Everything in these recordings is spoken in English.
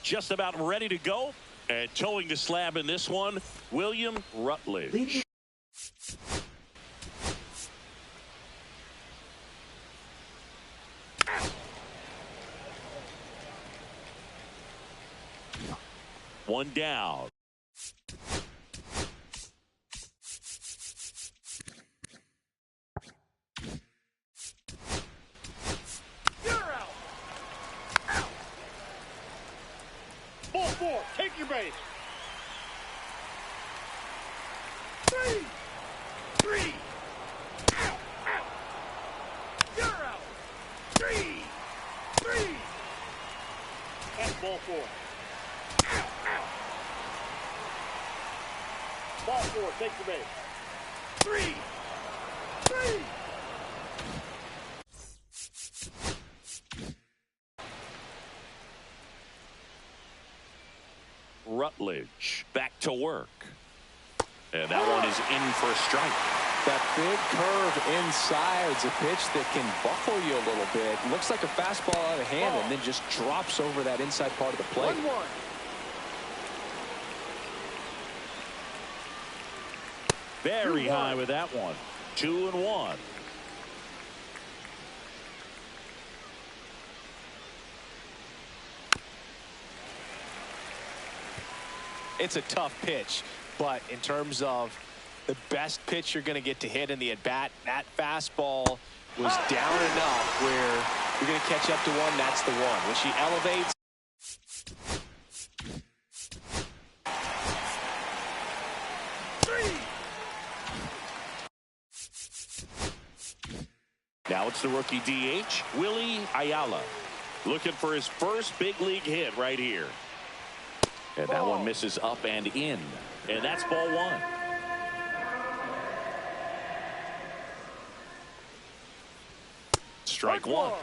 just about ready to go. And towing the slab in this one, William Rutledge. One down. You're out. Out. Ball four. Take your base. Three. Out. Out. You're out. Three. That's ball four. Ball four, take the base. Three. Rutledge back to work. And that one is in for a strike. That big curve inside is a pitch that can buckle you a little bit. Looks like a fastball out of hand and then just drops over that inside part of the plate. 1-1. Very high with that one. 2-1. It's a tough pitch, but in terms of the best pitch you're going to get to hit in the at-bat, that fastball was down enough where you're going to catch up to one. That's the one. When she elevates. Now it's the rookie DH, Willie Ayala, looking for his first big league hit right here. And that one misses up and in. And that's ball one. Strike one.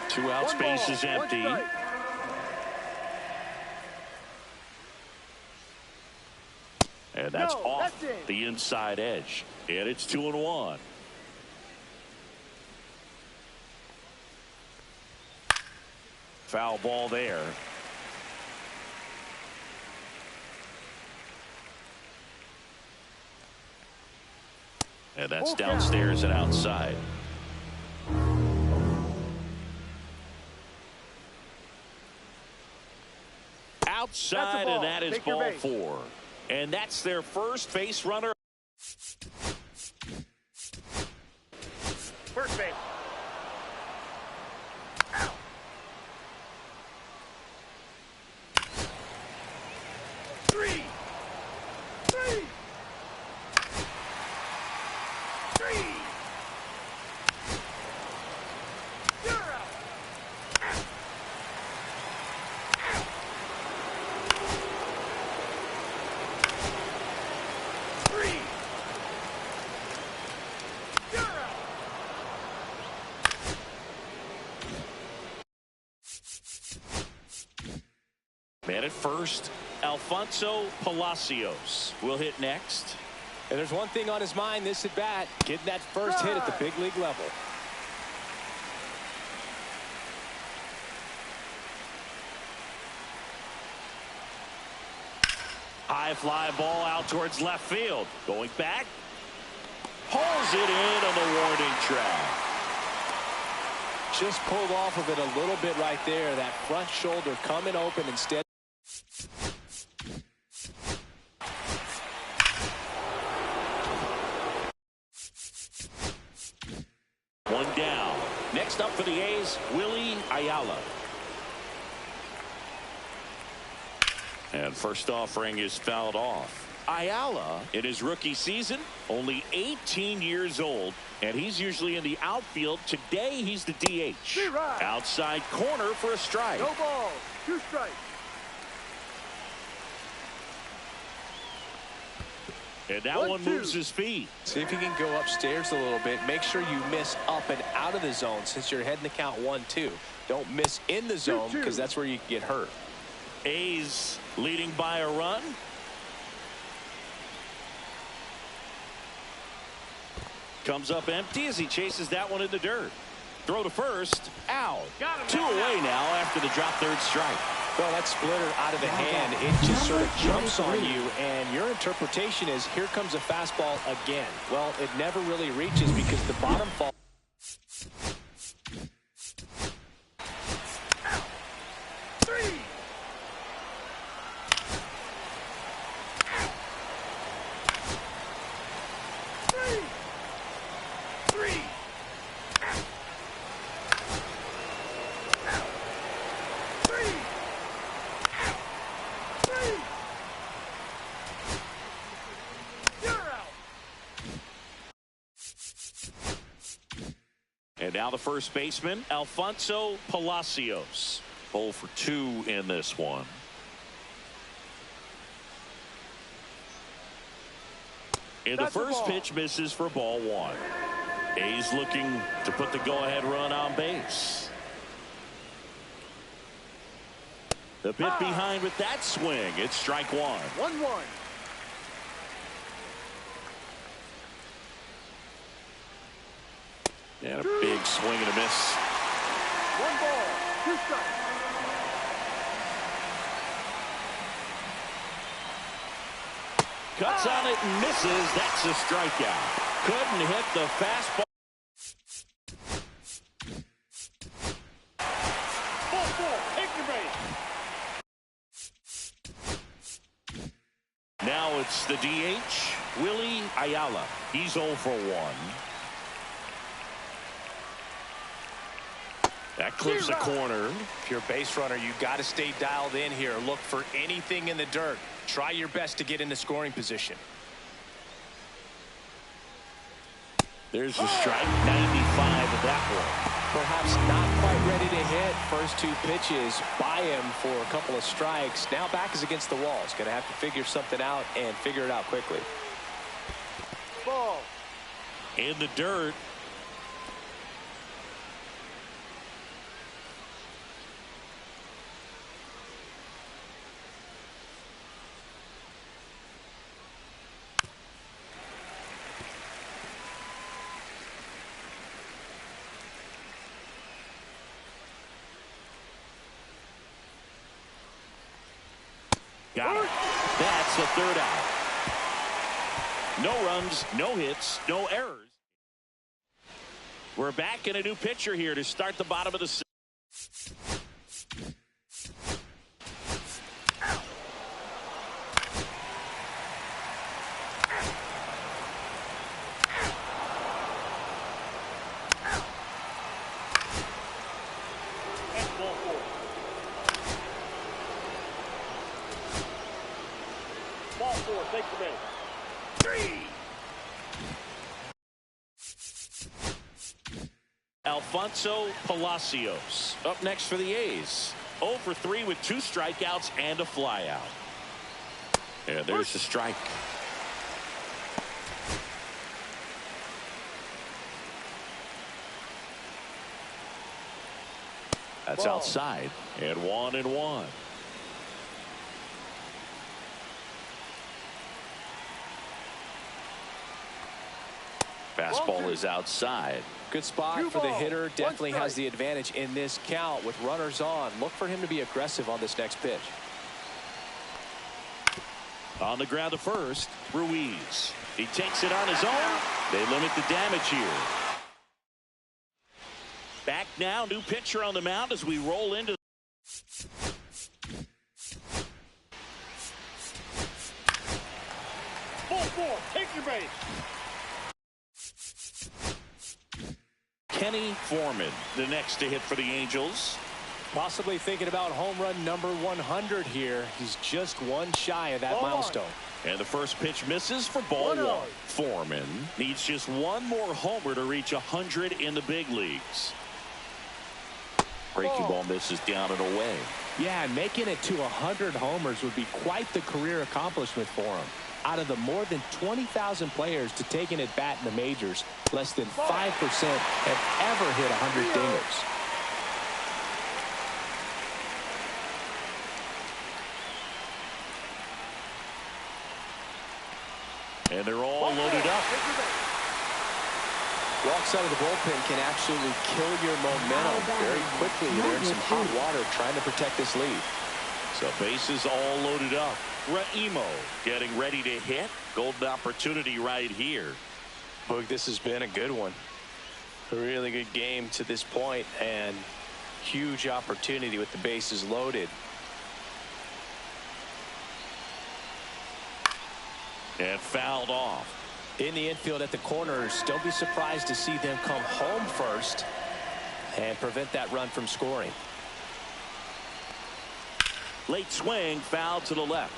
2 out, space is empty. And that's off the inside edge. And it's 2-1. Foul ball there. And that's downstairs and outside. Outside, and that is ball four. And that's their first base runner. First base. Out. Three. You're out. Three. You're out. Man at first, Alfonso Palacios will hit next. And there's one thing on his mind this at bat, getting that first hit at the big league level. High fly ball out towards left field. Going back. Pulls it in on the warning track. Just pulled off of it a little bit right there. That front shoulder coming open instead. One down. Next up for the A's, Willie Ayala. And first offering is fouled off. Ayala, in his rookie season, only 18 years old, and he's usually in the outfield. Today, he's the DH. Outside corner for a strike. No ball. 2 strikes. And that one moves his feet. See if you can go upstairs a little bit. Make sure you miss up and out of the zone since you're heading the count 1-2. Don't miss in the zone because that's where you can get hurt. A's leading by a run. Comes up empty as he chases that one in the dirt. Throw to first. Out. 2 away now after the drop third strike. Well, that splitter out of the hand, it just sort of jumps on you, and your interpretation is, here comes a fastball again. Well, it never really reaches because the bottom fall. And now the first baseman, Alfonso Palacios. 0 for 2 in this one. And the first pitch misses for ball 1. A's looking to put the go-ahead run on base. The bit behind with that swing. It's strike 1. 1-1. And a big swing and a miss. 1 ball, 2 strikes. Cuts on it and misses. That's a strikeout. Couldn't hit the fastball. Ball 4, take your base. Now it's the DH, Willie Ayala. He's 0 for 1. That clips the corner. If you're a base runner, you got to stay dialed in here. Look for anything in the dirt. Try your best to get into scoring position. There's the strike. 95 of that one. Perhaps not quite ready to hit. First 2 pitches by him for a couple of strikes. Now back is against the wall. He's going to have to figure something out and figure it out quickly. Ball. In the dirt. Got it. That's the 3rd out. No runs, no hits, no errors. We're back in a new pitcher here to start the bottom of the 6th. Ball 4, take the base. 3. Alfonso Palacios up next for the A's. 0 for 3 with 2 strikeouts and a flyout. And there's the strike. That's outside. And 1-1. Fastball is outside. Good spot for the hitter. Definitely has the advantage in this count with runners on. Look for him to be aggressive on this next pitch. On the ground to first, Ruiz. He takes it on his own. They limit the damage here. Back now, new pitcher on the mound as we roll into. Ball 4, take your base. Kenny Foreman, the next to hit for the Angels. Possibly thinking about home run number 100 here. He's just 1 shy of that milestone. And the first pitch misses for ball 1. Foreman needs just 1 more homer to reach 100 in the big leagues. Breaking ball misses down and away. Yeah, and making it to 100 homers would be quite the career accomplishment for him. Out of the more than 20,000 players to take an at-bat in the majors, less than 5% have ever hit 100 dingers. And they're all loaded up. Walks out of the bullpen can actually kill your momentum very quickly. They're in some hot water trying to protect this lead. So bases all loaded up. Raimo getting ready to hit. Golden opportunity right here. Boog, this has been a good one. A really good game to this point, and huge opportunity with the bases loaded. And fouled off. In the infield at the corners, don't be surprised to see them come home first and prevent that run from scoring. Late swing, foul to the left.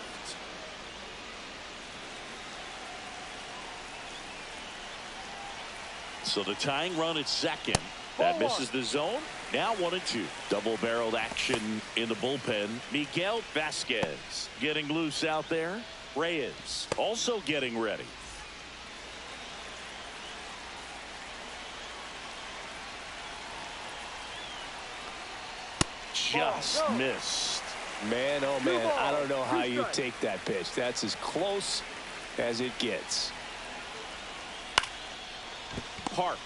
So the tying run at second. That misses the zone. Now 1-2. Double-barreled action in the bullpen. Miguel Vasquez getting loose out there. Reyes also getting ready. Just missed. Man, oh man, I don't know how you take that pitch. That's as close as it gets. Park.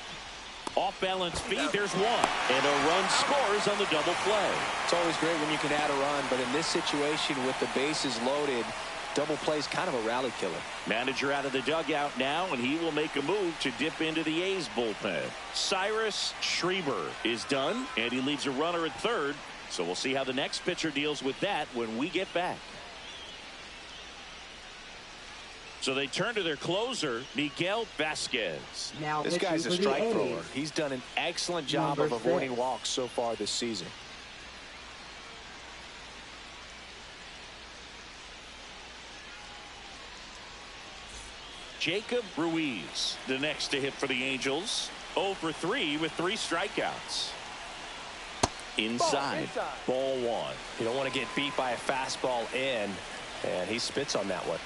Off balance feed. There's one. And a run scores on the double play. It's always great when you can add a run, but in this situation with the bases loaded, double play is kind of a rally killer. Manager out of the dugout now, and he will make a move to dip into the A's bullpen. Cyrus Schreiber is done, and he leaves a runner at third. So we'll see how the next pitcher deals with that when we get back. So they turn to their closer, Miguel Vasquez. Now this guy's a strike thrower. He's done an excellent job of avoiding walks so far this season. Jacob Ruiz, the next to hit for the Angels. 0 for 3 with 3 strikeouts. Inside. Ball 1. You don't want to get beat by a fastball in, and he spits on that one.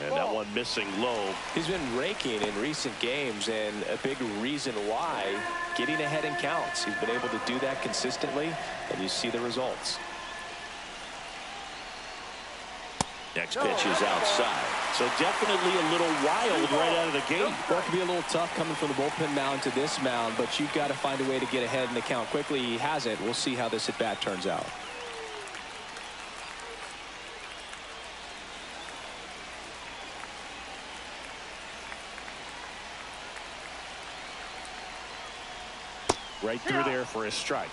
And that one missing low. He's been raking in recent games, and a big reason why, getting ahead in counts. He's been able to do that consistently, and you see the results. Next pitch is outside. So definitely a little wild right out of the gate. Well, it could be a little tough coming from the bullpen mound to this mound, but you've got to find a way to get ahead in the count quickly. He hasn't. We'll see how this at bat turns out. Right through there for a strike.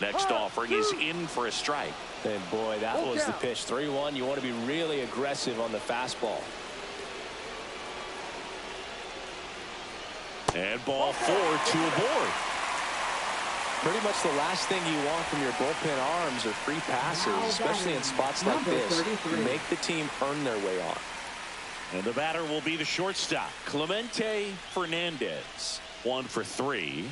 Next offering is in for a strike. And boy, that was the pitch. 3-1. You want to be really aggressive on the fastball. And ball 4, 2 aboard. Pretty much the last thing you want from your bullpen arms are free passes, especially in spots like this. Make the team earn their way on. And the batter will be the shortstop, Clemente Fernandez. 1 for 3.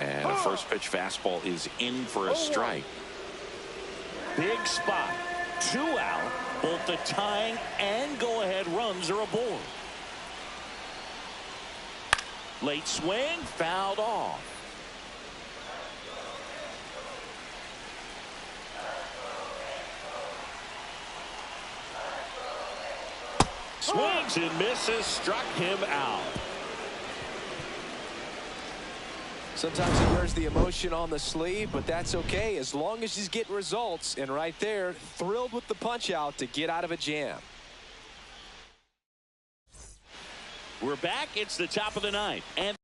And a first pitch fastball is in for a strike. Big spot. 2 out. Both the tying and go-ahead runs are aboard. Late swing, fouled off. Swings and misses, struck him out. Sometimes he wears the emotion on the sleeve, but that's okay as long as he's getting results. And right there, thrilled with the punch out to get out of a jam. We're back. It's the top of the 9th. And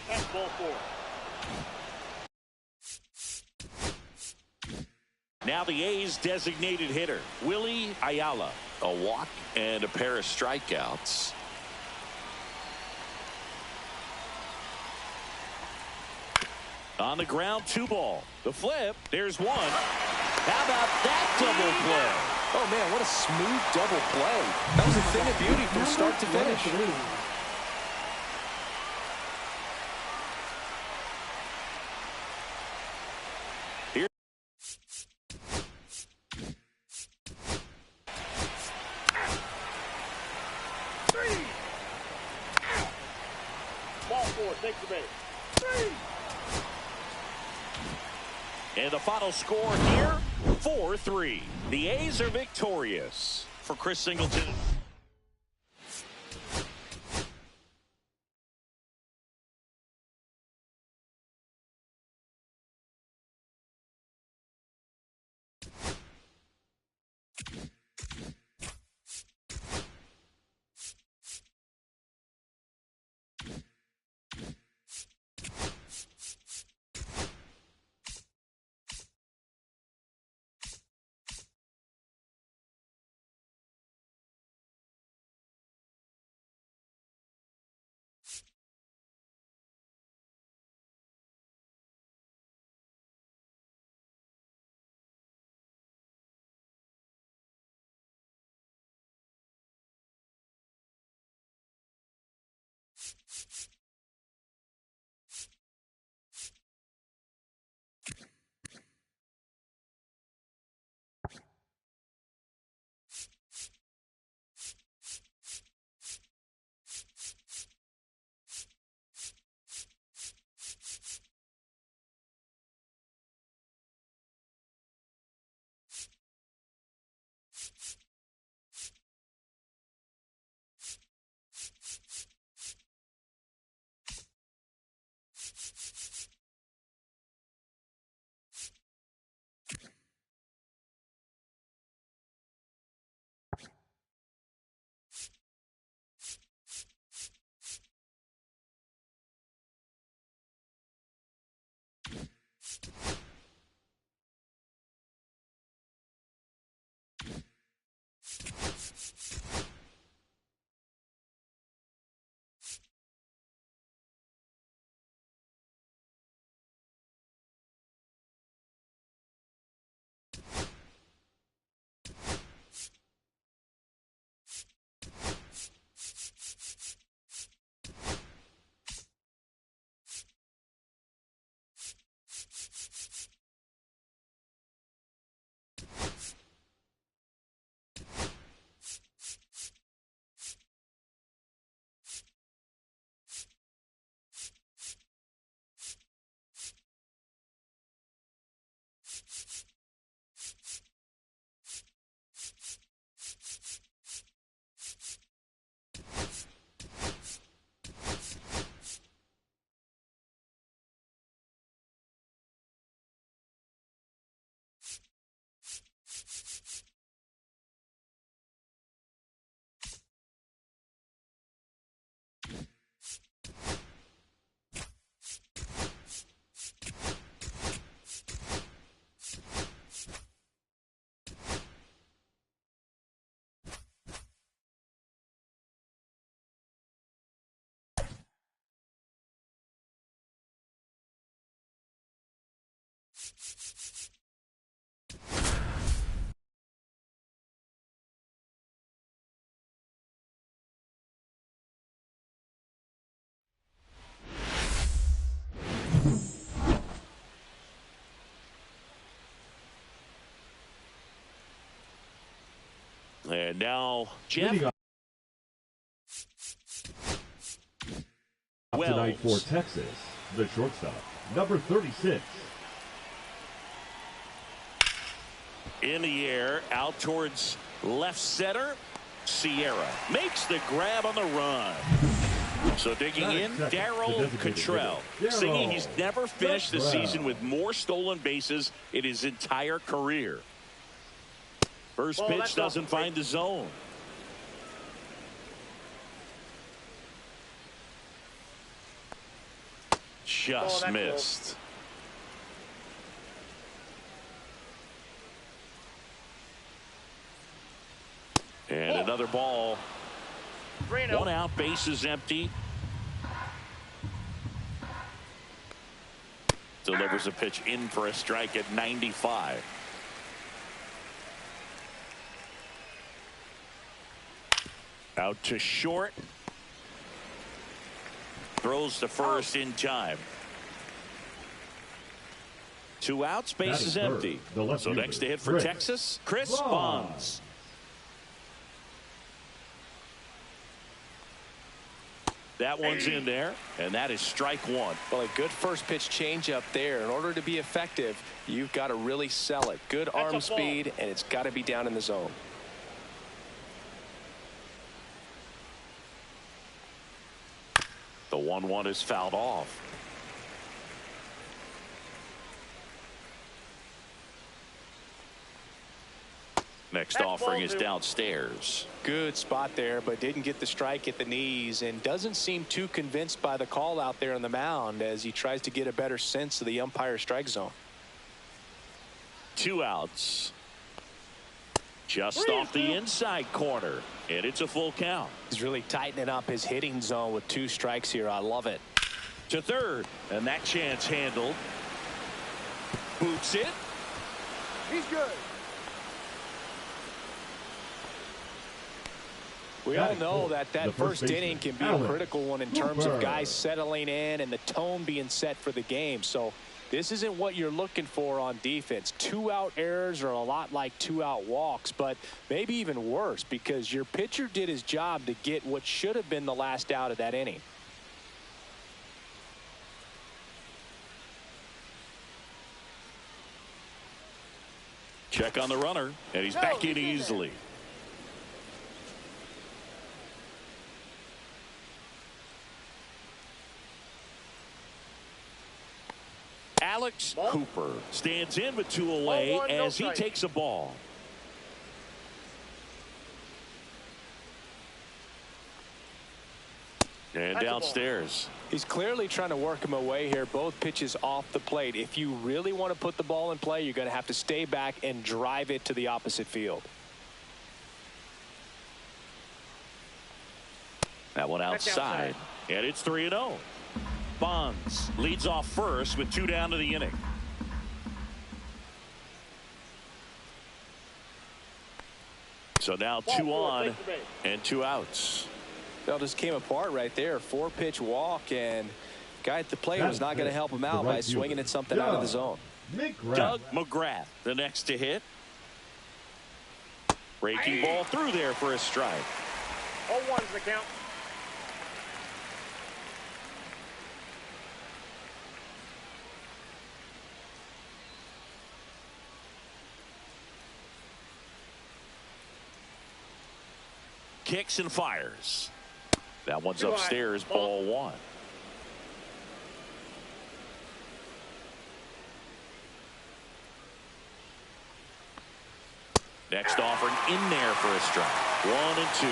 That's ball 4. now the A's designated hitter, Willie Ayala. A walk and a pair of strikeouts. On the ground, 2 ball. The flip, there's 1. How about that double play? Oh, man, what a smooth double play. That was a thing of beauty from start to finish. 4, take the base. And the final score here, 4-3. The A's are victorious. For Chris Singleton. And now, Jeff. Up tonight for Texas, the shortstop, number 36. In the air, out towards left center. Sierra makes the grab on the run. So digging in, Darryl Cottrell. Singing he's never finished the season with more stolen bases in his entire career. First pitch doesn't find the zone. Just missed. And another ball. One out, base is empty. Delivers a pitch in for a strike at 95. Out to short. Throws to first in time. 2 outs, base is empty. So next to hit for Texas, Chris Bonds. That one's in there, and that is strike one. Well, a good first pitch changeup there. In order to be effective, you've got to really sell it. Good arm speed, and it's got to be down in the zone. The 1-1 is fouled off. Next offering is downstairs. Good spot there, but didn't get the strike at the knees and doesn't seem too convinced by the call out there on the mound as he tries to get a better sense of the umpire's strike zone. 2 outs. Just off the inside corner, and it's a full count. He's really tightening up his hitting zone with 2 strikes here. I love it. To third, and that chance handled. Boots it. He's good. We all know that first inning can be a critical one in terms of guys settling in and the tone being set for the game. So this isn't what you're looking for on defense. 2-out errors are a lot like 2-out walks, but maybe even worse because your pitcher did his job to get what should have been the last out of that inning. Check on the runner, and he's back in easily. Alex Cooper stands in with 2 away as he takes a ball. And downstairs. He's clearly trying to work him away here. Both pitches off the plate. If you really want to put the ball in play, you're going to have to stay back and drive it to the opposite field. That one outside. And it's 3-0. Bonds leads off first with 2 down to the inning. So now 2 on and 2 outs. That just came apart right there. 4-pitch walk, and guy at the plate was not going to help him out by swinging at something out of the zone. Doug McGrath, the next to hit. Breaking ball through there for a strike. 0-1's the count. Kicks and fires. That one's upstairs, ball 1. Next offering in there for a strike. 1 and 2.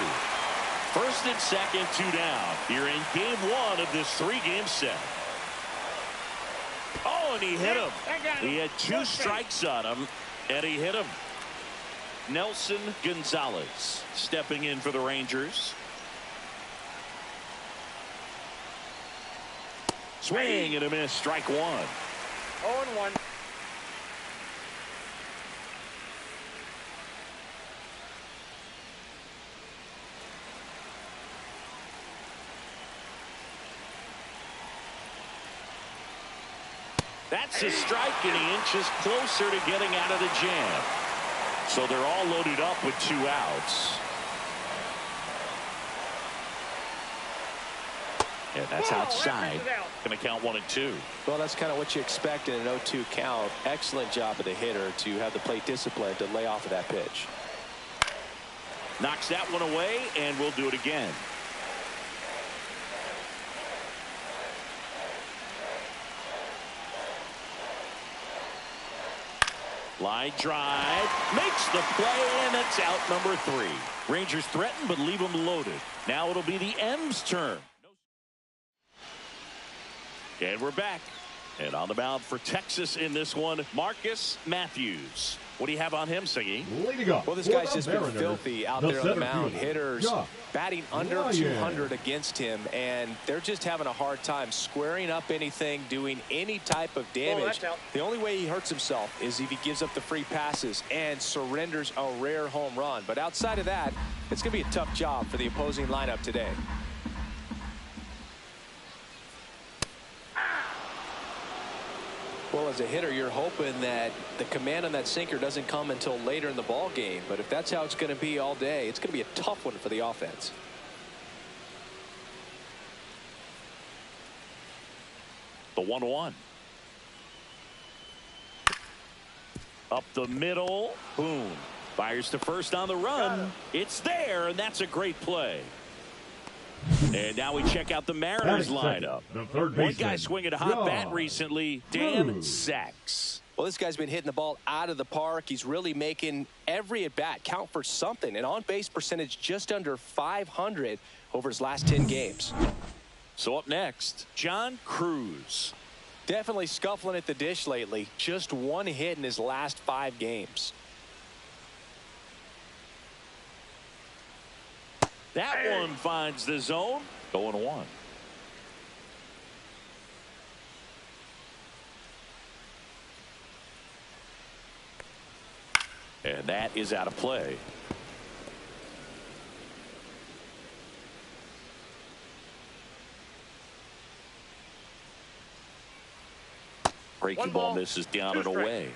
First and second, 2 down. Here in game 1 of this 3-game set. Oh, and he hit him. He had 2 strikes on him, and he hit him. Nelson Gonzalez stepping in for the Rangers. Swing and a miss, strike 1. 0-1. That's a strike, and he inches closer to getting out of the jam. So they're all loaded up with 2 outs. And that's outside. Going to count 1 and 2. Well, that's kind of what you expect in an 0-2 count. Excellent job of the hitter to have the plate discipline to lay off of that pitch. Knocks that one away, and we'll do it again. Line drive, makes the play, and it's out number 3. Rangers threaten, but leave them loaded. Now it'll be the M's turn. And we're back. And on the mound for Texas in this one, Marcus Matthews. What do you have on him, Siggy? Well, this guy's just been filthy out there on the mound. Hitters batting under 200 against him, and they're just having a hard time squaring up anything, doing any type of damage. The only way he hurts himself is if he gives up the free passes and surrenders a rare home run. But outside of that, it's going to be a tough job for the opposing lineup today. Well, as a hitter, you're hoping that the command on that sinker doesn't come until later in the ball game. But if that's how it's going to be all day, it's going to be a tough one for the offense. The 1-1. Up the middle. Boom. Fires to first on the run. It's there, and that's a great play. And now we check out the Mariners lineup. One guy swinging a hot bat recently, Dan Sachs. Well, this guy's been hitting the ball out of the park. He's really making every at-bat count for something. An on-base percentage just under 500 over his last 10 games. So up next, John Cruz. Definitely scuffling at the dish lately. Just one hit in his last 5 games. That one finds the zone. 0-1. And that is out of play. Breaking ball misses down and away.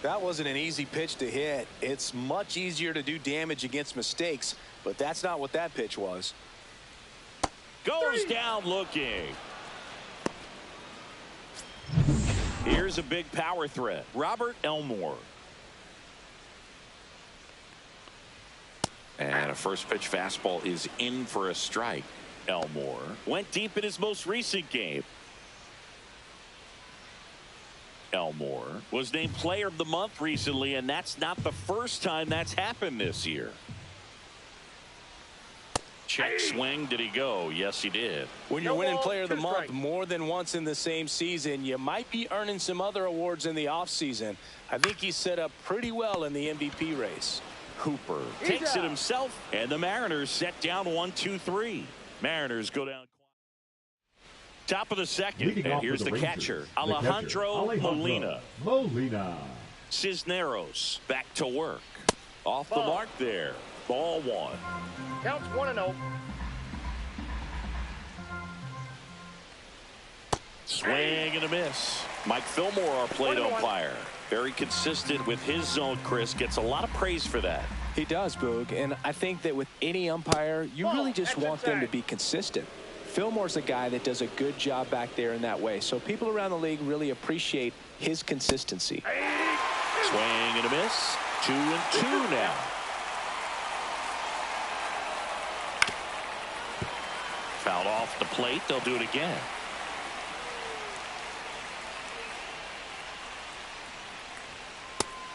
That wasn't an easy pitch to hit. It's much easier to do damage against mistakes, but that's not what that pitch was. Goes down looking. Here's a big power threat. Robert Elmore. And a first pitch fastball is in for a strike. Elmore went deep in his most recent game. Elmore was named player of the month recently, and that's not the first time that's happened this year. Check swing. Did he go? Yes, he did. When you're winning player of the month more than once in the same season, you might be earning some other awards in the offseason. I think he's set up pretty well in the MVP race. Hooper takes it himself, and the Mariners set down 1-2-3. Mariners go down. Top of the second, and here's the catcher, Alejandro Molina. Cisneros back to work. Off the mark there. Ball 1. Counts 1-0. Swing and a miss. Mike Fillmore, our plate umpire. Very consistent with his zone, Chris. Gets a lot of praise for that. He does, Boog. And I think that with any umpire, you really just want them to be consistent. Fillmore's a guy that does a good job back there in that way. So people around the league really appreciate his consistency. Swing and a miss. 2-2 now. Fouled off the plate. They'll do it again.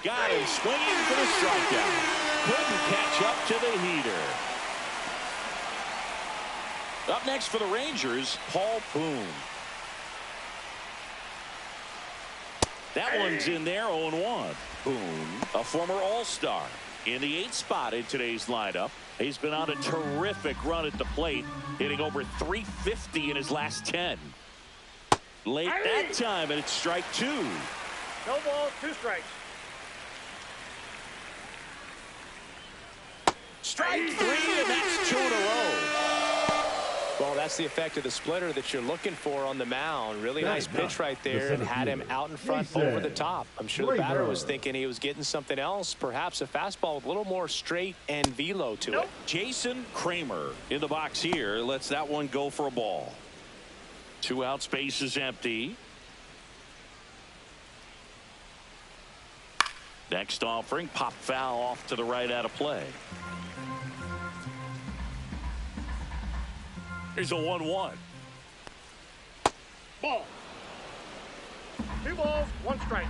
Got him swinging for the strikeout. Couldn't catch up to the heater. Up next for the Rangers, Paul Boone. That one's in there, 0-1. Boone, a former All-Star, in the 8th spot in today's lineup. He's been on a terrific run at the plate, hitting over .350 in his last 10. Late that time, and it's strike 2. No balls, 2 strikes. Strike 3, and that's 2 in a row. Well, that's the effect of the splitter that you're looking for on the mound. Really nice pitch right there, and had him out in front over the top. I'm sure the batter was thinking he was getting something else, perhaps a fastball with a little more straight and velo to it. Jason Kramer in the box here lets that one go for a ball. 2 out, space is empty. Next offering, pop foul off to the right, out of play. Here's a 1-1. Ball. 2 balls, 1 strike.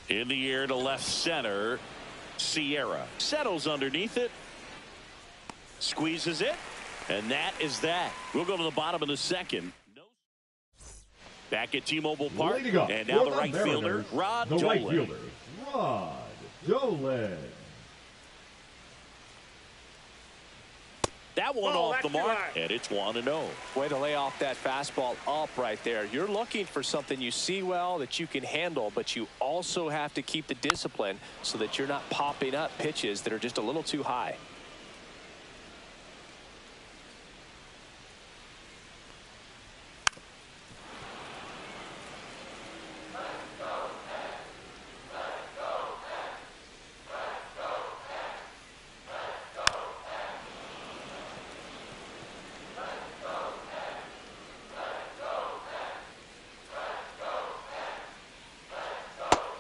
In the air to left center. Sierra settles underneath it. Squeezes it. And that is that. We'll go to the bottom of the second. Back at T-Mobile Park. And now the right fielder, Rod Dolan. That one off the mark, and it's 1-0. Way to lay off that fastball up right there. You're looking for something you see well that you can handle, but you also have to keep the discipline so that you're not popping up pitches that are just a little too high.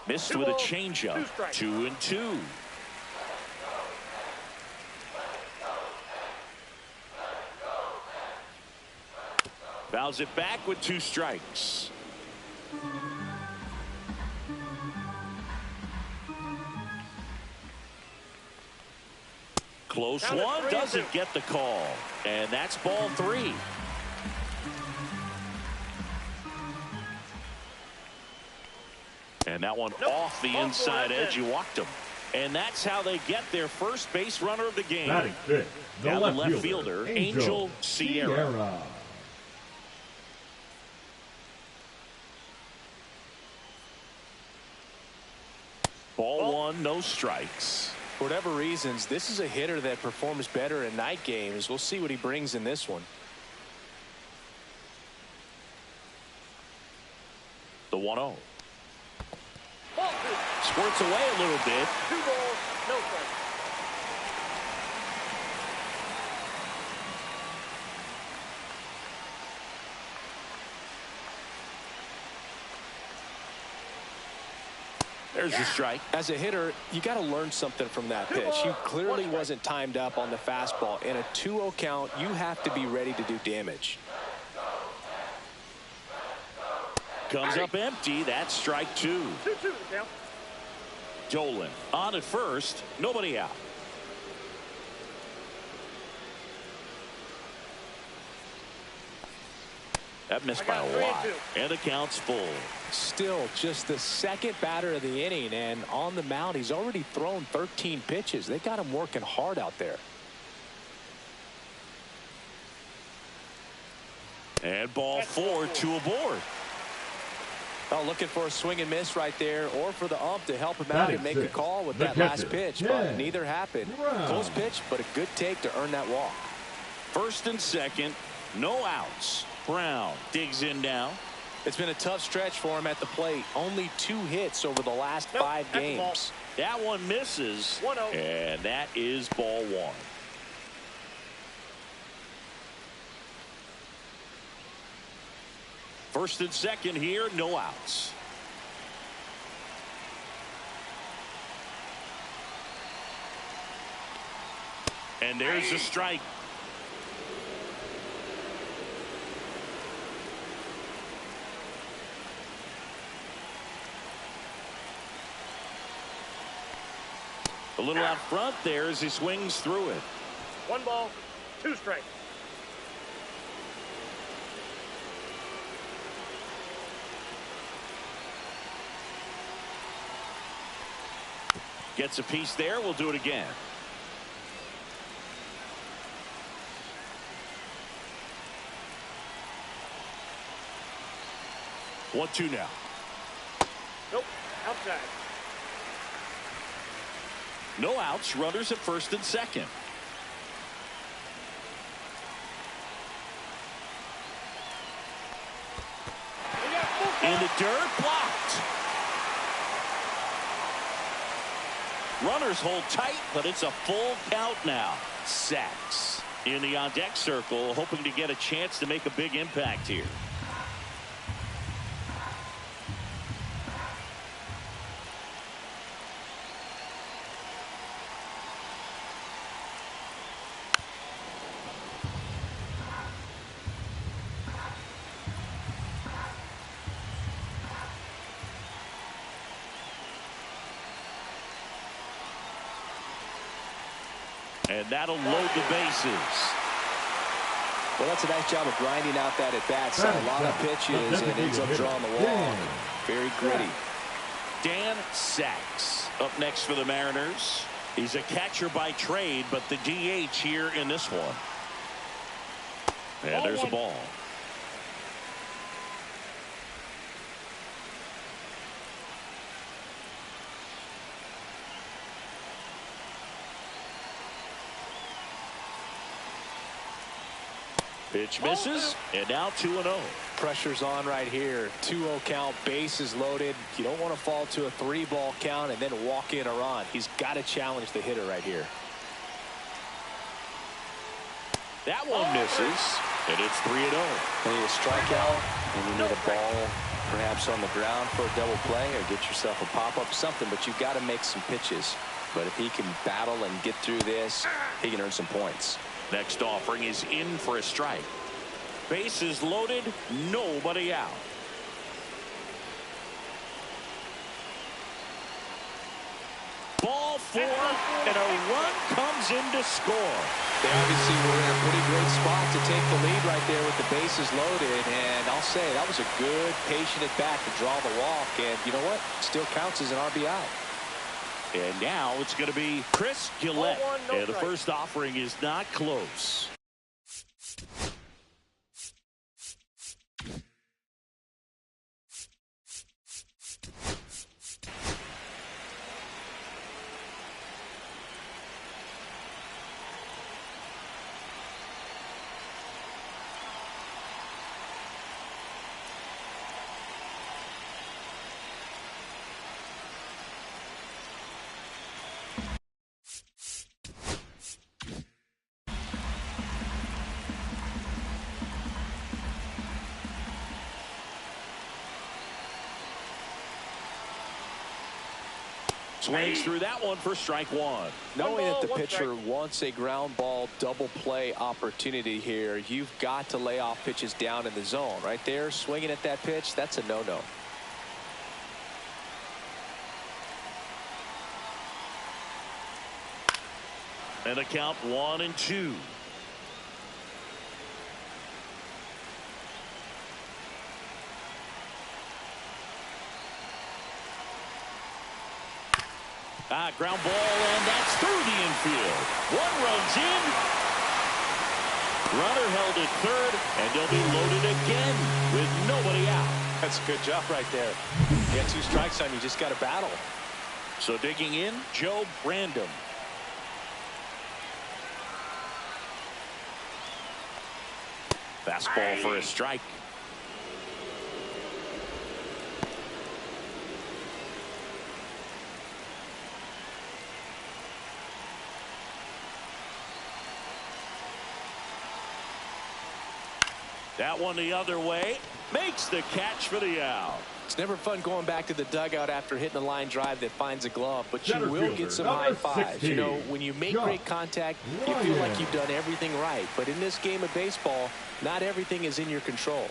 Missed Two with a balls, changeup. 2 strikes. 2-2. Fouls it back with 2 strikes. Close Down to one, 3-2. doesn't get the call. And that's ball 3. And that one off the inside edge. You walked him. And that's how they get their first base runner of the game. Batting fifth, Now the left fielder, fielder, Angel Sierra. Ball 1, no strikes. For whatever reasons, this is a hitter that performs better in night games. We'll see what he brings in this one. The 1-0. Ball 2. Squirts away a little bit. 2 balls, no strikes. There's the strike. As a hitter, you got to learn something from that pitch. You clearly wasn't timed up on the fastball. In a 2-0 count, you have to be ready to do damage. Comes up empty. That's strike 2. 2-2 the count. Dolan on at first. Nobody out. That missed by a lot. And the count's full. Still just the second batter of the inning, and on the mound, he's already thrown 13 pitches. They got him working hard out there. And ball 4, 2 aboard. Oh, looking for a swing and miss right there, or for the ump to help him out and make a call with that last pitch, but neither happened. Close pitch, but a good take to earn that walk. First and second, no outs. Brown digs in now. It's been a tough stretch for him at the plate. Only 2 hits over the last 5 games. That one misses, 1-0. and that is ball 1. First and second here, no outs. And there's a strike. A little out front there as he swings through it. 1 ball, 2 strikes. Gets a piece there. We'll do it again. One, 2 now. Nope, outside. No outs. Runners at first and second. In the dirt, blocked. Runners hold tight, but it's a full count now. Sacks in the on-deck circle, hoping to get a chance to make a big impact here. And that'll load the bases. Well, that's a nice job of grinding out that at bat. A lot of pitches and ends up drawing the walk. Very gritty. Dan Sachs up next for the Mariners. He's a catcher by trade, but the DH here in this one. And there's a ball. Pitch misses, and now 2-0. Pressure's on right here. 2-0 count, bases loaded. You don't want to fall to a 3-ball count and then walk in a run. He's got to challenge the hitter right here. That one misses, and it's 3-0. You need a strikeout, and you need a ball perhaps on the ground for a double play or get yourself a pop-up, something, but you've got to make some pitches. But if he can battle and get through this, he can earn some points. Next offering is in for a strike. Bases loaded, nobody out. Ball four, and a run comes in to score. They obviously were in a pretty great spot to take the lead right there with the bases loaded, and I'll say that was a good, patient at bat to draw the walk, and you know what? Still counts as an RBI. And now it's going to be Chris Gillette. Ball one, no And the strike. first offering is not close. Swings through that one for strike one. Knowing that the one pitcher strike. wants a ground ball double play opportunity here, you've got to lay off pitches down in the zone. Right there, swinging at that pitch, that's a no-no. And a count 1-2. Ground ball, and that's through the infield. One runs in. Runner held at third, and they'll be loaded again with nobody out. That's a good job right there. You got 2 strikes on you, just got to battle. So digging in, Joe Brandon. Fastball for a strike. That one the other way. Makes the catch for the out. It's never fun going back to the dugout after hitting a line drive that finds a glove, but you Center will fielder, get some number high fives. 16, You know, when you make great contact, you feel like you've done everything right. But in this game of baseball, not everything is in your control.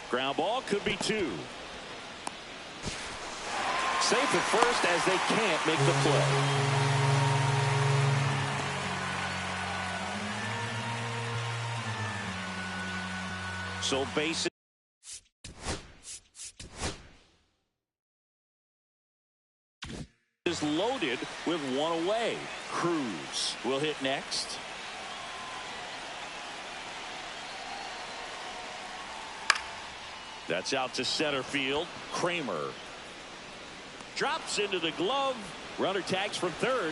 Ground ball could be 2. Safe at first as they can't make the play. So bases is loaded with one away. Cruz will hit next. That's out to center field. Kramer drops into the glove. Runner tags from third.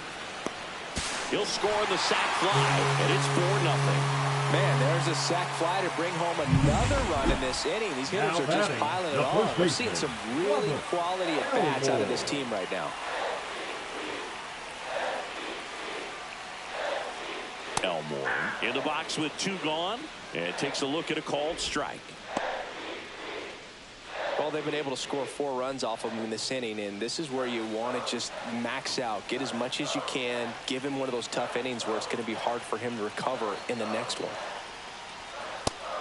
He'll score the sac fly, and it's 4-0. Man, there's a sac fly to bring home another run in this inning. These hitters are just piling it on. We're seeing some really quality at-bats out of this team right now. Elmore in the box with 2 gone, and takes a look at a called strike. Well, they've been able to score 4 runs off of him in this inning, and this is where you want to just max out, get as much as you can, give him one of those tough innings where it's going to be hard for him to recover in the next one.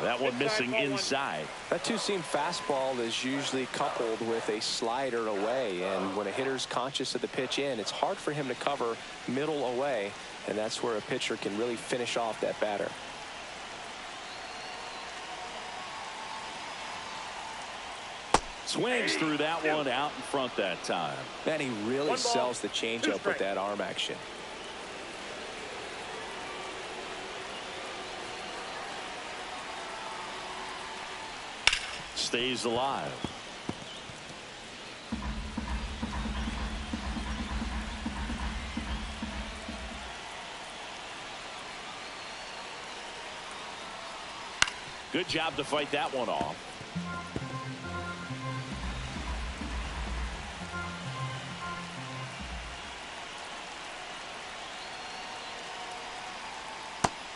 That one missing inside. That two-seam fastball is usually coupled with a slider away, and when a hitter's conscious of the pitch in, it's hard for him to cover middle away, and that's where a pitcher can really finish off that batter. Swings through that one out in front that time. Man, he really sells the changeup with that arm action. Stays alive. Good job to fight that one off.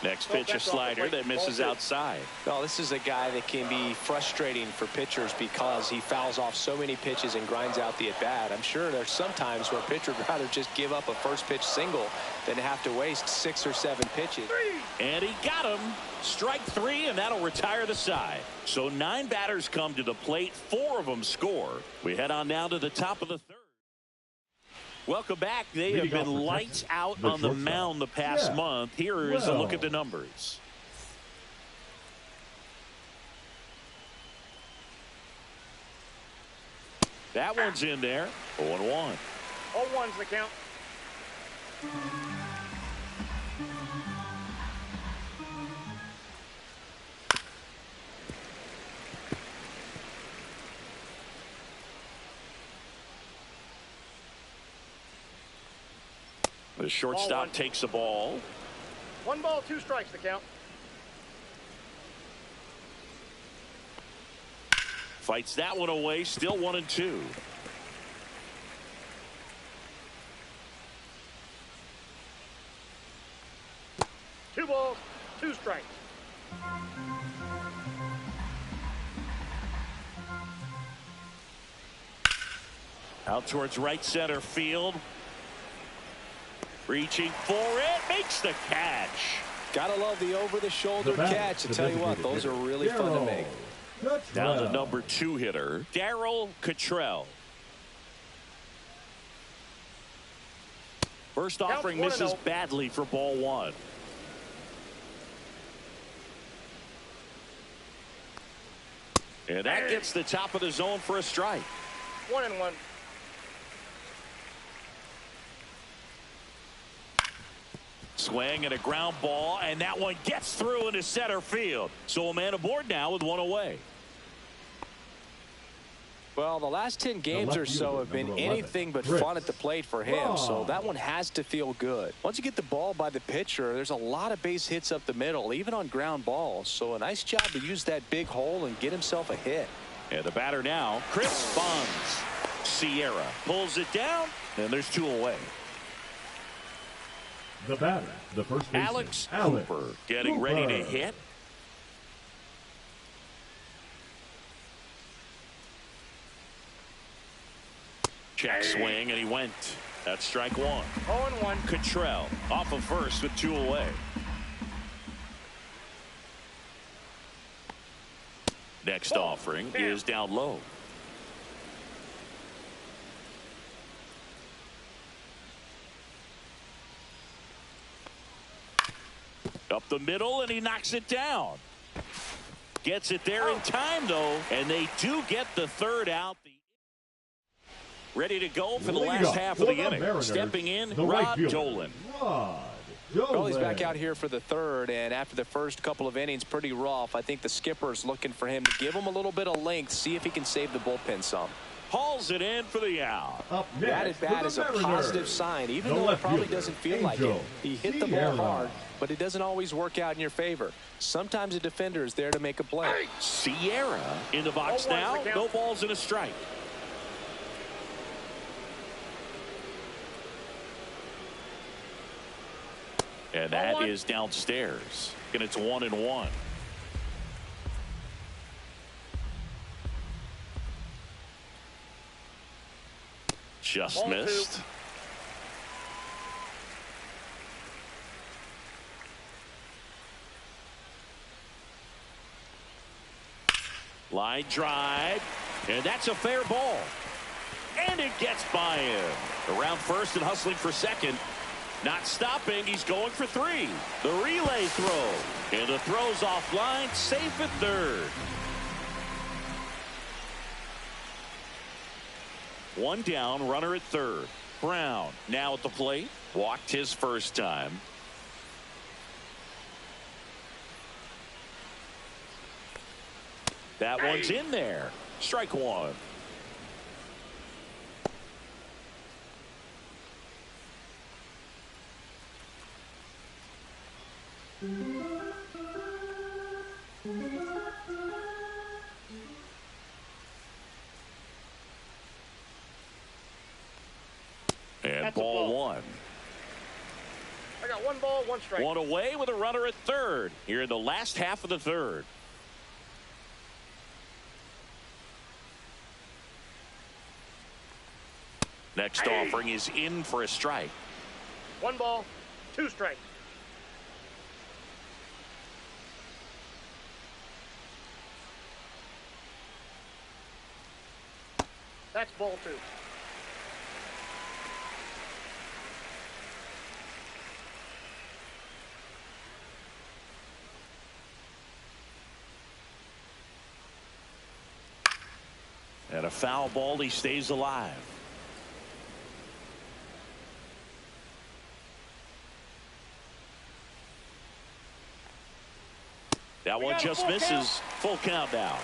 Next pitch, a slider that misses outside. Well, this is a guy that can be frustrating for pitchers because he fouls off so many pitches and grinds out the at-bat. I'm sure there's some times where a pitcher would rather just give up a first pitch single than have to waste 6 or 7 pitches. And he got him. Strike 3, and that'll retire the side. So 9 batters come to the plate. 4 of them score. We head on now to the top of the 3rd. Welcome back. They have been lights out on the mound the past month. Here is a look at the numbers. That one's in there. 0-1. 0-1's the count. The shortstop takes the ball. 1 ball, 2 strikes, the count. Fights that one away. Still 1-2. Two balls, 2 strikes. Out towards right center field. Reaching for it, makes the catch. Gotta love the over-the-shoulder catch. I tell you what, those are really fun to make. Down the number 2 hitter, Darryl Cottrell. First offering misses badly for ball 1. And that gets the top of the zone for a strike. 1-1. Swing and a ground ball, and that one gets through into center field. So a man aboard now with 1 away. Well, the last 10 games or so have been anything but fun at the plate for him, so that one has to feel good. Once you get the ball by the pitcher, there's a lot of base hits up the middle, even on ground balls. So a nice job to use that big hole and get himself a hit. And the batter now, Chris Bonds. Sierra pulls it down, and there's 2 away. The batter, the first baseman, Alex Cooper getting ready to hit. Check swing, and he went. That's strike 1. 0-1. Cottrell off of first with 2 away. Next offering is down low. Up the middle, and he knocks it down. Gets it there in time, though, and they do get the 3rd out. Ready to go for the last half of the inning. Stepping in, Rod Dolan. Well, he's back out here for the 3rd, and after the first couple of innings, pretty rough. I think the skipper's looking for him to give him a little bit of length, see if he can save the bullpen some. Hauls it in for the out. That at bat is a positive sign, even though it probably doesn't feel like it. He hit the ball hard, but it doesn't always work out in your favor. Sometimes a defender is there to make a play. Sierra in the box now. No balls and a strike. And that is downstairs. And it's 1-1. Just missed. Line drive, and that's a fair ball. And it gets by him. Around first and hustling for second. Not stopping, he's going for 3. The relay throw, and the throw's offline, safe at 3rd. 1 down, runner at 3rd. Brown now at the plate. Walked his first time. That one's in there. Strike 1. And ball 1. I got 1 ball, 1 strike. One away with a runner at third here in the last half of the third. Next offering is in for a strike. 1 ball, 2 strikes. That's ball 2. And a foul ball. He stays alive. That one just misses. Full count now.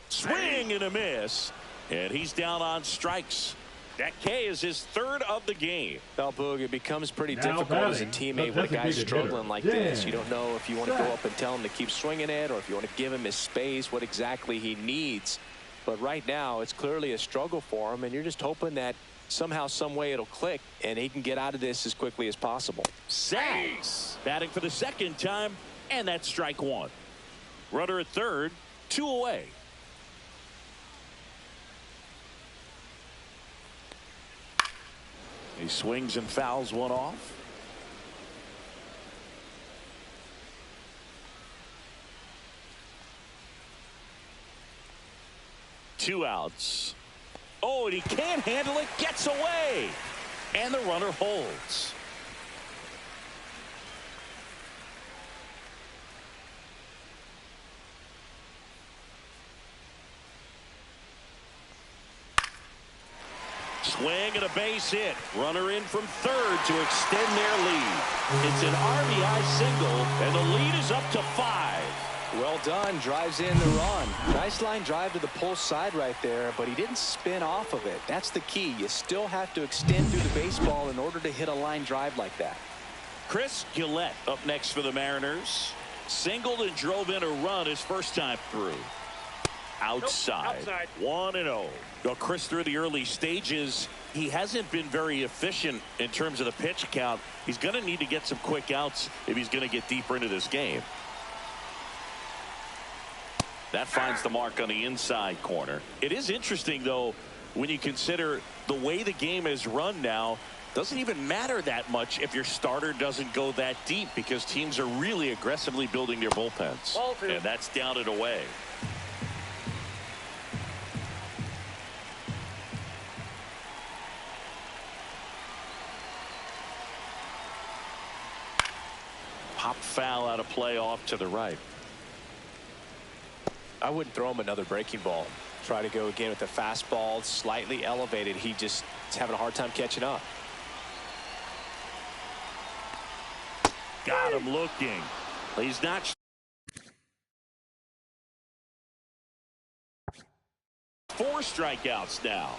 Swing and a miss. And he's down on strikes. That K is his third of the game. Well, Boog, it becomes pretty difficult as a teammate when a guy's struggling like this. You don't know if you want to go up and tell him to keep swinging it or if you want to give him his space, what exactly he needs. But right now, it's clearly a struggle for him, and you're just hoping that somehow, some way it'll click, and he can get out of this as quickly as possible. Sags batting for the second time, and that's strike 1. Runner at third, 2 away. He swings and fouls one off. Two outs. Oh, and he can't handle it. Gets away. And the runner holds. Swing and a base hit. Runner in from third to extend their lead. It's an RBI single, and the lead is up to 5. Well done. Drives in the run. Nice line drive to the pull side right there, but he didn't spin off of it. That's the key. You still have to extend through the baseball in order to hit a line drive like that. Chris Gillette up next for the Mariners. Singled and drove in a run his first time through. Outside. 1-0. Well, Chris, through the early stages, he hasn't been very efficient in terms of the pitch count. He's going to need to get some quick outs if he's going to get deeper into this game. That finds the mark on the inside corner. It is interesting, though, when you consider the way the game is run now. Doesn't even matter that much if your starter doesn't go that deep because teams are really aggressively building their bullpens. And that's down and away. Pop foul out of play off to the right. I wouldn't throw him another breaking ball. Try to go again with the fastball slightly elevated. He just is having a hard time catching up. Got him looking. He's not. 4 strikeouts now.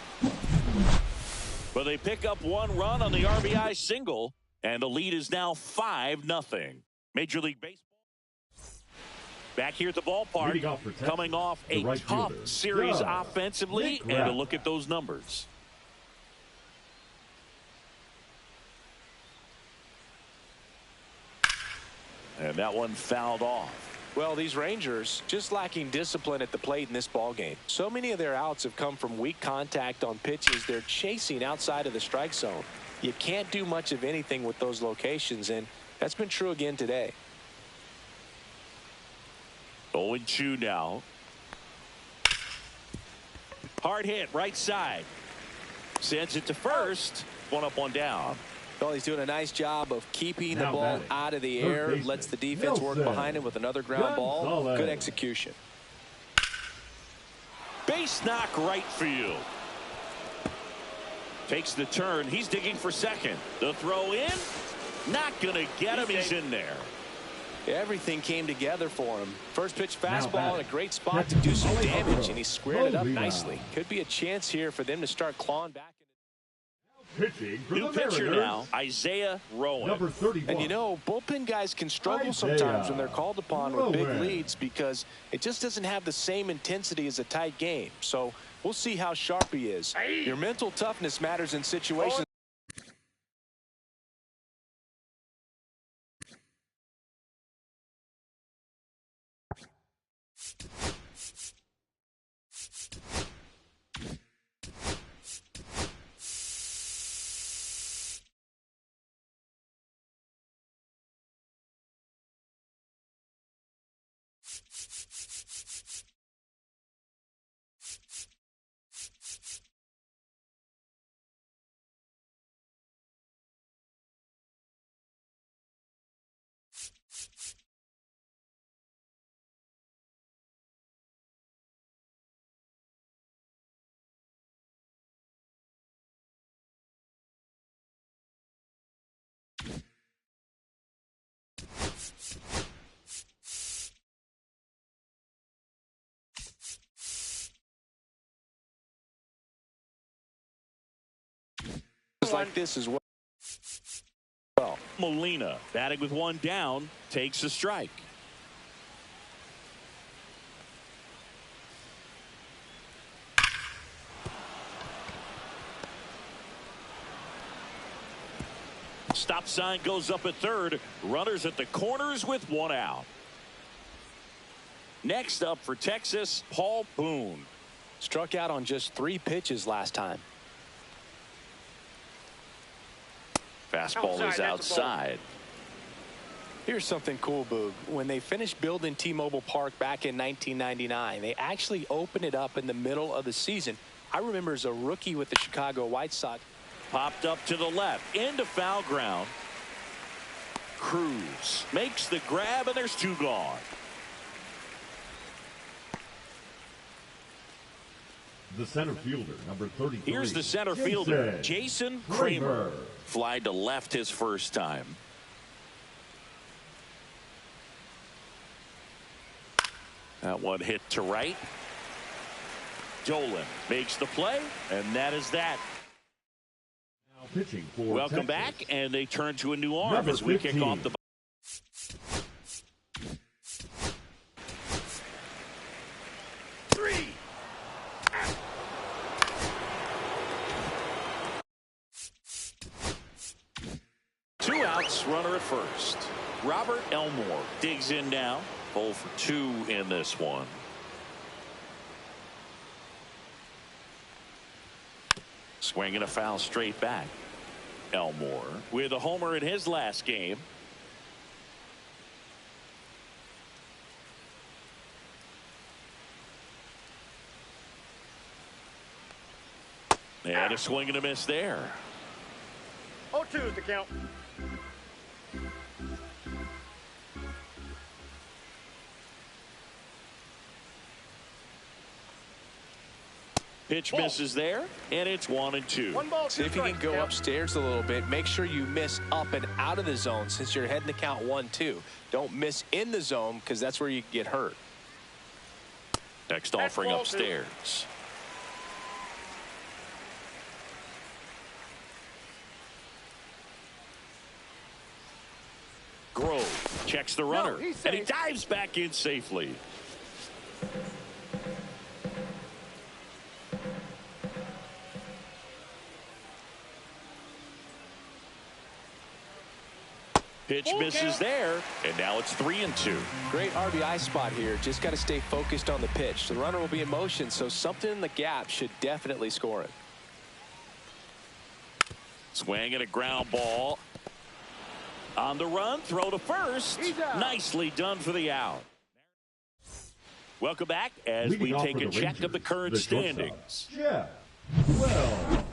But they pick up 1 run on the RBI single, and the lead is now 5-0. Major League Baseball. Back here at the ballpark, coming off a tough series offensively, and a look at those numbers. And that one fouled off. Well, these Rangers just lacking discipline at the plate in this ball game. So many of their outs have come from weak contact on pitches they're chasing outside of the strike zone. You can't do much of anything with those locations, and that's been true again today. 0-2 now. Hard hit, right side. Sends it to first. 1 up, 1 down. Well, he's doing a nice job of keeping the ball out of the air. Lets the defense work behind him with another ground ball. Good execution. Base knock right field. Takes the turn. He's digging for second. The throw in. Not going to get him. He's in there. Everything came together for him. First pitch fastball in a great spot to do some damage, and he squared it up nicely. Could be a chance here for them to start clawing back. Pitching for New the pitcher Mariners, now, Isaiah Rowan. number 31. And you know, bullpen guys can struggle Isaiah sometimes when they're called upon with big Rowan. leads because it just doesn't have the same intensity as a tight game. So we'll see how sharp he is. Your mental toughness matters in situations. Like this as well. Molina batting with one down takes a strike. Stop sign goes up at third. Runners at the corners with one out. Next up for Texas, Paul Boone. Struck out on just 3 pitches last time. Fastball is outside. Here's something cool, Boog. When they finished building T-Mobile Park back in 1999, they actually opened it up in the middle of the season. I remember as a rookie with the Chicago White Sox. Popped up to the left into foul ground. Cruz makes the grab, and there's 2 gone. The center fielder, number 33. Here's the center fielder, Jason Kramer. Flied to left his first time. That one hit to right. Dolan makes the play, and that is that. Now pitching for Welcome Texas, back, and they turn to a new arm number as we kick 15. off the. Two outs, runner at first. Robert Elmore digs in now. 0 for 2 in this one. Swinging a foul straight back. Elmore with a homer in his last game. And a swing and a miss there. 0-2 is the count. Pitch misses there, and it's 1-2. 1 ball, 2 See if you can strikes, go count. upstairs a little bit. Make sure you miss up and out of the zone since you're heading to count 1-2. Don't miss in the zone because that's where you get hurt. Next offering ball upstairs. Grove checks the runner, he's and he safe. dives back in safely. Pitch misses there, and now it's 3-2. Great RBI spot here. Just got to stay focused on the pitch. The runner will be in motion, so something in the gap should definitely score it. Swing and a ground ball. On the run, throw to first. Nicely done for the out. Welcome back as Leading we off take for a the check Rangers, of the current the shortstop, standings. Jeff Wells.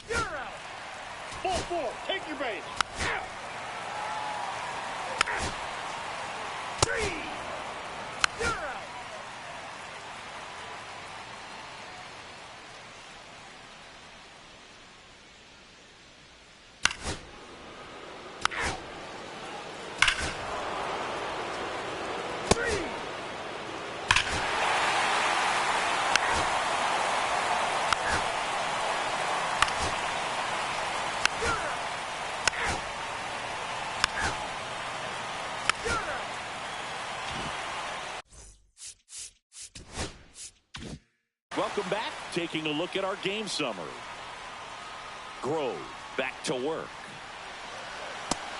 You're out. Ball 4. Take your base. Out. 3. You're out. Welcome back. Taking a look at our game summary. Grove back to work.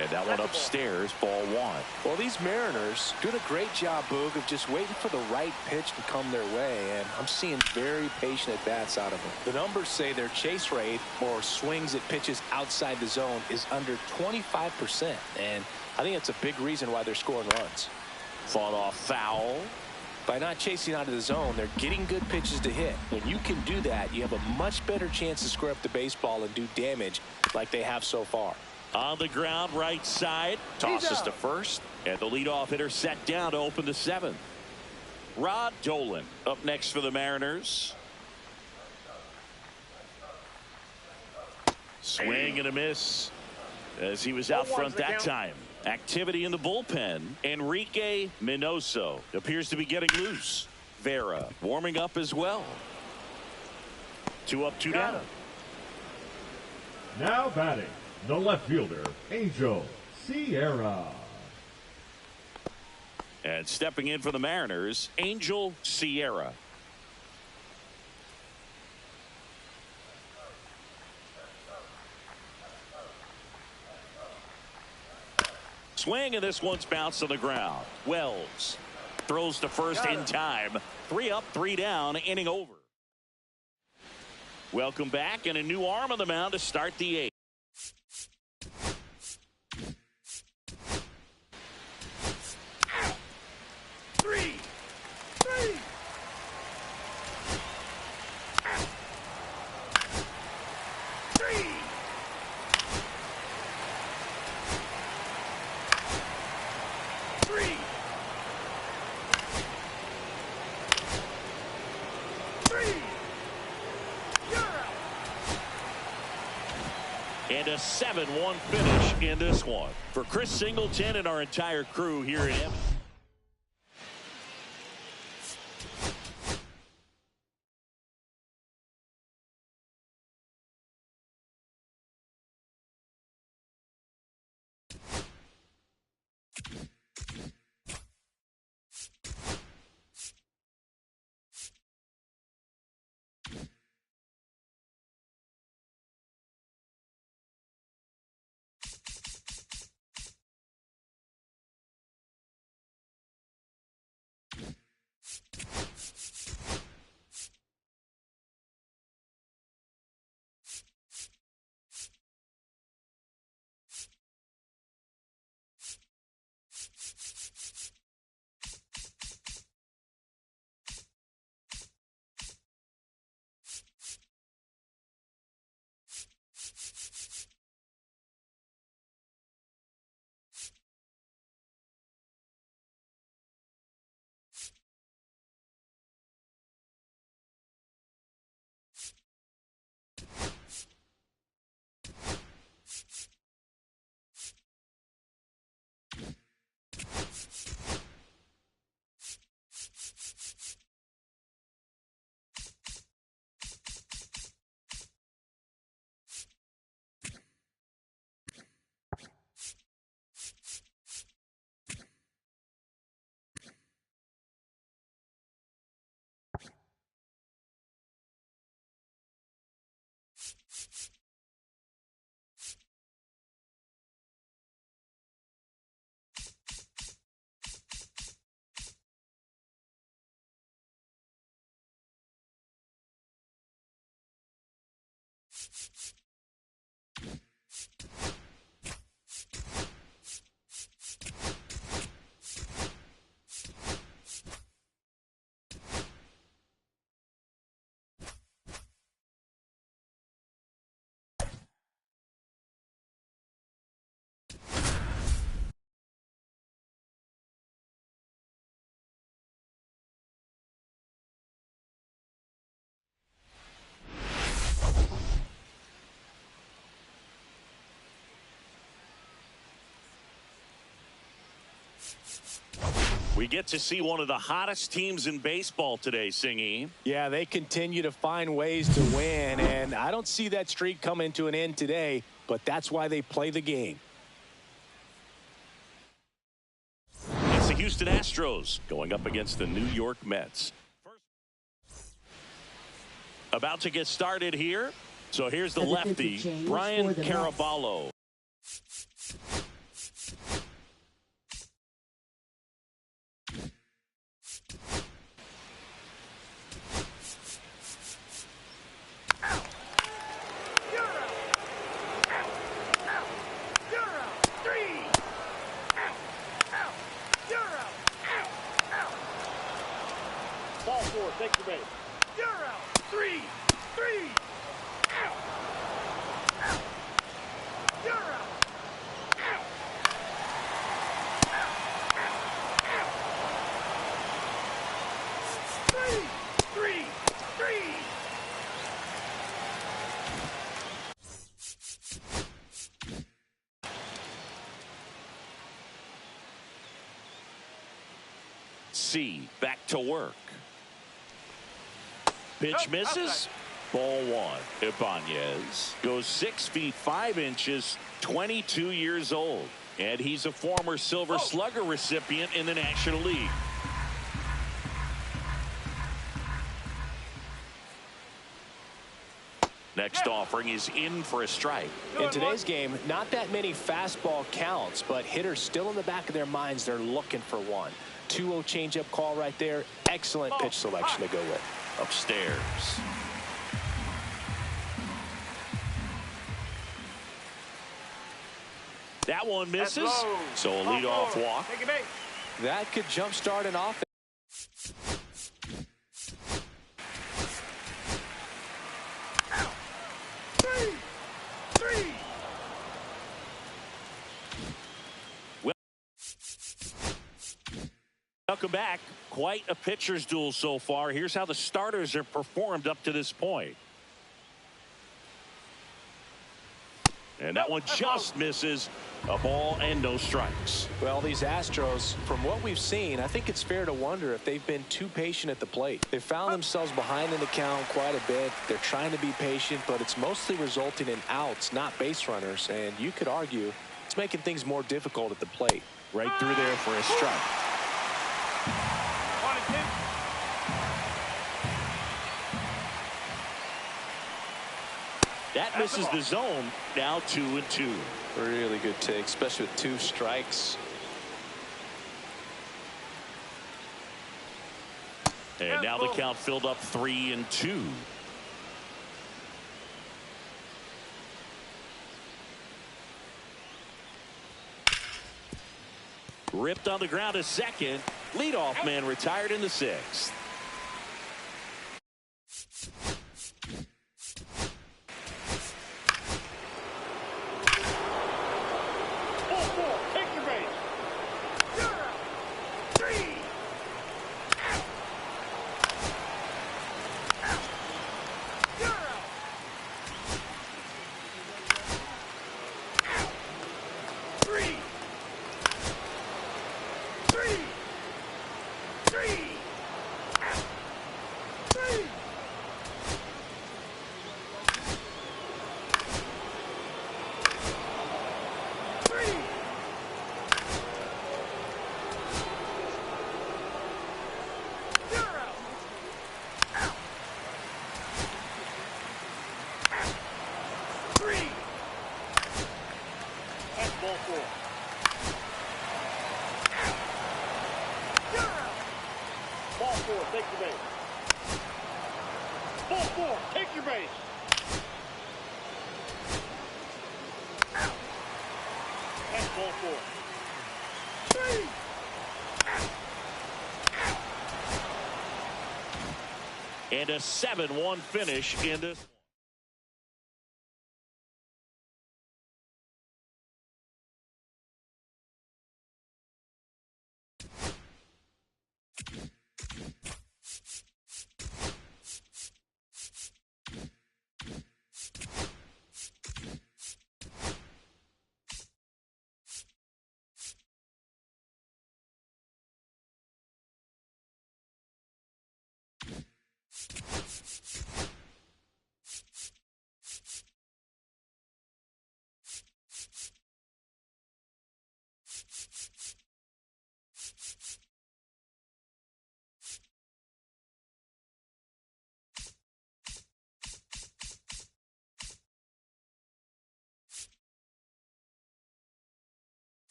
And that one upstairs, ball one. Well, these Mariners doing a great job, Boog, of just waiting for the right pitch to come their way, and I'm seeing very patient at-bats out of them. The numbers say their chase rate, or swings at pitches outside the zone, is under 25%, and I think that's a big reason why they're scoring runs. Fought off foul. By not chasing out of the zone, they're getting good pitches to hit. When you can do that, you have a much better chance to square up the baseball and do damage like they have so far. On the ground, right side. Tosses to first. And the leadoff hitter set down to open the seventh. Rod Dolan up next for the Mariners. Swing and a miss as he was out front that time. Activity in the bullpen. Enrique Minoso appears to be getting loose. Vera warming up as well. 2 up, 2 down. Now batting, the left fielder, Angel Sierra. And stepping in for the Mariners, Angel Sierra. Swing, and this one's bounced on the ground. Wells throws to first in time. 3 up, 3 down, inning over. Welcome back, and a new arm on the mound to start the 8th. And a 7-1 finish in this one for Chris Singleton and our entire crew here at MLB. We get to see one of the hottest teams in baseball today, Singy. Yeah, they continue to find ways to win, and I don't see that streak coming to an end today, but that's why they play the game. It's the Houston Astros going up against the New York Mets. About to get started here. So here's the A defensive lefty, change Brian for the Mets. Caraballo. Ball four, take your base. You're out. Three. Out. You're out. Three. C, back to work. Pitch misses. Ball one. Ibanez goes 6 feet 5 inches, 22 years old. And he's a former Silver Slugger recipient in the National League. Next offering is in for a strike. In today's game, not that many fastball counts, but hitters still in the back of their minds, they're looking for one. 2-0 changeup call right there. Excellent pitch selection to go with. Upstairs. That one misses. So a leadoff walk. Take your base. That could jumpstart an offense. Three. Welcome back. Quite a pitcher's duel so far. Here's how the starters have performed up to this point. And that one just misses. A ball and no strikes. Well, these Astros, from what we've seen, I think it's fair to wonder if they've been too patient at the plate. They found themselves behind in the count quite a bit. They're trying to be patient, but it's mostly resulting in outs, not base runners. And you could argue it's making things more difficult at the plate. Right through there for a strike. 1 and 2. That misses the zone. Now 2-2. Really good take, especially with 2 strikes. And now the count filled up 3-2. Ripped on the ground to second. Leadoff man retired in the 6th. Ball four, take your base. You're out. Three. Out. You're out. Three. Ball four. You're out. Ball four, take your base. Ball four, take your base. Out. That's ball four. Three. And a 7-1 finish in this.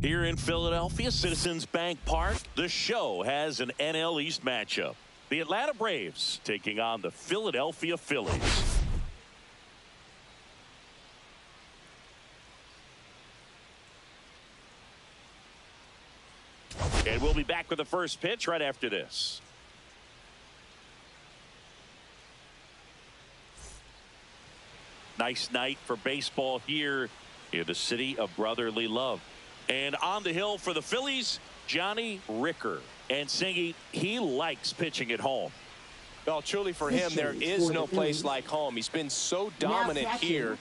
Here in Philadelphia, Citizens Bank Park, the show has an NL East matchup. The Atlanta Braves taking on the Philadelphia Phillies. And we'll be back with the first pitch right after this. Nice night for baseball here in the city of brotherly love. And on the hill for the Phillies, Johnny Ricker. And Singy, he likes pitching at home. Well, truly for him, there is no place like home. He's been so dominant here.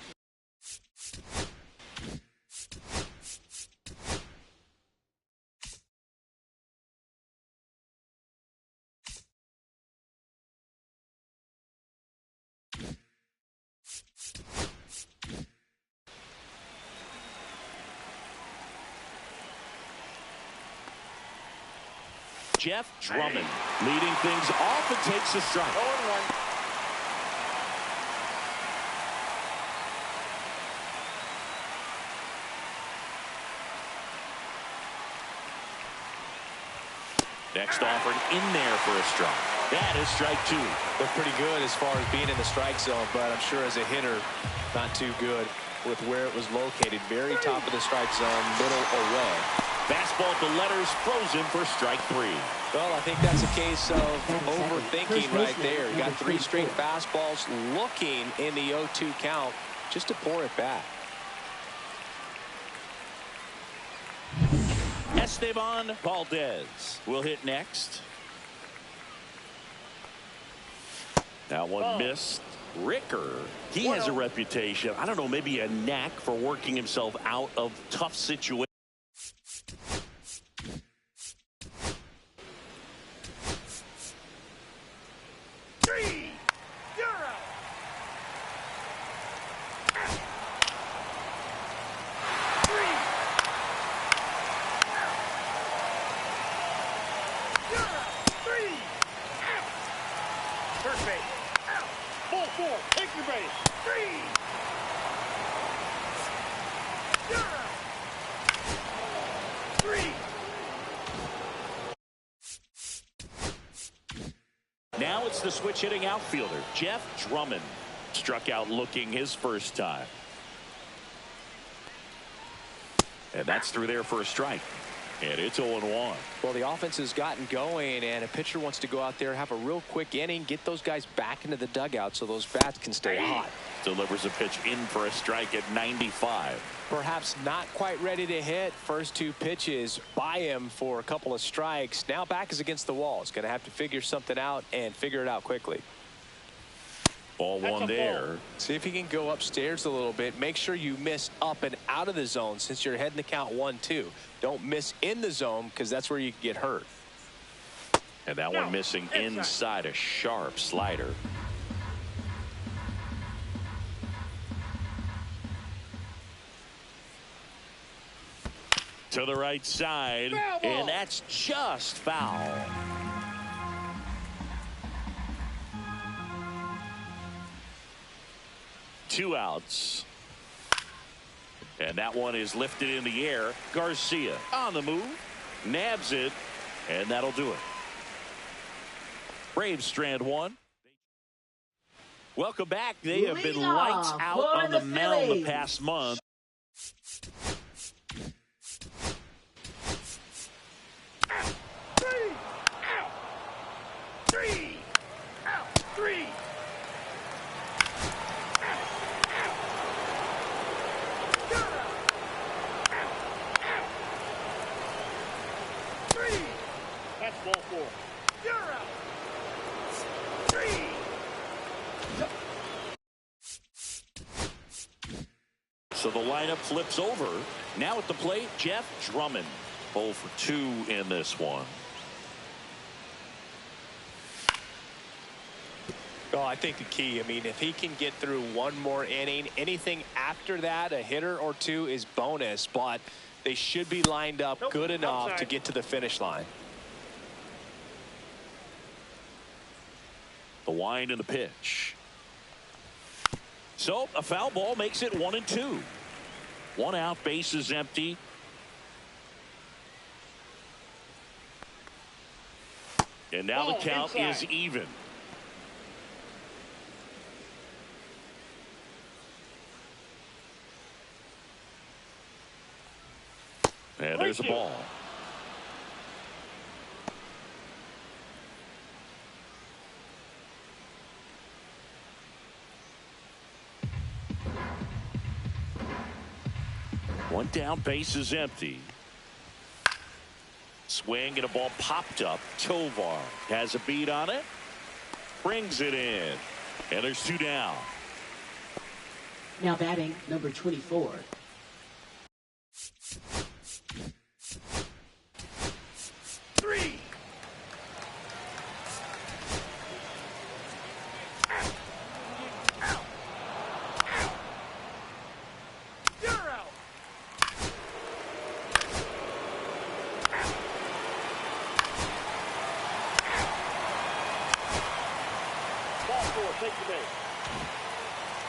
Jeff Drummond leading things off and takes a strike. 0-1. Next offering in there for a strike. That is strike two. Looked pretty good as far as being in the strike zone, but I'm sure as a hitter, not too good with where it was located. Very top of the strike zone, middle away. Fastball to letters, frozen for strike three. Well, I think that's a case of overthinking right there. You got 3 straight fastballs looking in the 0-2 count just to pour it back. Esteban Valdez will hit next. That one missed. Ricker, he has a reputation, I don't know, maybe a knack for working himself out of tough situations. First base. Out. Ball 4. Take your base. 3. You're out. 3. Now it's the switch hitting outfielder, Jeff Drummond. Struck out looking his first time. And that's through there for a strike. And it's 0-1. Well, the offense has gotten going, and a pitcher wants to go out there, have a real quick inning, get those guys back into the dugout so those bats can stay hot. Delivers a pitch in for a strike at 95. Perhaps not quite ready to hit. First 2 pitches by him for a couple of strikes. Now back is against the wall. He's going to have to figure something out and figure it out quickly. Ball 1 there. See if he can go upstairs a little bit. Make sure you miss up and out of the zone since you're heading the count 1-2. Don't miss in the zone because that's where you can get hurt. And that one missing inside, a sharp slider. To the right side, and that's just foul. Two outs. And that one is lifted in the air. Garcia on the move, nabs it, and that'll do it. Braves strand 1. Welcome back. They have been lights out on the mound the past month. That's ball 4. You're out. 3. So the lineup flips over. Now at the plate, Jeff Drummond. 0 for 2 in this one. Well, I think the key, if he can get through one more inning, anything after that, a hitter or two is bonus, but they should be lined up good enough to get to the finish line. The wind and the pitch. So a foul ball makes it 1-2. 1 out, bases empty. And now the count is even. And there's a ball. One down, base is empty. Swing and a ball popped up. Tovar has a beat on it. Brings it in. And there's 2 down. Now batting, number 24.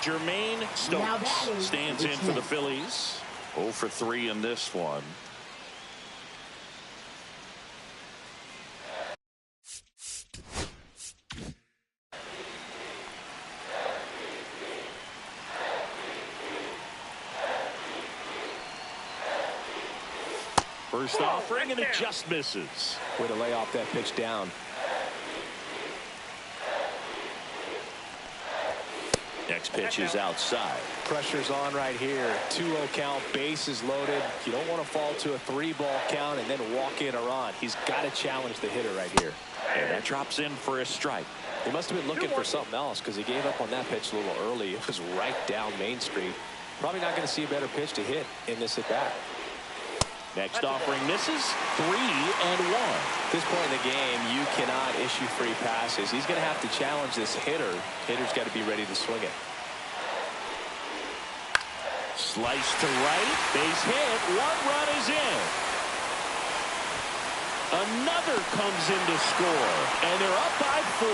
Jermaine Stokes stands in for the Phillies. 0 for 3 in this one. First offering, and it just misses. Way to lay off that pitch down. Next pitch is outside. Pressure's on right here. 2-0 count, bases loaded. You don't want to fall to a 3-ball count and then walk in or on. He's got to challenge the hitter right here. And that drops in for a strike. He must have been looking for something else because he gave up on that pitch a little early. It was right down Main Street. Probably not going to see a better pitch to hit in this at bat. Next offering misses. 3-1. At this point in the game, you cannot issue free passes. He's going to have to challenge this hitter. Hitter's got to be ready to swing it. Slice to right. Base hit. 1 run is in. Another comes in to score. And they're up by 4.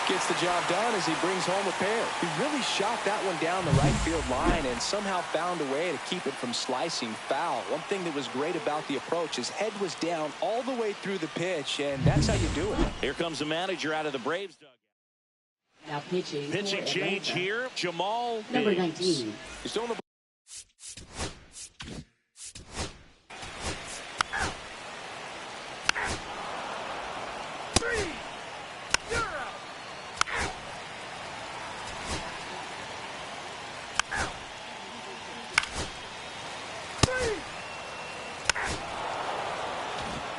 Gets the job done as he brings home a pair. He really shot that one down the right field line and somehow found a way to keep it from slicing foul. One thing that was great about the approach, his head was down all the way through the pitch, and that's how you do it. Here comes the manager out of the Braves dugout. Now pitching. Pitching change here. Jamal number Biggs. 19. He's doing the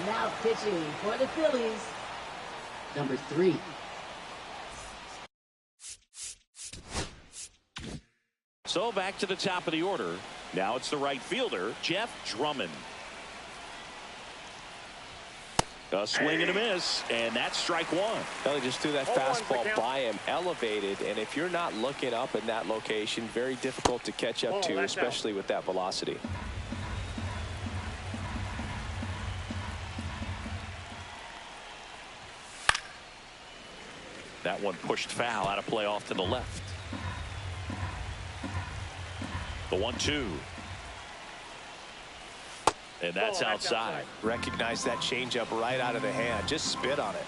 Now pitching for the Phillies, number 3. So back to the top of the order. Now it's the right fielder, Jeff Drummond. A swing and a miss, and that's strike 1. Well, he just threw that fastball by him, elevated, and if you're not looking up in that location, very difficult to catch up to, especially with that velocity. That one pushed foul, out of play off to the left. The 1-2. And that's outside. Recognize that changeup right out of the hand. Just spit on it.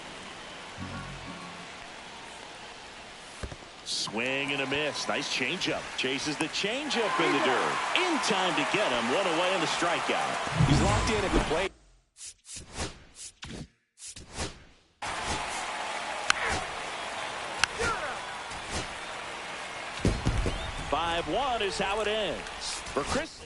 Swing and a miss. Nice changeup. Chases the changeup in the dirt. In time to get him. 1 away in the strikeout. He's locked in at the plate. 5-1 is how it ends. For Chris.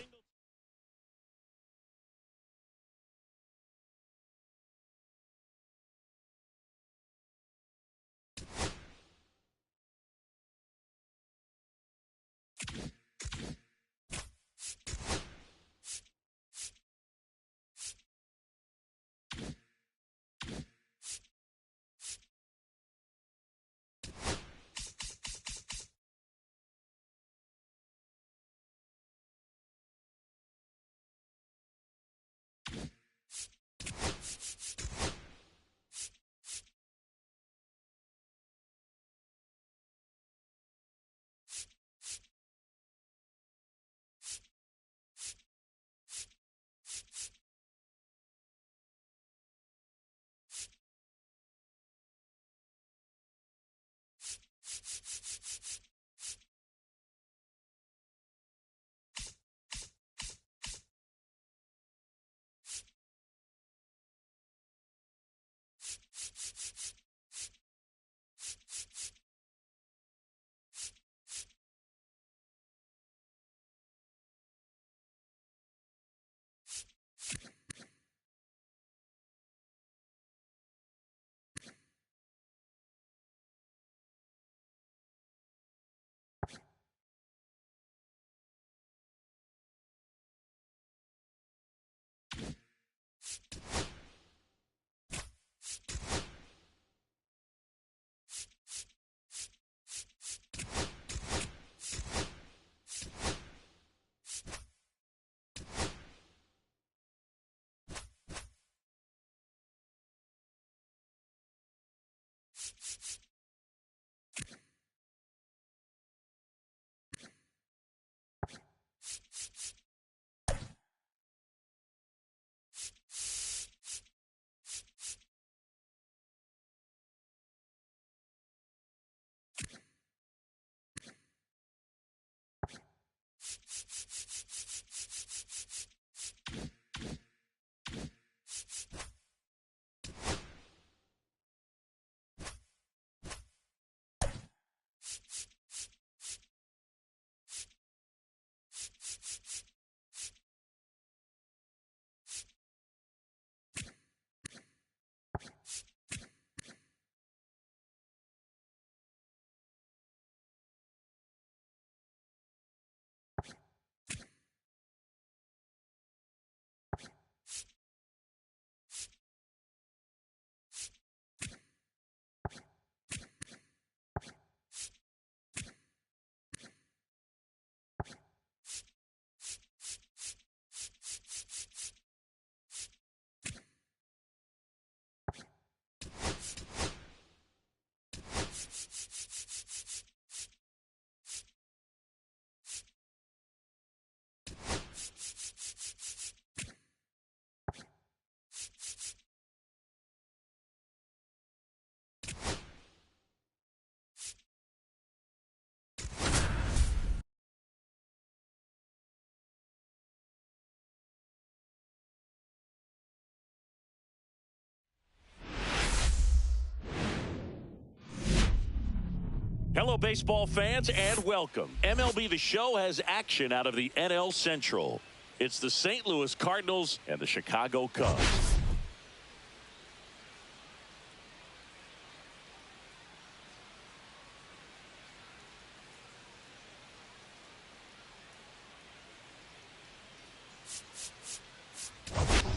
Hello, baseball fans, and welcome. MLB The Show has action out of the NL Central. It's the St. Louis Cardinals and the Chicago Cubs.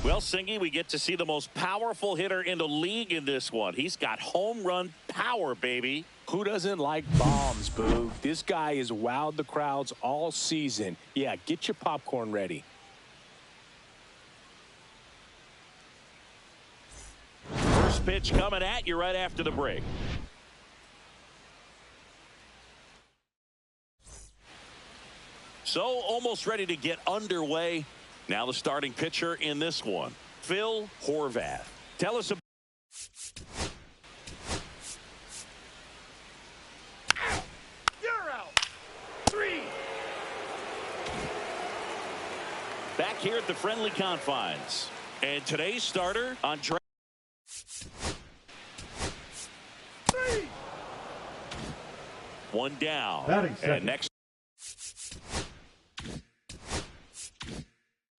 Well, Singy, we get to see the most powerful hitter in the league in this one. He's got home run power, baby. Who doesn't like bombs, Boo? This guy has wowed the crowds all season. Yeah, get your popcorn ready. First pitch coming at you right after the break. So, almost ready to get underway. Now the starting pitcher in this one, Phil Horvath. Tell us about. You're out. 3. Back here at the friendly confines. And today's starter on track. 3. One down. Batting second. And next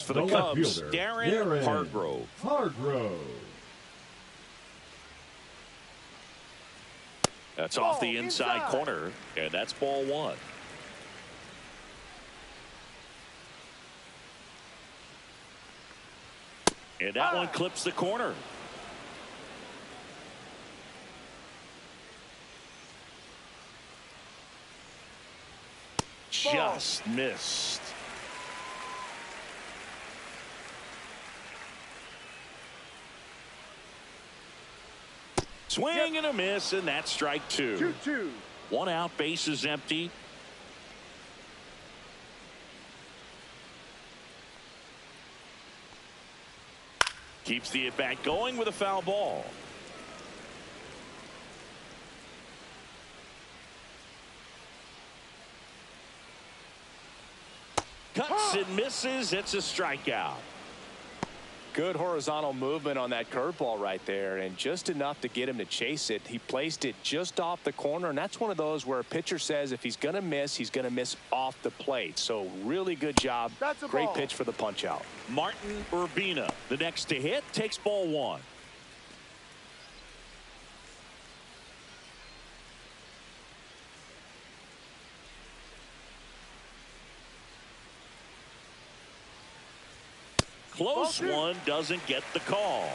for the left Cubs, fielder, Darren Hargrove. That's off the inside corner, and that's ball one. And that one clips the corner. Just missed. Swing and a miss, and that's strike two. 2-2. One out, base is empty. Keeps the at-bat going with a foul ball. Cuts and misses. It's a strikeout. Good horizontal movement on that curveball right there, and just enough to get him to chase it. He placed it just off the corner, and that's one of those where a pitcher says if he's going to miss, he's going to miss off the plate. So really good job. Great pitch for the punch out. Martin Urbina, the next to hit, takes ball one. Close one, doesn't get the call.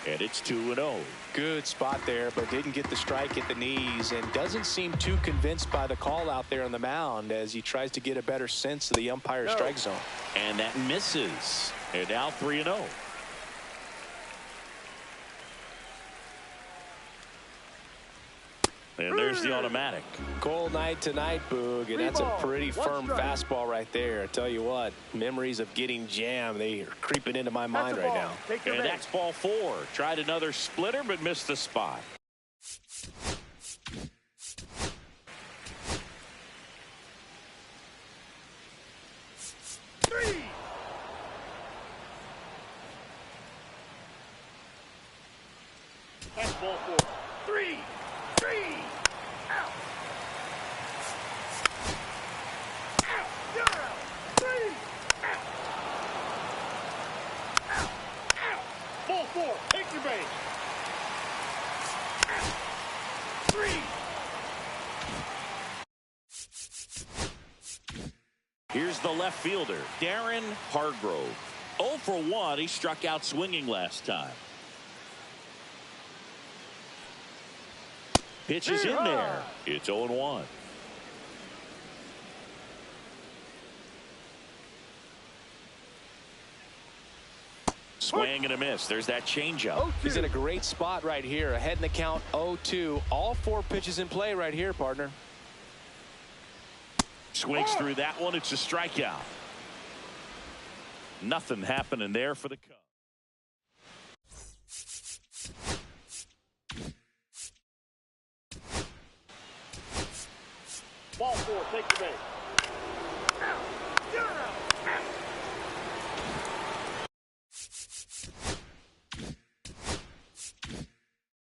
And it's 2-0. Good spot there, but didn't get the strike at the knees, and doesn't seem too convinced by the call out there on the mound as he tries to get a better sense of the umpire's strike zone. And that misses. And now 3-0. And there's the automatic. Cold night tonight, Boog, and that's a pretty firm fastball right there. I tell you what, memories of getting jammed, they are creeping into my mind right now. And that's ball four. Tried another splitter, but missed the spot. That's ball four. Three. Out. Out. You're out. Three. Out. Out. Ball four. Take your base. Out. Three. Here's the left fielder, Darren Hargrove. 0 for 1. He struck out swinging last time. Pitch is in there. It's 0-1. Swing and a miss. There's that changeup. He's in a great spot right here. Ahead in the count 0-2. All four pitches in play right here, partner. Swings through that one. It's a strikeout. Nothing happening there for the Cubs. Ball four. Take your base. Out. You're out.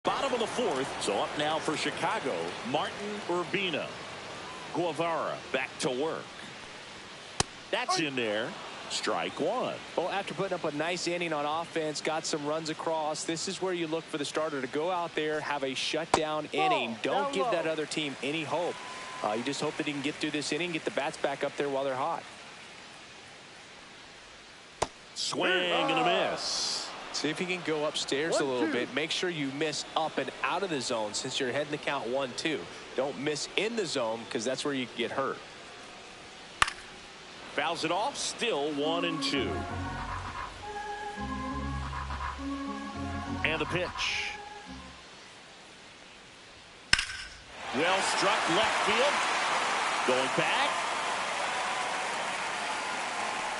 Bottom of the fourth. So up now for Chicago, Martin Urbina. Guevara back to work. That's in there. Strike one. Well, after putting up a nice inning on offense, got some runs across, this is where you look for the starter to go out there, have a shutdown inning. Don't give that other team any hope. You just hope that he can get through this inning, get the bats back up there while they're hot. Swing and a miss. See if he can go upstairs a little bit. Make sure you miss up and out of the zone since you're heading the count 1-2. Don't miss in the zone because that's where you can get hurt. Fouls it off. Still 1-2. And the pitch. Well struck left field. Going back.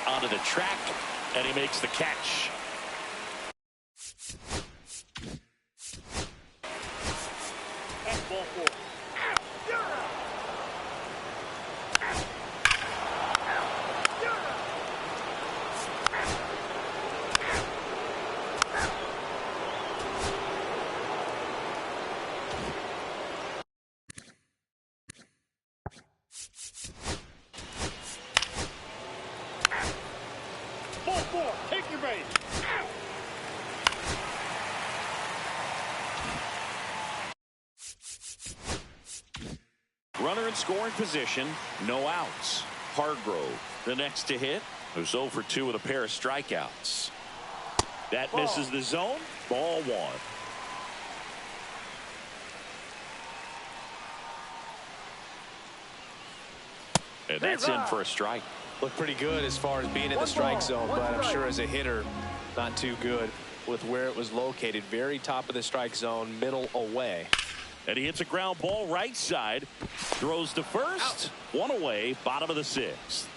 Onto the track. And he makes the catch. That's ball four. Out. You're out. Out. Out. You're out. Ball four. Take your base. Out. Runner in scoring position. No outs. Hargrove, the next to hit, who's 0 for 2 with a pair of strikeouts. That misses the zone. Ball one. And that's in for a strike. Looked pretty good as far as being in the strike zone, but I'm sure as a hitter, not too good with where it was located. Very top of the strike zone, middle away. And he hits a ground ball right side. Throws to first. One away. Bottom of the sixth.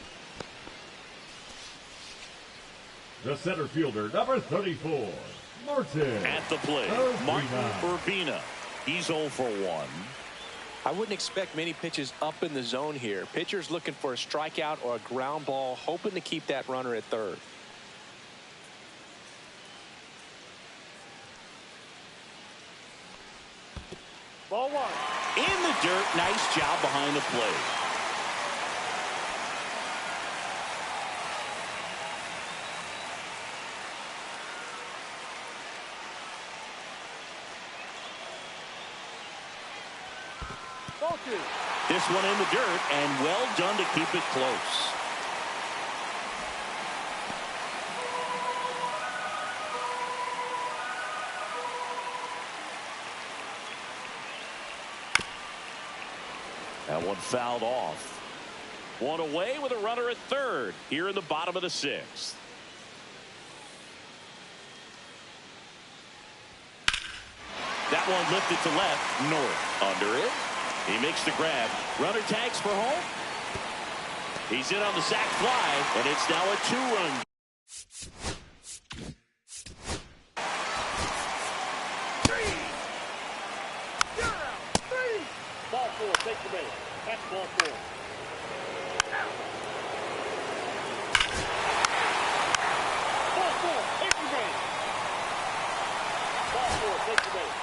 The center fielder, number 34, Martin. At the plate, Martin Urbina. He's 0 for 1. I wouldn't expect many pitches up in the zone here. Pitcher's looking for a strikeout or a ground ball, hoping to keep that runner at third. Ball one. In the dirt. Nice job behind the plate. Ball two. This one in the dirt, and well done to keep it close. That one fouled off. One away with a runner at third here in the bottom of the sixth. That one lifted to left. North under it. He makes the grab. Runner tags for home. He's in on the sac fly, and it's now a two-run. Ball four, take the base. That's ball four. Ball four, take the base. Ball four, take the base.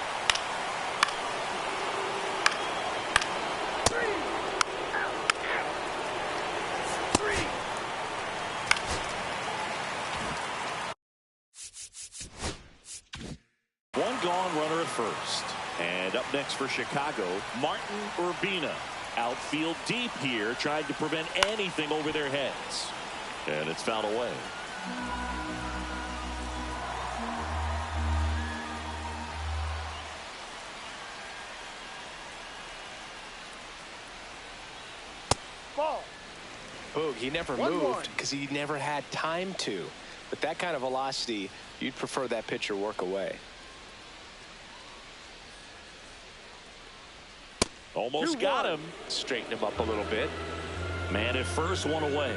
One gone, runner at first. And up next for Chicago, Martin Urbina. Outfield deep here, trying to prevent anything over their heads. And it's fouled away. Ball. Boog, he never 1-1. moved because he never had time to. With that kind of velocity, you'd prefer that pitcher work away. Almost got him. Straighten him up a little bit. Man at first, one away.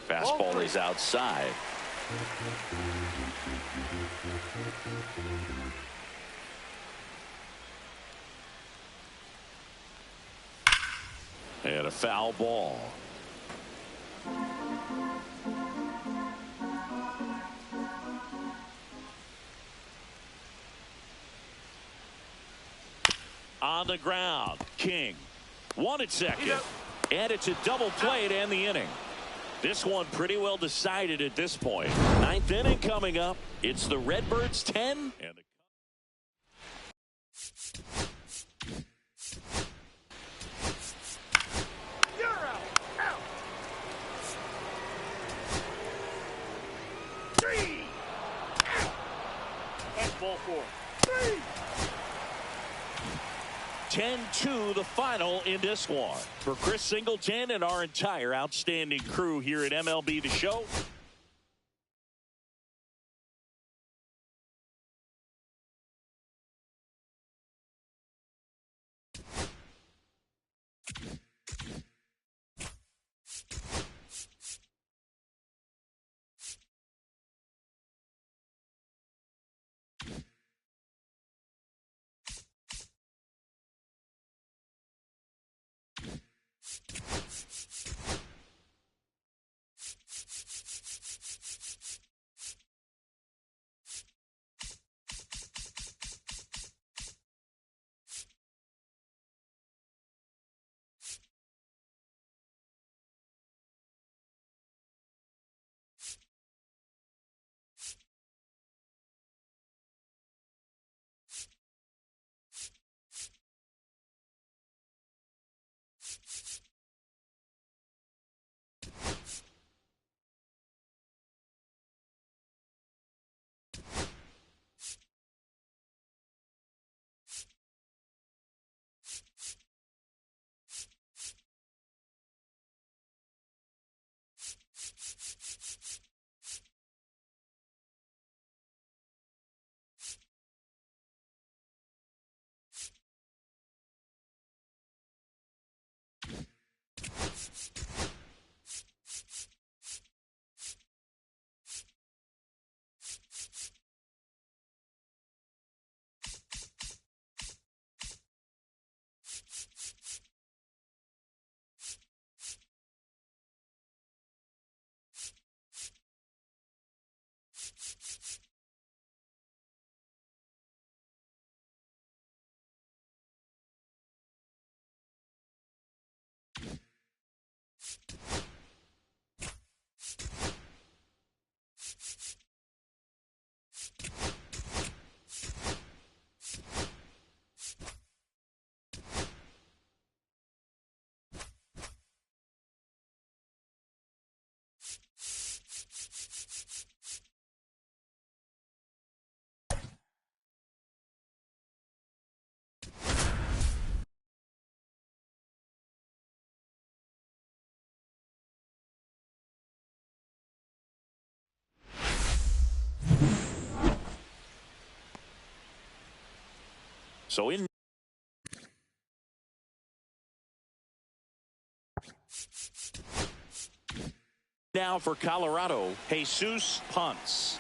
Fastball is outside. And a foul ball. On the ground, King. One at second. And it's a double play to end the inning. This one pretty well decided at this point. Ninth inning coming up. It's the Redbirds 10. And the You're out. Out. Three. Out. That's ball four. Three. 10-2 the final in this one. For Chris Singleton and our entire outstanding crew here at MLB The Show, So in now for Colorado, Jesus punts.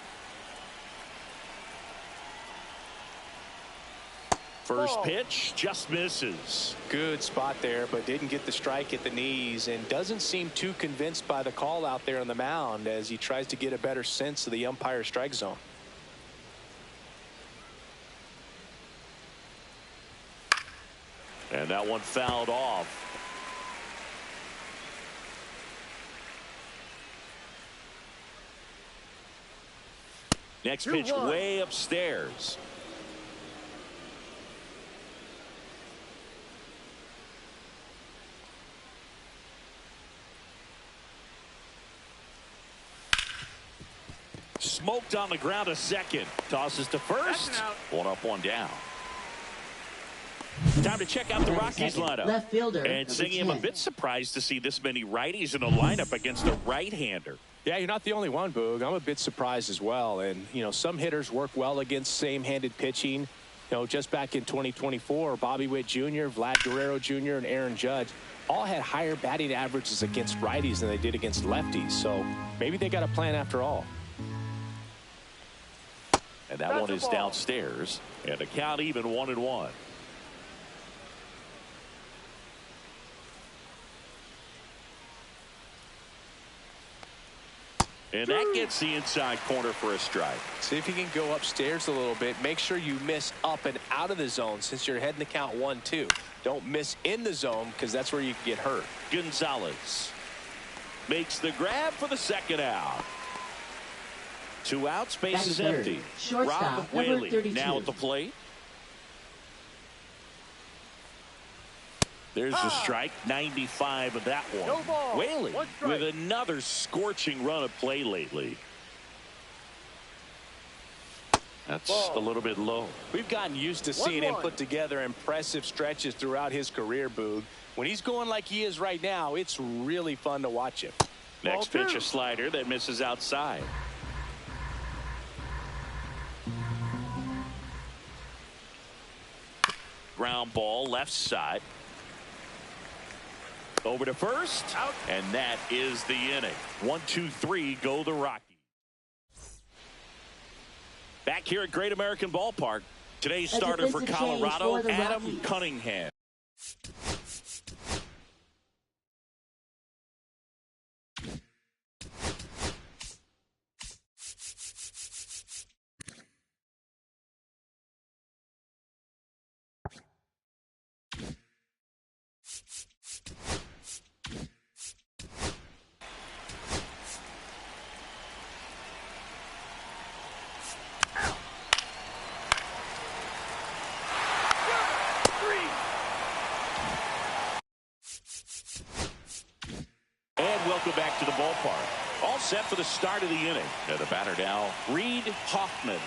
First pitch just misses. Good spot there, but didn't get the strike at the knees and doesn't seem too convinced by the call out there on the mound as he tries to get a better sense of the umpire's strike zone. And that one fouled off. Next pitch way upstairs. Smoked on the ground a second. Tosses to first. One up, one down. Time to check out the Rockies lineup. Left fielder. And Singy, I'm a bit surprised to see this many righties in a lineup against a right-hander. Yeah, you're not the only one, Boog. I'm a bit surprised as well. And, you know, some hitters work well against same-handed pitching. You know, just back in 2024, Bobby Witt Jr., Vlad Guerrero Jr., and Aaron Judge all had higher batting averages against righties than they did against lefties. So maybe they got a plan after all. And that one is downstairs. And the count even 1-1. And that gets the inside corner for a strike. See if you can go upstairs a little bit. Make sure you miss up and out of the zone since you're heading to count 1-2. Don't miss in the zone because that's where you can get hurt. Gonzalez makes the grab for the second out. 2 outs, base is empty. Shortstop, Rob number Whaley 32. now at the plate. There's the strike, 95 of that one. No ball. Whaley One strike. with another scorching run of play lately. That's a little bit low. We've gotten used to seeing him put together impressive stretches throughout his career, Boog. When he's going like he is right now, it's really fun to watch him. Next pitch, a slider that misses outside. Ground ball left side. Over to first. Out. And that is the inning. 1, 2, 3 go the Rockies. Back here at Great American Ballpark. Today's starter for Colorado, Adam Cunningham. Welcome back to the ballpark. All set for the start of the inning. And the batter now, Reed Hoffman.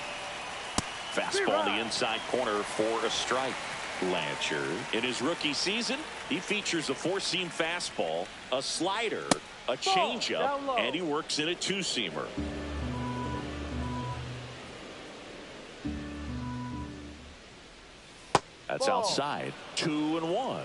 Fastball on the inside corner for a strike. Blanchard, in his rookie season, he features a 4-seam fastball, a slider, a changeup, and he works in a 2-seamer. That's outside. 2-1.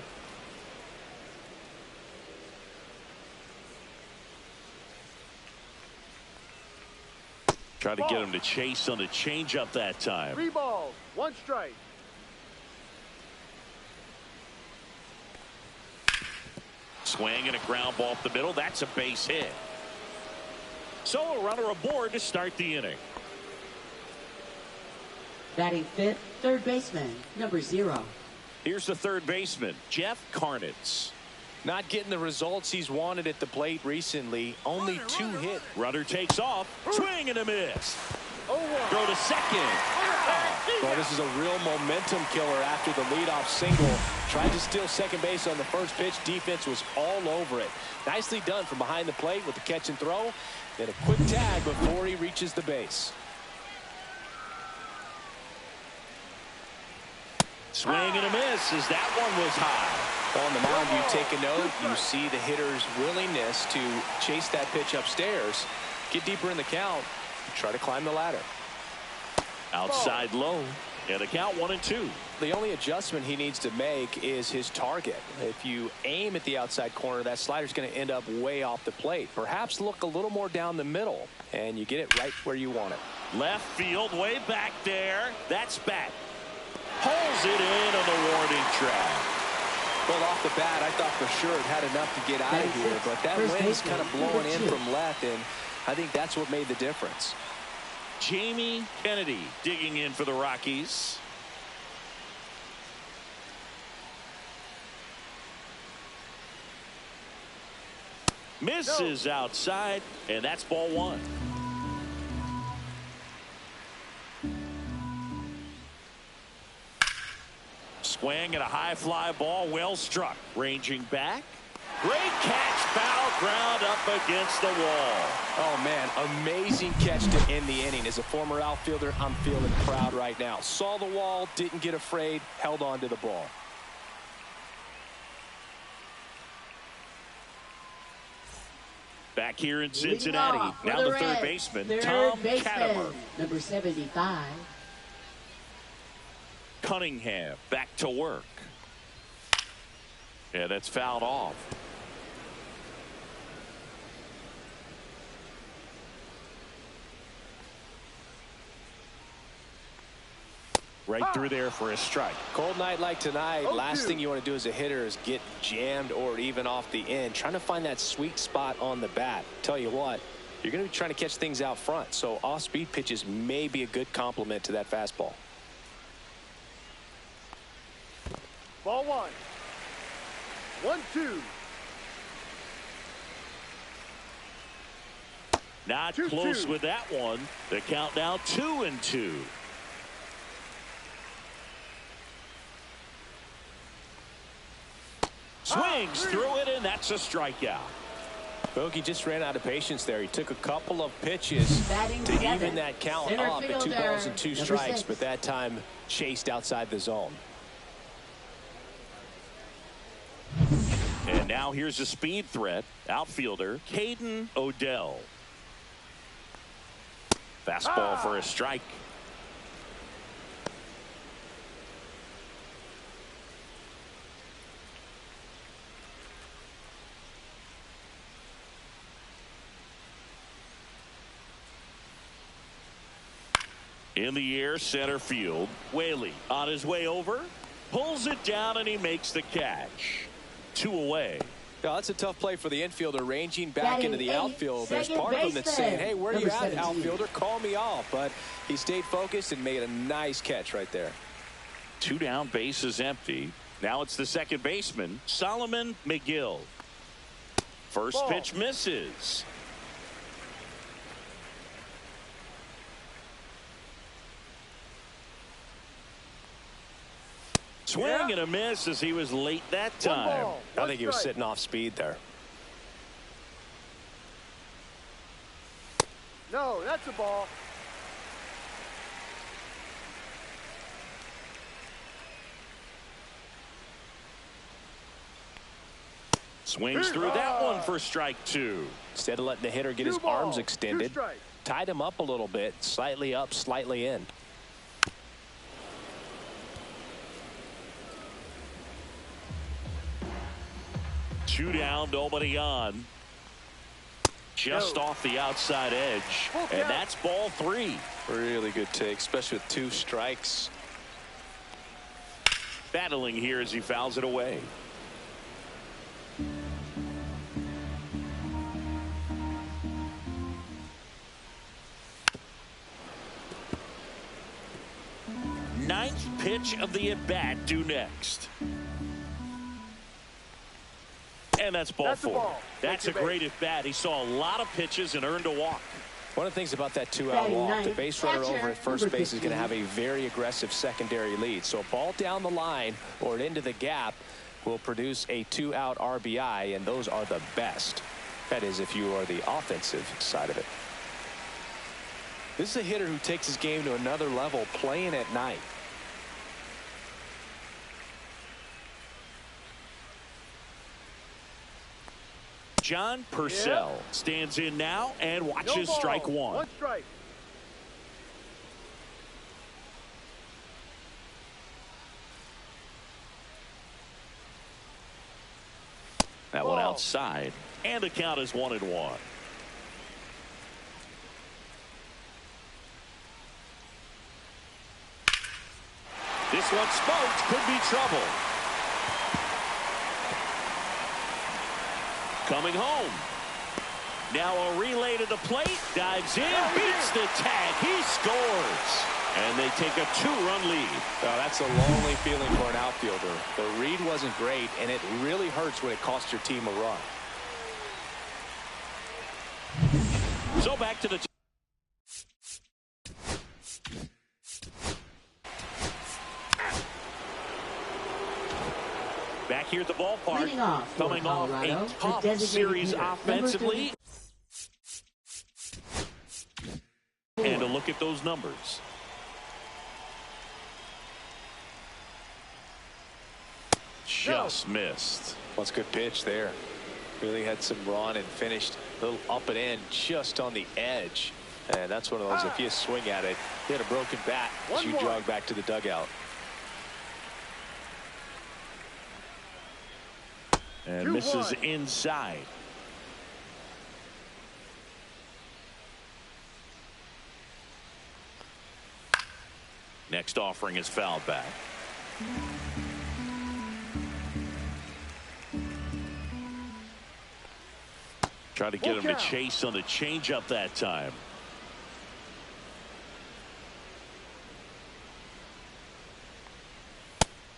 Try to get him to chase on the changeup that time. 3 balls, 1 strike. Swing and a ground ball up the middle. That's a base hit. So a runner aboard to start the inning. Batting fifth, third baseman, number 0. Here's the third baseman, Jeff Karnitz. Not getting the results he's wanted at the plate recently. Only 2 hits. Runner takes off. Swing and a miss. Throw to second. Well, this is a real momentum killer after the leadoff single. Tried to steal second base on the first pitch. Defense was all over it. Nicely done from behind the plate with the catch and throw. Then a quick tag before he reaches the base. Swing and a miss as that one was high. On the mound, you take a note. You see the hitter's willingness to chase that pitch upstairs, get deeper in the count, try to climb the ladder. Outside low. And the count 1-2. The only adjustment he needs to make is his target. If you aim at the outside corner, that slider's going to end up way off the plate. Perhaps look a little more down the middle, and you get it right where you want it. Left field, way back there. That's back. Pulls it in on the warning track. Well, off the bat, I thought for sure it had enough to get out of here, but that wind's kind of blowing in from left, and I think that's what made the difference. Jamie Kennedy digging in for the Rockies. Misses outside, and that's ball one. Swing and a high fly ball, well struck. Ranging back. Great catch, foul ground up against the wall. Oh, man, amazing catch to end the inning. As a former outfielder, I'm feeling proud right now. Saw the wall, didn't get afraid, held on to the ball. Back here in Cincinnati, now the third baseman, Tom Cattermer. Number 75. Cunningham back to work. Yeah, that's fouled off. Right through there for a strike. Cold night like tonight, last thing you want to do as a hitter is get jammed or even off the end. Trying to find that sweet spot on the bat. Tell you what, you're going to be trying to catch things out front, so off-speed pitches may be a good complement to that fastball. Ball one. 1-2. Not close with that one. The count now 2-2. Swings through it, and that's a strikeout. Bogey just ran out of patience there. He took a couple of pitches to even that count up at 2 balls and 2 strikes, but that time chased outside the zone. And now here's a speed threat. Outfielder Caden Odell. Fastball for a strike. In the air, center field. Whaley on his way over. Pulls it down, and he makes the catch. 2 away. Yeah, that's a tough play for the infielder, ranging back into the outfield. There's part of him that's saying, hey, where are you at, outfielder? Call me off. But he stayed focused and made a nice catch right there. 2 down, bases empty. Now it's the second baseman, Solomon McGill. First pitch misses. Swing and a miss as he was late that time. I think he was sitting off speed there. No, that's a ball. Swings through that one for strike 2. Instead of letting the hitter get his arms extended, tied him up a little bit, slightly up, slightly in. Two down, nobody on. Just off the outside edge. And that's ball 3. Really good take, especially with 2 strikes. Battling here as he fouls it away. Ninth pitch of the at-bat due next. And that's ball 4. That's a great at-bat. He saw a lot of pitches and earned a walk. One of the things about that 2-out walk, the base runner over at first base is going to have a very aggressive secondary lead. So a ball down the line or into the gap will produce a 2-out RBI, and those are the best. That is, if you are the offensive side of it. This is a hitter who takes his game to another level playing at night. John Purcell stands in now and watches strike 1. 1 strike. outside, and the count is 1-1. This one smoked, could be trouble. Coming home. Now a relay to the plate, dives in, beats the tag, he scores. And they take a 2-run lead. Oh, that's a lonely feeling for an outfielder. The read wasn't great, and it really hurts when it costs your team a run. So back to the back here at the ballpark, coming off a tough series offensively. And a look at those numbers. Just missed. That's a good pitch there. Really had some run and finished a little up and in just on the edge. And that's one of those, if you swing at it, you had a broken bat as you jog back to the dugout. And misses inside. Next offering is fouled back. Try to get him to chase on the changeup that time.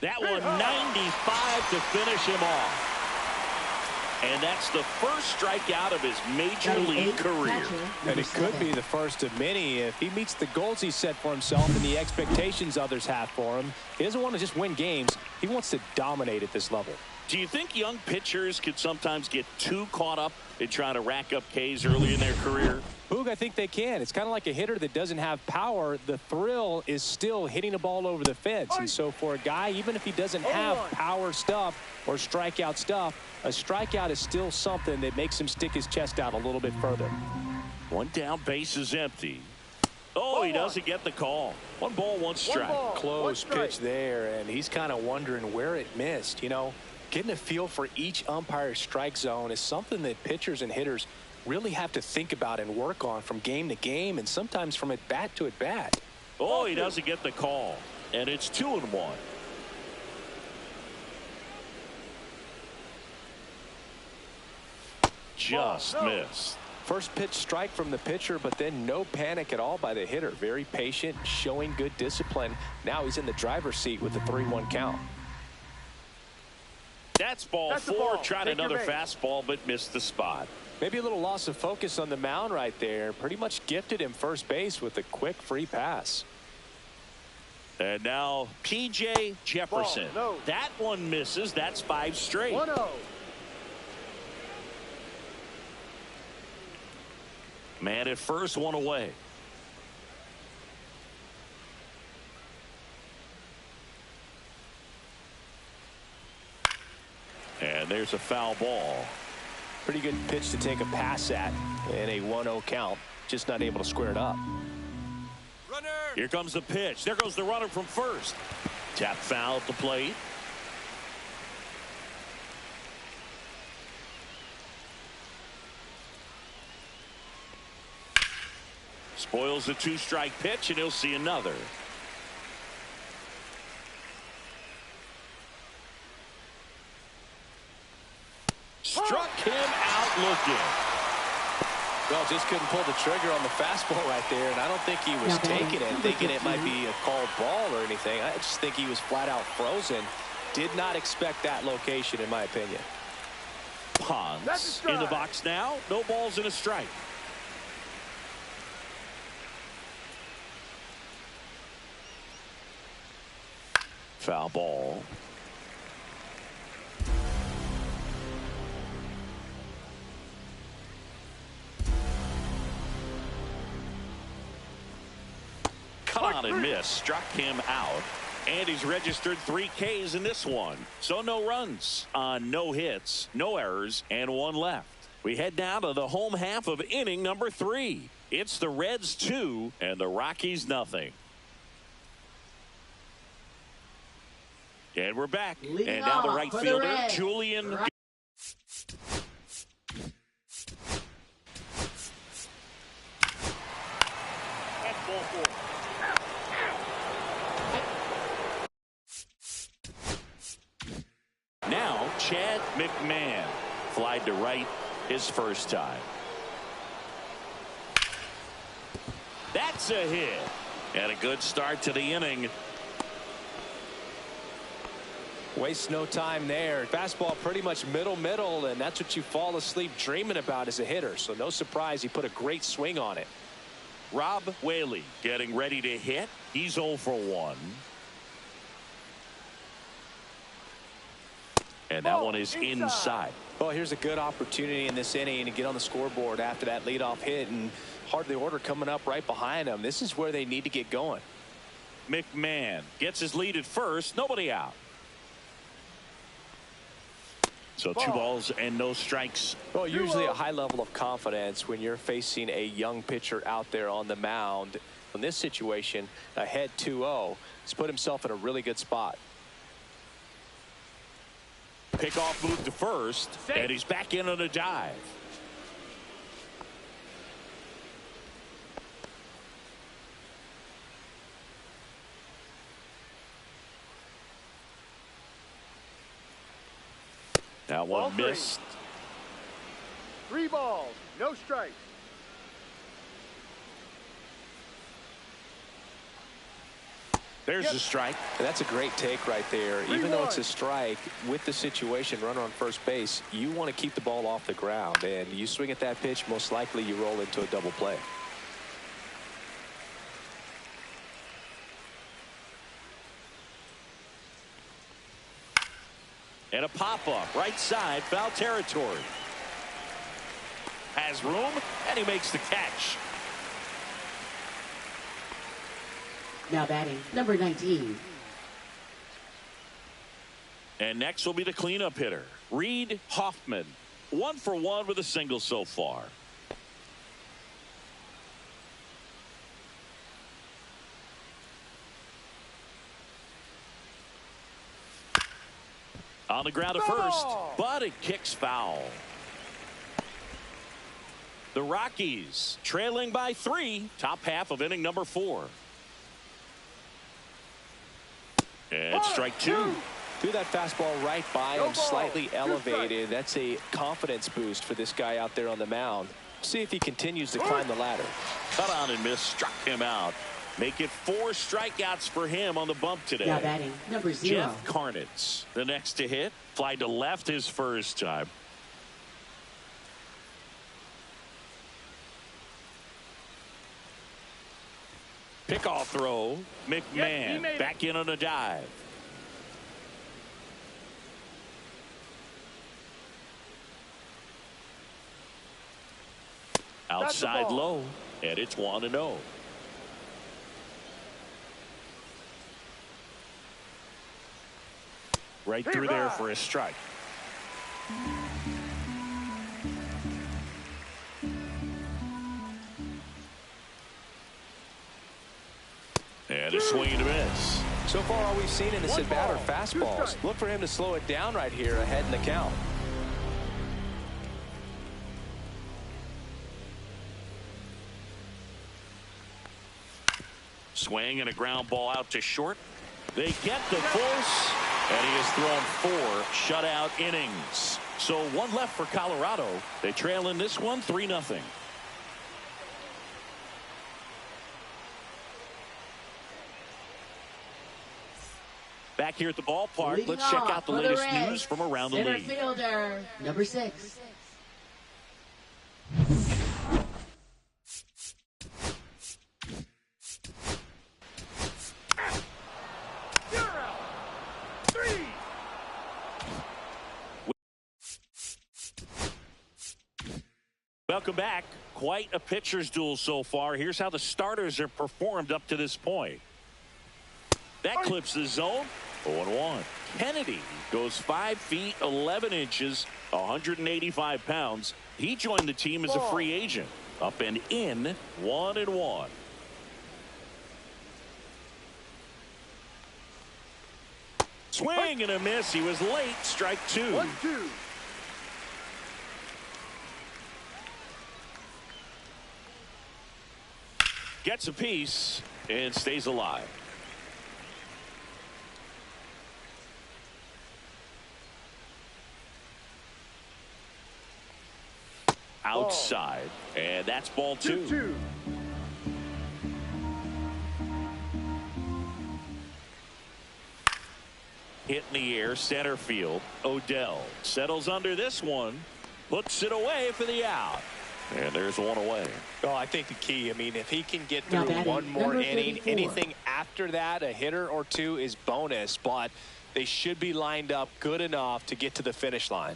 That one 95 to finish him off. And that's the first strikeout of his major league career. And it could be the first of many if he meets the goals he set for himself and the expectations others have for him. He doesn't want to just win games. He wants to dominate at this level. Do you think young pitchers could sometimes get too caught up in trying to rack up Ks early in their career? Boog, I think they can. It's kind of like a hitter that doesn't have power. The thrill is still hitting the ball over the fence. And so for a guy, even if he doesn't have power stuff or strikeout stuff, a strikeout is still something that makes him stick his chest out a little bit further. One down, base is empty. Oh, he doesn't get the call. 1 ball, 1 strike. Close pitch there, and he's kind of wondering where it missed. You know, getting a feel for each umpire's strike zone is something that pitchers and hitters really have to think about and work on from game to game and sometimes from at bat to at bat. Oh, he doesn't get the call, and it's 2-1. Just missed. First pitch strike from the pitcher, but then no panic at all by the hitter. Very patient, showing good discipline. Now he's in the driver's seat with the 3-1 count. That's ball 4. Tried another fastball, but missed the spot. Maybe a little loss of focus on the mound right there. Pretty much gifted him first base with a quick free pass. And now P.J. Jefferson. That one misses. That's 5 straight. 1-0. Man at first, 1 away. And there's a foul ball. Pretty good pitch to take a pass at in a 1-0 count. Just not able to square it up. Runner. Here comes the pitch. There goes the runner from first. Tap foul at the plate. Spoils the 2-strike pitch, and he'll see another. Struck him out looking. Well, just couldn't pull the trigger on the fastball right there, and I don't think he was taking it, thinking it might be a called ball or anything. I just think he was flat out frozen. Did not expect that location, in my opinion. Ponce in the box now. No balls and a strike. Foul ball. Cut on and miss. Struck him out. And he's registered 3 Ks in this one. So no runs on no hits, no errors, and 1 left. We head now to the home half of inning number 3. It's the Reds 2 and the Rockies nothing. And we're back. And now the right fielder, Julian. Now, Chad McMahon flied to right his first time. That's a hit. And a good start to the inning. Waste no time there. Fastball pretty much middle, and that's what you fall asleep dreaming about as a hitter. So no surprise he put a great swing on it. Rob Whaley getting ready to hit. He's 0 for 1. And that one is inside. Well, here's a good opportunity in this inning to get on the scoreboard after that leadoff hit, and Heart of the Order coming up right behind him. This is where they need to get going. McMahon gets his lead at first. Nobody out. So 2 balls and no strikes. Well, usually a high level of confidence when you're facing a young pitcher out there on the mound. In this situation, ahead 2-0, he's put himself in a really good spot. Pickoff move to first, and he's back in on a dive. That one missed. 3 balls, no strikes. There's a strike. And that's a great take right there. Even though it's a strike, with the situation, runner on first base, you want to keep the ball off the ground. And you swing at that pitch, most likely you roll into a double play. And a pop-up, right side, foul territory. Has room, and he makes the catch. Now batting, number 19. And next will be the cleanup hitter, Reed Hoffman. 1 for 1 with a single so far. On the ground at first, but it kicks foul. The Rockies trailing by 3, top half of inning number 4. And strike 2. Threw that fastball right by him, slightly elevated. That's a confidence boost for this guy out there on the mound. See if he continues to climb the ladder. Cut on and miss, struck him out. Make it 4 strikeouts for him on the bump today. Now batting, number 0. Jeff Carnitz, the next to hit, fly to left his first time. Pickoff throw. McMahon back in on a dive. Outside low, and it's 1-0. Right through there for a strike. And a swing and a miss. So far, all we've seen in this at bat are fastballs. Look for him to slow it down right here ahead in the count. Swing and a ground ball out to short. They get the force, and he has thrown 4 shutout innings. So 1 left for Colorado. They trail in this one 3-0. Back here at the ballpark, Leading let's check off out the for latest Reds, news from around the center league. fielder, number 6. You're out. 3. Welcome back. Quite a pitcher's duel so far. Here's how the starters have performed up to this point. That clips the zone. 0-1. Kennedy goes 5 feet 11 inches, 185 pounds. He joined the team as a free agent. Up and in, 1-1. Swing and a miss. He was late. Strike 2. 1-2. Gets a piece and stays alive. Outside, and that's ball 2. Hit in the air, center field. Odell settles under this one, puts it away for the out. And there's one away. Well, I think the key, I mean, if he can get through one more inning, anything after that, a hitter or two is bonus, but they should be lined up good enough to get to the finish line.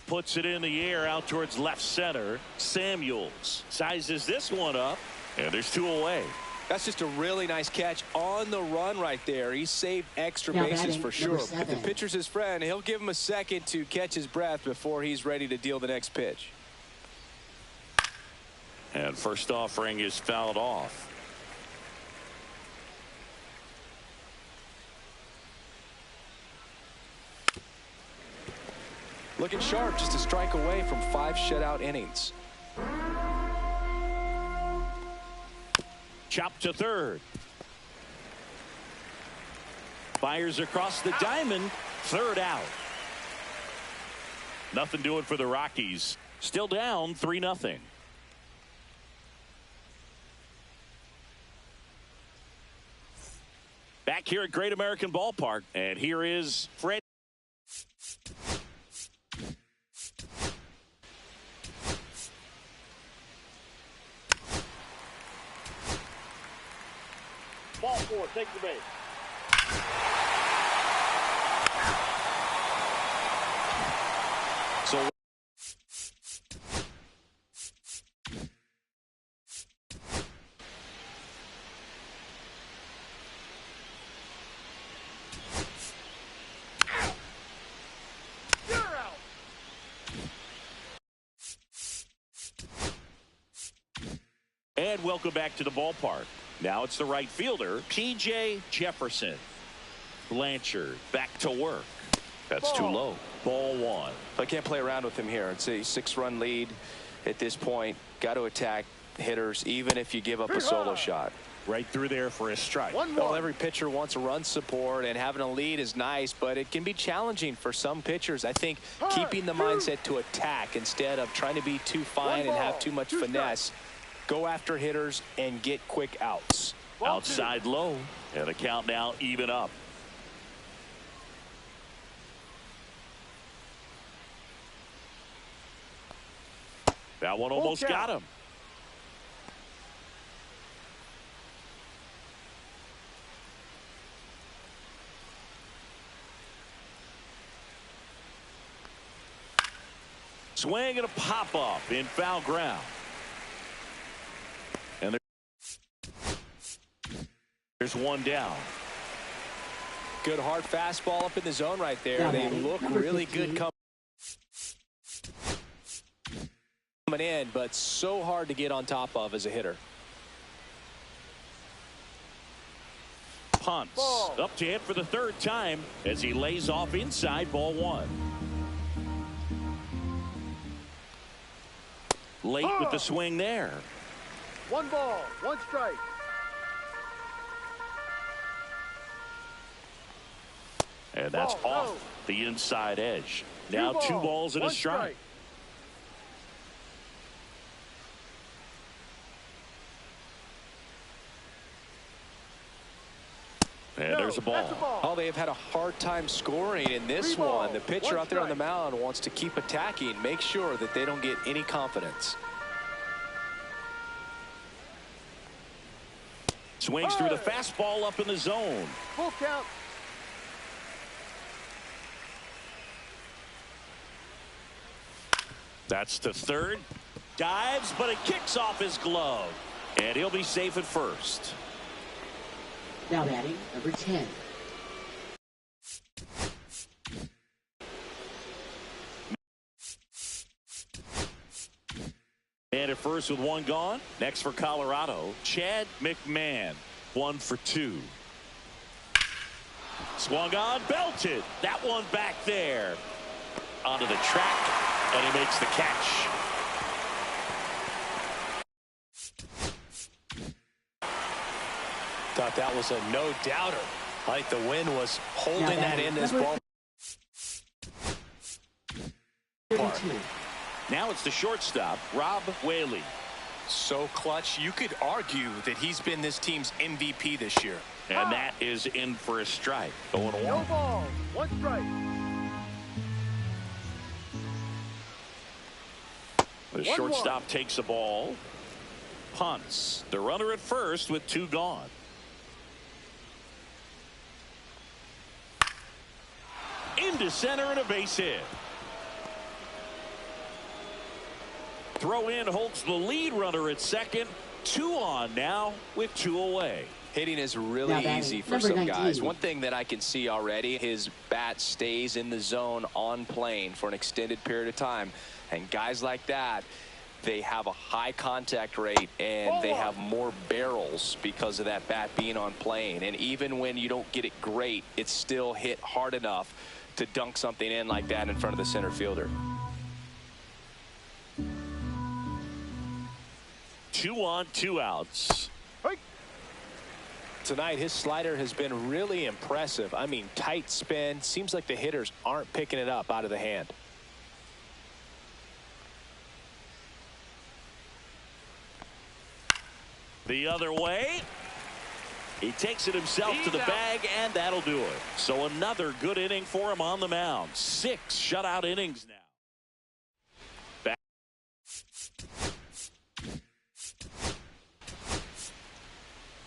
Puts it in the air out towards left center. Samuels sizes this one up, and there's 2 away. That's just a really nice catch on the run right there. He saved extra bases for sure. If the pitcher's his friend, he'll give him a second to catch his breath before he's ready to deal the next pitch. And first offering is fouled off. Looking sharp, just a strike away from 5 shutout innings. Chopped to third. Fires across the diamond. Third out. Nothing doing for the Rockies. Still down 3-0. Back here at Great American Ballpark. And here is Fred. Ball 4, take the base. So You're out. and welcome back to the ballpark. Now it's the right fielder, P.J. Jefferson. Blanchard back to work. That's too low. Ball 1. I can't play around with him here. It's a 6-run lead at this point. Got to attack hitters, even if you give up a solo shot. Right through there for a strike. Well, every pitcher wants a run support, and having a lead is nice, but it can be challenging for some pitchers. I think keeping the mindset to attack instead of trying to be too fine and have too much finesse. Go after hitters and get quick outs. Outside low, and the count now even up. That one almost got him. Swing and a pop up in foul ground. And there's one down. Good hard fastball up in the zone right there. They look really good coming in, but so hard to get on top of as a hitter. Punts up to hit for the 3rd time as he lays off inside. Ball 1. Late with the swing there. 1 ball, 1 strike. And that's off the inside edge. Now 2 balls and a strike. And there's a ball. Oh, they have had a hard time scoring in this one. The pitcher out there on the mound wants to keep attacking, make sure that they don't get any confidence. Swings through the fastball up in the zone. Full count. That's to third. Dives, but it kicks off his glove. And he'll be safe at first. Now batting, number 10. And at first with 1 gone. Next for Colorado, Chad McMahon. 1 for 2. Swung on, belted. That one back there. Onto the track, and he makes the catch. thought that was a no-doubter. Like the wind was holding that in this ball. 32. Now it's the shortstop, Rob Whaley. So clutch, you could argue that he's been this team's MVP this year. And that is in for a strike. 0-1. No ball. One strike. The shortstop takes the ball. Punts. The runner at first with 2 gone. Into center and a base hit. Throw in holds the lead runner at second. 2 on now with 2 away. Hitting is really easy for some guys. One thing that I can see already, his bat stays in the zone on plane for an extended period of time. And guys like that, they have a high contact rate and they have more barrels because of that bat being on plane. And even when you don't get it great, it's still hit hard enough to dunk something in like that in front of the center fielder. 2 on, 2 outs. Tonight, his slider has been really impressive. I mean, tight spin. Seems like the hitters aren't picking it up out of the hand. The other way. He takes it himself to the bag, and that'll do it. So another good inning for him on the mound. 6 shutout innings now. Back.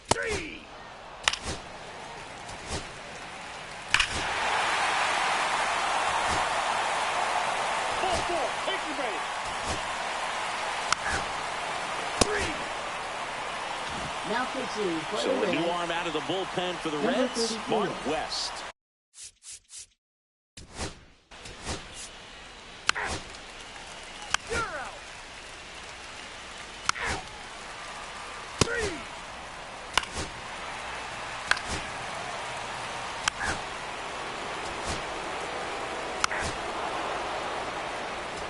Three. Ball 4. Take your base. 3. Now pitching for So the a new Reds. arm out of the bullpen for the Number Reds, 34. Mark West. You're out. 3.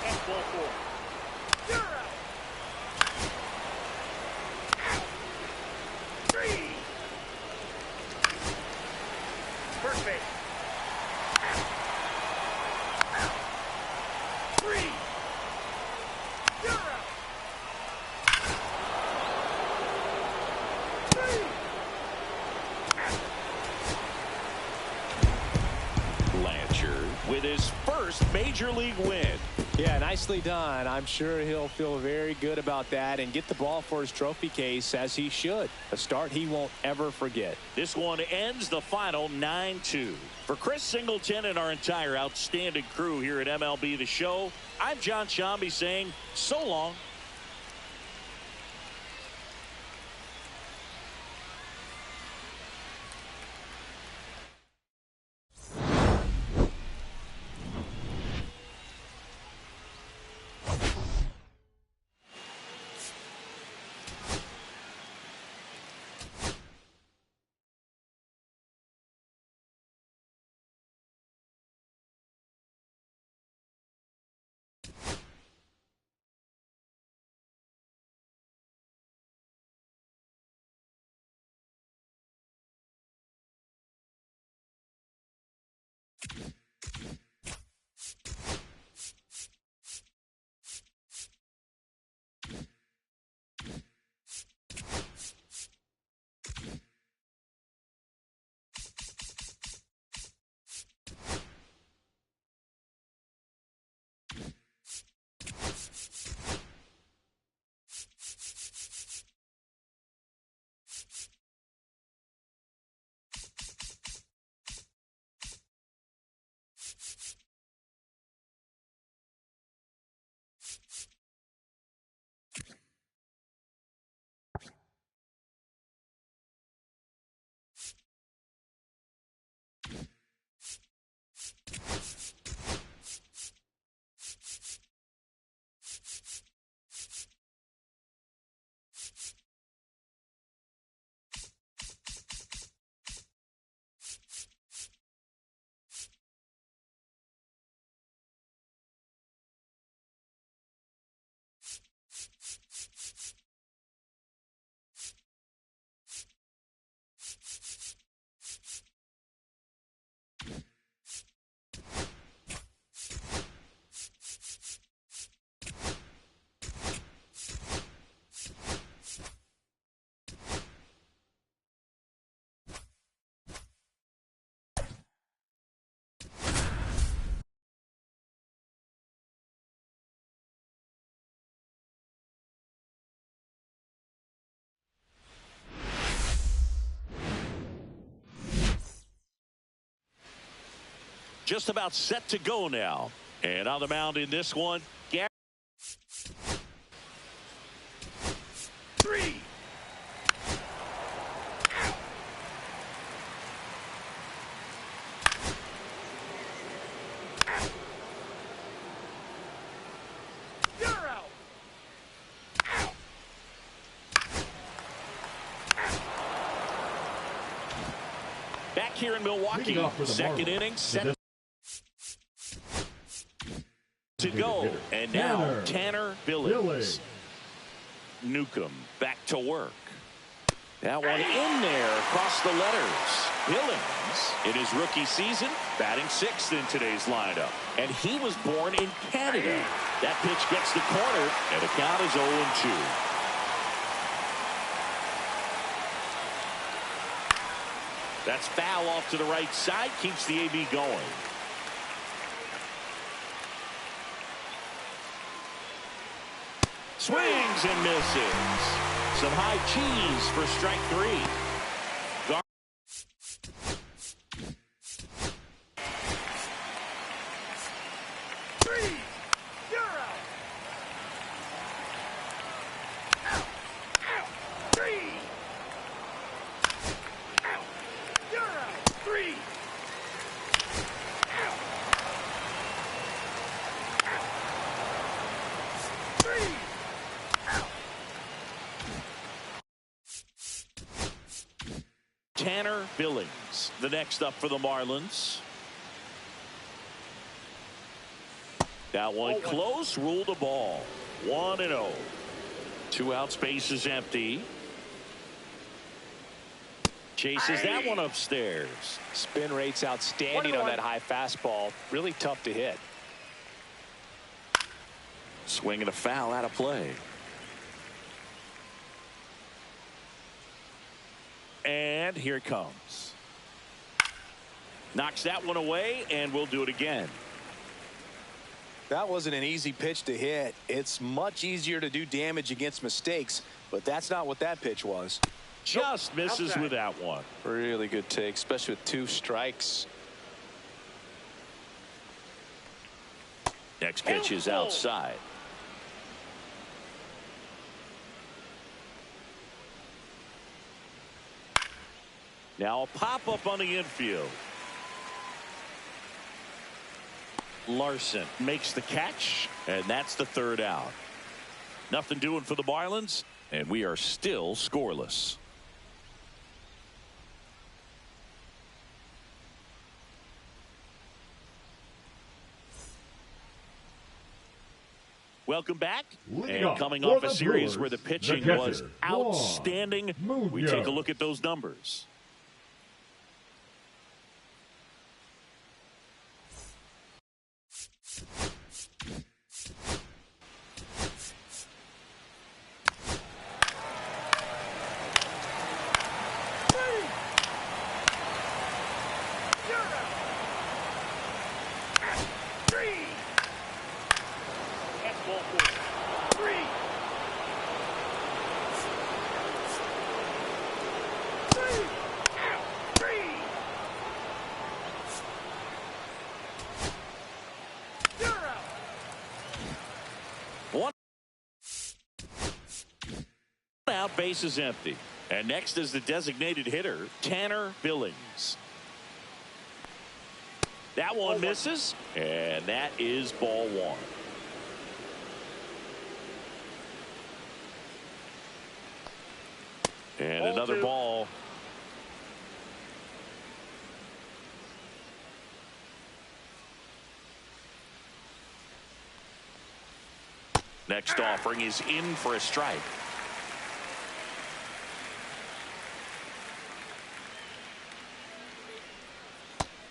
That's ball 4. You're out. 3. First base. 3. You're out. 3. Blanchard with his first major league win. Yeah, nicely done. I'm sure he'll feel very good about that and get the ball for his trophy case, as he should. A start he won't ever forget. This one ends the final 9-2. For Chris Singleton and our entire outstanding crew here at MLB The Show, I'm John Shambi saying so long. Just about set to go now. And on the mound in this one, Gary. 3. You're out. Back here in Milwaukee, second inning, set to go. And now Tanner Billings. Newcomb back to work. That one in there across the letters. Billings in his rookie season batting 6th in today's lineup. And he was born in Canada. That pitch gets the corner and the count is 0-2. That's foul off to the right side, keeps the AB going. Swings and misses. Some high cheese for strike 3. 3. You're out. Out. Out. 3. Out. You're out. 3. Out. Out. 3. Tanner Billings, the next up for the Marlins. That one close, ruled a ball. 1-0. 2 outs, base is empty. Chases that one upstairs. Spin rate's outstanding on that high fastball. Really tough to hit. Swinging a foul out of play. And here it comes. Knocks that one away, and we'll do it again. That wasn't an easy pitch to hit. It's much easier to do damage against mistakes, but that's not what that pitch was. Just misses outside. with that one. Really good take, especially with 2 strikes. Next pitch is outside. Now a pop-up on the infield. Larson makes the catch, and that's the 3rd out. Nothing doing for the Marlins, and we are still scoreless. Welcome back. And coming off a series where the pitching was outstanding, we take a look at those numbers. Out, base is empty. And next is the designated hitter, Tanner Billings. That one misses, and that is ball 1. And another ball. Next offering is in for a strike.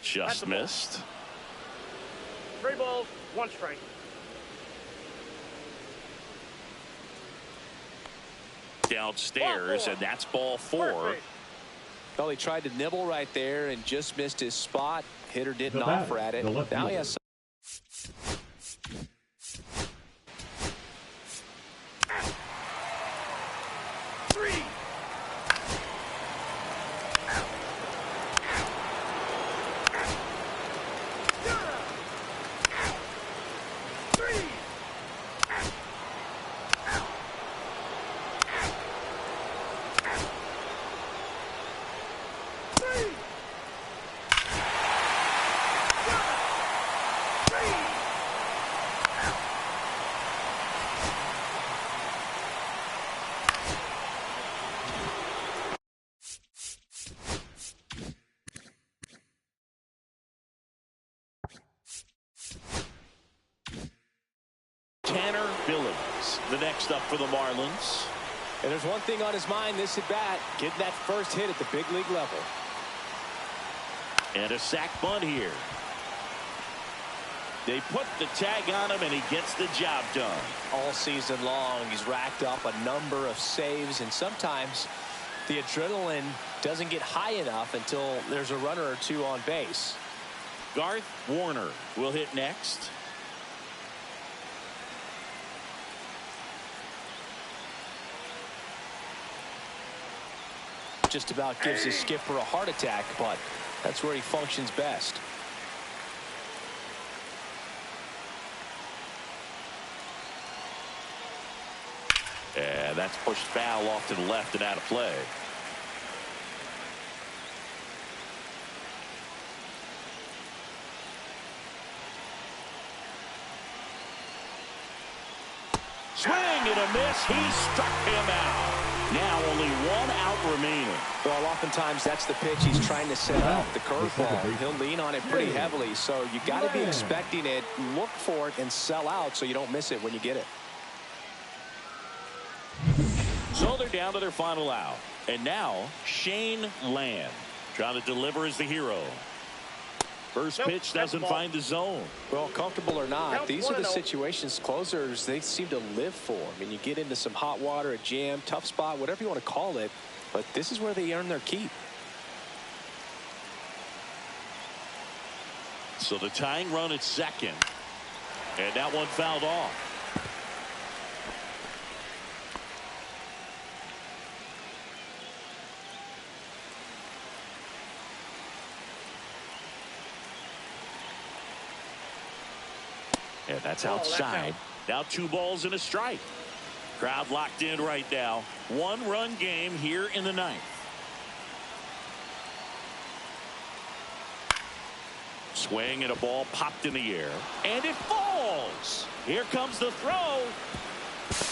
Just missed. 3 balls, 1 strike. Downstairs, and that's ball 4. Well, he tried to nibble right there and just missed his spot. Hitter didn't offer at it. Now he has next up for the Marlins. And there's one thing on his mind this at bat, getting that first hit at the big league level. And a sac bunt here. They put the tag on him, and he gets the job done. All season long, he's racked up a number of saves, and sometimes the adrenaline doesn't get high enough until there's a runner or two on base. Garth Warner will hit next. Just about gives his skipper a heart attack, but that's where he functions best. And that's pushed foul off to the left and out of play. Swing and a miss. He struck him out. Now only one out remaining. Well, oftentimes that's the pitch he's trying to set up, the curveball. He'll lean on it pretty heavily, so you got to be expecting it, look for it, and sell out so you don't miss it when you get it. So they're down to their final out. And now Shane Land trying to deliver as the hero. First pitch doesn't find the zone. Well, comfortable or not, these are the situations closers they seem to live for. I mean, you get into some hot water, a jam, tough spot, whatever you want to call it, but this is where they earn their keep. So the tying run at second. And that one fouled off. And that's outside. Now 2 balls and a strike. Crowd locked in right now. 1-run game here in the 9th. Swing and a ball popped in the air. And it falls. Here comes the throw.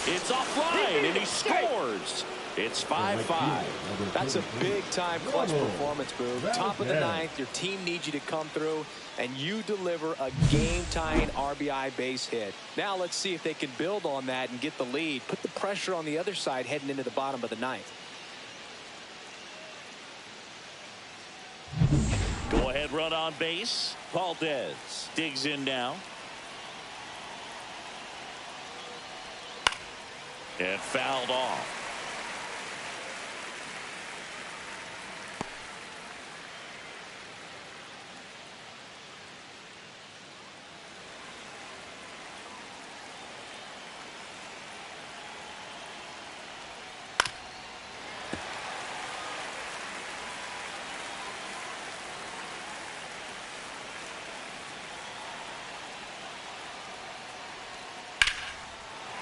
It's offline and he scores. It's 5-5. That's a big-time clutch performance, Boog. Top of the 9th, your team needs you to come through, and you deliver a game-tying RBI base hit. Now let's see if they can build on that and get the lead. Put the pressure on the other side heading into the bottom of the 9th. Go-ahead run on base. Valdez digs in now. And fouled off.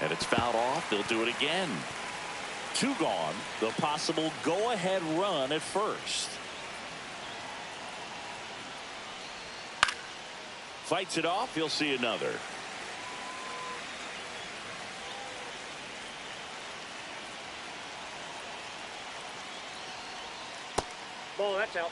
And it's fouled off. They'll do it again. 2 gone. The possible go-ahead run at first. Fights it off. He'll see another. Ball, that's out.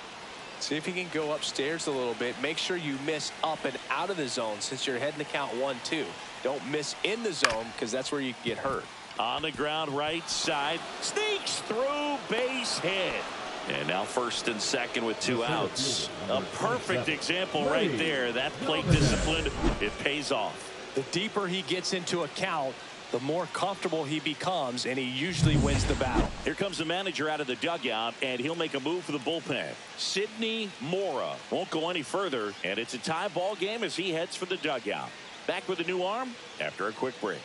See if you can go upstairs a little bit. Make sure you miss up and out of the zone since you're heading to count 1-2. Don't miss in the zone because that's where you can get hurt. On the ground right side. Sneaks through, base hit. And now first and second with 2 outs. A perfect example right there. That plate discipline, it pays off. The deeper he gets into a count, the more comfortable he becomes, and he usually wins the battle. Here comes the manager out of the dugout, and he'll make a move for the bullpen. Sidney Mora won't go any further, and it's a tie ball game as he heads for the dugout. Back with a new arm after a quick break.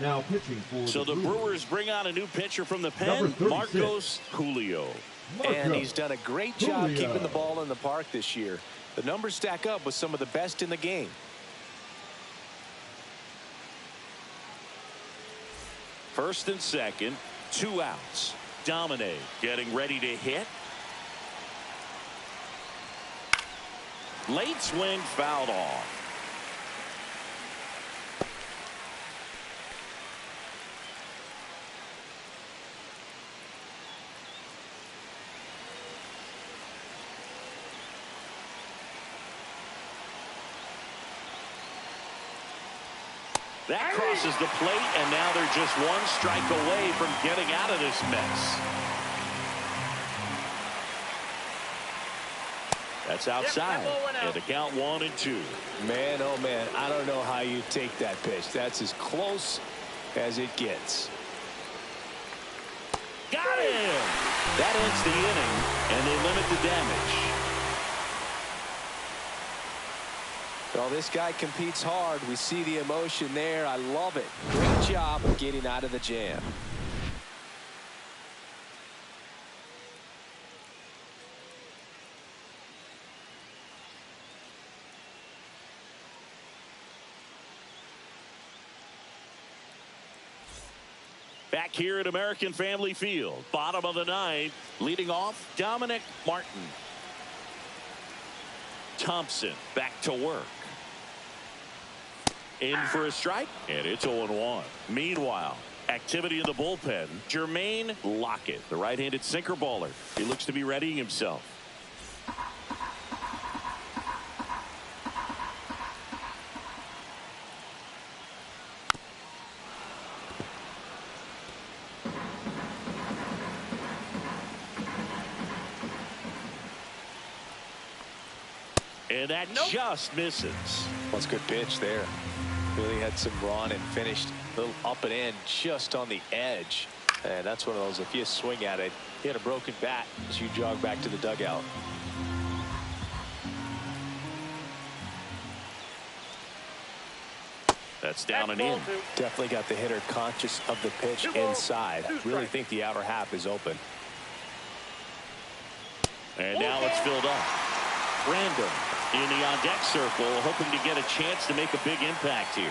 Now pitching for So the Brewers bring on a new pitcher from the pen, Marcos Julio. And he's done a great job keeping the ball in the park this year. The numbers stack up with some of the best in the game. First and second, 2 outs. Domine getting ready to hit. Late swing fouled off. That crosses the plate, and now they're just one strike away from getting out of this mess. That's outside, and the count 1-2. Man, oh man, I don't know how you take that pitch. That's as close as it gets. Got him! That ends the inning, and they limit the damage. Well, this guy competes hard. We see the emotion there. I love it. Great job of getting out of the jam. Back here at American Family Field, bottom of the ninth, leading off Dominic Martin. Thompson back to work. In for a strike, and it's 0-1. Meanwhile, activity in the bullpen. Jermaine Lockett, the right-handed sinker baller. He looks to be readying himself. And that just misses. That's a good pitch there. Really had some run and finished a little up and in just on the edge. And that's one of those, if you swing at it, you had a broken bat as you jog back to the dugout. That's down and in. Definitely got the hitter conscious of the pitch inside. Really think the outer half is open. And now it's filled up. Random in the on-deck circle, hoping to get a chance to make a big impact here.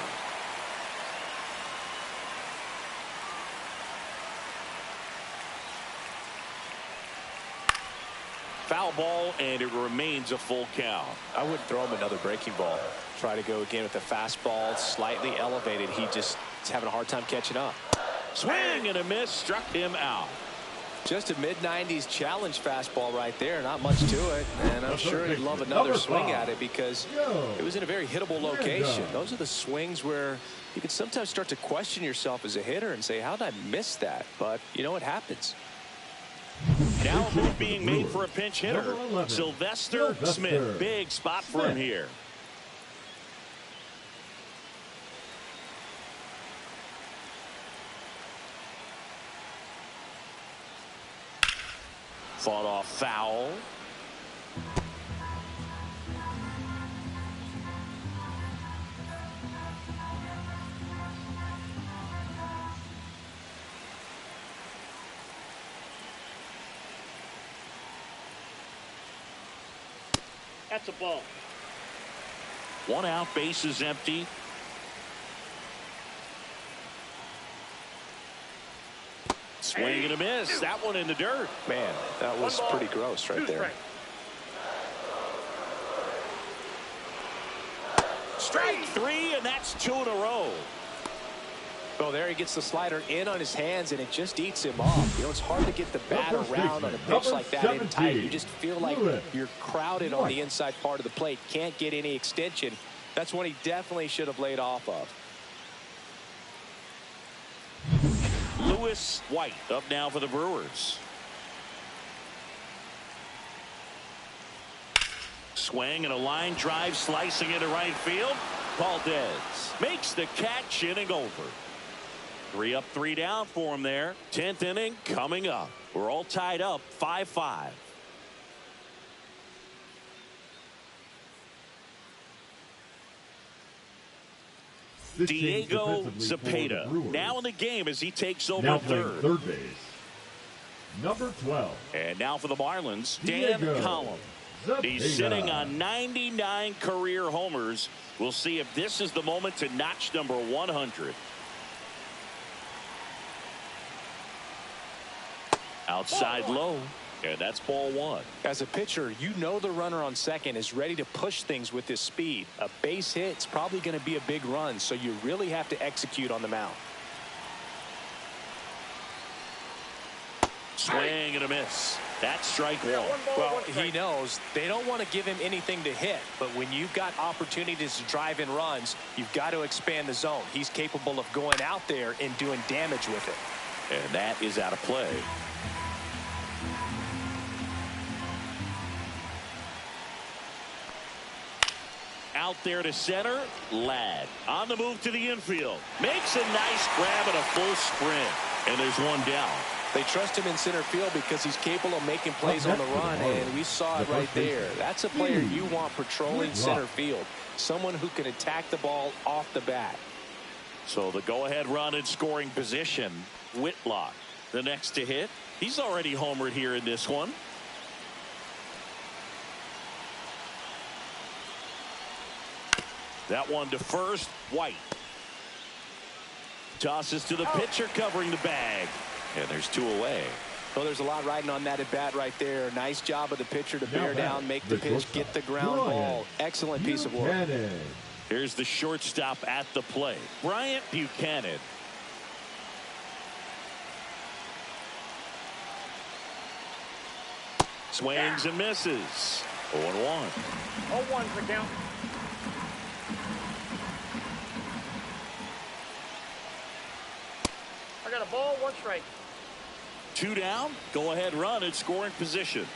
Foul ball, and it remains a full count. I wouldn't throw him another breaking ball. Try to go again with the fastball, slightly elevated. He just is having a hard time catching up. Swing and a miss, struck him out. Just a mid-90s challenge fastball right there. Not much to it. And I'm sure he'd love another swing at it because it was in a very hittable location. Those are the swings where you can sometimes start to question yourself as a hitter and say, how did I miss that? But, you know, it happens. Now a move being made for a pinch hitter. Sylvester Smith. Big spot for him here. Fought off foul. That's a ball. One out, base is empty. Swing and a miss. That one in the dirt. Man, that was pretty gross right there. Strike three, and that's 2 in a row. Oh, there he gets the slider in on his hands, and it just eats him off. You know, it's hard to get the bat around on a pitch like that in tight. You just feel like you're crowded on the inside part of the plate. Can't get any extension. That's one he definitely should have laid off of. Lewis White up now for the Brewers. Swing and a line drive slicing into right field. Valdez makes the catch, inning over. 3 up, 3 down for him there. 10th inning coming up. We're all tied up 5-5. Diego Zepeda now in the game as he takes over now third. Third base, number 12. And now for the Marlins, Dan Collins. He's sitting on 99 career homers. We'll see if this is the moment to notch number 100. Outside low. And that's ball 1. As a pitcher, you know the runner on second is ready to push things with his speed. A base hit's probably going to be a big run, so you really have to execute on the mound. Swing and a miss. That's strike one. Well, he knows they don't want to give him anything to hit, but when you've got opportunities to drive in runs, you've got to expand the zone. He's capable of going out there and doing damage with it. And that is out of play. Out there to center, Ladd. On the move to the infield. Makes a nice grab and a full sprint. And there's one down. They trust him in center field because he's capable of making plays on the run, and we saw it right there. That's a player you want patrolling center field. Someone who can attack the ball off the bat. So the go-ahead run in scoring position, Whitlock. The next to hit. He's already homered here in this one. That one to first, White. Tosses to the pitcher covering the bag. And there's two away. Well, there's a lot riding on that at bat right there. Nice job of the pitcher to bear down, make the pitch, get the ground ball. Excellent piece of work. Here's the shortstop at the plate, Bryant Buchanan. Swings and misses. 0-1. 0-1's the count. I got a ball, 1 strike. 2 down. Go ahead run in scoring position.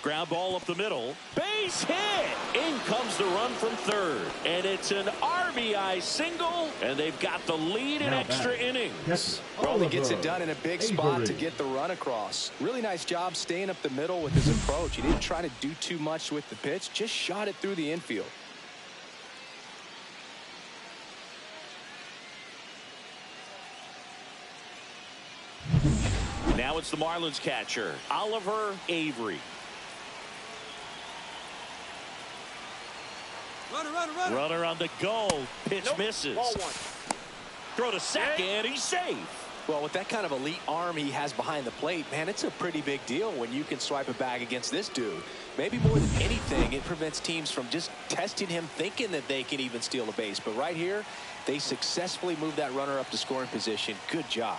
Ground ball up the middle. Base hit. In comes the run from third. And it's an RBI single. And they've got the lead in extra innings. Well, he gets it done in a big spot to get the run across. Really nice job staying up the middle with his approach. He didn't try to do too much with the pitch. Just shot it through the infield. Now it's the Marlins catcher, Oliver Avery. Runner on the go. Pitch misses. Ball 1. Throw to second. He's safe. Well, with that kind of elite arm he has behind the plate, man, it's a pretty big deal when you can swipe a bag against this dude. Maybe more than anything, it prevents teams from just testing him, thinking that they can even steal a base. But right here, they successfully moved that runner up to scoring position. Good job.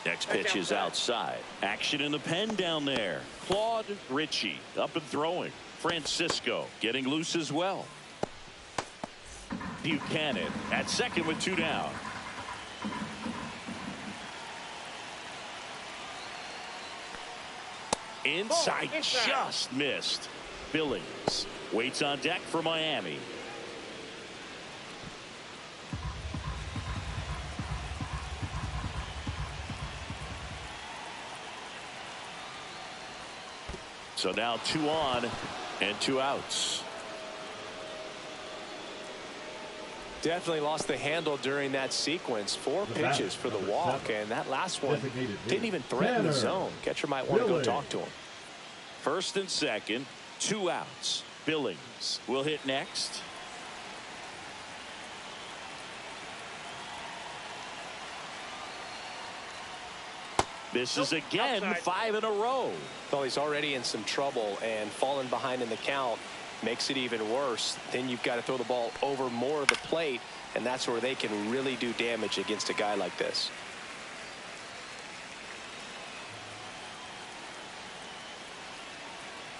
Next pitch is outside. Action in the pen down there. Claude Ritchie up and throwing. Francisco getting loose as well. Buchanan at second with 2 down. Inside, just missed. Billings waits on deck for Miami. So now 2 on and 2 outs. Definitely lost the handle during that sequence. 4 pitches for the walk, and that last one didn't even threaten the zone. Catcher might want to go talk to him. First and second, 2 outs. Billings will hit next. This is again outside. 5 in a row. Well, he's already in some trouble, and falling behind in the count makes it even worse. Then you've got to throw the ball over more of the plate, and that's where they can really do damage against a guy like this.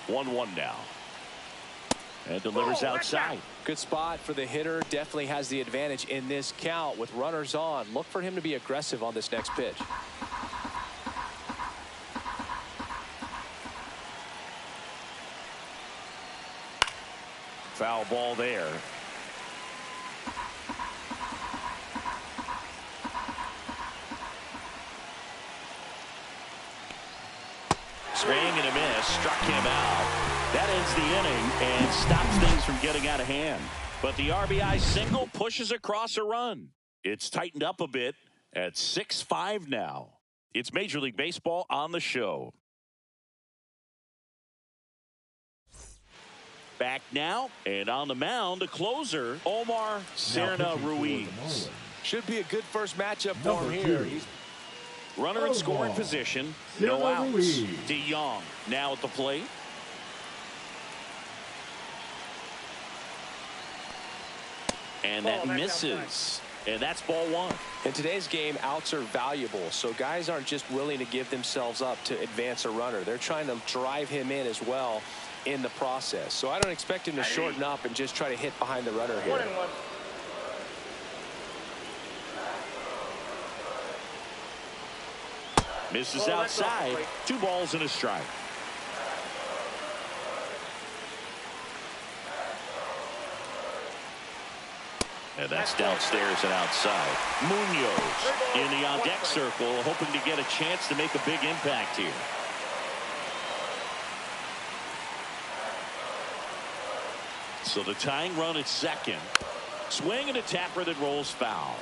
One now. And delivers outside. Good spot for the hitter. Definitely has the advantage in this count with runners on. Look for him to be aggressive on this next pitch. Foul ball there. Swing and a miss. Struck him out. That ends the inning and stops things from getting out of hand. But the RBI single pushes across a run. It's tightened up a bit at 6-5 now. It's Major League Baseball on the show. Back now, and on the mound, a closer, Omar Serna Ruiz. Should be a good first matchup for him here. He's runner in scoring position, no outs. DeYoung now at the plate. And that misses. And that's ball one. In today's game, outs are valuable, so guys aren't just willing to give themselves up to advance a runner. They're trying to drive him in as well in the process. So I don't expect him to shorten up and just try to hit behind the runner here. 1-1. Misses Oh, that's off the outside. plate. 2 balls and a strike. And that's downstairs and outside. Munoz in the on-deck circle, hoping to get a chance to make a big impact here. So the tying run at second. Swing and a tapper that rolls foul.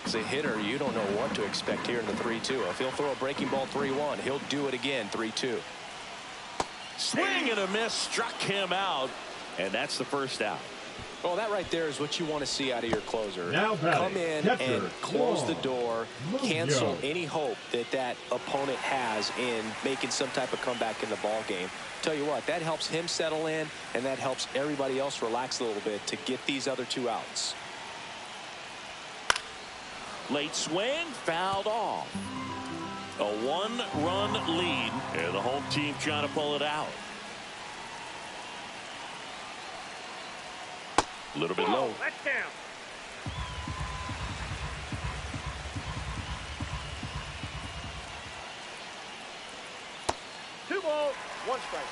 As a hitter, you don't know what to expect here in the 3-2. If he'll throw a breaking ball 3-1, he'll do it again 3-2. Swing and a miss, struck him out, and that's the first out. Well, that right there is what you want to see out of your closer. Now batting, come in catcher, and close the Juan door, Munoz. cancel any hope that that opponent has in making some type of comeback in the ball game. Tell you what, that helps him settle in, and that helps everybody else relax a little bit to get these other 2 outs. Late swing, fouled off. A 1-run lead, and the home team trying to pull it out. A little bit low. That's down. Two balls, 1 strike.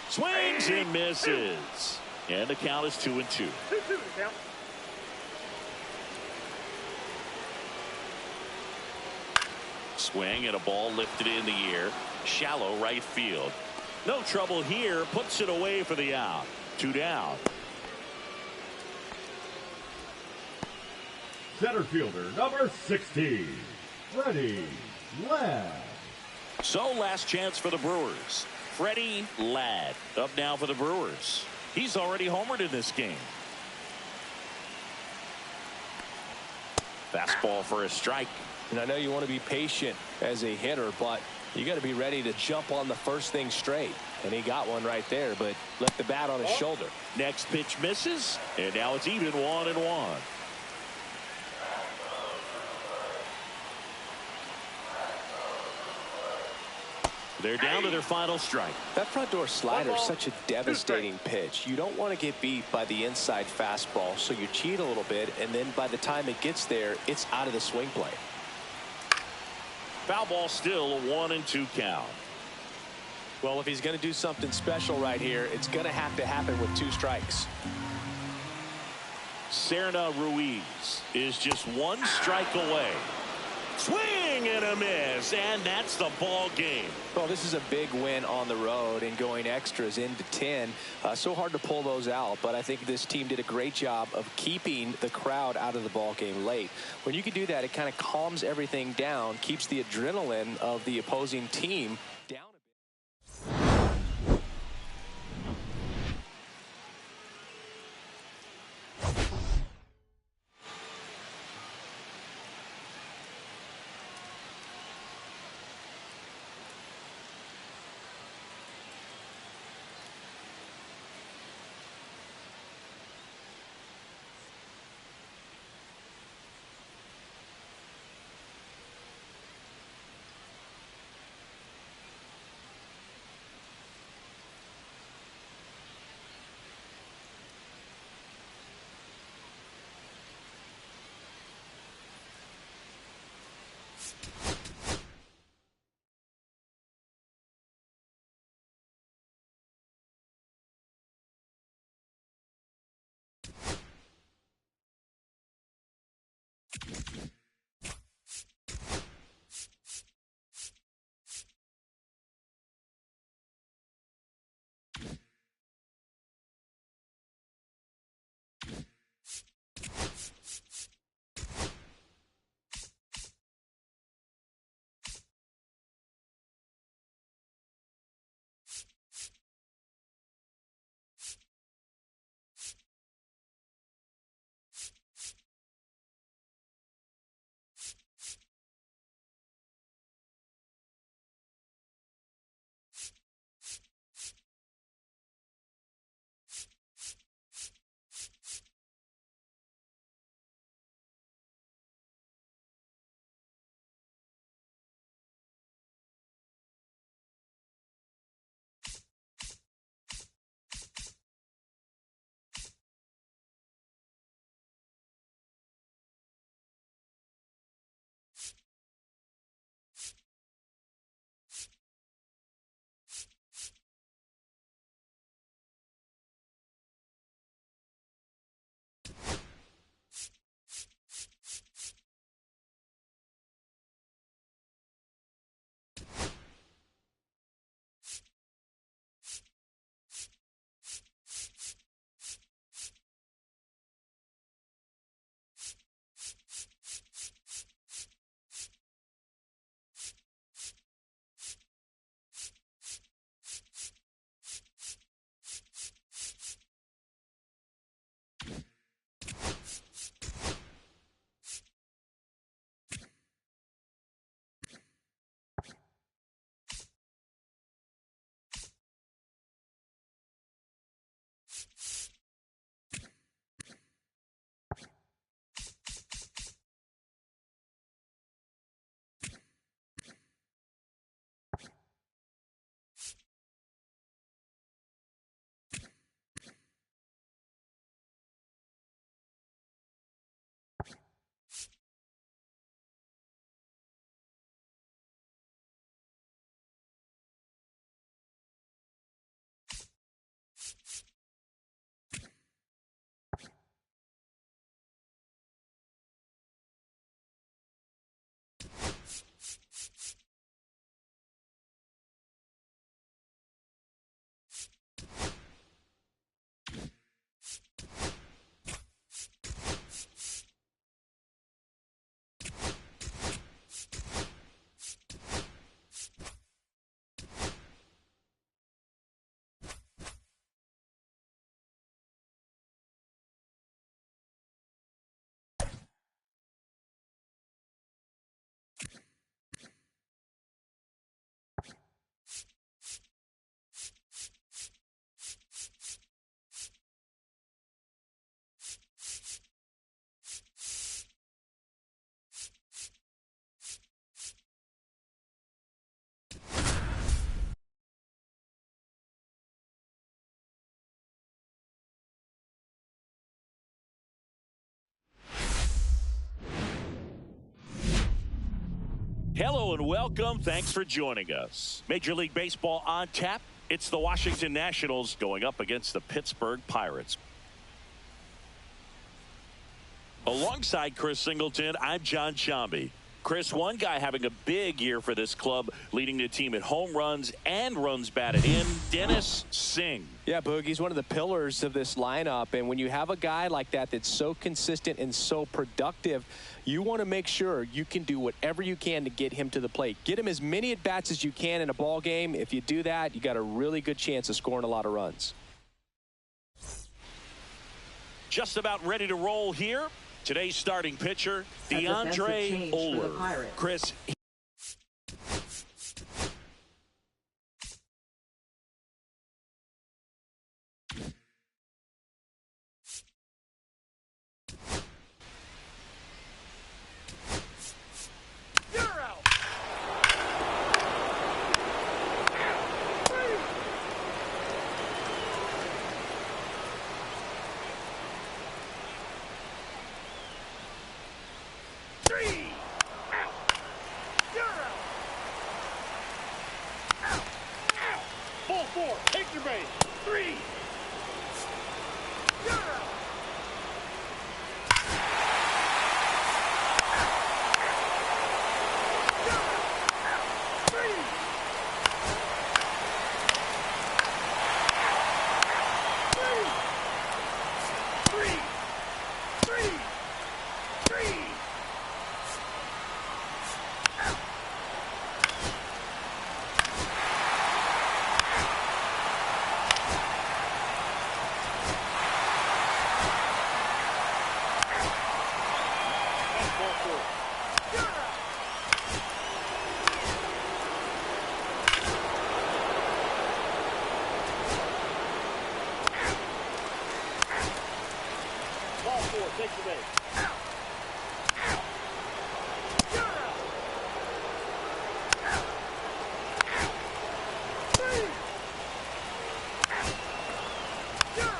Swings and misses. And the count is 2-2. 2-2 to count. Swing and a ball lifted in the air. Shallow right field. No trouble here. Puts it away for the out. 2 down. Center fielder, number 16, Freddie Ladd. So last chance for the Brewers. Freddie Ladd up now for the Brewers. He's already homered in this game. Fastball for a strike. And I know you want to be patient as a hitter, but you got to be ready to jump on the first thing straight. And he got one right there, but left the bat on his shoulder. Next pitch misses, and now it's even 1-1. They're down to their final strike. That front door slider is such a devastating pitch. You don't want to get beat by the inside fastball, so you cheat a little bit, and then by the time it gets there, it's out of the swing play. Foul ball still, a 1-2 count. Well, if he's going to do something special right here, it's going to have to happen with 2 strikes. Serna Ruiz is just 1 strike away. Swing and a miss, and that's the ball game. Well, this is a big win on the road and going extras into 10. So hard to pull those out, but I think this team did a great job of keeping the crowd out of the ball game late. When you can do that, it kind of calms everything down, keeps the adrenaline of the opposing team Hello and welcome. Thanks for joining us. Major League Baseball on tap. It's the Washington Nationals going up against the Pittsburgh Pirates. Alongside Chris Singleton, I'm John Shambi. Chris, one guy having a big year for this club, leading the team in home runs and runs batted in, Dennis Singh. Yeah, Boog, he's one of the pillars of this lineup, and when you have a guy like that that's so consistent and so productive, you want to make sure you can do whatever you can to get him to the plate. Get him as many at-bats as you can in a ball game. If you do that, you got a really good chance of scoring a lot of runs. Just about ready to roll here. Today's starting pitcher, DeAndre Oler. Chris. Take your base. 3. You're out. Take the base. You're out. 3. You're out.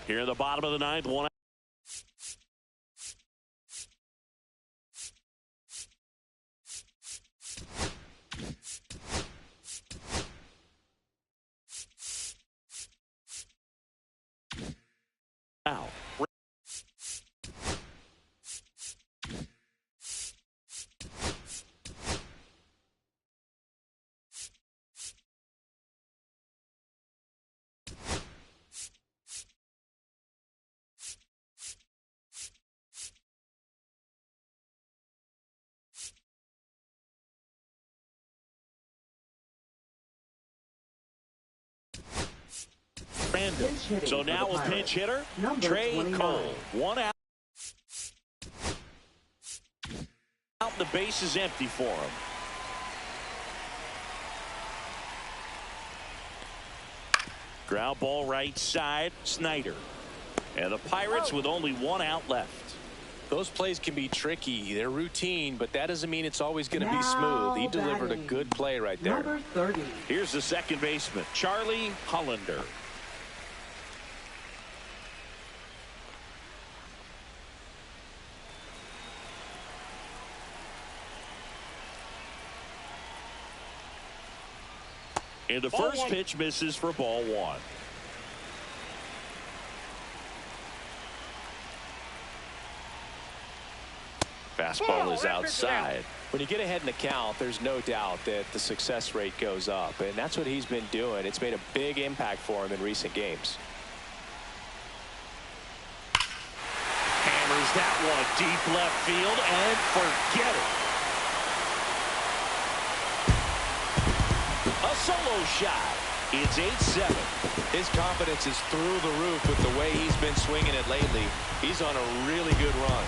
Here in the bottom of the ninth, one out. So now a pinch hitter, Trey Cole. 1 out. The base is empty for him. Ground ball right side, Snyder. And the Pirates with only 1 out left. Those plays can be tricky. They're routine, but that doesn't mean it's always going to be smooth. He delivered a good play right there. Number 30. Here's the second baseman, Charlie Hollander. And the Ball first one. pitch misses for ball one. Fastball is outside. When you get ahead in the count, there's no doubt that the success rate goes up, and that's what he's been doing. It's made a big impact for him in recent games. Hammers that one deep left field and forget it. A solo shot. It's 8-7. His confidence is through the roof with the way he's been swinging it lately. He's on a really good run.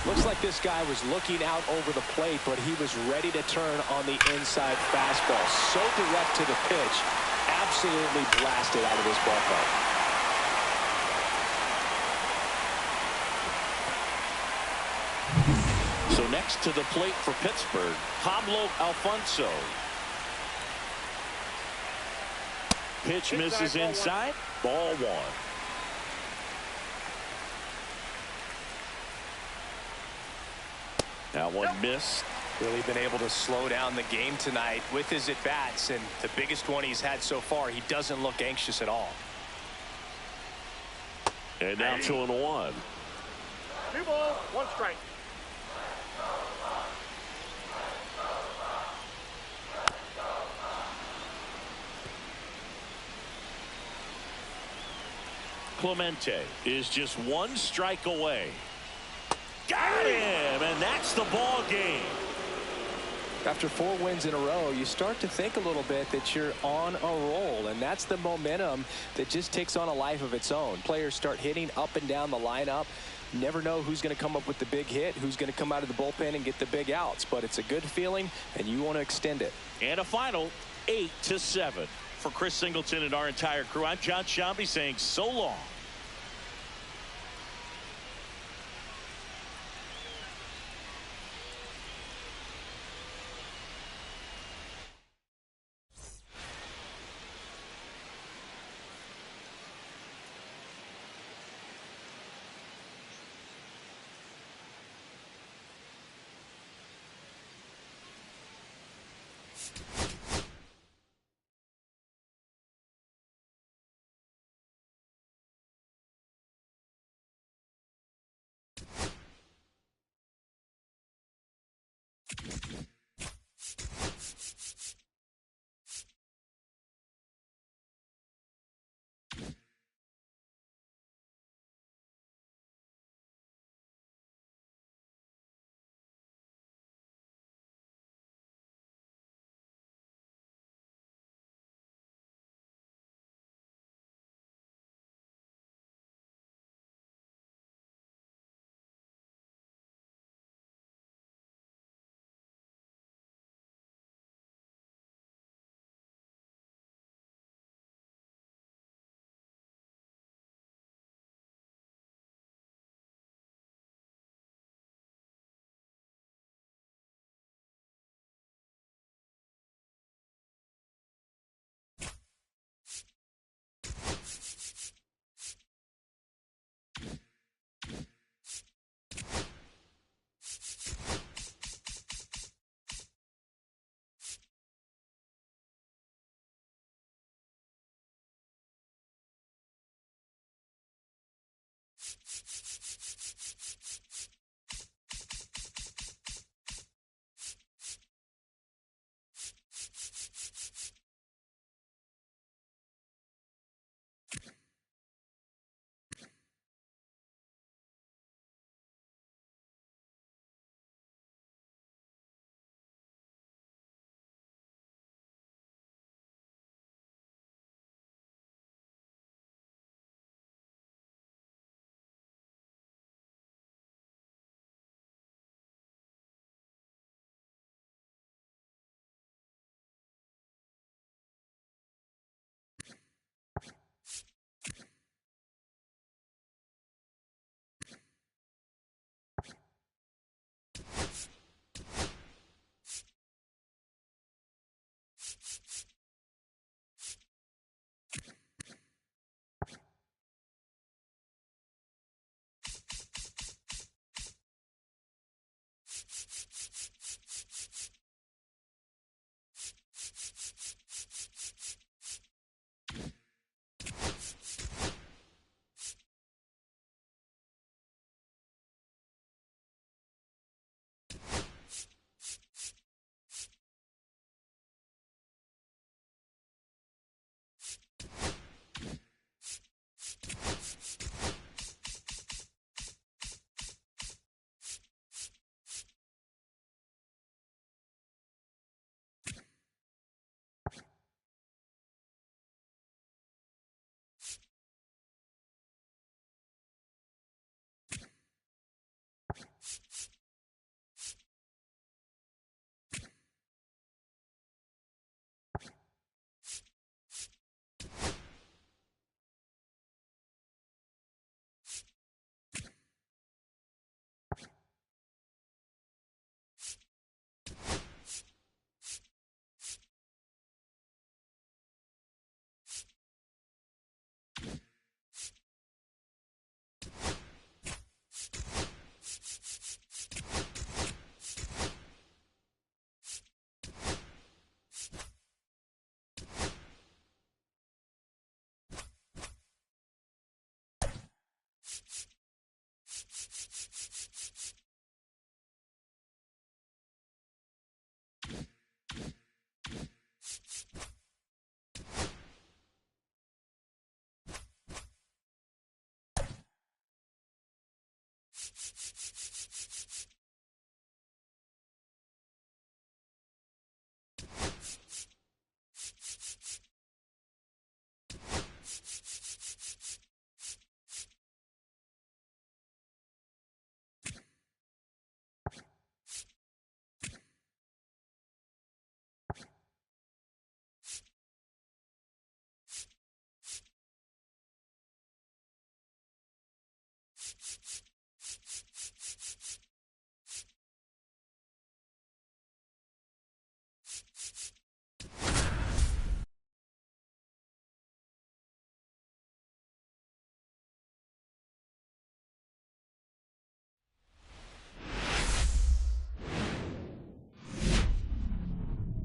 Looks like this guy was looking out over the plate, but he was ready to turn on the inside fastball. So direct to the pitch, absolutely blasted out of this ballpark. So next to the plate for Pittsburgh, Pablo Alfonso. Pitch misses inside. Ball one. That one missed. Really been able to slow down the game tonight with his at-bats, and the biggest one he's had so far, he doesn't look anxious at all. And now 2-1. 2 balls, 1 strike. Clemente is just 1 strike away. Got him, and that's the ball game. After 4 wins in a row, you start to think a little bit that you're on a roll, and that's the momentum that just takes on a life of its own. Players start hitting up and down the lineup. You never know who's going to come up with the big hit, who's going to come out of the bullpen and get the big outs, but it's a good feeling, and you want to extend it. And a final 8-7. For Chris Singleton and our entire crew, I'm John Shambi saying so long.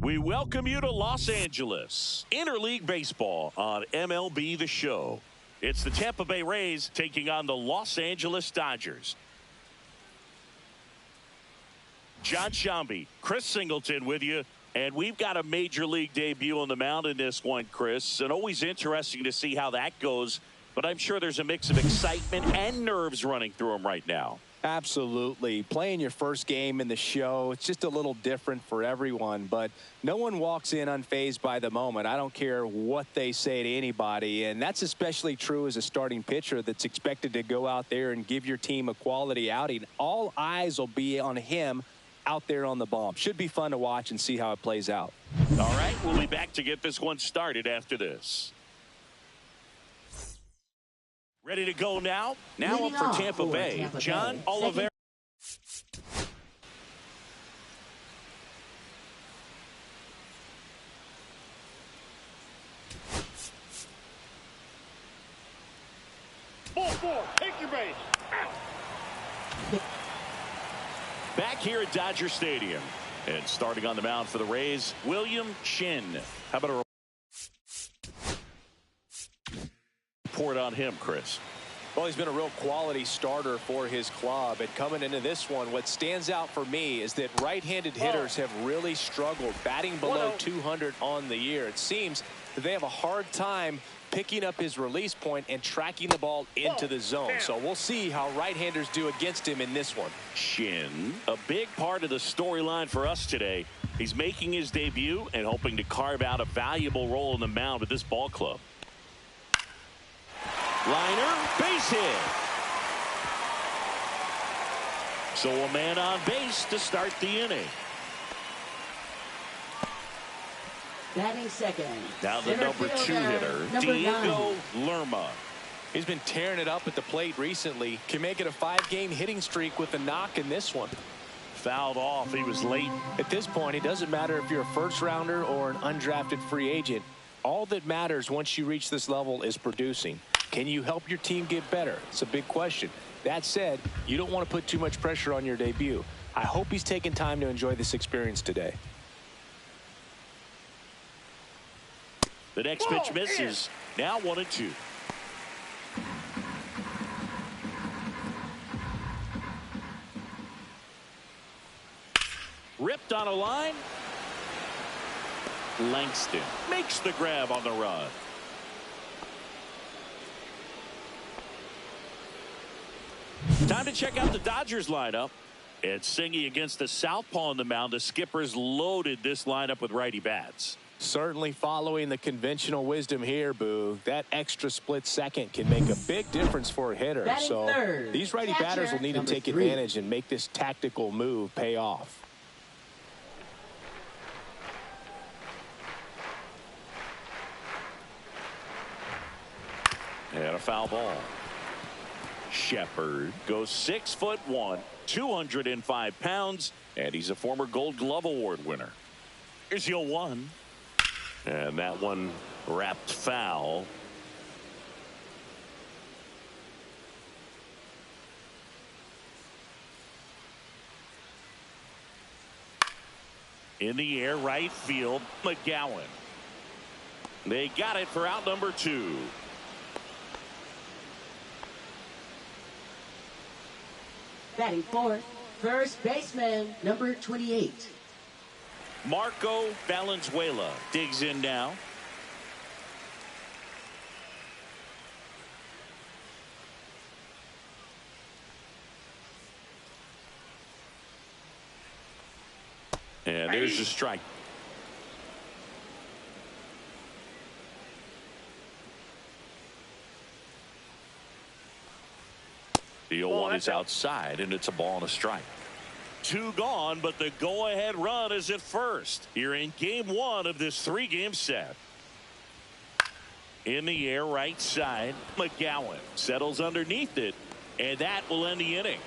We welcome you to Los Angeles. Interleague Baseball on MLB The Show. It's the Tampa Bay Rays taking on the Los Angeles Dodgers. John Shambi, Chris Singleton with you. And we've got a major league debut on the mound in this one, Chris. And always interesting to see how that goes. But I'm sure there's a mix of excitement and nerves running through him right now. Absolutely. Playing your first game in the show, it's just a little different for everyone, but no one walks in unfazed by the moment. I don't care what they say to anybody, and that's especially true as a starting pitcher that's expected to go out there and give your team a quality outing. All eyes will be on him out there on the bump. Should be fun to watch and see how it plays out. All right, we'll be back to get this one started after this. Ready to go now? Now up for Tampa Bay. John Oliver. Ball four. Take your base. Back here at Dodger Stadium. And starting on the mound for the Rays, William Chin. How about a report on him, Chris? Well, he's been a real quality starter for his club. And coming into this one, what stands out for me is that right-handed hitters have really struggled batting below 200 on the year. It seems that they have a hard time picking up his release point and tracking the ball into the zone. So we'll see how right-handers do against him in this one. Chin, a big part of the storyline for us today. He's making his debut and hoping to carve out a valuable role in the mound with this ball club. Liner, base hit. So a man on base to start the inning. Batting second. Now the number 2 hitter, Diego Lerma. He's been tearing it up at the plate recently. Can make it a 5-game hitting streak with a knock in this one. Fouled off. He was late. At this point, it doesn't matter if you're a first rounder or an undrafted free agent. All that matters once you reach this level is producing. Can you help your team get better? It's a big question. That said, you don't want to put too much pressure on your debut. I hope he's taking time to enjoy this experience today. The next pitch misses. Now 1-2. Ripped on a line. Langston makes the grab on the run. Time to check out the Dodgers lineup. It's Singy against the southpaw on the mound. The skipper's loaded this lineup with righty bats. Certainly following the conventional wisdom here, Boo. That extra split second can make a big difference for a hitter. Batting so third, these righty batters will need to take advantage and make this tactical move pay off. And a foul ball. Shepard goes 6'1", 205 pounds, and he's a former Gold Glove Award winner. Here's your 1. And that one wrapped foul. In the air, right field, McGowan. They got it for out number 2. Batting fourth, first baseman, number 28. Marco Valenzuela digs in now. And there's a strike. The 0-1 is outside, and it's a ball and a strike. 2 gone, but the go-ahead run is at first. Here in game 1 of this 3-game set. In the air, right side. McGowan settles underneath it, and that will end the inning.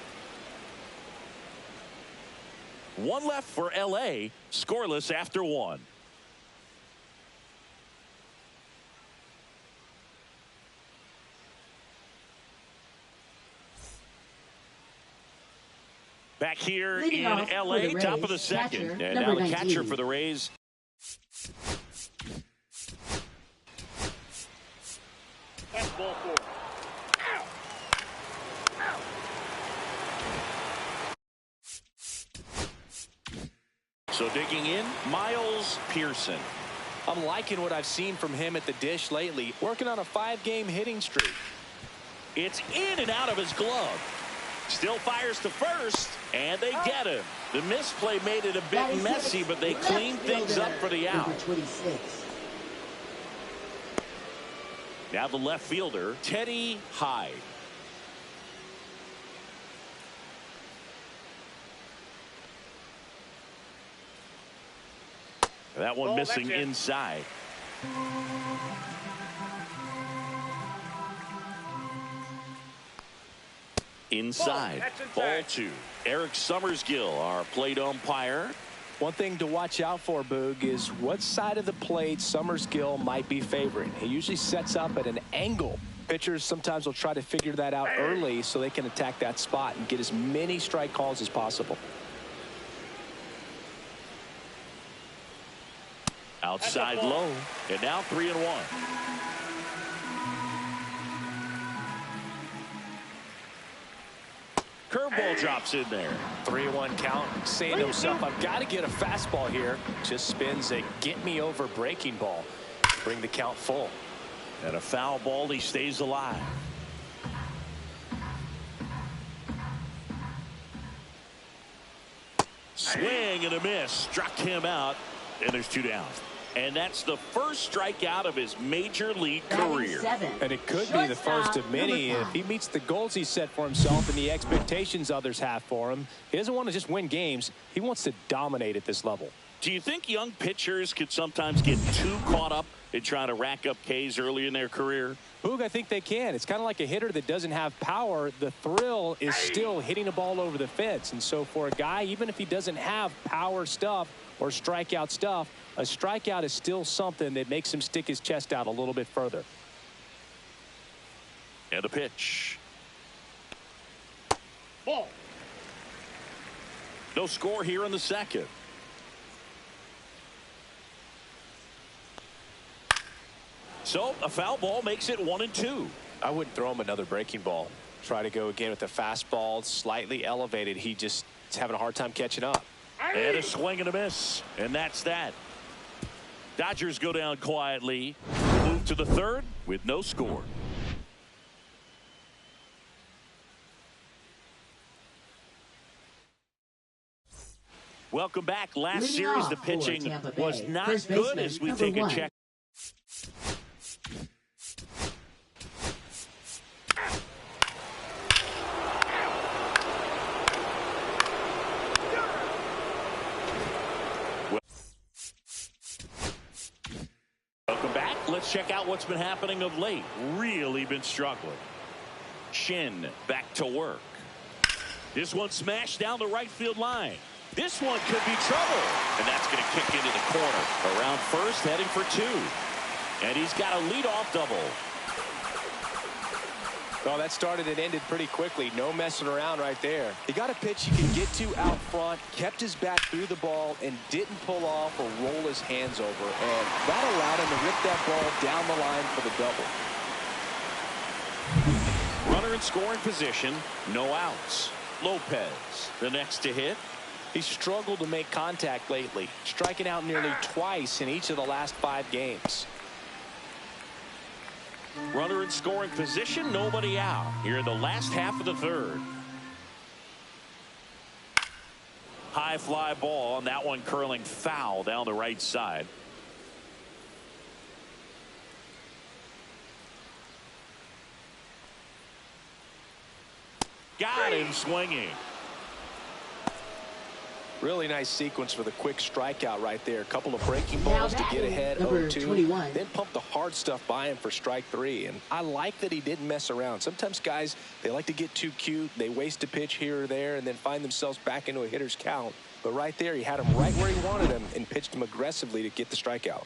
1 left for L.A., scoreless after 1. Back here in L.A., top of the second. And now the catcher for the Rays. That's ball 4. Ow. Ow. So digging in, Miles Pearson. I'm liking what I've seen from him at the dish lately, working on a 5-game hitting streak. It's in and out of his glove. Still fires to first, and they get him. The misplay made it a bit messy, but they cleaned things up for the out. Now the left fielder, Teddy Hyde. That one missing inside. Inside. Ball 2. Eric Summersgill, our plate umpire. One thing to watch out for, Boog, is what side of the plate Summersgill might be favoring. He usually sets up at an angle. Pitchers sometimes will try to figure that out early so they can attack that spot and get as many strike calls as possible. Outside low, and now 3-1. Curveball drops in there. 3-1 count, saying to himself, I've got to get a fastball here. Just spins a get-me-over breaking ball. Bring the count full. And a foul ball, he stays alive. Swing and a miss. Struck him out, and there's 2 down. And that's the first strikeout of his major league career. And it could be the first of many if he meets the goals he set for himself and the expectations others have for him. He doesn't want to just win games. He wants to dominate at this level. Do you think young pitchers could sometimes get too caught up in trying to rack up Ks early in their career? Boog, I think they can. It's kind of like a hitter that doesn't have power. The thrill is still hitting a ball over the fence. And so for a guy, even if he doesn't have power stuff or strikeout stuff, a strikeout is still something that makes him stick his chest out a little bit further. And a pitch. Ball. No score here in the second. So a foul ball makes it 1-2. I wouldn't throw him another breaking ball. Try to go again with the fastball slightly elevated. He just is having a hard time catching up. And a swing and a miss. And that's that. Dodgers go down quietly. Move to the third with no score. Welcome back. Last series the pitching was not good as we take a check. Let's check out what's been happening of late. Really been struggling. Shin back to work. This one smashed down the right field line. This one could be trouble. And that's going to kick into the corner. Around first, heading for 2. And he's got a leadoff double. Well, that started and ended pretty quickly. No messing around right there. He got a pitch he could get to out front, kept his bat through the ball, and didn't pull off or roll his hands over. And that allowed him to rip that ball down the line for the double. Runner in scoring position, no outs. Lopez, the next to hit. He's struggled to make contact lately, striking out nearly twice in each of the last 5 games. Runner in scoring position, nobody out here in the last half of the third. High high fly ball, and that one curling foul down the right side. Got him swinging. Really nice sequence for the quick strikeout right there. A couple of breaking balls to get ahead, number 0-2. 21. Then pump the hard stuff by him for strike 3. And I like that he didn't mess around. Sometimes guys, they like to get too cute. They waste a pitch here or there and then find themselves back into a hitter's count. But right there, he had him right where he wanted him and pitched him aggressively to get the strikeout.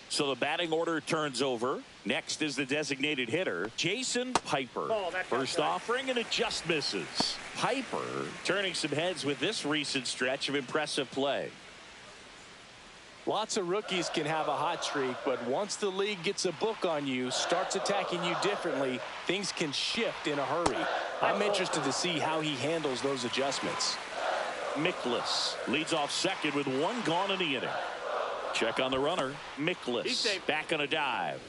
So the batting order turns over. Next is the designated hitter, Jason Piper. First offering, and it just misses. Piper turning some heads with this recent stretch of impressive play. Lots of rookies can have a hot streak, but once the league gets a book on you, starts attacking you differently, things can shift in a hurry. I'm interested to see how he handles those adjustments. Mikolas leads off second with one gone in the inning. Check on the runner. Mikolas back on a dive.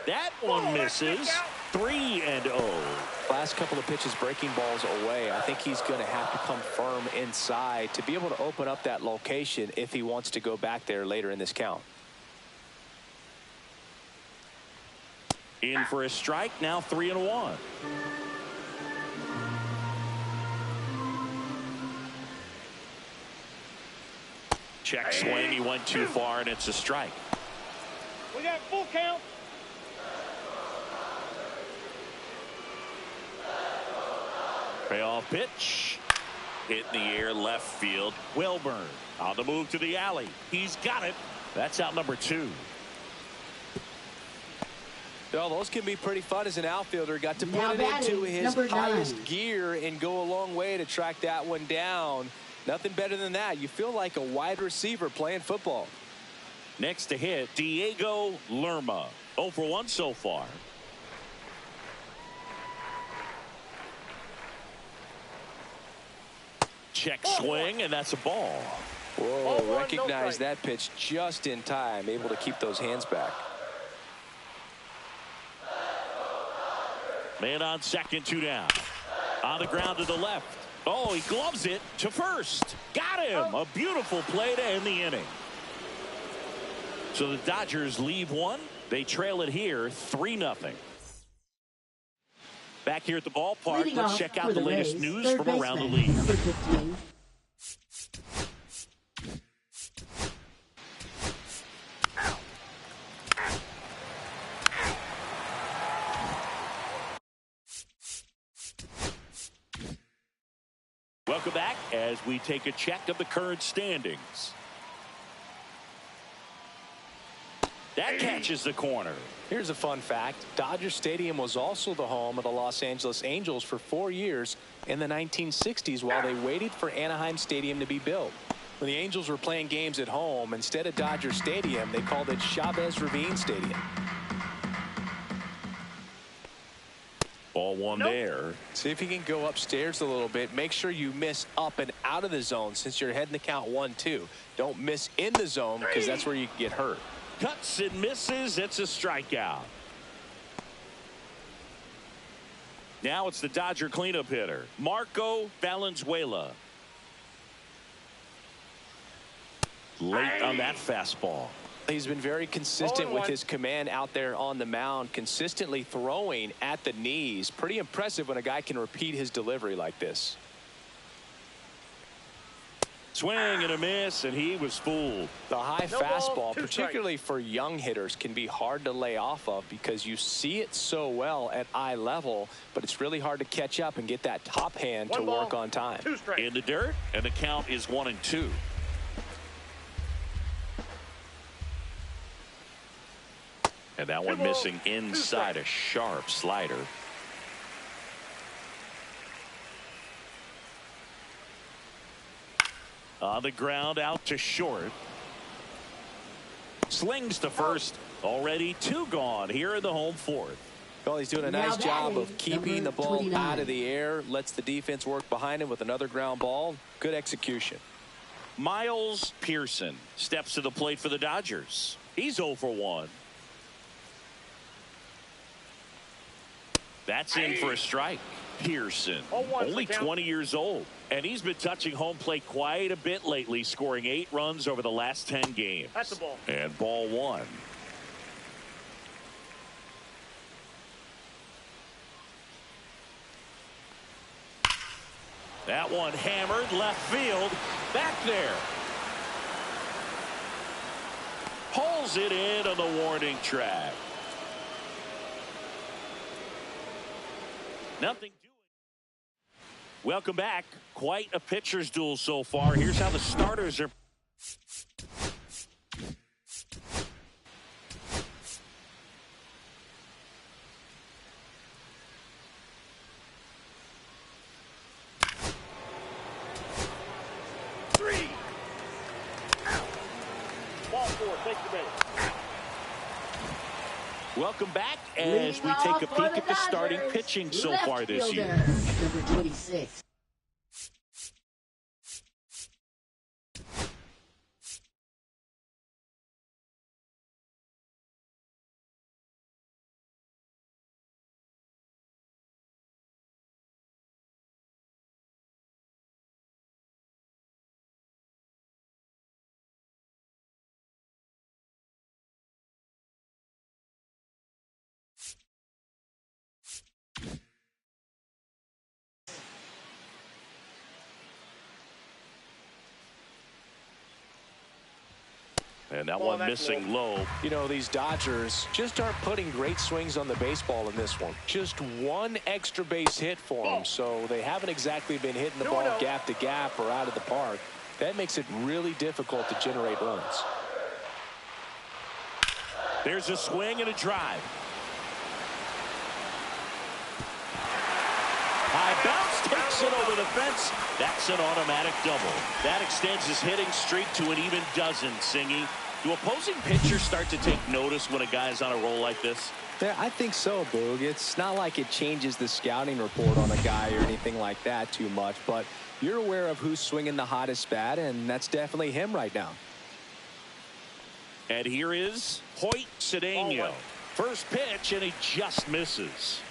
That one misses. 3-0. Last couple of pitches breaking balls away. I think he's going to have to come firm inside to be able to open up that location if he wants to go back there later in this count. In for a strike, now 3-1. Check swing, he went too far, and it's a strike. We got full count. Payoff pitch. Hit in the air, left field. Wilburn on the move to the alley. He's got it. That's out number 2. Well, those can be pretty fun as an outfielder. Got to Now put it into batting, his number 9. highest gear and go a long way to track that one down. Nothing better than that. You feel like a wide receiver playing football. Next to hit, Diego Lerma. 0 for 1 so far. Check swing, and that's a ball. Whoa, recognize that pitch just in time. Able to keep those hands back. Man on second, 2 down. On the ground to the left. Oh, he gloves it to first. Got him. A beautiful play to end the inning. So the Dodgers leave one. They trail it here 3-0. Back here at the ballpark, Leading let's off check for out the the latest Rays, news third from around the baseman, league. number 15. Welcome back as we take a check of the current standings. That catches the corner. Here's a fun fact. Dodger Stadium was also the home of the Los Angeles Angels for 4 years in the 1960s while they waited for Anaheim Stadium to be built. When the Angels were playing games at home, instead of Dodger Stadium, they called it Chavez Ravine Stadium. Ball one there. See if you can go upstairs a little bit. Make sure you miss up and out of the zone since you're heading to count 1-2. Don't miss in the zone because that's where you can get hurt. Cuts and misses. It's a strikeout. Now it's the Dodger cleanup hitter, Marco Valenzuela. Late on that fastball. He's been very consistent with his command out there on the mound, consistently throwing at the knees. Pretty impressive when a guy can repeat his delivery like this. Swing and a miss, and he was fooled. The high fastball, 2 particularly for young hitters, can be hard to lay off of because you see it so well at eye level, but it's really hard to catch up and get that top hand to work on time. 2 strikes. In the dirt, and the count is 1-2. And that one missing inside, a sharp slider. On the ground, out to short. Slings to first. Already 2 gone here in the home 4th. Well, he's doing a Now nice job batting, of keeping the number ball 29. out of the air, lets the defense work behind him with another ground ball. Good execution. Miles Pearson steps to the plate for the Dodgers. He's 0 for 1. That's in for a strike. Pearson, only 20 years old, and he's been touching home plate quite a bit lately, scoring 8 runs over the last 10 games. That's the ball. And ball 1. That one hammered left field. Back there. Pulls it in on the warning track. Nothing doing. Welcome back. Quite a pitcher's duel so far. Here's how the starters are. Welcome back as we take a peek at the starting pitching so far this year. Number 26. And that one missing low. You know, these Dodgers just aren't putting great swings on the baseball in this one. Just one extra base hit for them, so they haven't exactly been hitting the ball gap to gap or out of the park. That makes it really difficult to generate runs. There's a swing and a drive. High bounce takes it over the fence. That's an automatic double. That extends his hitting streak to an even dozen, Singy. Do opposing pitchers start to take notice when a guy's on a roll like this? Yeah, I think so, Boog. It's not like it changes the scouting report on a guy or anything like that too much, but you're aware of who's swinging the hottest bat, and that's definitely him right now. And here is Hoyt Cedeno. First pitch, and he just misses.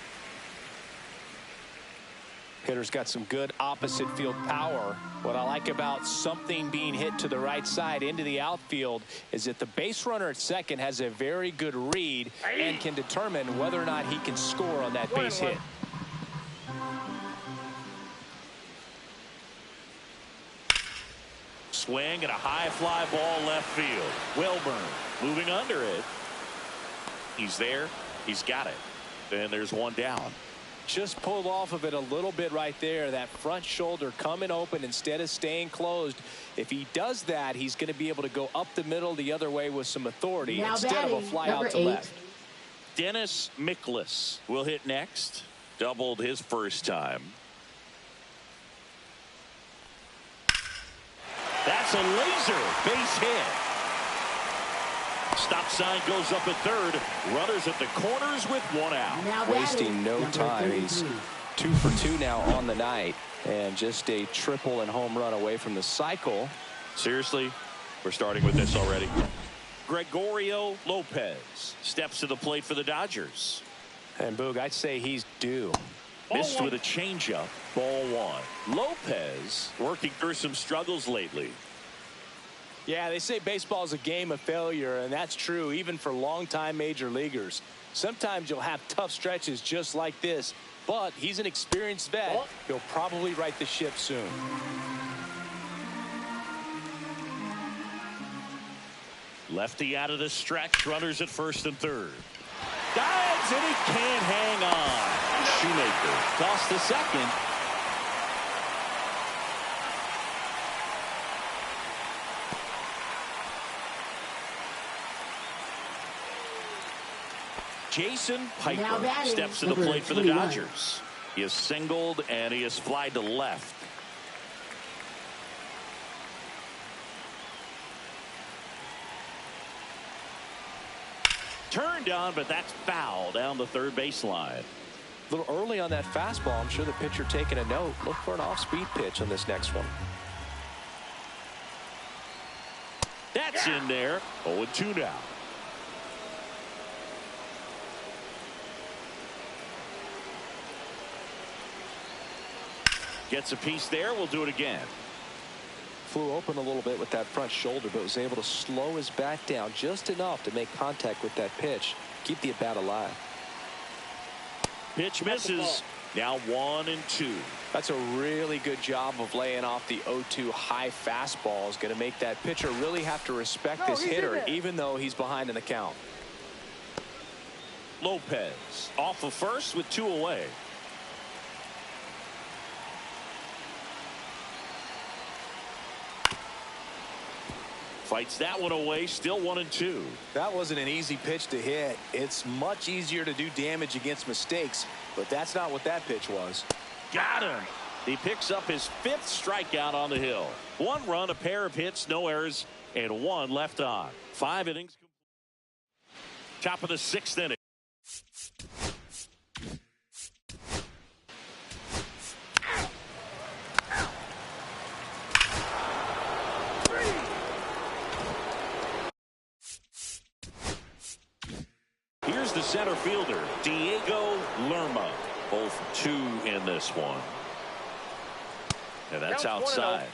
Hitter's got some good opposite field power. What I like about something being hit to the right side into the outfield is that the base runner at second has a very good read and can determine whether or not he can score on that base hit. Swing and a high fly ball left field. Wilburn moving under it. He's there. He's got it. And there's one down. Just pulled off of it a little bit right there. That front shoulder coming open instead of staying closed. If he does that, he's going to be able to go up the middle the other way with some authority now instead of a fly out to left. Dennis Miklas will hit next. Doubled his first time. That's a laser base hit. Stop sign goes up at third. Runners at the corners with one out. Now Wasting no time. He's 2 for 2 now on the night, and just a triple and home run away from the cycle. Seriously, we're starting with this already. Gregorio Lopez steps to the plate for the Dodgers. And Boog, I'd say he's due. Missed with a changeup. Ball 1. Lopez working through some struggles lately. Yeah, they say baseball is a game of failure, and that's true even for longtime major leaguers. Sometimes you'll have tough stretches just like this, but he's an experienced vet. He'll probably right the ship soon. Lefty out of the stretch. Runners at first and third. Dives, and he can't hang on. Shoemaker tossed to second. Jason Piper steps to the plate for the Dodgers. He is singled and he is flied to left. Turned on, but that's foul down the third baseline. A little early on that fastball. I'm sure the pitcher taking a note. Look for an off-speed pitch on this next one. That's in there. 0-2 now. Gets a piece there. We'll do it again. Flew open a little bit with that front shoulder, but was able to slow his bat down just enough to make contact with that pitch. Keep the at-bat alive. Pitch misses. Now 1-2. That's a really good job of laying off the 0-2 high fastball. Is going to make that pitcher really have to respect this hitter, even though he's behind in the count. Lopez off of first with 2 away. Fights that one away. Still 1-2. That wasn't an easy pitch to hit. It's much easier to do damage against mistakes, but that's not what that pitch was. Got him. He picks up his 5th strikeout on the hill. 1 run, a pair of hits, no errors, and 1 left on. 5 innings. Top of the 6th inning. Here's the center fielder, Diego Lerma. 0 for 2 in this one. And that's outside.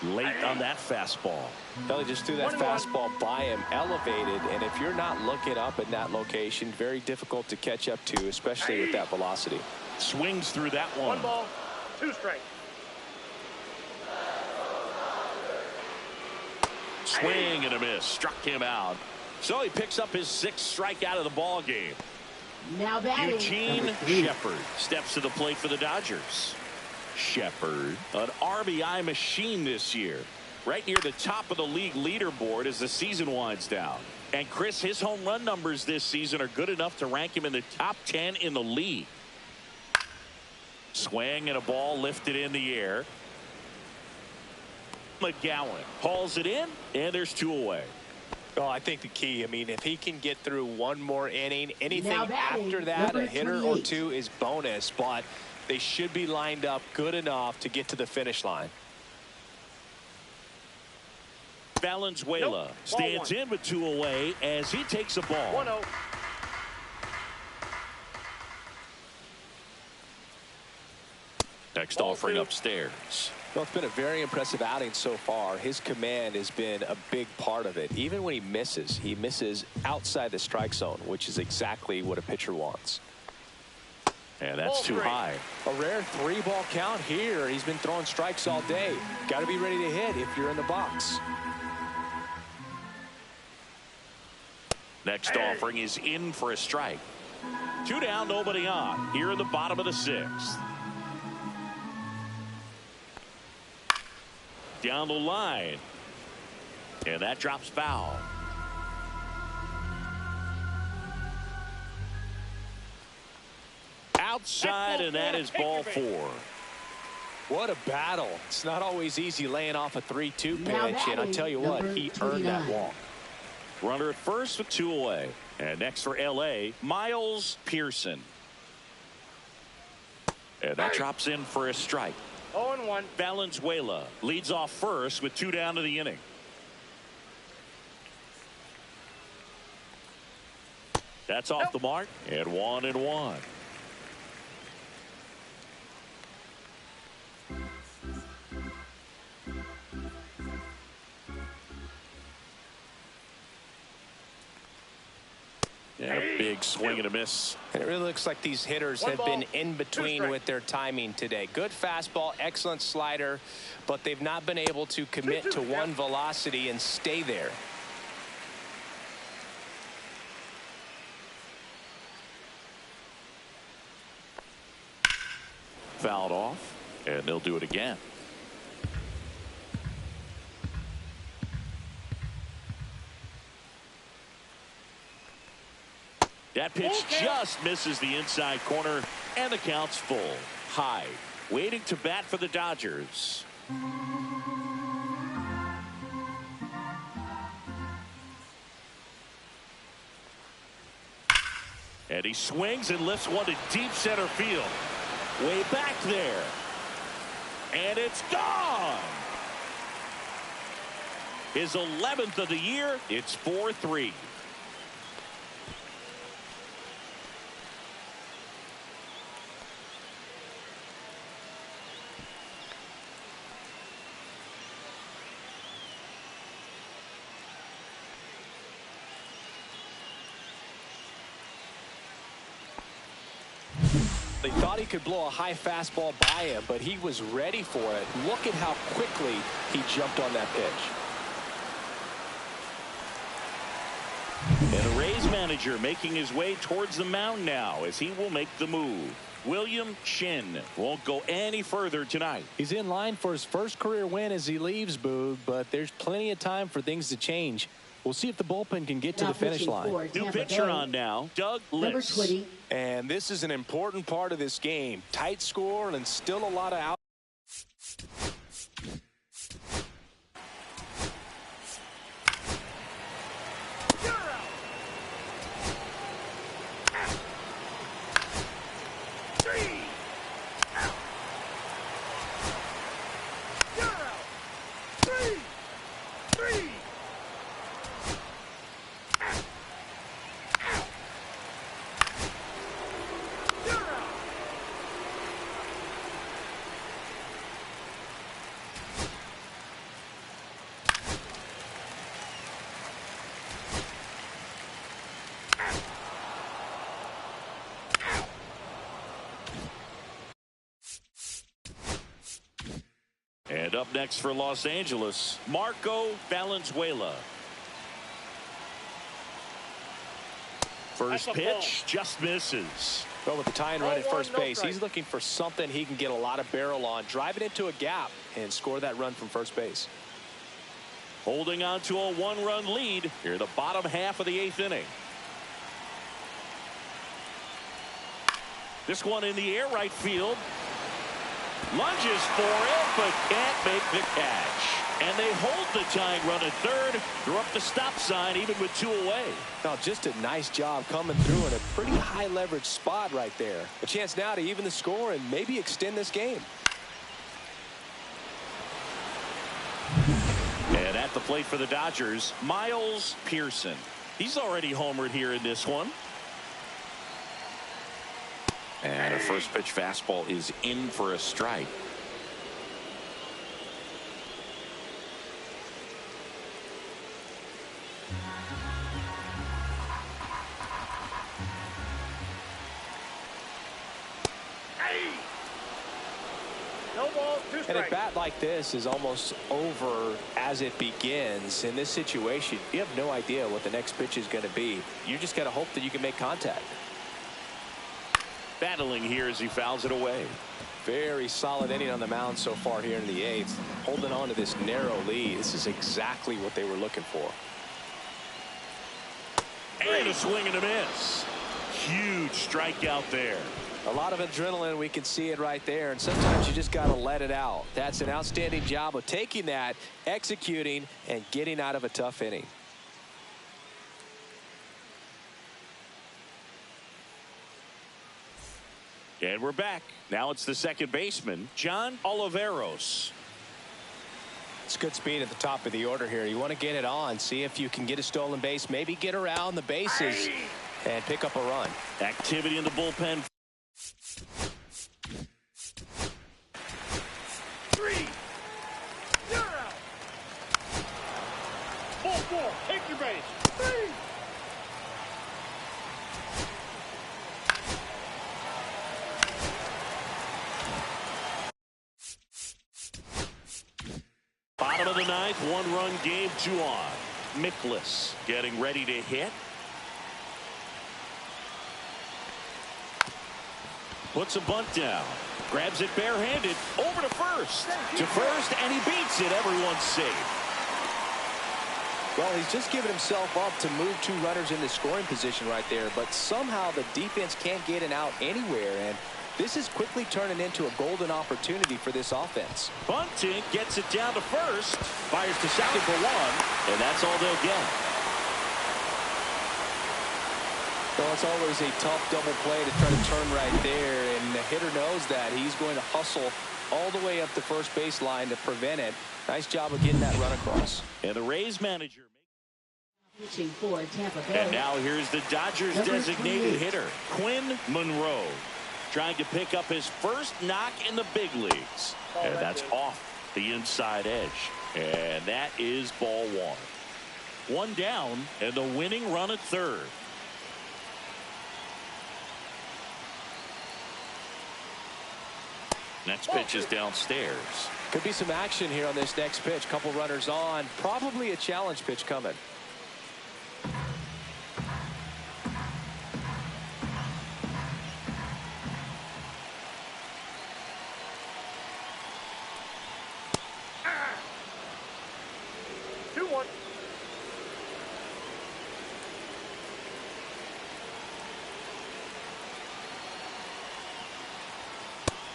Late on that fastball. Belly just threw that fastball by him, elevated, and if you're not looking up in that location, very difficult to catch up to, especially with that velocity. Swings through that one. 1 ball, 2 strikes. Swing and a miss. Struck him out. So he picks up his 6th strikeout of the ball game. Now batting. Eugene Shepard steps to the plate for the Dodgers. Shepard, an RBI machine this year. Right near the top of the league leaderboard as the season winds down. And Chris, his home run numbers this season are good enough to rank him in the top 10 in the league. Swing and a ball lifted in the air. McGowan hauls it in, and there's 2 away. Oh, I think the key, I mean, if he can get through 1 more inning, anything batting, after that, number a hitter 28. or 2 is bonus, but they should be lined up good enough to get to the finish line. Valenzuela stands in with 2 away as he takes a ball. 1-0. Next offering upstairs. Well, it's been a very impressive outing so far. His command has been a big part of it. Even when he misses outside the strike zone, which is exactly what a pitcher wants. And that's too high. A rare 3-ball count here. He's been throwing strikes all day. Got to be ready to hit if you're in the box. Next offering is in for a strike. 2 down, nobody on. Here in the bottom of the 6th. Down the line. And that drops foul. Outside, and that is ball 4. What a battle. It's not always easy laying off a 3-2 Now pitch, and I tell you what, he earned that 29. walk. Runner at first with 2 away. And next for L.A., Miles Pearson. And that drops in for a strike. 0-1. Valenzuela leads off first with 2 down to the inning. That's off the mark, and 1-1. And a big swing and a miss. And it really looks like these hitters have been in between with their timing today. Good fastball, excellent slider, but they've not been able to commit to one velocity and stay there. Fouled off, and they'll do it again. That pitch just misses the inside corner, and the count's full. Hyde waiting to bat for the Dodgers. And he swings and lifts one to deep center field. Way back there. And it's gone. His 11th of the year. It's 4-3. They thought he could blow a high fastball by him, but he was ready for it. Look at how quickly he jumped on that pitch. And the Rays manager making his way towards the mound now as he will make the move. William Chin won't go any further tonight. He's in line for his first career win as he leaves, Boog, but there's plenty of time for things to change. We'll see if the bullpen can get to the finish line. New pitcher on now, Doug Liss. And this is an important part of this game. Tight score and still a lot of out. And up next for Los Angeles, Marco Valenzuela. First pitch just misses. Well, with the tie and run at first base, he's looking for something he can get a lot of barrel on, drive it into a gap, and score that run from first base. Holding on to a one-run lead here in the bottom half of the 8th inning. This one in the air right field. Lunges for it, but can't make the catch. And they hold the tying run at third. They're up the stop sign even with 2 away. Now, just a nice job coming through in a pretty high leverage spot right there. A chance now to even the score and maybe extend this game. And at the plate for the Dodgers, Miles Pearson. He's already homered here in this one. And a first pitch fastball is in for a strike. No ball, 2 strikes. And a bat like this is almost over as it begins. In this situation, you have no idea what the next pitch is going to be. You just got to hope that you can make contact. Battling here as he fouls it away. Very solid inning on the mound so far here in the 8th. Holding on to this narrow lead. This is exactly what they were looking for. And a swing and a miss. Huge strikeout there. A lot of adrenaline. We can see it right there. And sometimes you just got to let it out. That's an outstanding job of taking that, executing, and getting out of a tough inning. And we're back. Now it's the second baseman, John Oliveros. It's good speed at the top of the order here. You want to get it on, see if you can get a stolen base, maybe get around the bases and pick up a run. Activity in the bullpen. 3. You're out. Ball 4. Take your base. 3. Bottom of the 9th, 1-run game, 2 on. Mikolas getting ready to hit. Puts a bunt down. Grabs it barehanded. Over to first. And he beats it. Everyone's safe. Well, he's just given himself up to move 2 runners into scoring position right there, but somehow the defense can't get an out anywhere, and this is quickly turning into a golden opportunity for this offense. Bunting gets it down to first. Fires to second for 1, and that's all they'll get. Well, it's always a tough double play to try to turn right there, and the hitter knows that. He's going to hustle all the way up the first baseline to prevent it. Nice job of getting that run across. And the Rays manager. Pitching for Tampa Bay. And now here's the Dodgers designated hitter, Quinn Monroe, trying to pick up his first knock in the big leagues. And that's off the inside edge. And that is ball 1. 1 down, and the winning run at third. Next pitch is downstairs. Could be some action here on this next pitch. Couple runners on. Probably a challenge pitch coming.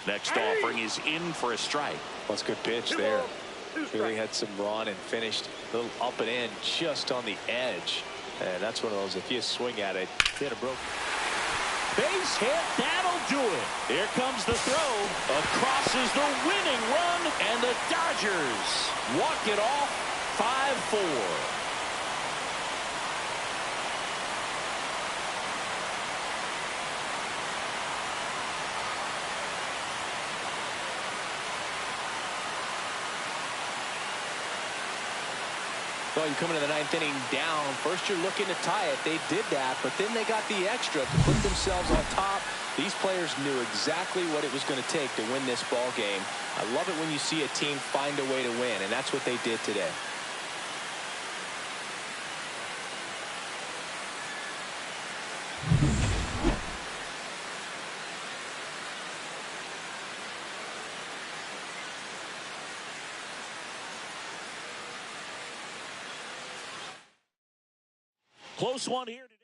Next offering is in for a strike. Well, that's a good pitch there. Really had some run and finished a little up and in just on the edge. And that's one of those, if you swing at it, hit a broke. Base hit, that'll do it. Here comes the throw. Across is the winning run, and the Dodgers walk it off 5-4. Well, you come into the ninth inning down. First, you're looking to tie it. They did that, but then they got the extra to put themselves on top. These players knew exactly what it was going to take to win this ball game. I love it when you see a team find a way to win, and that's what they did today. Close one here today.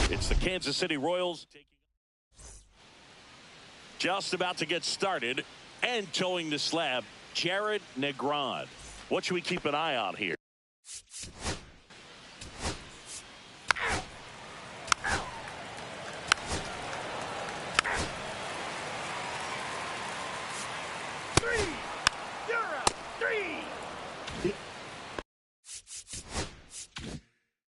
It's the Kansas City Royals just about to get started, and towing the slab, Jared Negron. What should we keep an eye on here?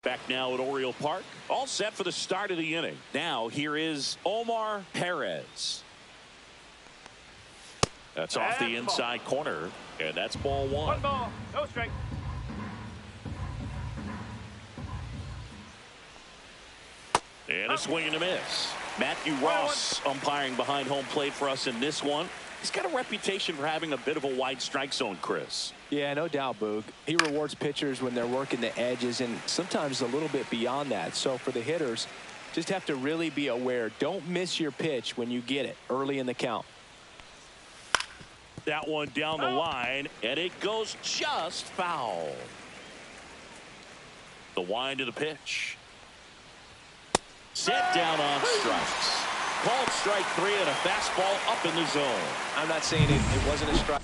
Back now at Oriole Park, all set for the start of the inning. Now here is Omar Perez. That's off the inside corner, and that's ball one. One ball, no strike. And a swing and a miss. Matthew Ross umpiring behind home plate for us in this one. He's got a reputation for having a bit of a wide strike zone, Chris. Yeah, no doubt, Boog. He rewards pitchers when they're working the edges and sometimes a little bit beyond that. So for the hitters, just have to really be aware. Don't miss your pitch when you get it early in the count. That one down the line, and it goes just foul. The wind of the pitch. Set down on strikes. Called strike three and a fastball up in the zone. I'm not saying it wasn't a strike.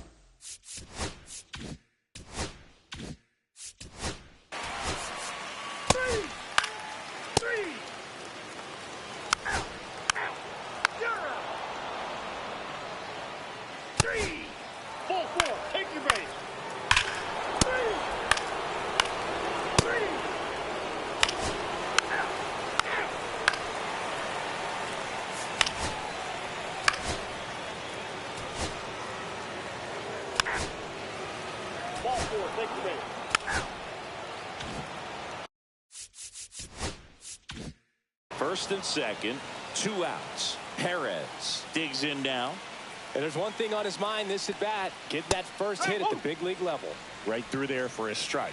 First and second, 2 outs. Perez digs in now. And there's one thing on his mind this at bat, get that first hit at the big league level. Right through there for a strike.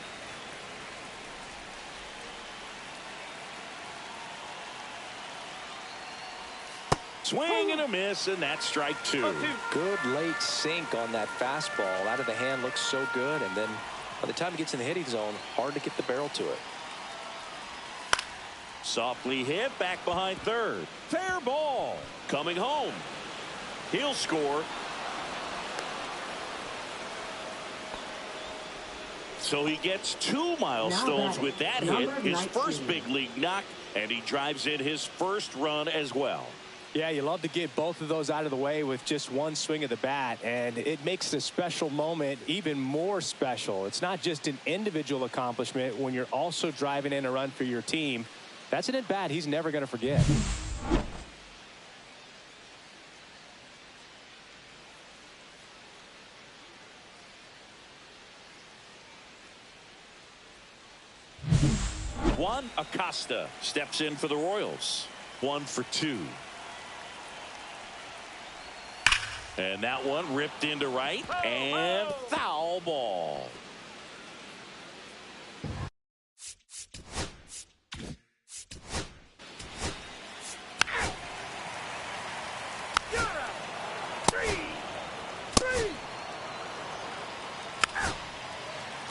Swing and a miss, and that's strike two. Good late sink on that fastball. Out of the hand, looks so good, and then by the time it gets in the hitting zone, hard to get the barrel to it. Softly hit back behind third. Fair ball. Coming home. He'll score. So he gets 2 milestones with that hit. His first big league knock, and he drives in his first run as well. Yeah, you love to get both of those out of the way with just one swing of the bat, and it makes the special moment even more special. It's not just an individual accomplishment when you're also driving in a run for your team. That's an at-bat he's never going to forget. Juan Acosta steps in for the Royals. 1 for 2. And that one ripped into right, and foul ball.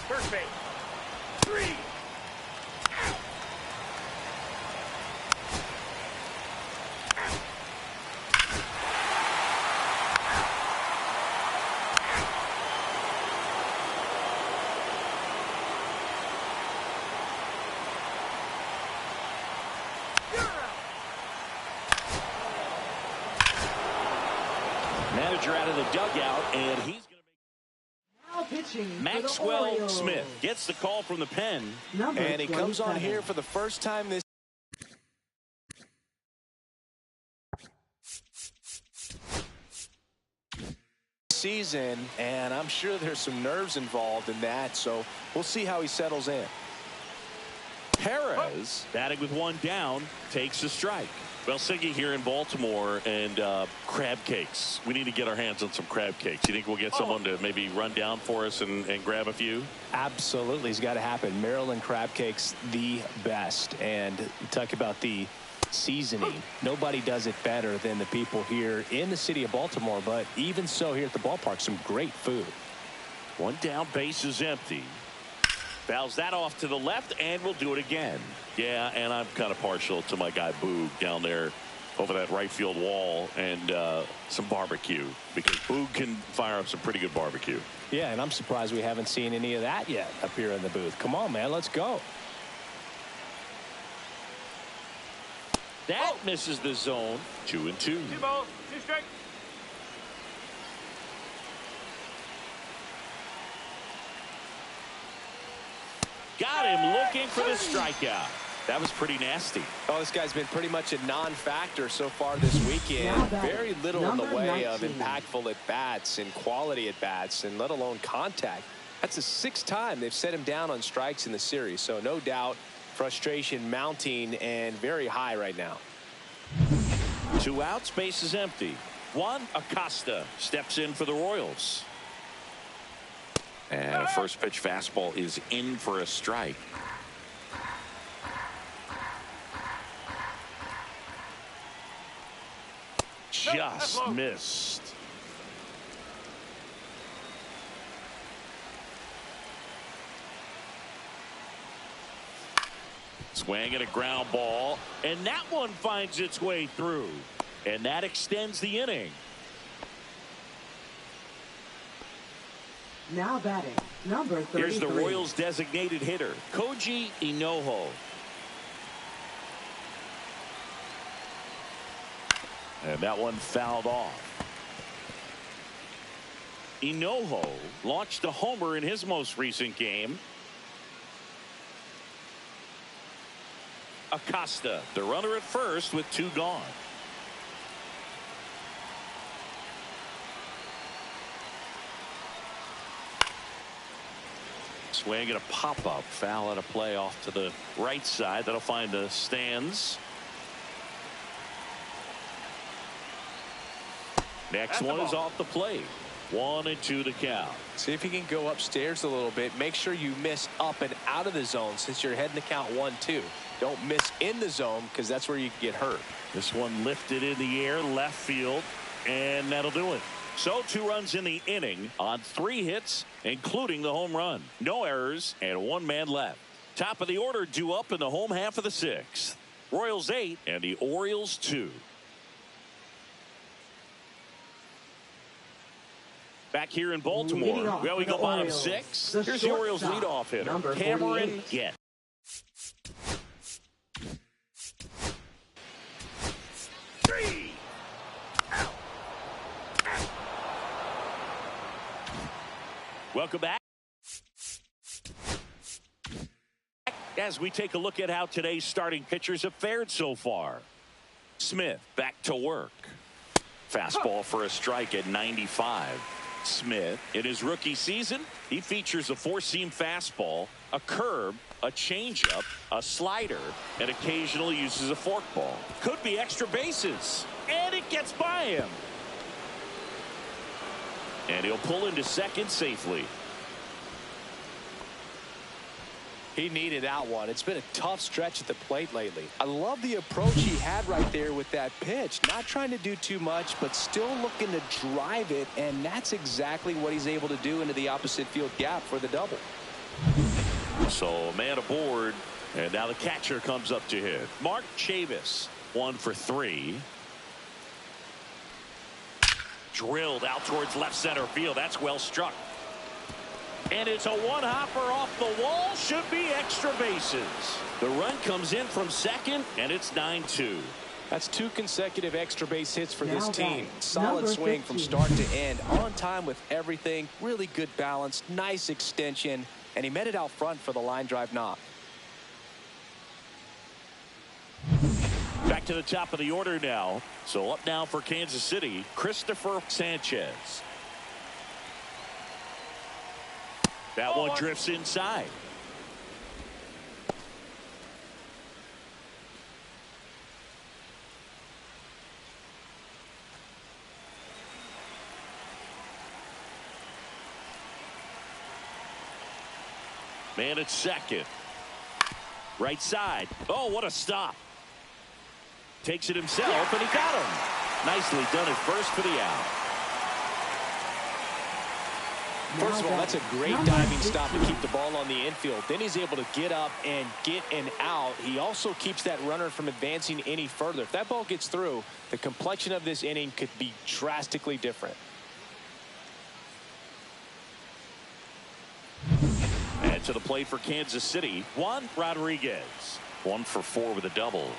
First base. 3. Manager out of the dugout, and he's going to make. Now pitching Maxwell Smith gets the call from the pen. And he comes on here for the first time this season, and I'm sure there's some nerves involved in that, so we'll see how he settles in. Perez, batting with one down, takes a strike. Well, Siggy here in Baltimore, and crab cakes. We need to get our hands on some crab cakes. You think we'll get someone to maybe run down for us and grab a few? Absolutely. It's got to happen. Maryland crab cakes, the best. And talk about the seasoning. Nobody does it better than the people here in the city of Baltimore, but even so here at the ballpark, some great food. One down, base is empty. Fouls that off to the left, and we'll do it again. Yeah, and I'm kind of partial to my guy Boog down there over that right field wall, and some barbecue, because Boog can fire up some pretty good barbecue. Yeah, and I'm surprised we haven't seen any of that yet up here in the booth. Come on, man, let's go. That misses the zone. 2-2. 2 balls, 2 strikes. Got him looking for the strikeout. That was pretty nasty. Oh, this guy's been pretty much a non-factor so far this weekend. Very little in the way of impactful at-bats and quality at-bats, and let alone contact. That's the 6th time they've set him down on strikes in the series, so no doubt frustration mounting and very high right now. 2 outs, base is empty. Juan Acosta steps in for the Royals. And a first pitch fastball is in for a strike. Just missed. Swing and a ground ball, and that one finds its way through, and that extends the inning. Now batting, number 33. Here's the Royals' designated hitter, Koji Inoho. And that one fouled off. Inoho launched a homer in his most recent game. Acosta, the runner at first with 2 gone. Swing and a pop-up, foul at a play off to the right side. That'll find the stands. Next one is off the plate. 1-2 the count. See if you can go upstairs a little bit. Make sure you miss up and out of the zone since you're heading to count 1-2. Don't miss in the zone, because that's where you can get hurt. This one lifted in the air, left field, and that'll do it. So 2 runs in the inning on 3 hits, including the home run. No errors and 1 man left. Top of the order due up in the home half of the 6th. Royals 8 and the Orioles 2. Back here in Baltimore, well, we go bottom 6. Here's the Orioles leadoff hitter, Cameron Get. Welcome back. As we take a look at how today's starting pitchers have fared so far. Smith back to work. Fastball for a strike at 95. Smith, in his rookie season, he features a 4-seam fastball, a curve, a changeup, a slider, and occasionally uses a forkball. Could be extra bases, and it gets by him. And he'll pull into second safely. He needed that one. It's been a tough stretch at the plate lately. I love the approach he had right there with that pitch. Not trying to do too much, but still looking to drive it, and that's exactly what he's able to do into the opposite field gap for the double. So man aboard, and now the catcher comes up to hit. Mark Chavis, 1 for 3. Drilled out towards left center field. That's well struck. And it's a one-hopper off the wall. Should be extra bases. The run comes in from second, and it's 9-2. That's 2 consecutive extra base hits for this team. Solid swing from start to end. On time with everything. Really good balance. Nice extension. And he met it out front for the line drive knock. Back to the top of the order now. So up now for Kansas City, Christopher Sanchez. That one drifts inside. Man at second. Right side. Oh, what a stop. Takes it himself, and he got him. Nicely done at first for the out. First of all, that's a great diving stop to keep the ball on the infield. Then he's able to get up and get an out. He also keeps that runner from advancing any further. If that ball gets through, the complexion of this inning could be drastically different. And to the plate for Kansas City, Juan Rodriguez. 1 for 4 with a double.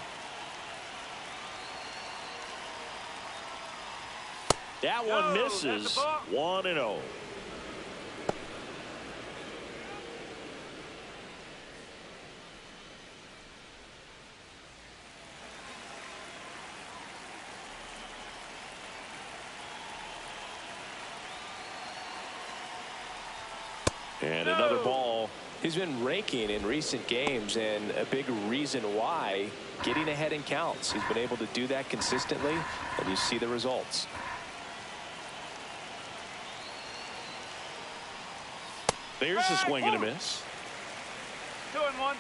That one misses. 1-0. And another ball. He's been raking in recent games, and a big reason why, getting ahead in counts. He's been able to do that consistently, and you see the results. There's a swing and a miss. 2-1.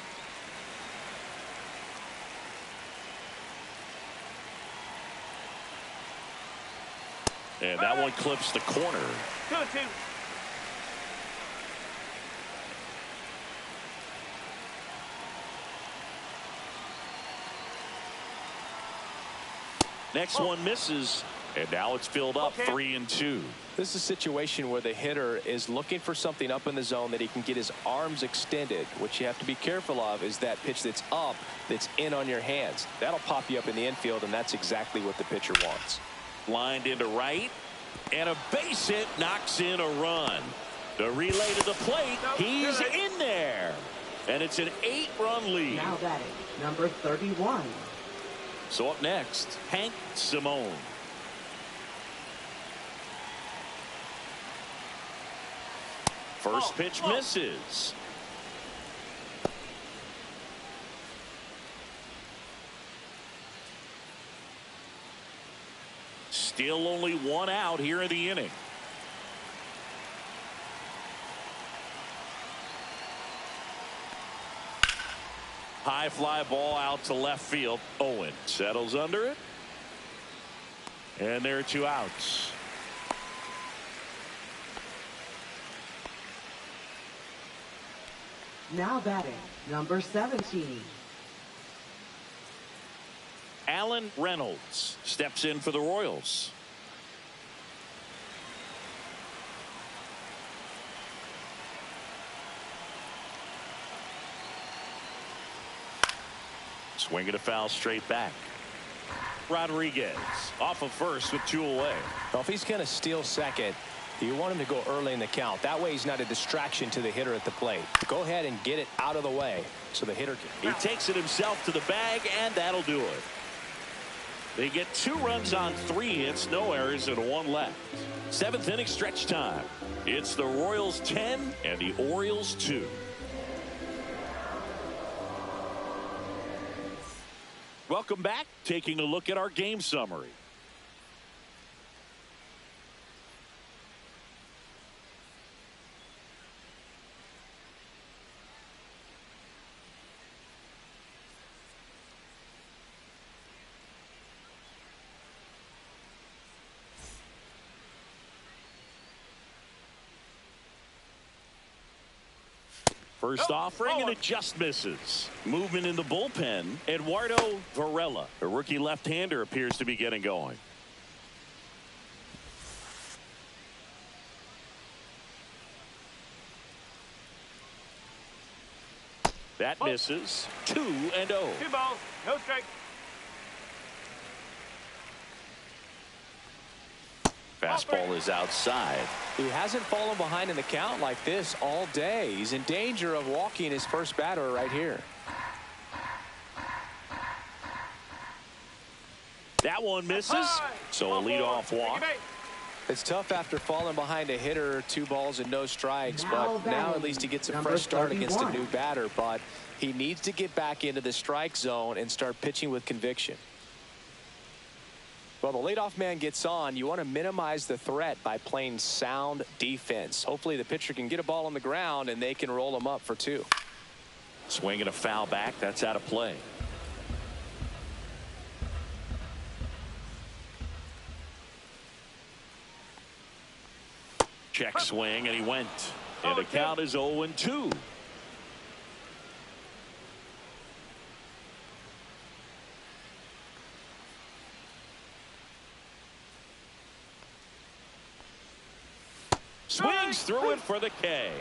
And that one clips the corner. 2-2. Next one misses. And now it's filled up 3-2. This is a situation where the hitter is looking for something up in the zone that he can get his arms extended. What you have to be careful of is that pitch that's up, that's in on your hands. That'll pop you up in the infield, and that's exactly what the pitcher wants. Lined into right, and a base hit knocks in a run. The relay to the plate, he's in there. And it's an 8-run lead. Now batting, number 31. So up next, Hank Simone. First pitch misses. Still only 1 out here in the inning. High fly ball out to left field. Owen settles under it. And there are 2 outs. Now batting, number 17. Alan Reynolds steps in for the Royals. Swinging a foul straight back. Rodriguez off of first with 2 away. Well, if he's going to steal second, you want him to go early in the count. That way he's not a distraction to the hitter at the plate. Go ahead and get it out of the way so the hitter can. He takes it himself to the bag, and that'll do it. They get 2 runs on 3 hits, no errors, and 1 left. 7th inning stretch time. It's the Royals 10 and the Orioles 2. Welcome back. Taking a look at our game summary. First offering, and it just misses. Movement in the bullpen. Eduardo Varela, a rookie left-hander, appears to be getting going. That misses. 2-0. 2 balls, no strike. Fastball is outside. He hasn't fallen behind in the count like this all day. He's in danger of walking his first batter right here. That one misses. So a leadoff walk. It's tough after falling behind a hitter, 2 balls and no strikes, but now at least he gets a Number fresh start 31. against a new batter, but he needs to get back into the strike zone and start pitching with conviction. Well, the leadoff man gets on. You want to minimize the threat by playing sound defense. Hopefully the pitcher can get a ball on the ground and they can roll him up for 2. Swing and a foul back. That's out of play. Check swing, and he went. And the count is 0-2. Swings through it for the K.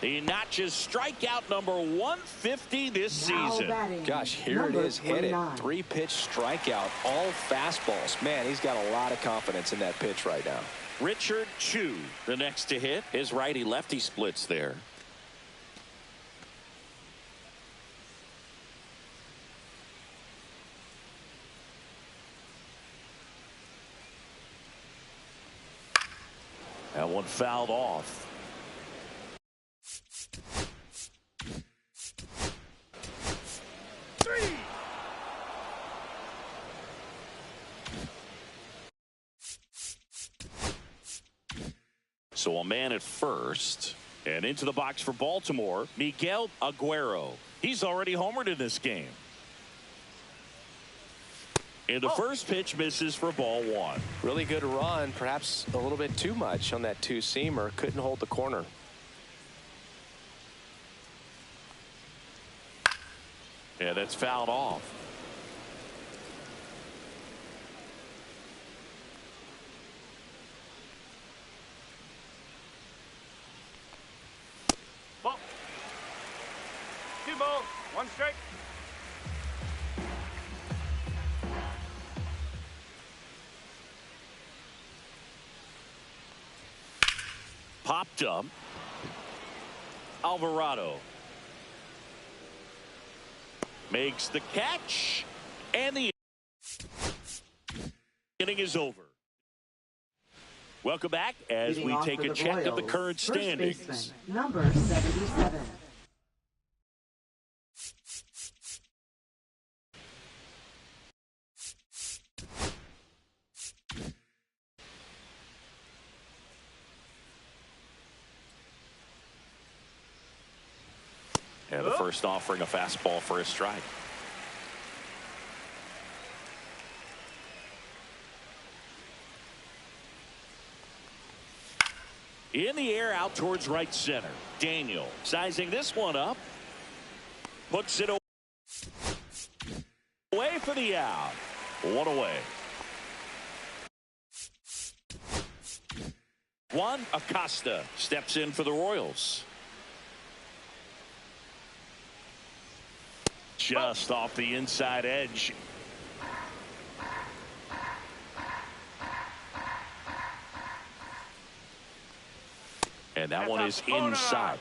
He notches strikeout number 150 this season. Gosh, here it is, hit it. 3-pitch strikeout, all fastballs. Man, he's got a lot of confidence in that pitch right now. Richard Chu, the next to hit. His righty-lefty splits there. That one fouled off. So a man at first, and into the box for Baltimore, Miguel Aguero. He's already homered in this game. And the first pitch misses for ball 1. Really good run, perhaps a little bit too much on that 2-seamer. Couldn't hold the corner. Yeah, that's fouled off. Ball. 2 balls, 1 strike. Popped up. Alvarado makes the catch, and the inning is over. Welcome back as we take a check of the current standings. Number 77. And the first offering a fastball for a strike. In the air out towards right center. Daniel sizing this one up. Puts it away for the out. 1 away. Juan Acosta steps in for the Royals. Just off the inside edge. And that one is inside.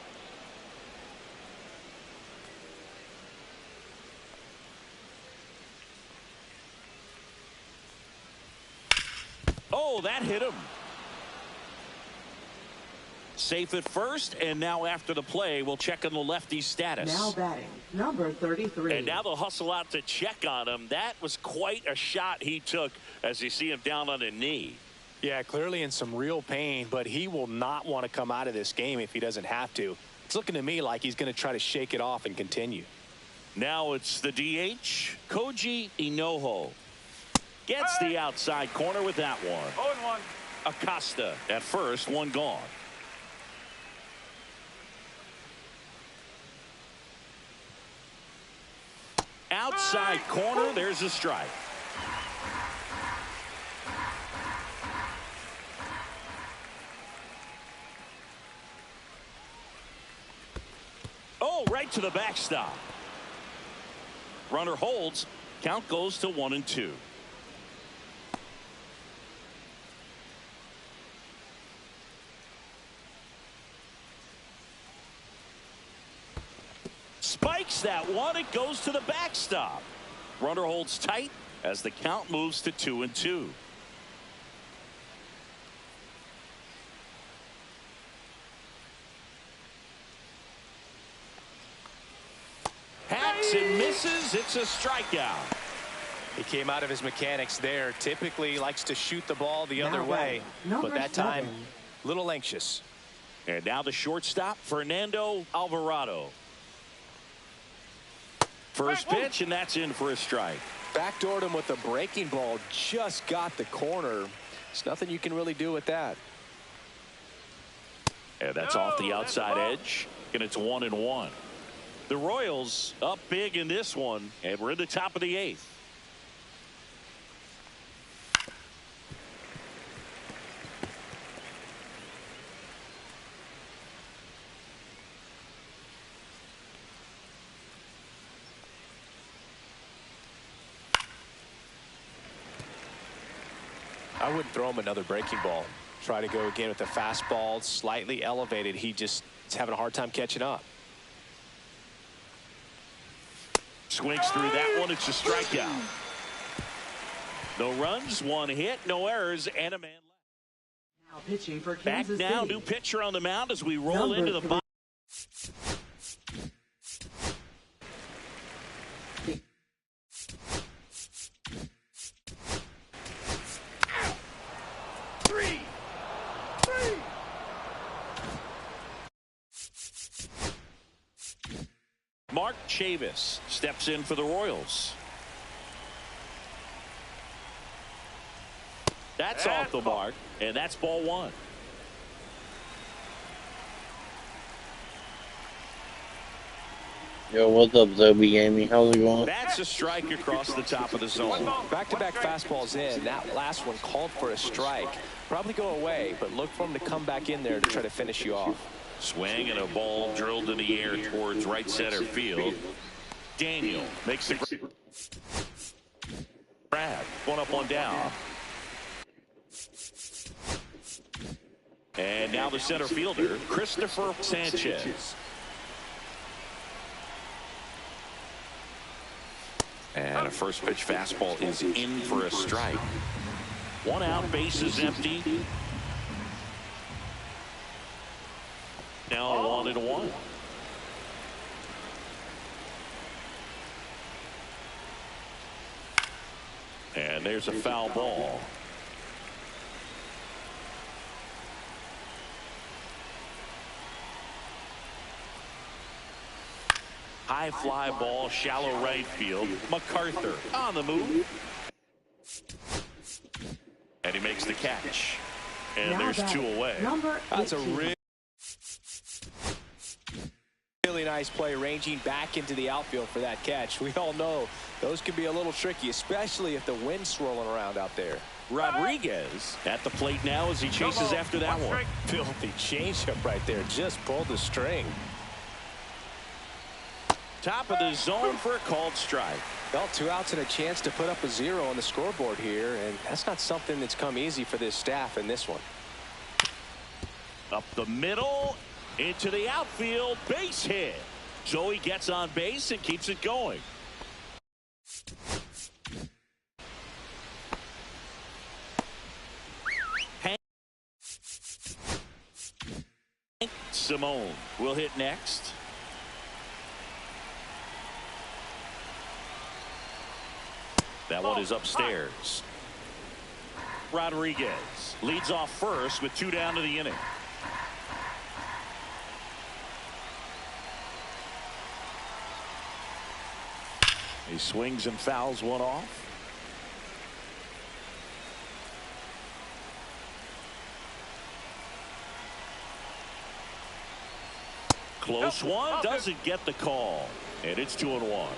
Oh, that hit him. Safe at first, and now after the play, we'll check on the lefty's status. Now batting, number 33. And now they'll hustle out to check on him. That was quite a shot he took as you see him down on a knee. Yeah, clearly in some real pain, but he will not want to come out of this game if he doesn't have to. It's looking to me like he's going to try to shake it off and continue. Now it's the DH, Koji Inoue. Gets the outside corner with that one. 0-1. Acosta at first, one gone. Outside corner, there's a strike. Oh, right to the backstop. Runner holds. Count goes to 1-2. Spikes that one. It goes to the backstop. Runner holds tight as the count moves to 2-2. misses. It's a strikeout. He came out of his mechanics there. Typically likes to shoot the ball the other Now way, number but that time, 7. a little anxious. And now the shortstop, Fernando Alvarado. First pitch, and that's in for a strike. Backdoored him with a breaking ball. Just got the corner. There's nothing you can really do with that. And that's off the outside edge, and it's 1-1. The Royals up big in this one, and we're in the top of the 8th. I wouldn't throw him another breaking ball. Try to go again with the fastball, slightly elevated. He just is having a hard time catching up. Swings through that one. It's a strikeout. No runs, 1 hit, no errors, and a man left. Now pitching for Back Kansas now, City. new pitcher on the mound as we roll Number into the 3. bottom. Mark Chavis steps in for the Royals. That's off the mark, and that's ball 1. Yo, what's up, Zobi Gaming? How's it going? That's a strike across the top of the zone. Back-to-back fastballs in. That last one called for a strike. Probably go away, but look for him to come back in there to try to finish you off. Swing and a ball drilled in the air towards right center field. Daniel makes the grab. One up, one down. And now the center fielder, Christopher Sanchez. And a first pitch fastball is in for a strike. 1 out, bases empty. Now 1-1. And there's a foul ball. High fly ball, shallow right field. MacArthur on the move. And he makes the catch. And Now there's 2 away. Number 18. That's a really nice play, ranging back into the outfield for that catch. We all know those can be a little tricky, especially if the wind's swirling around out there. Rodriguez at the plate now as he chases after that one. Filthy changeup right there. Just pulled the string. Top of the zone for a called strike. Well, 2 outs and a chance to put up a 0 on the scoreboard here, and that's not something that's come easy for this staff in this one. Up the middle, into the outfield, base hit. Joey gets on base and keeps it going. Hank Simone will hit next. That one is upstairs. Rodriguez leads off first with 2 down to the inning. He swings and fouls one off. Close one, doesn't get the call. And it's 2-1.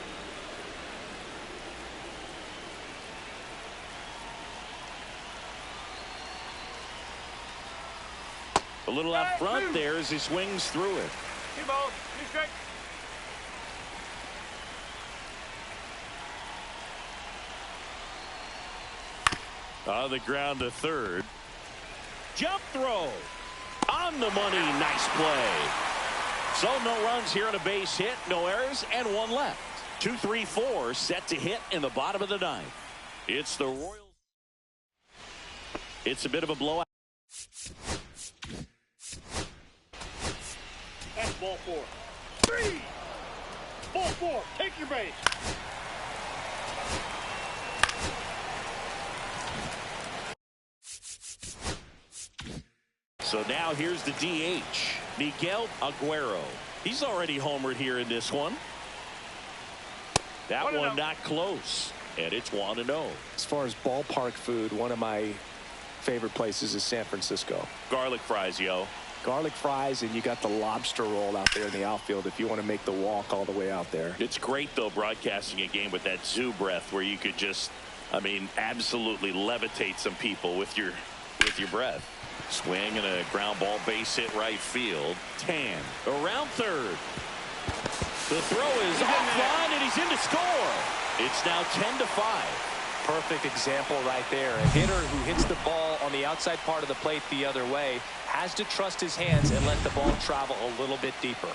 A little out front there as he swings through it. On the ground to third. Jump throw. On the money. Nice play. So no runs here on a base hit. No errors and 1 left. 2-3-4 set to hit in the bottom of the 9th. It's the Royals. It's a bit of a blowout. That's ball 4. 3. Ball 4, take your base. So now here's the DH, Miguel Aguero. He's already homered here in this one. That one not close, and it's 1-0. As far as ballpark food, one of my favorite places is San Francisco. Garlic fries, yo. Garlic fries, and you got the lobster roll out there in the outfield if you want to make the walk all the way out there. It's great, though, broadcasting a game with that zoo breath where you could just, I mean, absolutely levitate some people with your breath. Swing and a ground ball, base hit right field. Tan around third. The throw is offline, and he's in to score. It's now 10-5. Perfect example right there. A hitter who hits the ball on the outside part of the plate the other way has to trust his hands and let the ball travel a little bit deeper.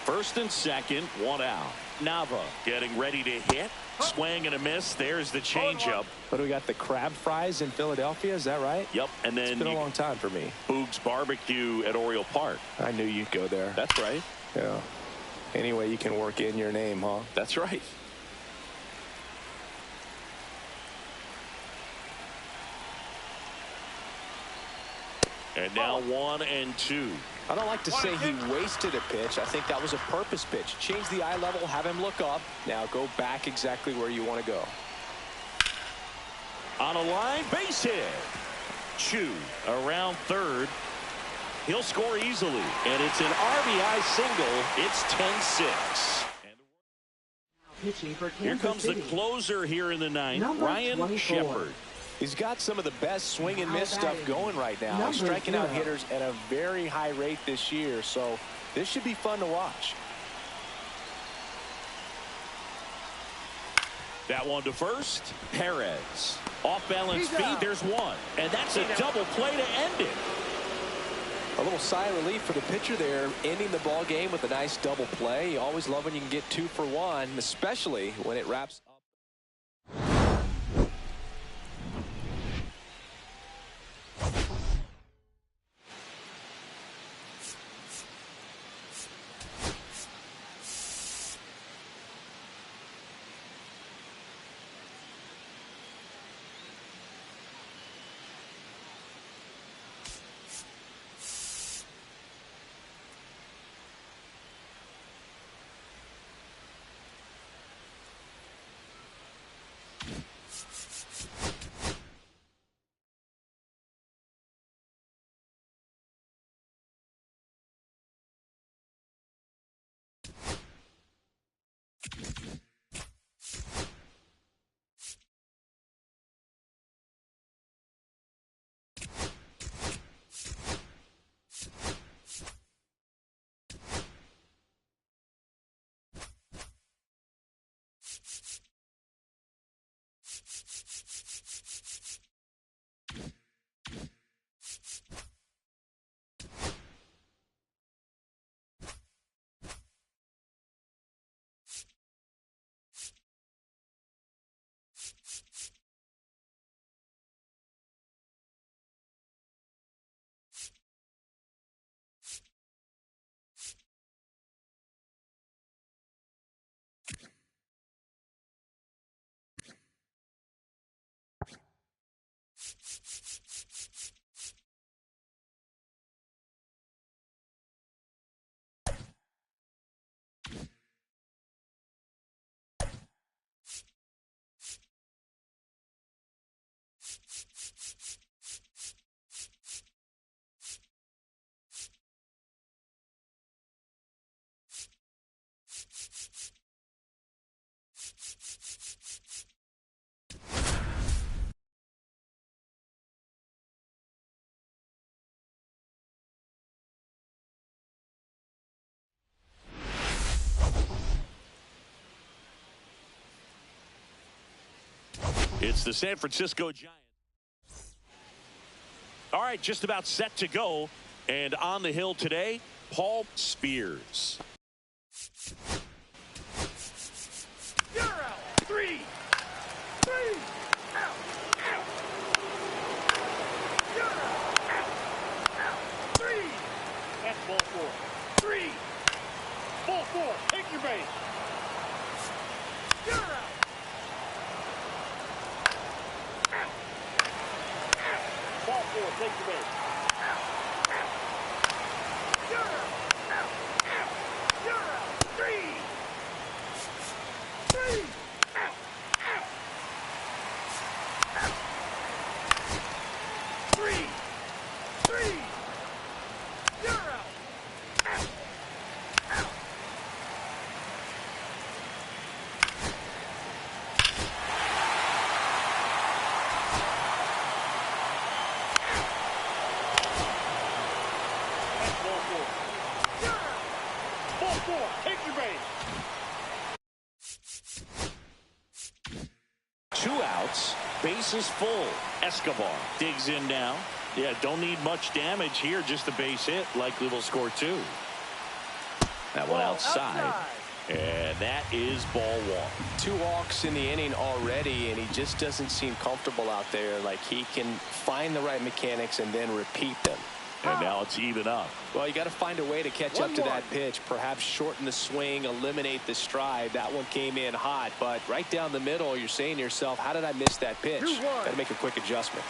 First and second, 1 out. Nava getting ready to hit. Swing and a miss. There's the changeup. But we got the crab fries in Philadelphia, is that right? Yep. And then it's been a long time for me. Boog's Barbecue at Oriole Park. I knew you'd go there. That's right. Yeah. Anyway, you can work in your name, huh? That's right. And now 1-2. I don't like to say he wasted a pitch. I think that was a purpose pitch. Change the eye level, have him look up. Now go back exactly where you want to go. On a line, base hit. Chu around third. He'll score easily. And it's an RBI single. It's 10-6. Pitching for Kansas Here comes City. the closer here in the ninth, Number Ryan 24. Shepherd. He's got some of the best swing and miss stuff going right now. He's striking out hitters at a very high rate this year, so this should be fun to watch. That one to first. Perez. Off balance feed. There's one. And that's a double play to end it. A little sigh of relief for the pitcher there, ending the ball game with a nice double play. You always love when you can get 2 for 1, especially when it wraps up. It's the San Francisco Giants. All right, just about set to go. And on the hill today, Paul Spears. You're out. 3. 3. Out. Out. You're out. Out. 3. That's ball 4. 3. Ball 4. Take your base. 4. Take the base. You're out. You're out. 3. 3. 3. 3. You're out. Ball 4. Take your base. 2 outs, bases full. Escobar digs in now. Yeah, don't need much damage here, just a base hit. Likely will score 2. That one outside. And that is ball 1. 2 walks in the inning already, and he just doesn't seem comfortable out there. Like he can find the right mechanics and then repeat them. And now it's even up. Well, you got to find a way to catch up to that pitch. Perhaps shorten the swing, eliminate the stride. That one came in hot, but right down the middle, you're saying to yourself, how did I miss that pitch? Got to make a quick adjustment.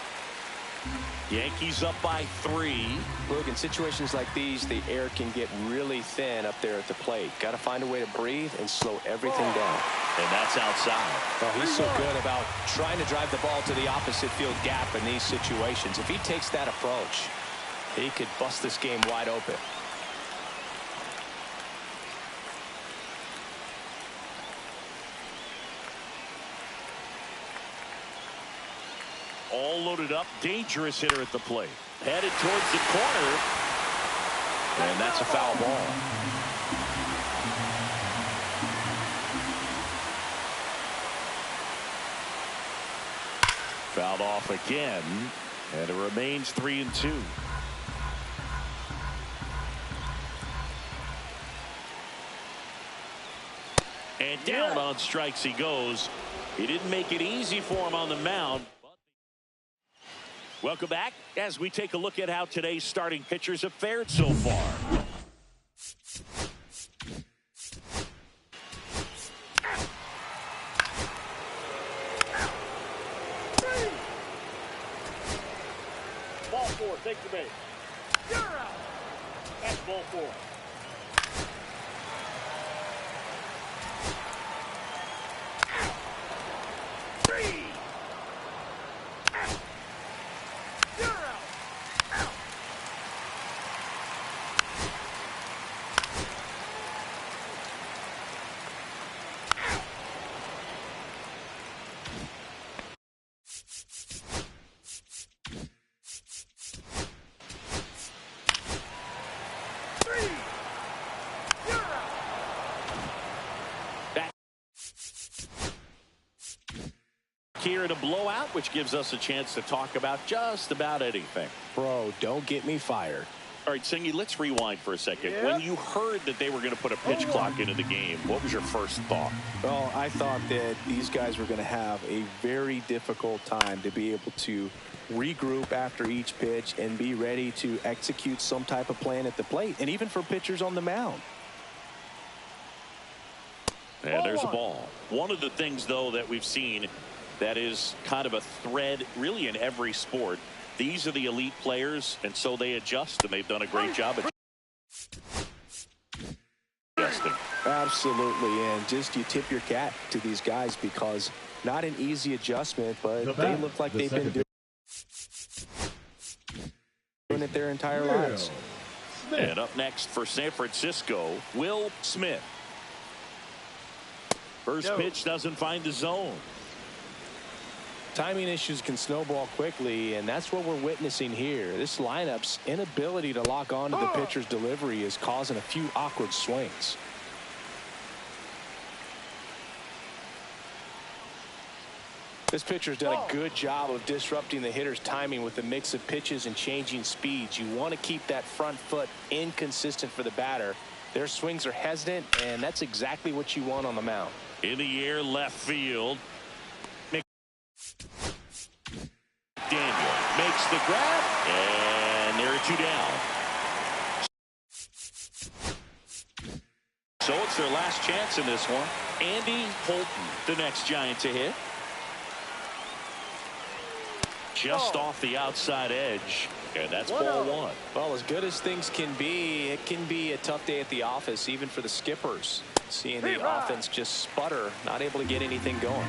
Yankees up by 3. Look, in situations like these, the air can get really thin up there at the plate. Got to find a way to breathe and slow everything down. And that's outside. Oh, he's so good about trying to drive the ball to the opposite field gap in these situations. If he takes that approach, he could bust this game wide open. All loaded up, dangerous hitter at the plate. Headed towards the corner. And that's a foul ball. Fouled off again. And it remains 3-2. And down on strikes he goes. He didn't make it easy for him on the mound. Welcome back as we take a look at how today's starting pitchers have fared so far. Ball 4. Take the base. You're out. That's ball 4. 3. You're out. Here in a blowout, which gives us a chance to talk about just about anything. Bro, don't get me fired. All right, Singy, let's rewind for a second. When you heard that they were going to put a pitch clock into the game, what was your first thought? Well, I thought that these guys were going to have a very difficult time to be able to regroup after each pitch and be ready to execute some type of plan at the plate, and even for pitchers on the mound. And there's a ball. One of the things, though, that we've seen that is kind of a thread really in every sport. These are the elite players, and so they adjust, and they've done a great job at adjusting. Absolutely, and just you tip your cap to these guys because not an easy adjustment, but they look like they've been doing it their entire lives. And up next for San Francisco, Will Smith. First pitch doesn't find the zone. Timing issues can snowball quickly, and that's what we're witnessing here. This lineup's inability to lock on to the pitcher's delivery is causing a few awkward swings. This pitcher's done a good job of disrupting the hitter's timing with a mix of pitches and changing speeds. You want to keep that front foot inconsistent for the batter. Their swings are hesitant, and that's exactly what you want on the mound. In the air, left field. Daniel makes the grab, and there are 2 down. So it's their last chance in this one. Andy Holton, the next Giant to hit. just off the outside edge. And that's ball one. Well, as good as things can be, it can be a tough day at the office, even for the skippers. Seeing the offense just sputter, not able to get anything going.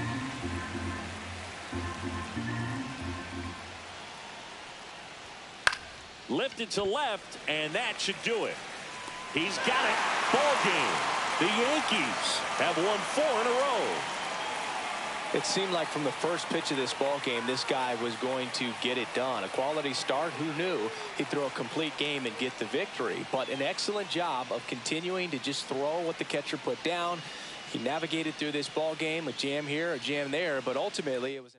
Lifted to left, and that should do it. He's got it. Ball game. The Yankees have won 4 in a row. It seemed like from the first pitch of this ball game, this guy was going to get it done. A quality start. Who knew he'd throw a complete game and get the victory? But an excellent job of continuing to just throw what the catcher put down. He navigated through this ball game, a jam here, a jam there, but ultimately it was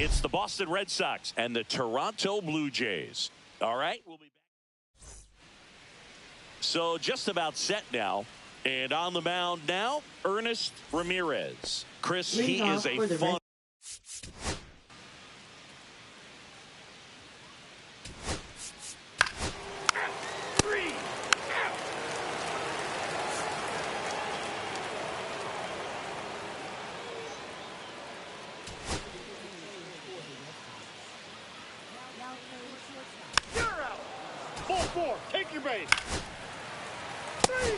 It's the Boston Red Sox and the Toronto Blue Jays. All right, we'll be back. So just about set now. And on the mound now, Ernest Ramirez. Chris, he is a fun. Take your base. 3.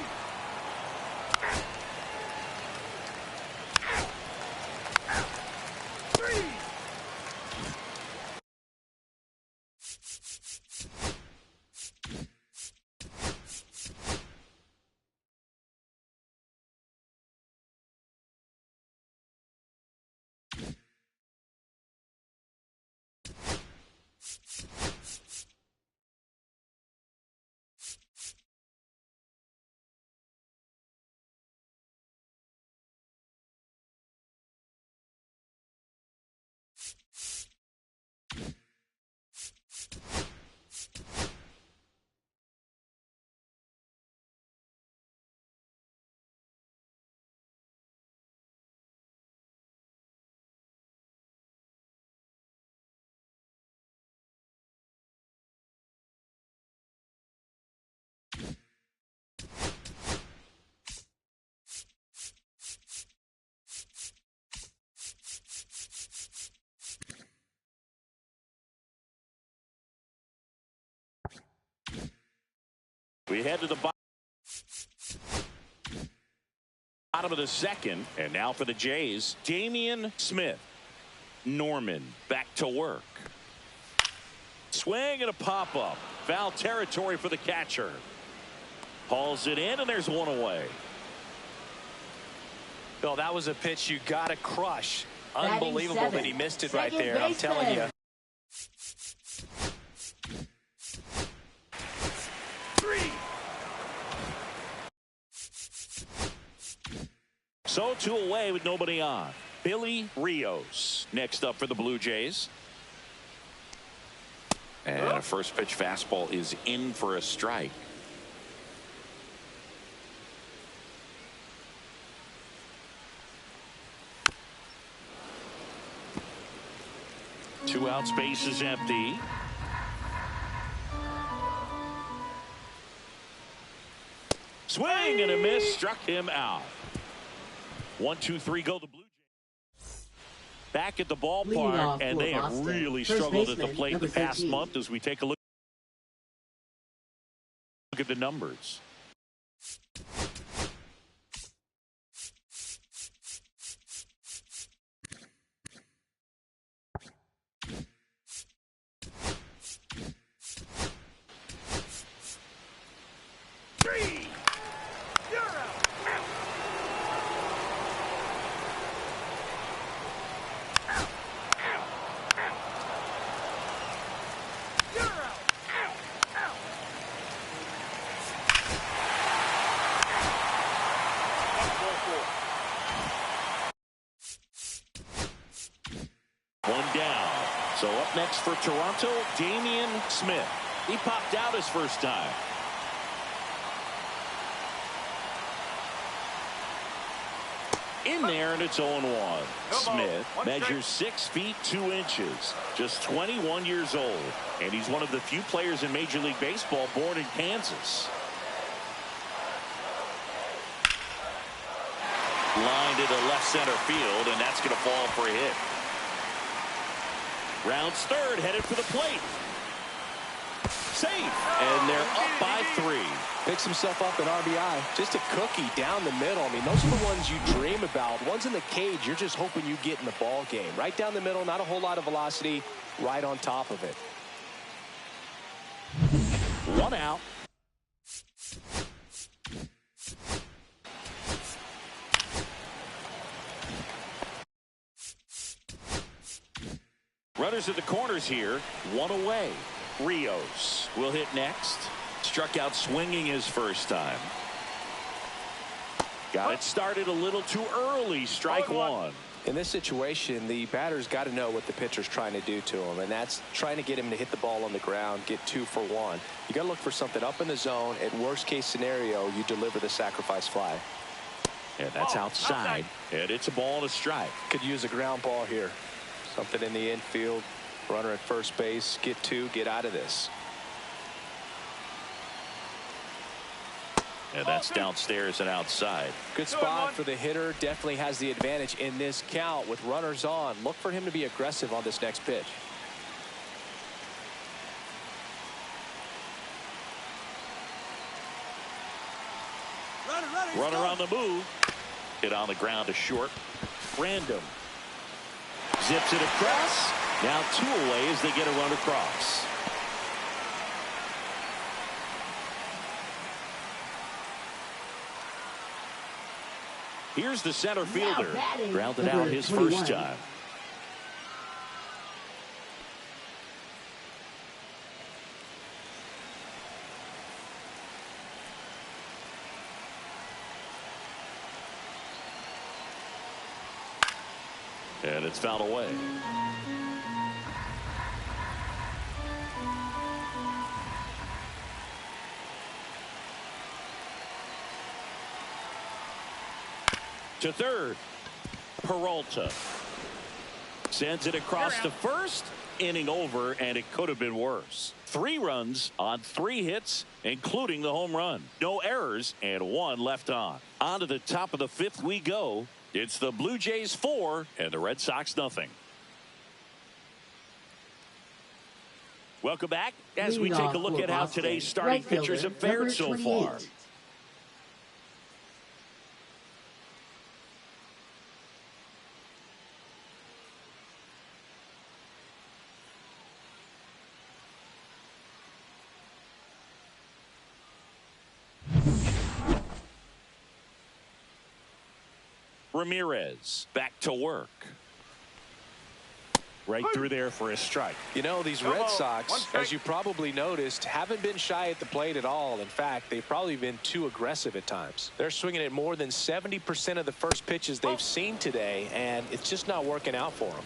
We head to the bottom of the second, and now for the Jays, Damian Smith. Norman back to work. Swing and a pop-up. Foul territory for the catcher. Hauls it in, and there's one away. Bill, that was a pitch you got to crush. Unbelievable that he missed it right there. I'm telling you. 3. So 2 away with nobody on. Billy Rios next up for the Blue Jays. And a first pitch fastball is in for a strike. Two out, space is empty. Swing and a miss, struck him out. 1, 2, 3 go the Blue Jays. Back at the ballpark, and they have really struggled at the plate the past month as we take a look at the numbers. One down. So up next for Toronto, Damian Smith. He popped out his first time. In there, and it's 0-1. Smith measures 6 feet 2 inches, just 21 years old, and he's one of the few players in Major League Baseball born in Kansas. Line to the left center field, and that's going to fall for a hit. Rounds third, headed for the plate. Safe, and they're up by 3. Picks himself up an RBI. Just a cookie down the middle. I mean, those are the ones you dream about. Ones in the cage, you're just hoping you get in the ball game. Right down the middle, not a whole lot of velocity, right on top of it. 1 out. Runners at the corners here, 1 away. Rios will hit next. Struck out swinging his first time. Got it started a little too early. Strike 1. In this situation, the batter's got to know what the pitcher's trying to do to him, and that's trying to get him to hit the ball on the ground, get 2 for 1. You got to look for something up in the zone. At worst case scenario, you deliver the sacrifice fly. And that's outside. And it's a ball and a strike. Could use a ground ball here. Something in the infield. Runner at first base. Get 2. Get out of this. And that's downstairs and outside. Good spot for the hitter. Definitely has the advantage in this count with runners on. Look for him to be aggressive on this next pitch. Runner on the move. Hit on the ground to short. Random. Zips it across. Now 2 away as they get a run across. Here's the center fielder. Grounded out his 21. first time. And it's fouled away. To third. Peralta sends it across to first. Inning over, and it could have been worse. 3 runs on 3 hits, including the home run. No errors and 1 left on. On to the top of the 5th we go. It's the Blue Jays 4 and the Red Sox nothing. Welcome back as we take a look at how today's starting pitchers have fared so far. Ramirez back to work. Right through there for a strike. You know, these Red Sox, as you probably noticed, haven't been shy at the plate at all. In fact, they've probably been too aggressive at times. They're swinging at more than 70% of the first pitches they've seen today, and it's just not working out for them.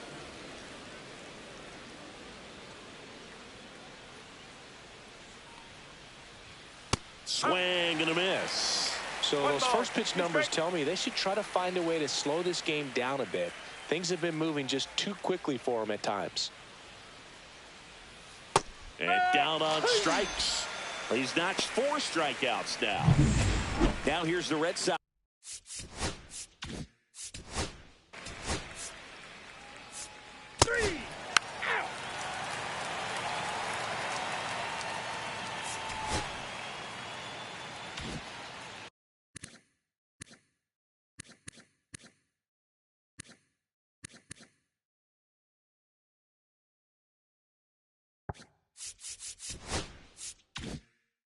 Swing and a miss. So those first pitch numbers tell me they should try to find a way to slow this game down a bit. Things have been moving just too quickly for them at times. And down on strikes. He's notched 4 strikeouts now. Now here's the Red Sox.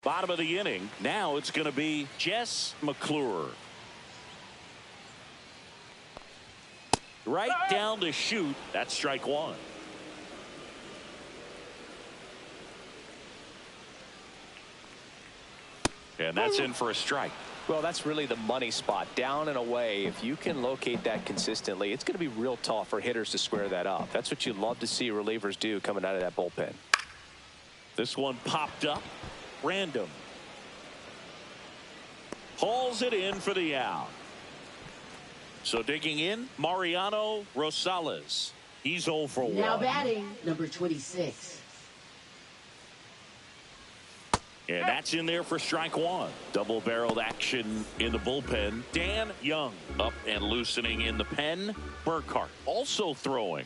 Bottom of the inning. Now it's going to be Jess McClure. Right down to shoot. That's strike 1. And that's in for a strike. Well, that's really the money spot. Down and away. If you can locate that consistently, it's going to be real tough for hitters to square that up. That's what you love to see relievers do coming out of that bullpen. This one popped up. Random. Hauls it in for the out. So digging in, Mariano Rosales. He's 0 for 1. Now batting, number 26. And that's in there for strike 1. Double-barreled action in the bullpen. Dan Young up and loosening in the pen. Burkhart also throwing.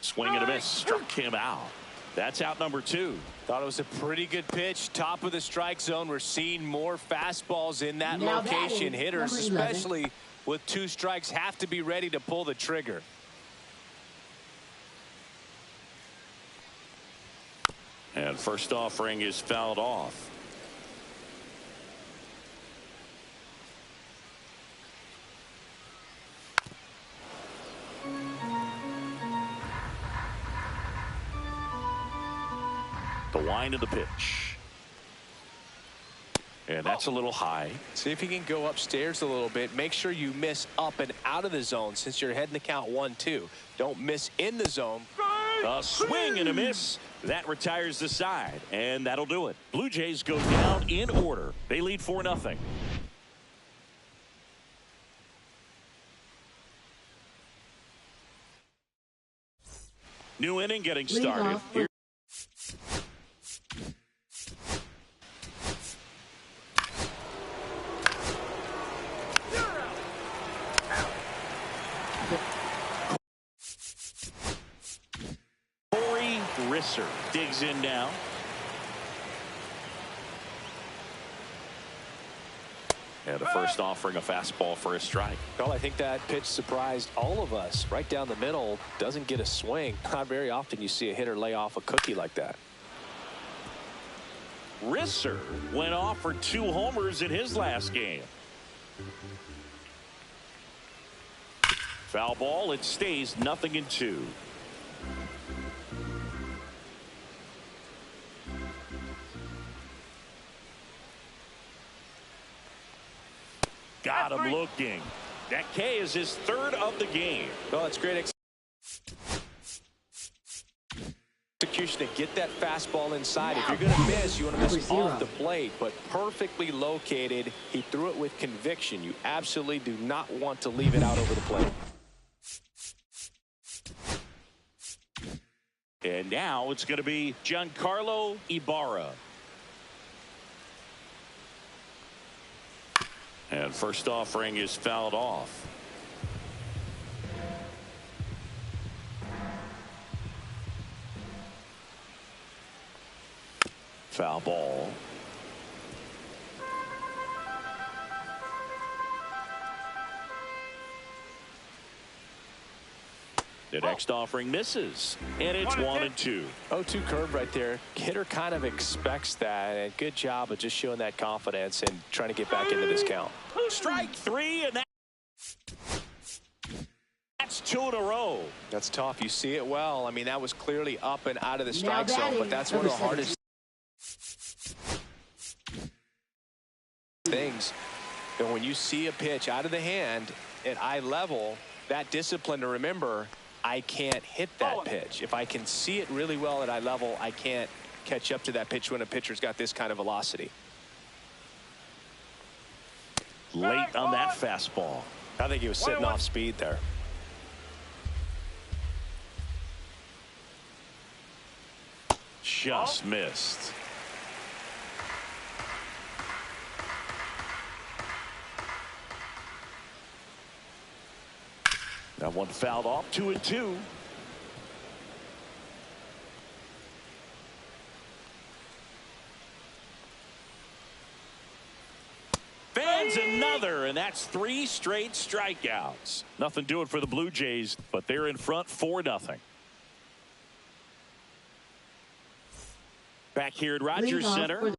Swing and a miss. Struck him out. That's out number 2. Thought it was a pretty good pitch. Top of the strike zone. We're seeing more fastballs in that Now location. batting, Hitters, number 11. especially with 2 strikes, have to be ready to pull the trigger. And first offering is fouled off. The wind of the pitch. And that's a little high. See if you can go upstairs a little bit. Make sure you miss up and out of the zone since you're heading to count 1-2. Don't miss in the zone. A swing and a miss. That retires the side. And that'll do it. Blue Jays go down in order. They lead 4-0. New inning getting started. Here Risser digs in now. And a first offering a fastball for a strike. Well, I think that pitch surprised all of us. Right down the middle, doesn't get a swing. Not very often you see a hitter lay off a cookie like that. Risser went off for 2 homers in his last game. Foul ball. It stays 0-2. Got him looking. That K is his 3rd of the game. Well, it's great execution to get that fastball inside. If you're going to miss, you want to miss off the plate, but perfectly located. He threw it with conviction. You absolutely do not want to leave it out over the plate. And now it's going to be Giancarlo Ibarra. And first offering is fouled off. Foul ball. The next offering misses, and it's 1-2. 0-2 curve right there. Hitter kind of expects that, and good job of just showing that confidence and trying to get back into this count. Strike 3, and that's 2 in a row. That's tough. You see it well. I mean, that was clearly up and out of the strike zone, but that's one of the hardest things. And when you see a pitch out of the hand at eye level, that discipline to remember, I can't hit that pitch. If I can see it really well at eye level, I can't catch up to that pitch when a pitcher's got this kind of velocity. Late on that fastball. I think he was sitting off speed there. Just missed. That one fouled off. 2-2. Fans another, and that's 3 straight strikeouts. Nothing doing for the Blue Jays, but they're in front 4-0. Back here at Rogers Center.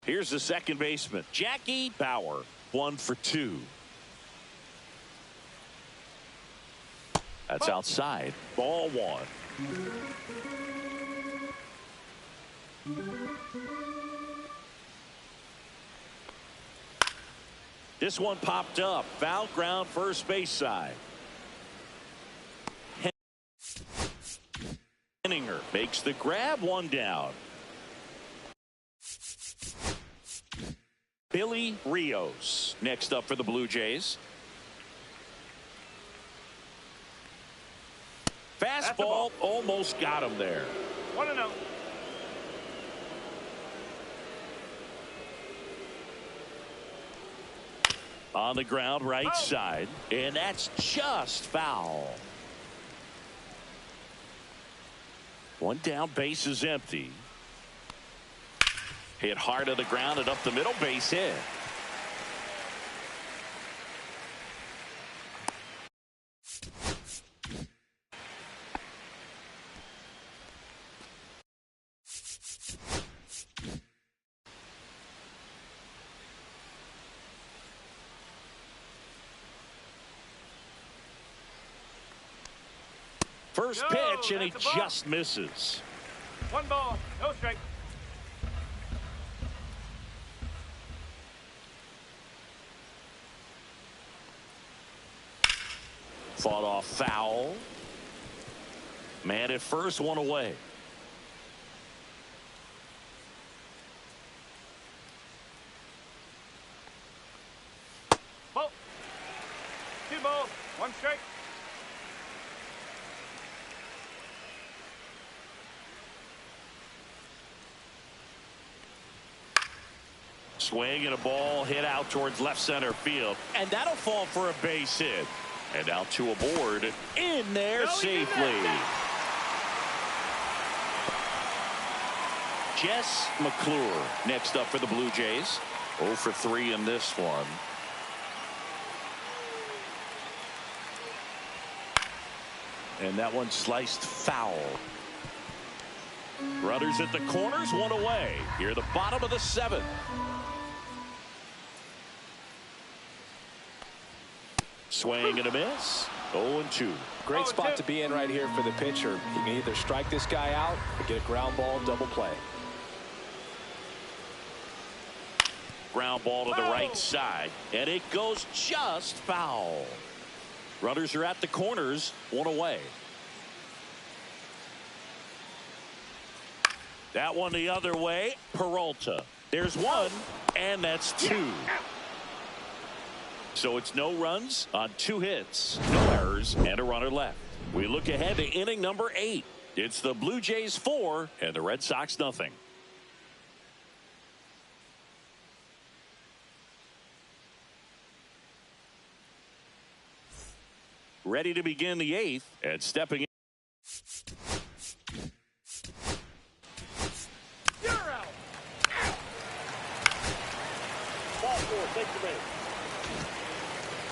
Here's the second baseman, Jackie Bauer, 1 for 2. That's outside. Ball 1. This one popped up. Foul ground, first base side. Henninger makes the grab, 1 down. Billy Rios next up for the Blue Jays. Fastball almost got him there. 1-0. On the ground, right side, and that's just foul. 1 down, base is empty. Hit hard to the ground and up the middle, base hit. First pitch, and he just misses. 1 ball, no strike. Fought off foul. Man at first, 1 away. Ball. 2 balls, 1 strike. Swing and a ball hit out towards left center field. And that'll fall for a base hit. And out to a board in there safely. Jess McClure next up for the Blue Jays. 0 for 3 in this one. And that one sliced foul. Runners at the corners, one away. Here the bottom of the 7th. Swing and a miss. 0-2. Great spot to be in right here for the pitcher. He can either strike this guy out or get a ground ball double play. Ground ball to the right side, and it goes just foul. Runners are at the corners, one away. That one the other way. Peralta. There's one, and that's 2. So it's no runs on 2 hits, no errors, and a runner left. We look ahead to inning number 8. It's the Blue Jays 4 and the Red Sox nothing. Ready to begin the 8th, and stepping in. You're out. Ball 4, take the base.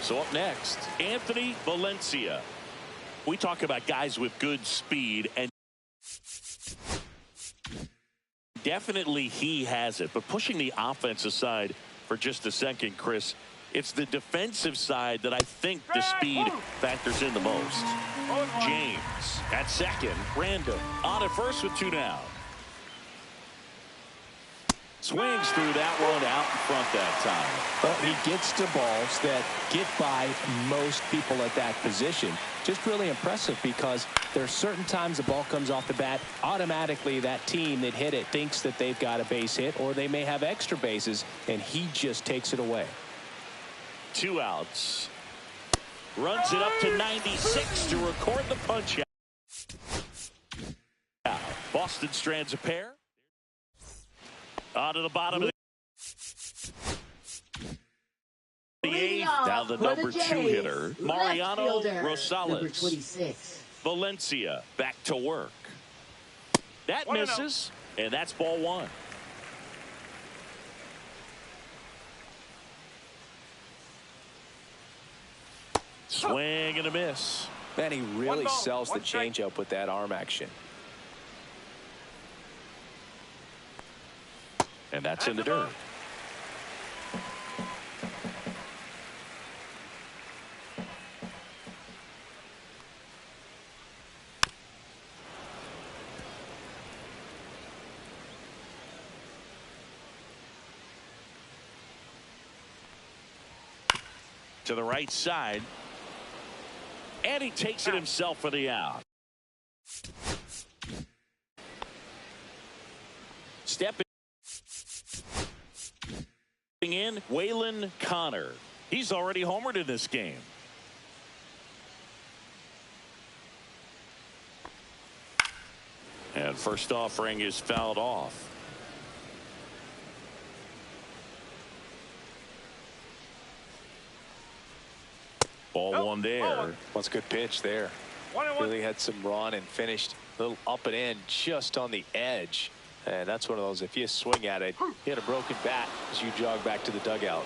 So up next, Anthony Valencia. We talk about guys with good speed, and definitely he has it. But pushing the offense aside for just a second, Chris, it's the defensive side that I think the speed factors in the most. James at second. Random on at first with 2 down. Swings through that one out in front that time. Well, he gets to balls that get by most people at that position. Just really impressive because there are certain times the ball comes off the bat, automatically that team that hit it thinks that they've got a base hit or they may have extra bases, and he just takes it away. 2 outs. Runs it up to 96 to record the punch out. Boston strands a pair. On to the bottom of the 8th. Now the number 2 hitter, Mariano Rosales. Valencia back to work. That misses, and that's ball 1. Swing and a miss. Man, he really sells the changeup with that arm action. And that's in the dirt. To the right side. And he takes it himself for the out. Stepping in, Waylon Connor. He's already homered in this game. And first offering is fouled off. Ball 1 there. Well, it's a good pitch there. Really had some run and finished a little up and in just on the edge. And that's one of those, if you swing at it, you hit a broken bat as you jog back to the dugout.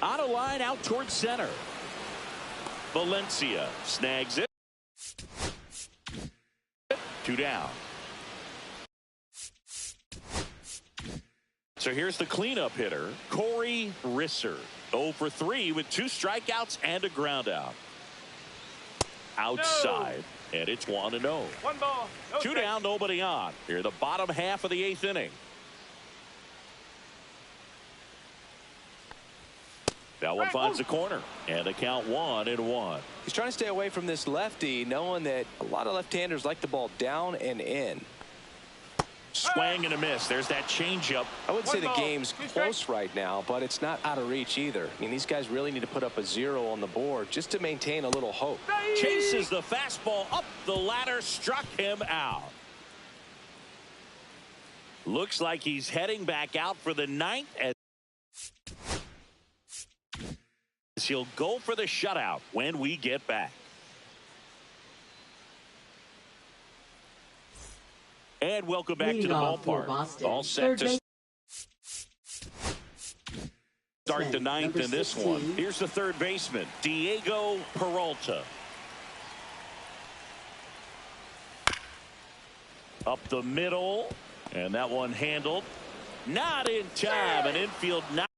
On a line out towards center. Valencia snags it. 2 down. So here's the cleanup hitter, Corey Risser. 0 for 3 with 2 strikeouts and a ground out. Outside, and it's 1-0. 1 ball. 2 down, nobody on. Here the bottom half of the 8th inning. That one finds the corner, and the count 1-1. He's trying to stay away from this lefty, knowing that a lot of left-handers like the ball down and in. Swing and a miss. There's that changeup. I would say the game's close right now, but it's not out of reach either. I mean, these guys really need to put up a 0 on the board just to maintain a little hope. Chases the fastball up the ladder, struck him out. Looks like he's heading back out for the ninth as he'll go for the shutout when we get back. And welcome back to the ballpark. All set to start the ninth in this one. Here's the third baseman, Diego Peralta. Up the middle, and that one handled. Not in time, an infield knock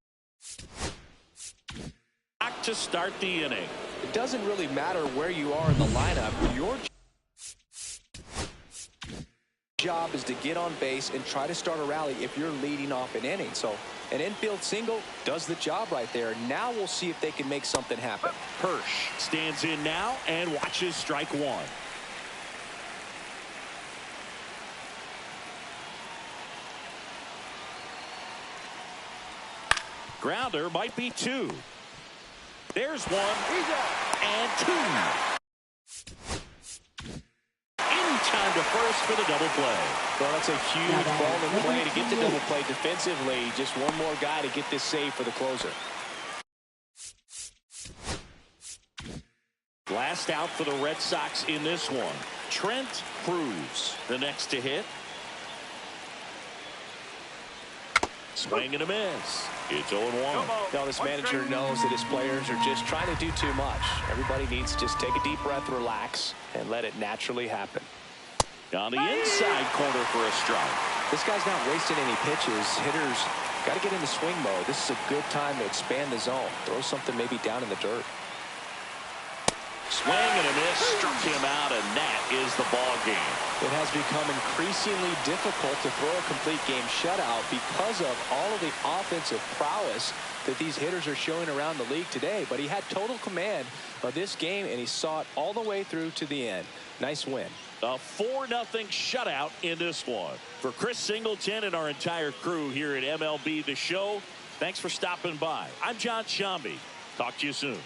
to start the inning. It doesn't really matter where you are in the lineup. Your job is to get on base and try to start a rally if you're leading off an inning. So an infield single does the job right there. Now we'll see if they can make something happen. Hirsch stands in now and watches strike one. Grounder might be two. There's one and two. In time to first for the double play. Well, that's a huge ball in play to get the double play defensively. Just one more guy to get this save for the closer. Last out for the Red Sox in this one. Trent Cruz, the next to hit. Swing and a miss. It's 0-1. Now this manager knows that his players are just trying to do too much. Everybody needs to just take a deep breath, relax, and let it naturally happen. On the inside corner for a strike. This guy's not wasting any pitches. Hitters got to get into swing mode. This is a good time to expand the zone. Throw something maybe down in the dirt. Swing and a miss, struck him out, and that is the ball game. It has become increasingly difficult to throw a complete game shutout because of all of the offensive prowess that these hitters are showing around the league today. But he had total command of this game, and he saw it all the way through to the end. Nice win. A 4-0 shutout in this one. For Chris Singleton and our entire crew here at MLB The Show, thanks for stopping by. I'm John Shambi. Talk to you soon.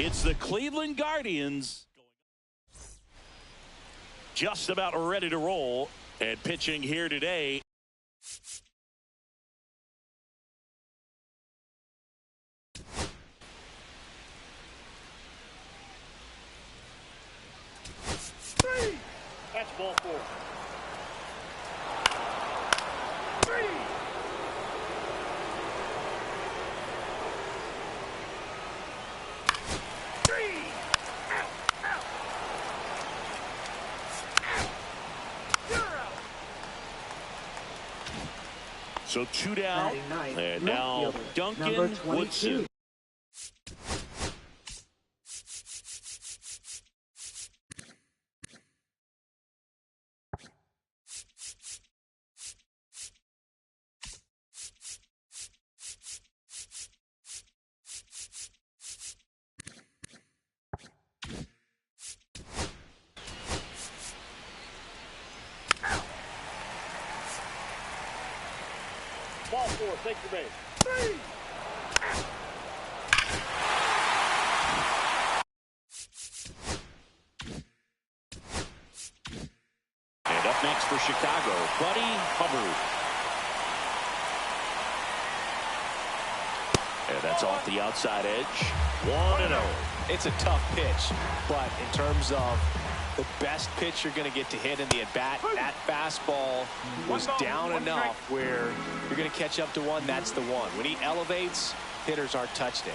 It's the Cleveland Guardians. Just about ready to roll, and pitching here today. That's ball four. So 2 down. And now Duncan Woodson. Ball 4, take your base. 3. And up next for Chicago, Buddy Hubbard. And that's off the outside edge. 1-0. It's a tough pitch, but in terms of the best pitch you're going to get to hit in the at-bat, that fastball was down enough where you're going to catch up to one. That's the one. When he elevates, hitters aren't touched it.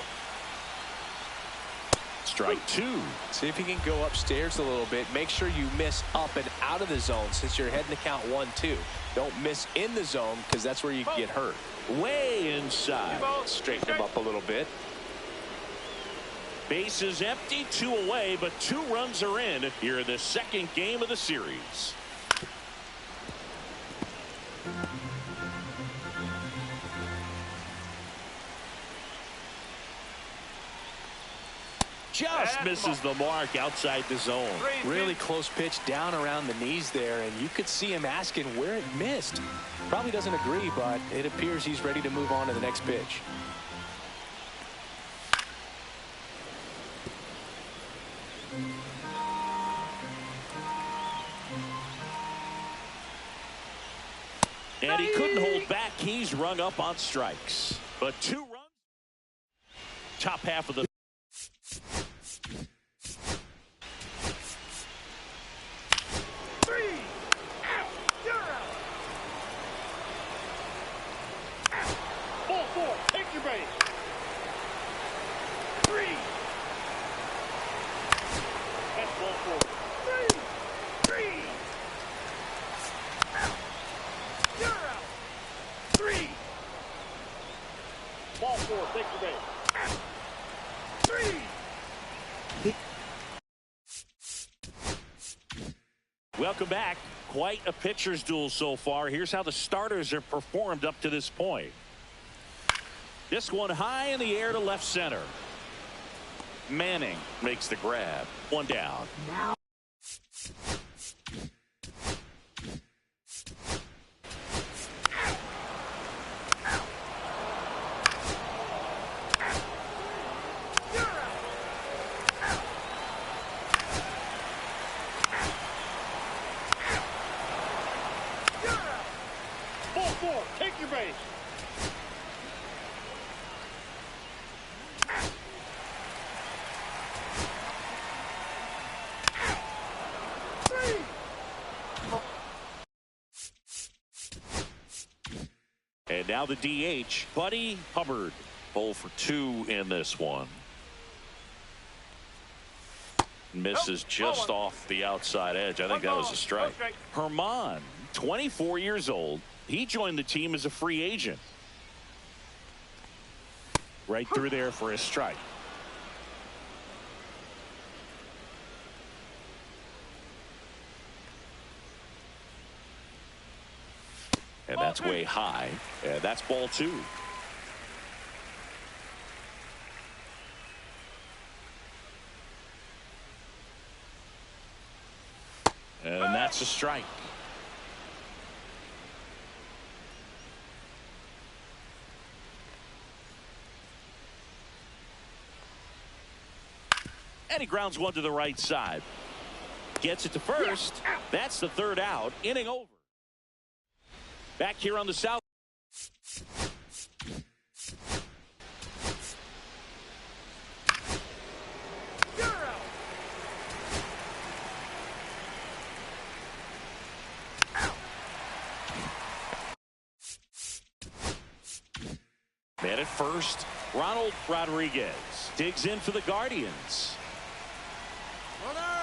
Strike 2. See if he can go upstairs a little bit. Make sure you miss up and out of the zone since you're heading to count 1-2. Don't miss in the zone because that's where you can get hurt. Way inside. Straighten him up a little bit. Base is empty, 2 away, but 2 runs are in here in the second game of the series. Just misses the mark outside the zone. Really close pitch down around the knees there, and you could see him asking where it missed. Probably doesn't agree, but it appears he's ready to move on to the next pitch. And he couldn't hold back. He's rung up on strikes. But 2 runs. Top half of the. Ball 4, take your base. 3. That's ball 4. 3. You're out. 3. Ball 4, take your base. 3. Welcome back. Quite a pitcher's duel so far. Here's how the starters have performed up to this point. This one high in the air to left center. Manning makes the grab. 1 down. Ball 4, take your base. 3. And now the DH, Buddy Hubbard. 0 for 2 in this one. Misses just off the outside edge. I think that was a strike. Herman, 24 years old. He joined the team as a free agent. Right through there for a strike. And that's way high. And that's ball 2. And that's a strike. And he grounds one to the right side. Gets it to first. That's the 3rd out. Inning over. Back here on the south. You're out. Man at first, Ronald Rodriguez digs in for the Guardians.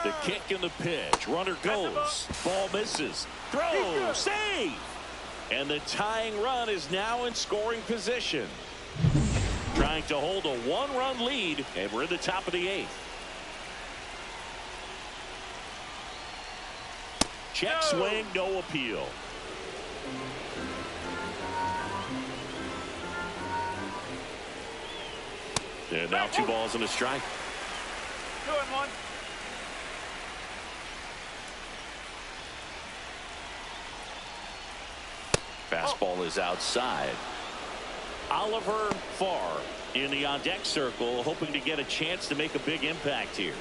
The kick and the pitch. Runner goes. Ball misses. Throw. Save. And the tying run is now in scoring position. Trying to hold a one-run lead, and we're in the top of the 8th. Check swing, no appeal. And now 2 balls and a strike. 2-1. Fastball is outside. Oliver Farr in the on-deck circle, hoping to get a chance to make a big impact here.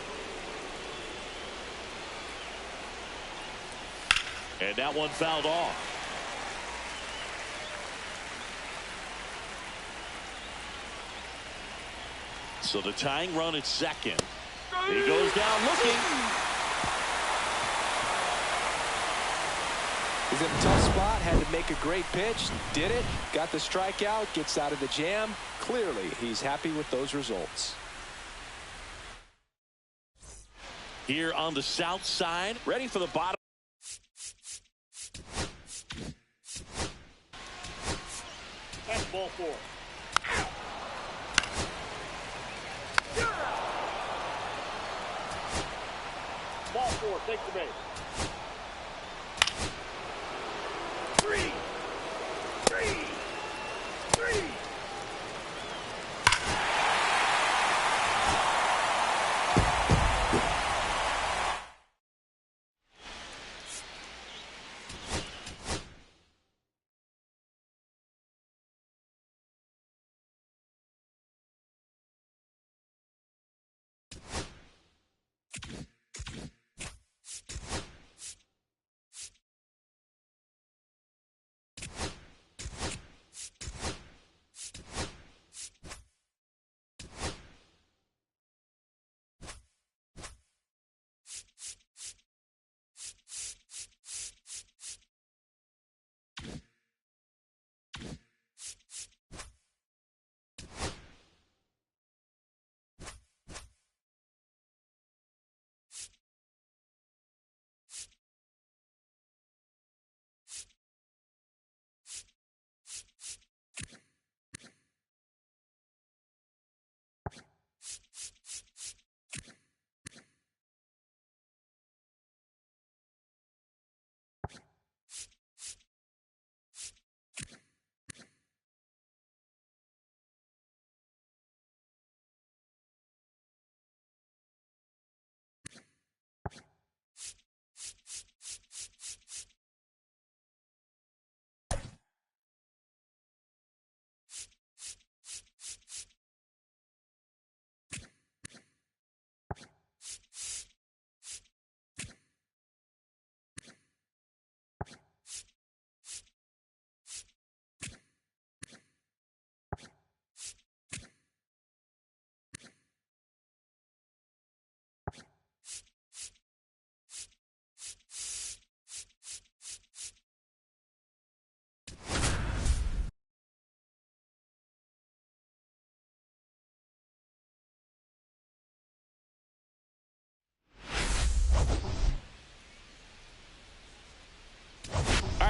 And that one fouled off. So the tying run at second. He goes down looking. He's in a tough spot, had to make a great pitch, did it, got the strikeout, gets out of the jam. Clearly, he's happy with those results. Here on the south side, ready for the bottom. That's ball 4. Ball 4, take the base. 3. 3. 3.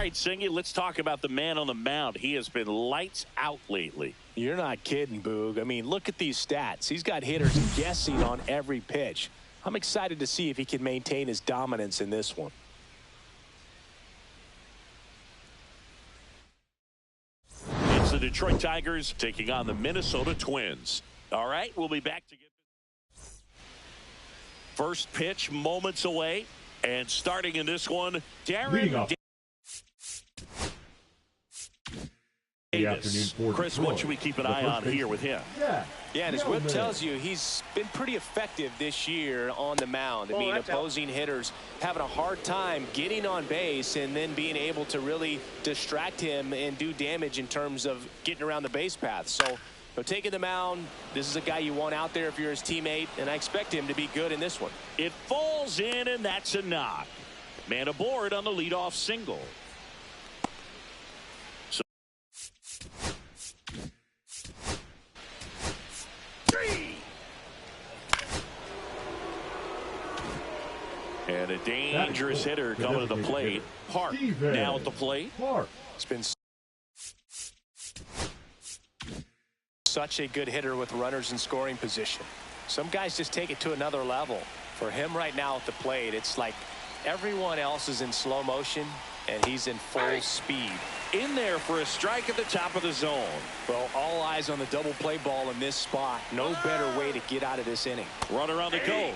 All right, Singy, let's talk about the man on the mound. He has been lights out lately. You're not kidding, Boog. I mean, look at these stats. He's got hitters guessing on every pitch. I'm excited to see if he can maintain his dominance in this one. It's the Detroit Tigers taking on the Minnesota Twins. All right, we'll be back to get this. First pitch moments away, and starting in this one, Darren Davis. Chris, what should we keep an eye on here with him? Yeah, and his whip tells you he's been pretty effective this year on the mound. I mean, opposing hitters having a hard time getting on base and then being able to really distract him and do damage in terms of getting around the base path. So, taking the mound, this is a guy you want out there if you're his teammate, and I expect him to be good in this one. It falls in, and that's a knock. Man aboard on the leadoff single. And a dangerous hitter coming to the plate. Park now at the plate. It's been such a good hitter with runners in scoring position. Some guys just take it to another level. For him right now at the plate, it's like everyone else is in slow motion and he's in full speed. In there for a strike at the top of the zone. Well, all eyes on the double play ball in this spot. No better way to get out of this inning. Runner on the go.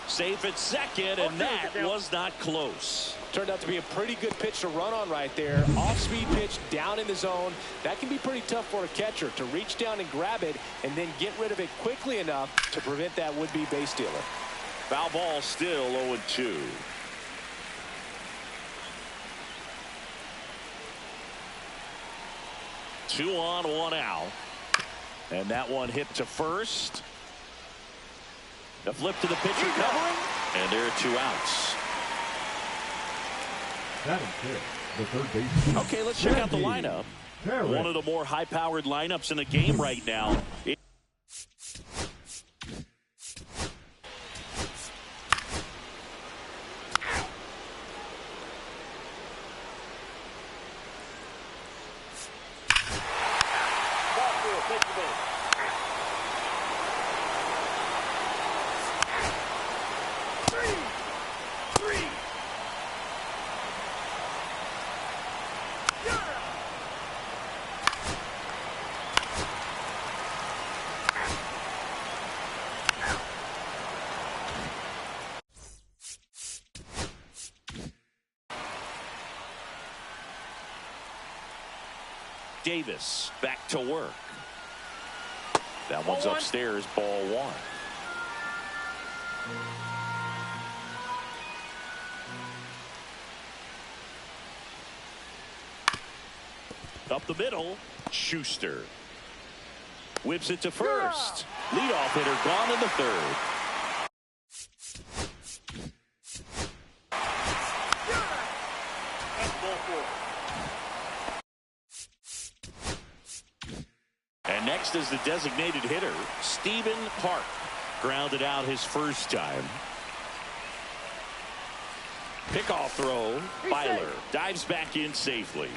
Safe at second, and that was not close. Turned out to be a pretty good pitch to run on right there. Off-speed pitch down in the zone. That can be pretty tough for a catcher to reach down and grab it and then get rid of it quickly enough to prevent that would-be base stealer. Foul ball still 0-2. Two on, one out. And that one hit to first. The flip to the pitcher covering. And there are 2 outs. That is it. The third baseman. Okay, let's check out the lineup. One of the more high-powered lineups in the game right now. Davis back to work. That one's upstairs, ball 1. Up the middle, Schuster. Whips it to first. Leadoff hitter gone in the third. And next is the designated hitter, Stephen Park. Grounded out his first time. Pickoff throw. Byler dives back in safely.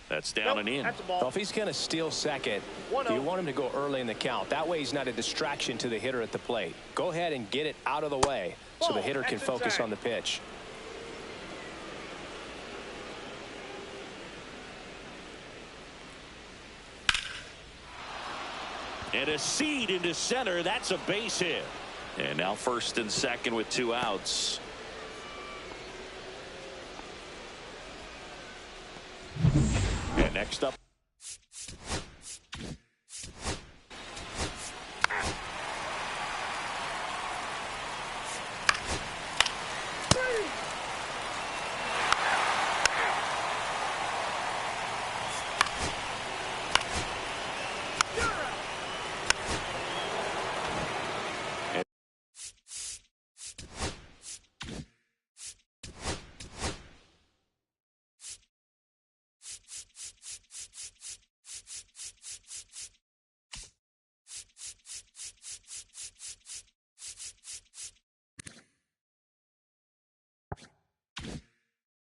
That's down and in. Well, if he's going to steal second, you want him to go early in the count. That way he's not a distraction to the hitter at the plate. Go ahead and get it out of the way so the hitter can focus on the pitch. And a seed into center. That's a base hit. And now first and second with 2 outs. And next up.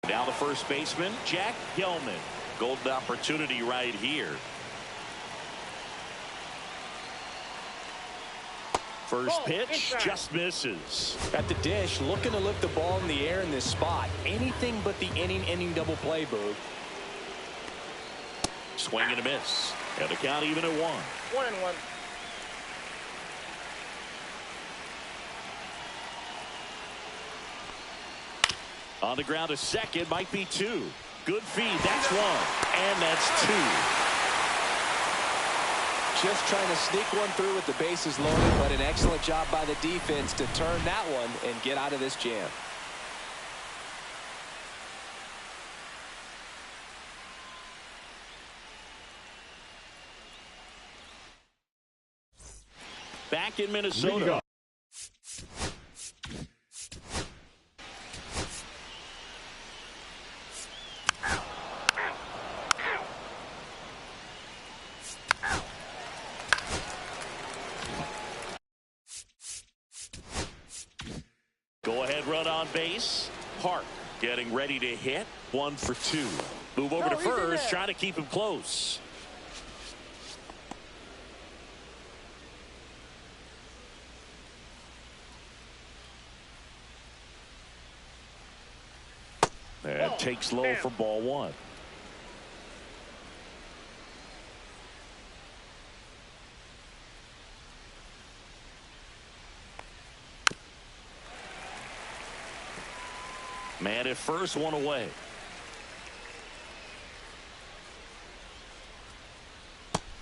Now the first baseman, Jack Gelman. Golden opportunity right here. First pitch just misses. At the dish, looking to lift the ball in the air in this spot. Anything but the inning double play, Boog. Swing and a miss. And the count even at 1. 1-1. On the ground, a second, might be 2. Good feed, that's 1. And that's 2. Just trying to sneak one through with the bases loaded, but an excellent job by the defense to turn that one and get out of this jam. Back in Minnesota. base. Park getting ready to hit. 1 for 2. Move over to first, trying to keep him close. And takes low for ball 1. Man at first, 1 away.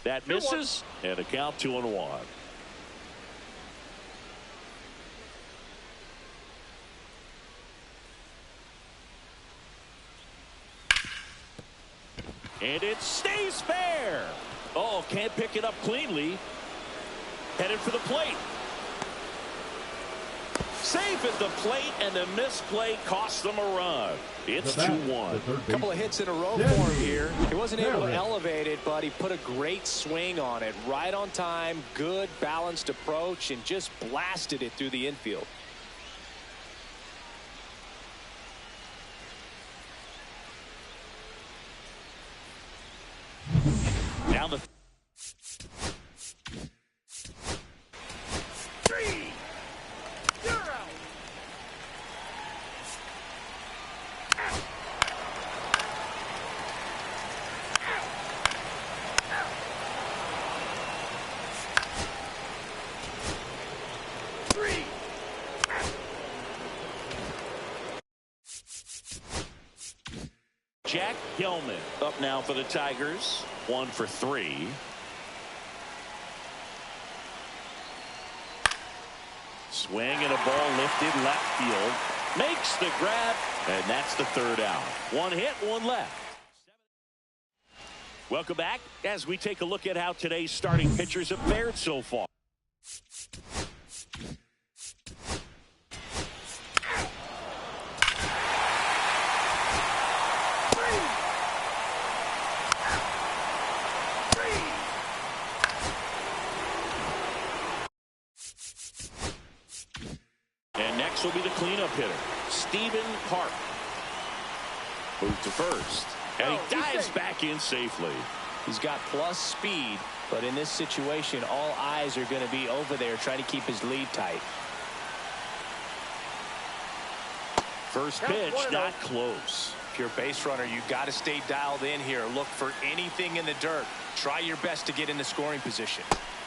That misses, and a count 2-1. And it stays fair. Oh, can't pick it up cleanly. Headed for the plate. Safe at the plate, and the misplay cost them a run. It's 2-1. A couple of hits in a row for him here. He wasn't able to elevate it, but he put a great swing on it. Right on time, good balanced approach, and just blasted it through the infield. Down the 3. You're out. Jack Gilman up now for the Tigers. 1 for 3. Swing and a ball lifted left field. Makes the grab, and that's the 3rd out. 1 hit, 1 left. Welcome back as we take a look at how today's starting pitchers have fared so far. Will be the cleanup hitter, Stephen Park. Move to first, and he dives back in safely. He's got plus speed, but in this situation, all eyes are going to be over there trying to keep his lead tight. First pitch, not close. If you're a base runner, you got to stay dialed in here. Look for anything in the dirt. Try your best to get in the scoring position.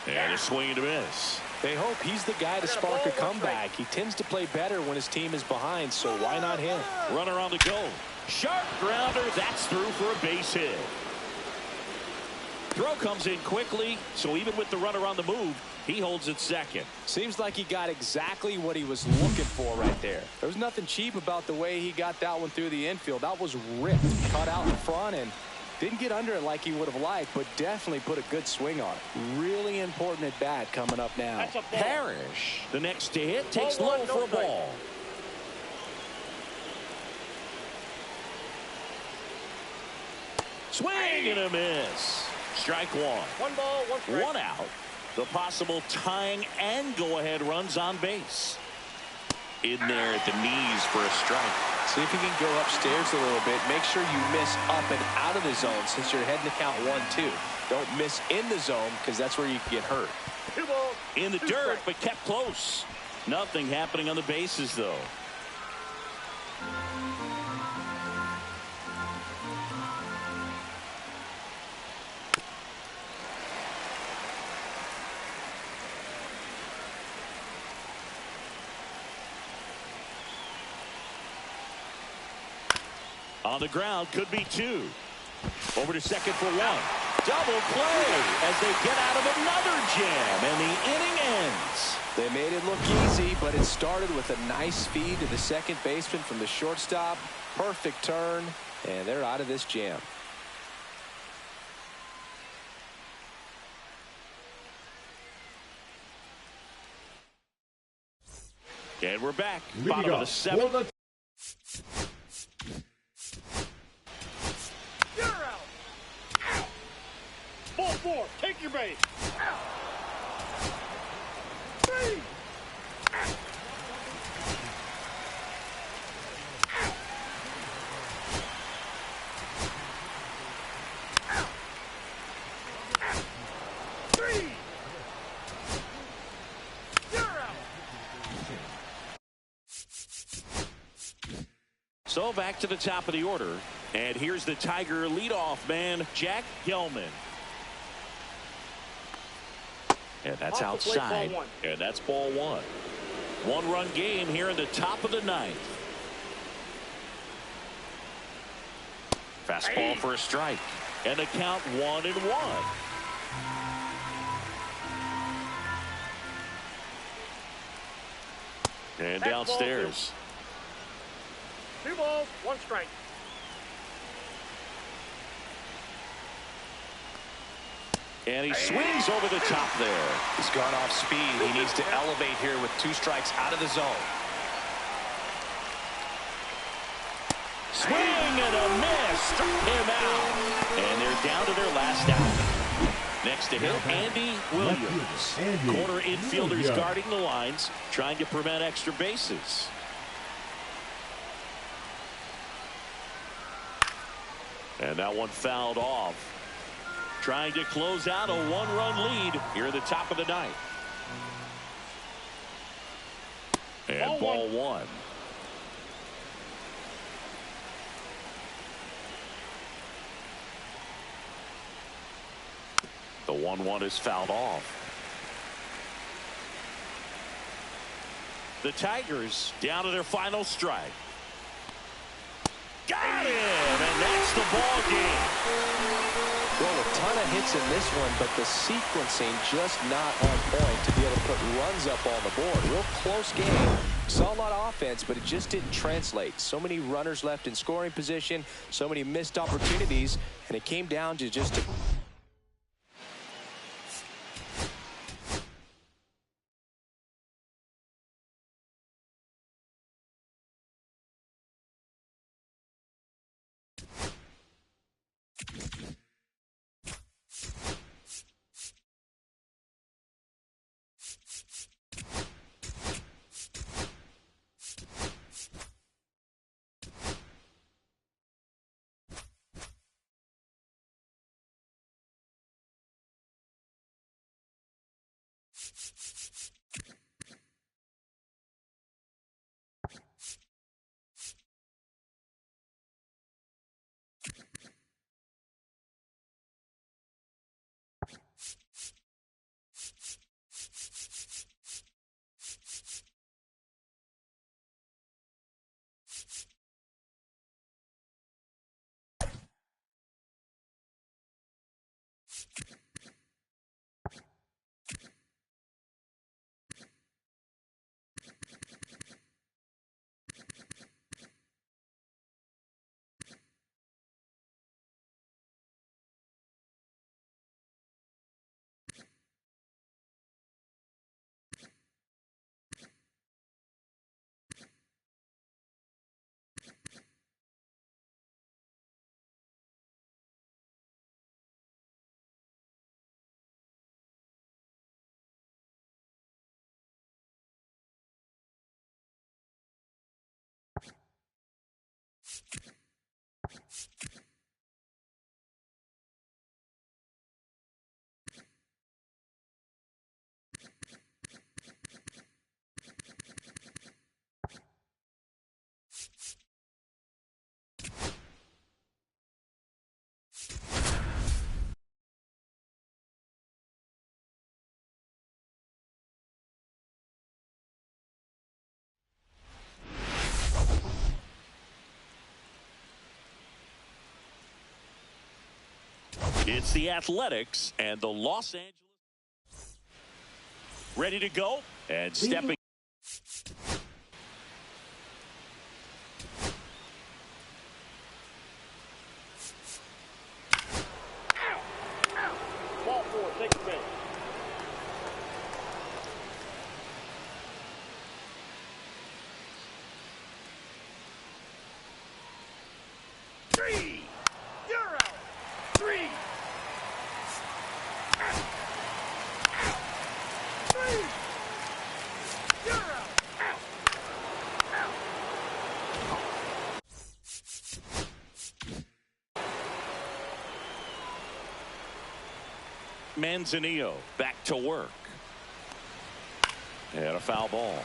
And a swing and a miss. They hope he's the guy to spark a comeback. He tends to play better when his team is behind, so why not him? Runner on the go. Sharp grounder. That's through for a base hit. Throw comes in quickly, so even with the runner on the move, he holds it second. Seems like he got exactly what he was looking for right there. There was nothing cheap about the way he got that one through the infield. That was ripped, cut out in front, and didn't get under it like he would have liked, but definitely put a good swing on it. Really important at bat coming up now. Parrish, the next to hit, takes low for a ball. Swing and a miss. Strike 1. 1 ball, 1 strike. 1 out. The possible tying and go-ahead runs on base. In there at the knees for a strike. See if you can go upstairs a little bit. Make sure you miss up and out of the zone since you're heading to count 1-2. Don't miss in the zone because that's where you can get hurt. 2 balls. In the dirt, but kept close. Nothing happening on the bases, though. On the ground, could be 2. Over to second for 1. Double play as they get out of another jam, and the inning ends. They made it look easy, but it started with a nice feed to the second baseman from the shortstop. Perfect turn, and they're out of this jam. And we're back. Bottom of the 7th. You're out. Ball 4. Take your base. 3. go back to the top of the order. And here's the Tiger leadoff man, Jack Gelman. And that's outside. And that's ball one. One-run game here in the top of the ninth. Fastball for a strike. And the count 1-1. And downstairs. 2 balls, 1 strike. And he swings over the top there. He's gone off speed. He needs to elevate here with 2 strikes out of the zone. Swing and a miss. Struck him out. And they're down to their last out. Next to him, Andy Williams. Corner infielders guarding the lines, trying to prevent extra bases. And that one fouled off. Trying to close out a 1-run lead here at the top of the ninth. And ball one. The 1-1 is fouled off. The Tigers down to their final strike. Got him, and that's the ball game. Well, a ton of hits in this one, but the sequencing just not on point to be able to put runs up on the board. Real close game. Saw a lot of offense, but it just didn't translate. So many runners left in scoring position, so many missed opportunities, and it came down to just a It's the Athletics and the Los Angeles. Ready to go and stepping. Ball 4, take the base. Three. You're out. 3. You're out. Manzanillo back to work. And a foul ball.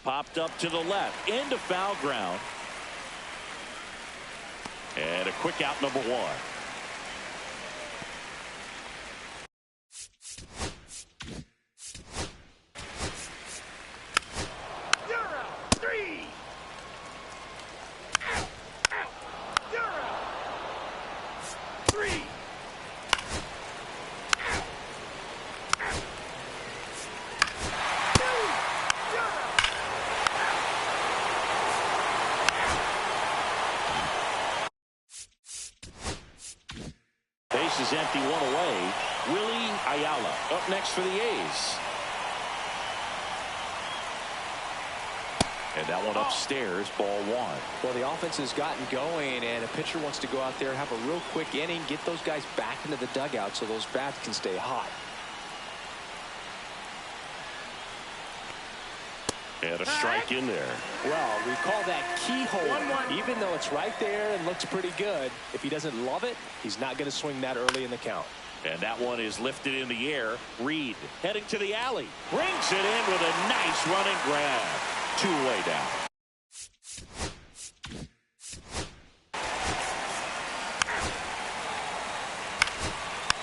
Popped up to the left into foul ground. And a quick out, number one. You're out. 3. Out. Out. You're out. 3. Out. Out. 2. You're out. Base is empty, one away. Willie Ayala up next for the A's. And that one upstairs, ball one. Well, the offense has gotten going, and a pitcher wants to go out there, have a real quick inning, get those guys back into the dugout so those bats can stay hot. And a strike in there. Well, we call that keyhole. 1-1. Even though it's right there and looks pretty good, if he doesn't love it, he's not going to swing that early in the count. And that one is lifted in the air. Reed heading to the alley. Brings it in with a nice running grab. 2 away down.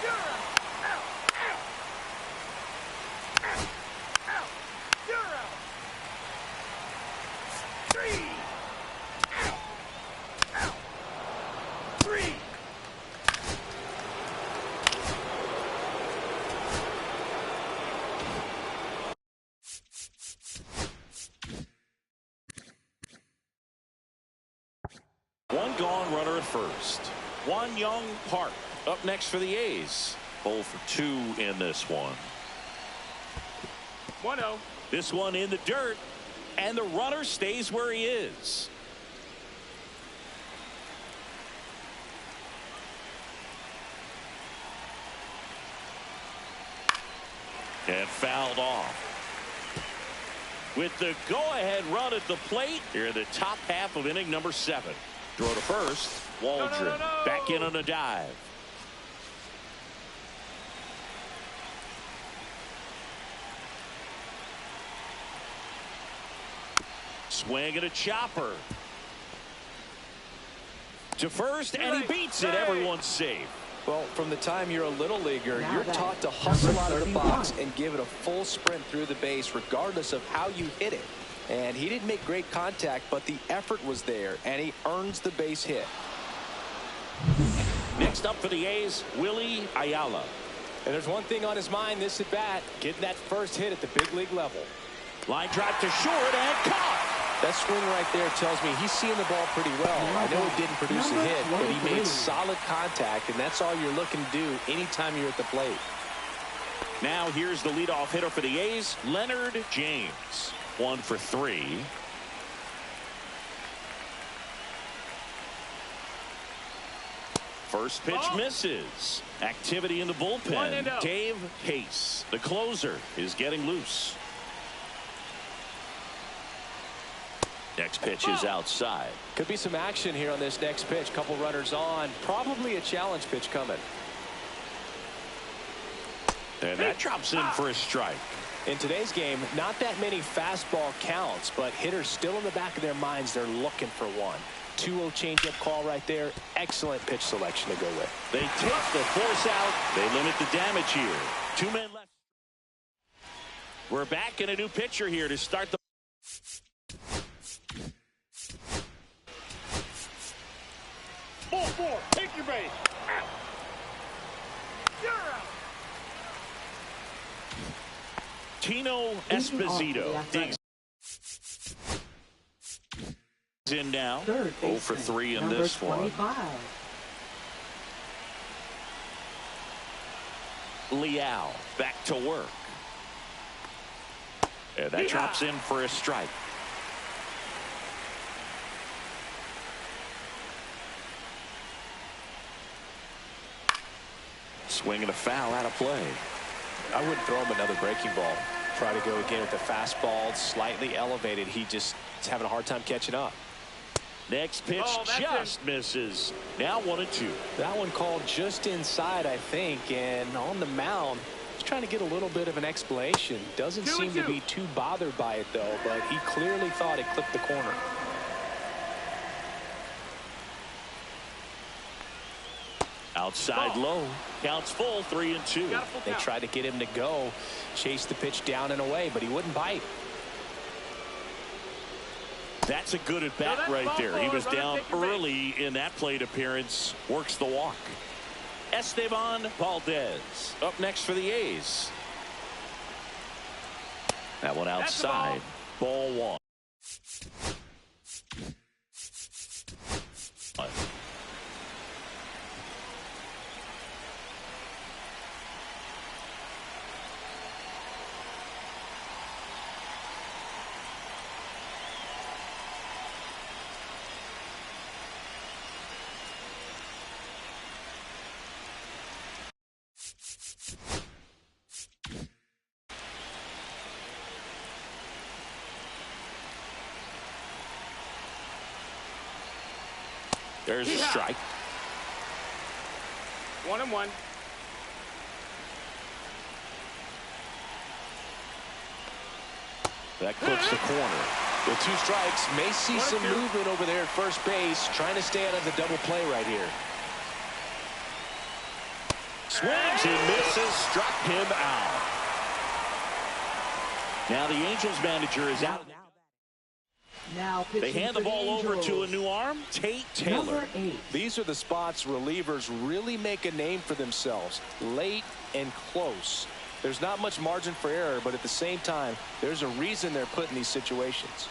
You're out. Out. Out. Out. Out. You're out. 3. Out. Out. 3. One gone, runner at first. One Young Park up next for the A's. 0 for 2 in this one. 1-0. This one in the dirt, and the runner stays where he is. And fouled off. With the go-ahead run at the plate here in the top half of inning number 7. Throw to first. Waldron back in on a dive. Swing and a chopper. To first, and he beats it. Everyone's safe. Well, from the time you're a little leaguer, Now you're that taught to number hustle out of the 31. box and give it a full sprint through the base regardless of how you hit it. And he didn't make great contact, but the effort was there, and he earns the base hit. Next up for the A's, Willie Ayala. And there's one thing on his mind this at bat, getting that first hit at the big league level. Line drive to short and caught. That swing right there tells me he's seeing the ball pretty well. I know it didn't produce a Number hit, but he 23. made solid contact, and that's all you're looking to do anytime you're at the plate. Now here's the leadoff hitter for the A's, Leonard James. 1 for 3. First pitch misses. Activity in the bullpen. 1-0. Dave Case, the closer, is getting loose. Next pitch is outside. Could be some action here on this next pitch. Couple runners on. Probably a challenge pitch coming. And that drops in for a strike. In today's game, not that many fastball counts, but hitters still in the back of their minds, they're looking for one. 2-0 changeup call right there. Excellent pitch selection to go with. They take the force out. They limit the damage here. 2 men left. We're back in a new pitcher here to start the 4-4. Take your base. Out. You're out. Tino Esposito digs in now. 0 for 3 in number this one. 25. Liao back to work. And that drops in for a strike. Swing and a foul out of play. I wouldn't throw him another breaking ball. Try to go again with the fastball, slightly elevated. He just is having a hard time catching up. Next pitch just misses. Now 1-2. That one called just inside, I think, and on the mound, trying to get a little bit of an explanation. Doesn't seem to be too bothered by it, though, but he clearly thought it clipped the corner. Outside low. Counts full, 3-2. They tried to get him to go, chase the pitch down and away, but he wouldn't bite. That's a good at bat right there. He was down early in that plate appearance. Works the walk. Esteban Valdez up next for the A's. That one outside. Ball one. There's a strike. 1-1. That clips the corner. With 2 strikes, may see some movement over there at first base, trying to stay out of the double play right here. Swings and misses, struck him out. Now the Angels manager is out. Now They hand the ball over to a new arm, Tate Taylor. Number 8. These are the spots relievers really make a name for themselves, late and close. There's not much margin for error, but at the same time, there's a reason they're put in these situations.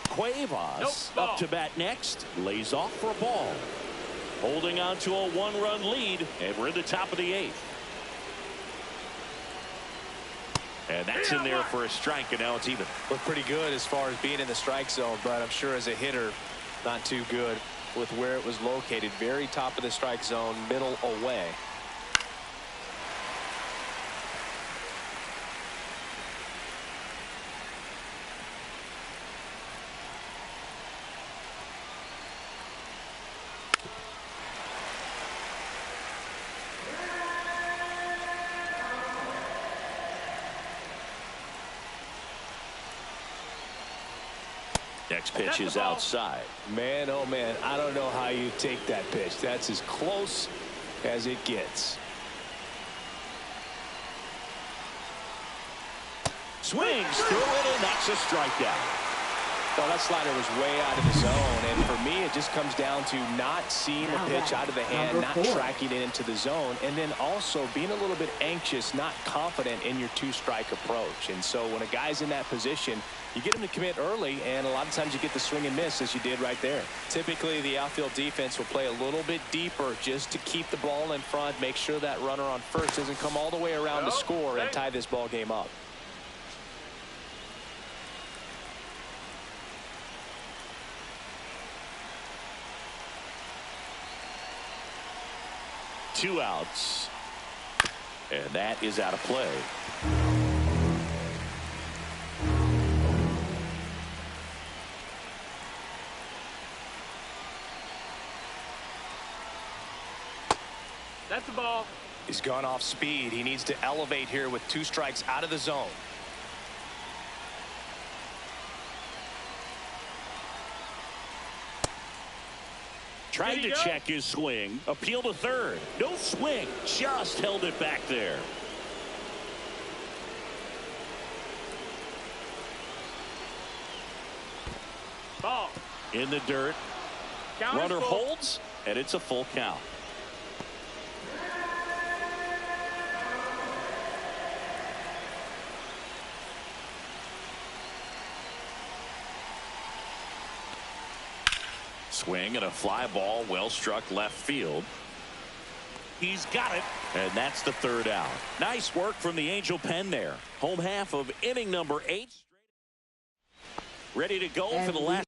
Cuevas up to bat next, lays off for a ball. Holding on to a 1-run lead, and we're in the top of the 8th. And that's in there for a strike, and now it's even. Looked pretty good as far as being in the strike zone, but I'm sure as a hitter, not too good with where it was located. Very top of the strike zone, middle away. Next pitch is outside. Man, oh man, I don't know how you take that pitch. That's as close as it gets. Swings through it, and that's a strikeout. Well, that slider was way out of the zone, and for me, it just comes down to not seeing the pitch out of the hand, not tracking it into the zone, and then also being a little bit anxious, not confident in your 2-strike approach. And so when a guy's in that position, you get him to commit early, and a lot of times you get the swing and miss, as you did right there. Typically, the outfield defense will play a little bit deeper just to keep the ball in front, make sure that runner on first doesn't come all the way around to score and tie this ball game up. Two outs, and that is out of play. That's the ball. He's gone off speed. He needs to elevate here with 2 strikes out of the zone. Tried to check his swing. Appeal to third. No swing. Just held it back there. Ball. In the dirt. Runner holds, and it's a full count. Swing and a fly ball, well struck left field. He's got it, and that's the 3rd out. Nice work from the Angel pen there. Home half of inning number 8. Ready to go for the last.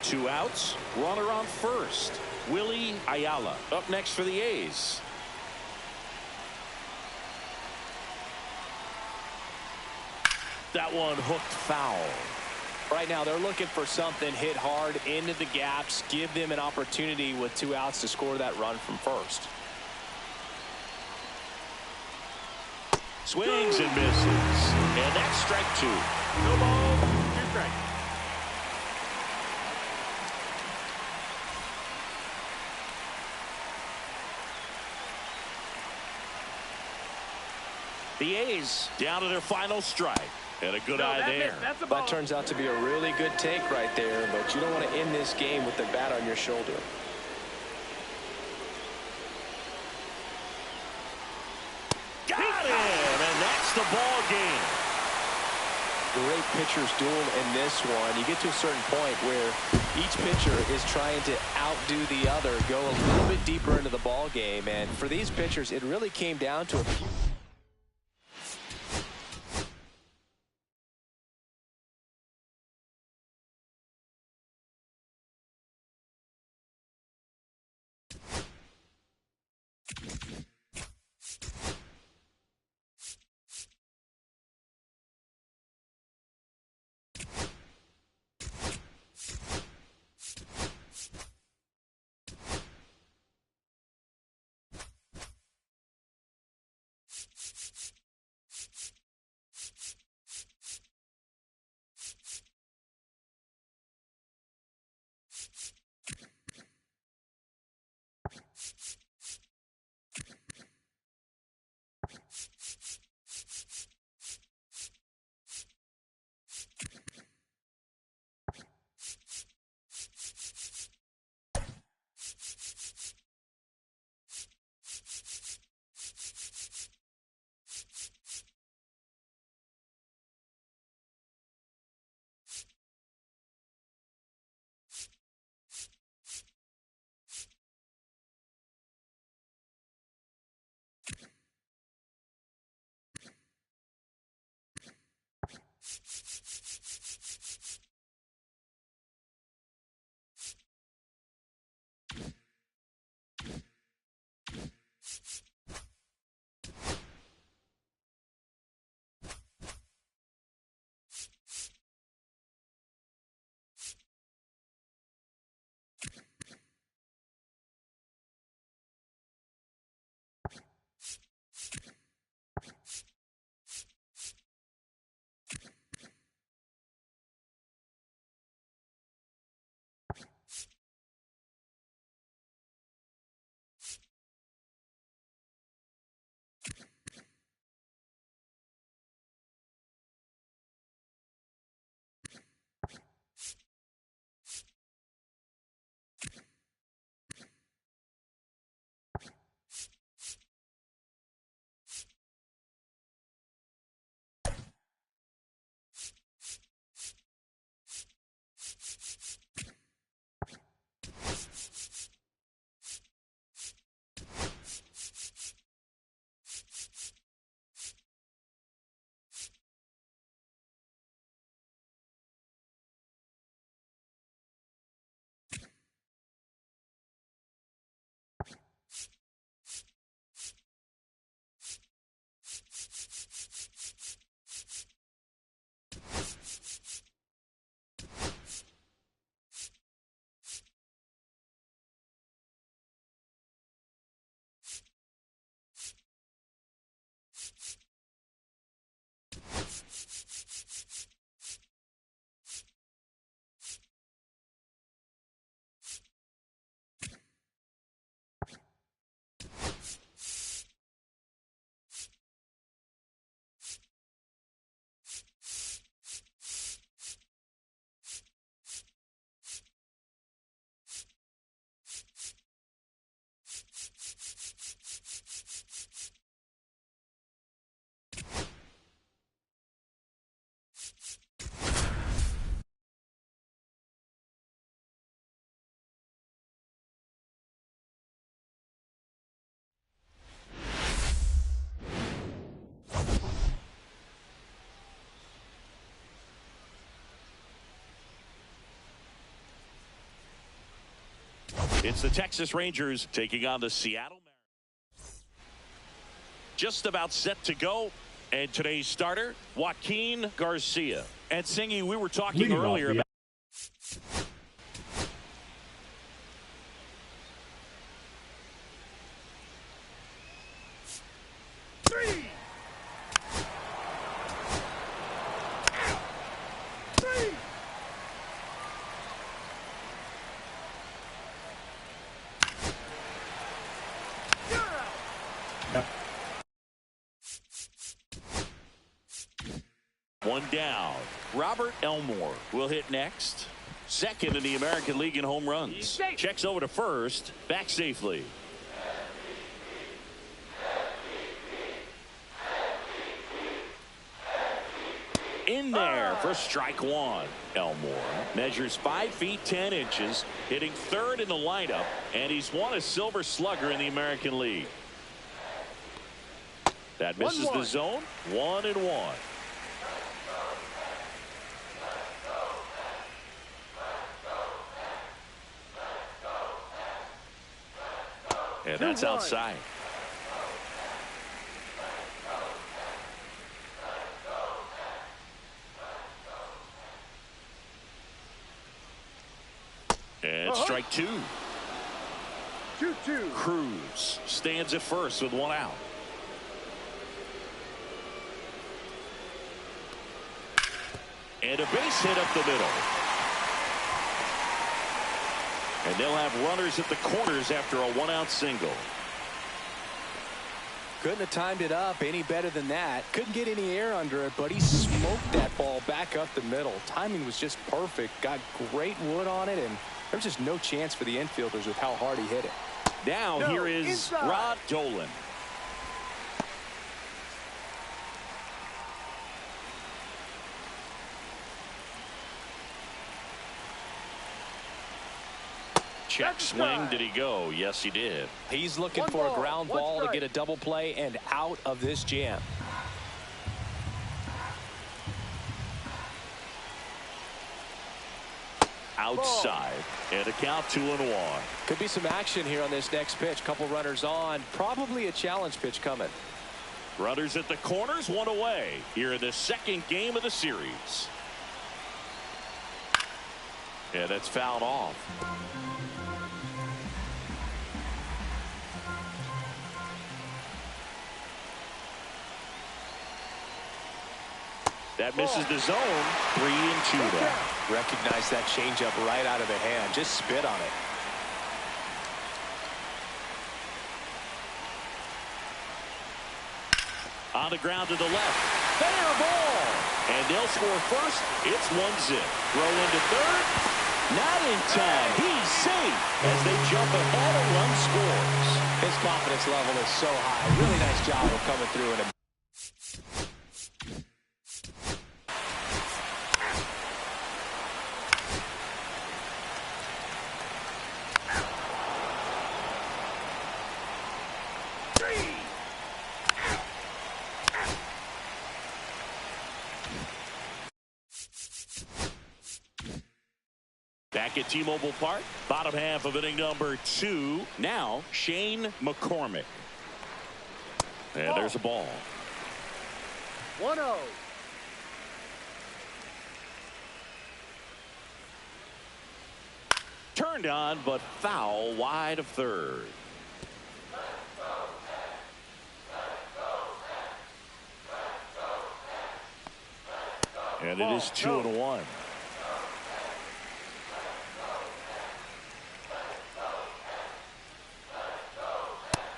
Two outs, runner on first. Willie Ayala up next for the A's. That one hooked foul. Right now they're looking for something hit hard into the gaps, give them an opportunity with 2 outs to score that run from first. Swings and misses. And that's strike 2. No ball, 2 strikes. The A's down to their final strike. And a good eye there. That's a ball. That turns out to be a really good take right there, but you don't want to end this game with the bat on your shoulder. Got him, and that's the ball game. Great pitchers duel in this one. You get to a certain point where each pitcher is trying to outdo the other, go a little bit deeper into the ball game, and for these pitchers, it really came down to a few. It's the Texas Rangers taking on the Seattle Mariners. Just about set to go. And today's starter, Joaquin Garcia. And Singy, we were talking earlier about one down. Robert Elmore will hit next. Second in the American League in home runs. Checks over to first. Back safely. In there for strike one. Elmore measures 5 feet 10 inches, hitting third in the lineup, and he's won a Silver Slugger in the American League. That misses the zone. 1-1. And that's outside. And strike two. 2-2. Cruz stands at first with one out. And a base hit up the middle. And they'll have runners at the corners after a one-out single. Couldn't have timed it up any better than that. Couldn't get any air under it, but he smoked that ball back up the middle. Timing was just perfect. Got great wood on it, and there's just no chance for the infielders with how hard he hit it. Now here is inside. Rod Dolan. Check swing. Did he go? Yes, he did. He's looking for a ground ball to get a double play and out of this jam. Outside. And a count 2-1. Could be some action here on this next pitch. Couple runners on. Probably a challenge pitch coming. Runners at the corners, one away. Here in the second game of the series. Yeah, that's fouled off. That misses the zone. 3-2 now. Recognize that changeup right out of the hand. Just spit on it. On the ground to the left. Fair ball. And they'll score first. It's 1-0. Throw into third. Not in time. He's safe as they jump ahead. A run scores. His confidence level is so high. Really nice job of coming through in a Back at T-Mobile Park, bottom half of inning number 2. Now, Shane McCormick. And there's a ball. 1-0. Turned on, but foul wide of third. And it is 2-1.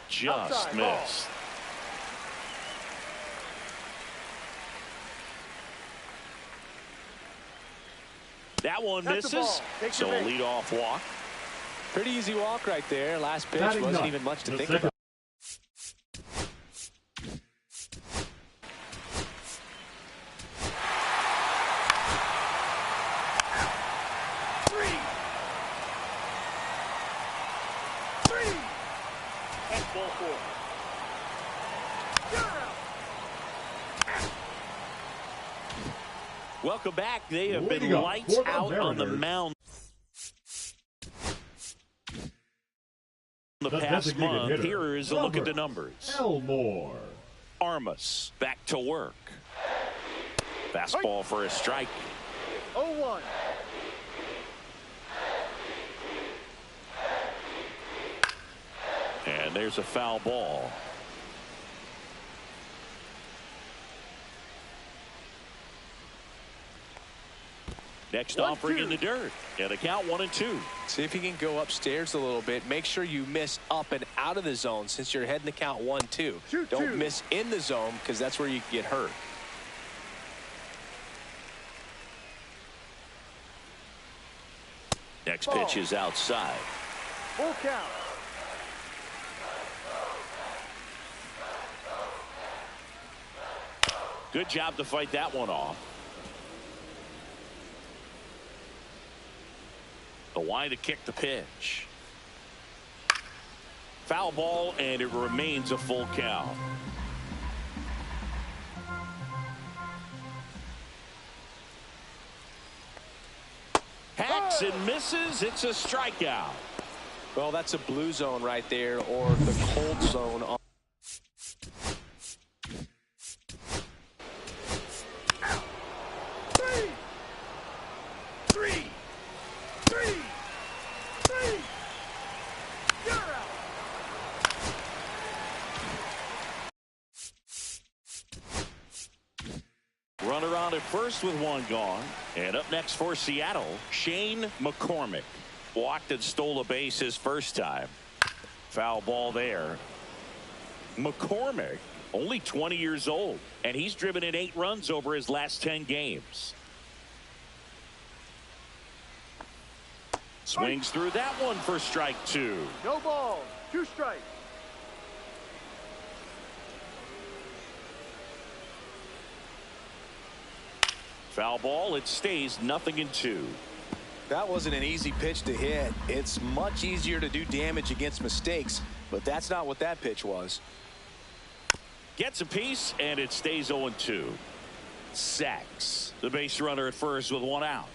Just missed. That one misses. So a leadoff walk. pretty easy walk right there. Last pitch wasn't even much to think about. Welcome back. They have been lights out on the mound. The The past designated month. hitter, Here is a look at the numbers. Elmore. Armas back to work. Fastball for a strike. 0-1. And there's a foul ball. Next offering in the dirt. And the count 1-2. See if you can go upstairs a little bit. Make sure you miss up and out of the zone since you're heading the count 1-2. Don't miss in the zone because that's where you get hurt. Next pitch is outside. Full count. Good job to fight that one off. The line to kick the pitch. Foul ball, and it remains a full count. Hacks and misses. It's a strikeout. Well, that's a blue zone right there, or the cold zone on. Runner on at first with one gone. And up next for Seattle, Shane McCormick. Walked and stole a base his first time. Foul ball there. McCormick, only 20 years old, and he's driven in 8 runs over his last 10 games. Swings through that one for strike 2. No ball. 2 strikes. Foul ball. It stays 0-2. That wasn't an easy pitch to hit. It's much easier to do damage against mistakes, but that's not what that pitch was. Gets a piece, and it stays 0-2. Sacks the base runner at first with 1 out.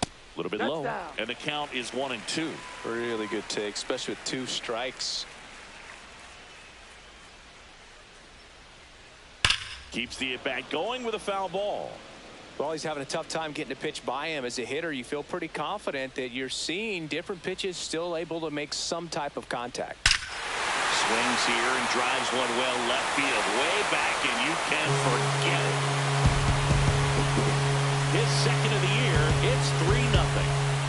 A little bit low, and the count is 1-2. Really good take, especially with 2 strikes. Keeps the at-bat going with a foul ball. Well, he's having a tough time getting a pitch by him. As a hitter, you feel pretty confident that you're seeing different pitches still able to make some type of contact. Swings here and drives one well left field, way back, and you can forget it. His second of the year, it's 3-0.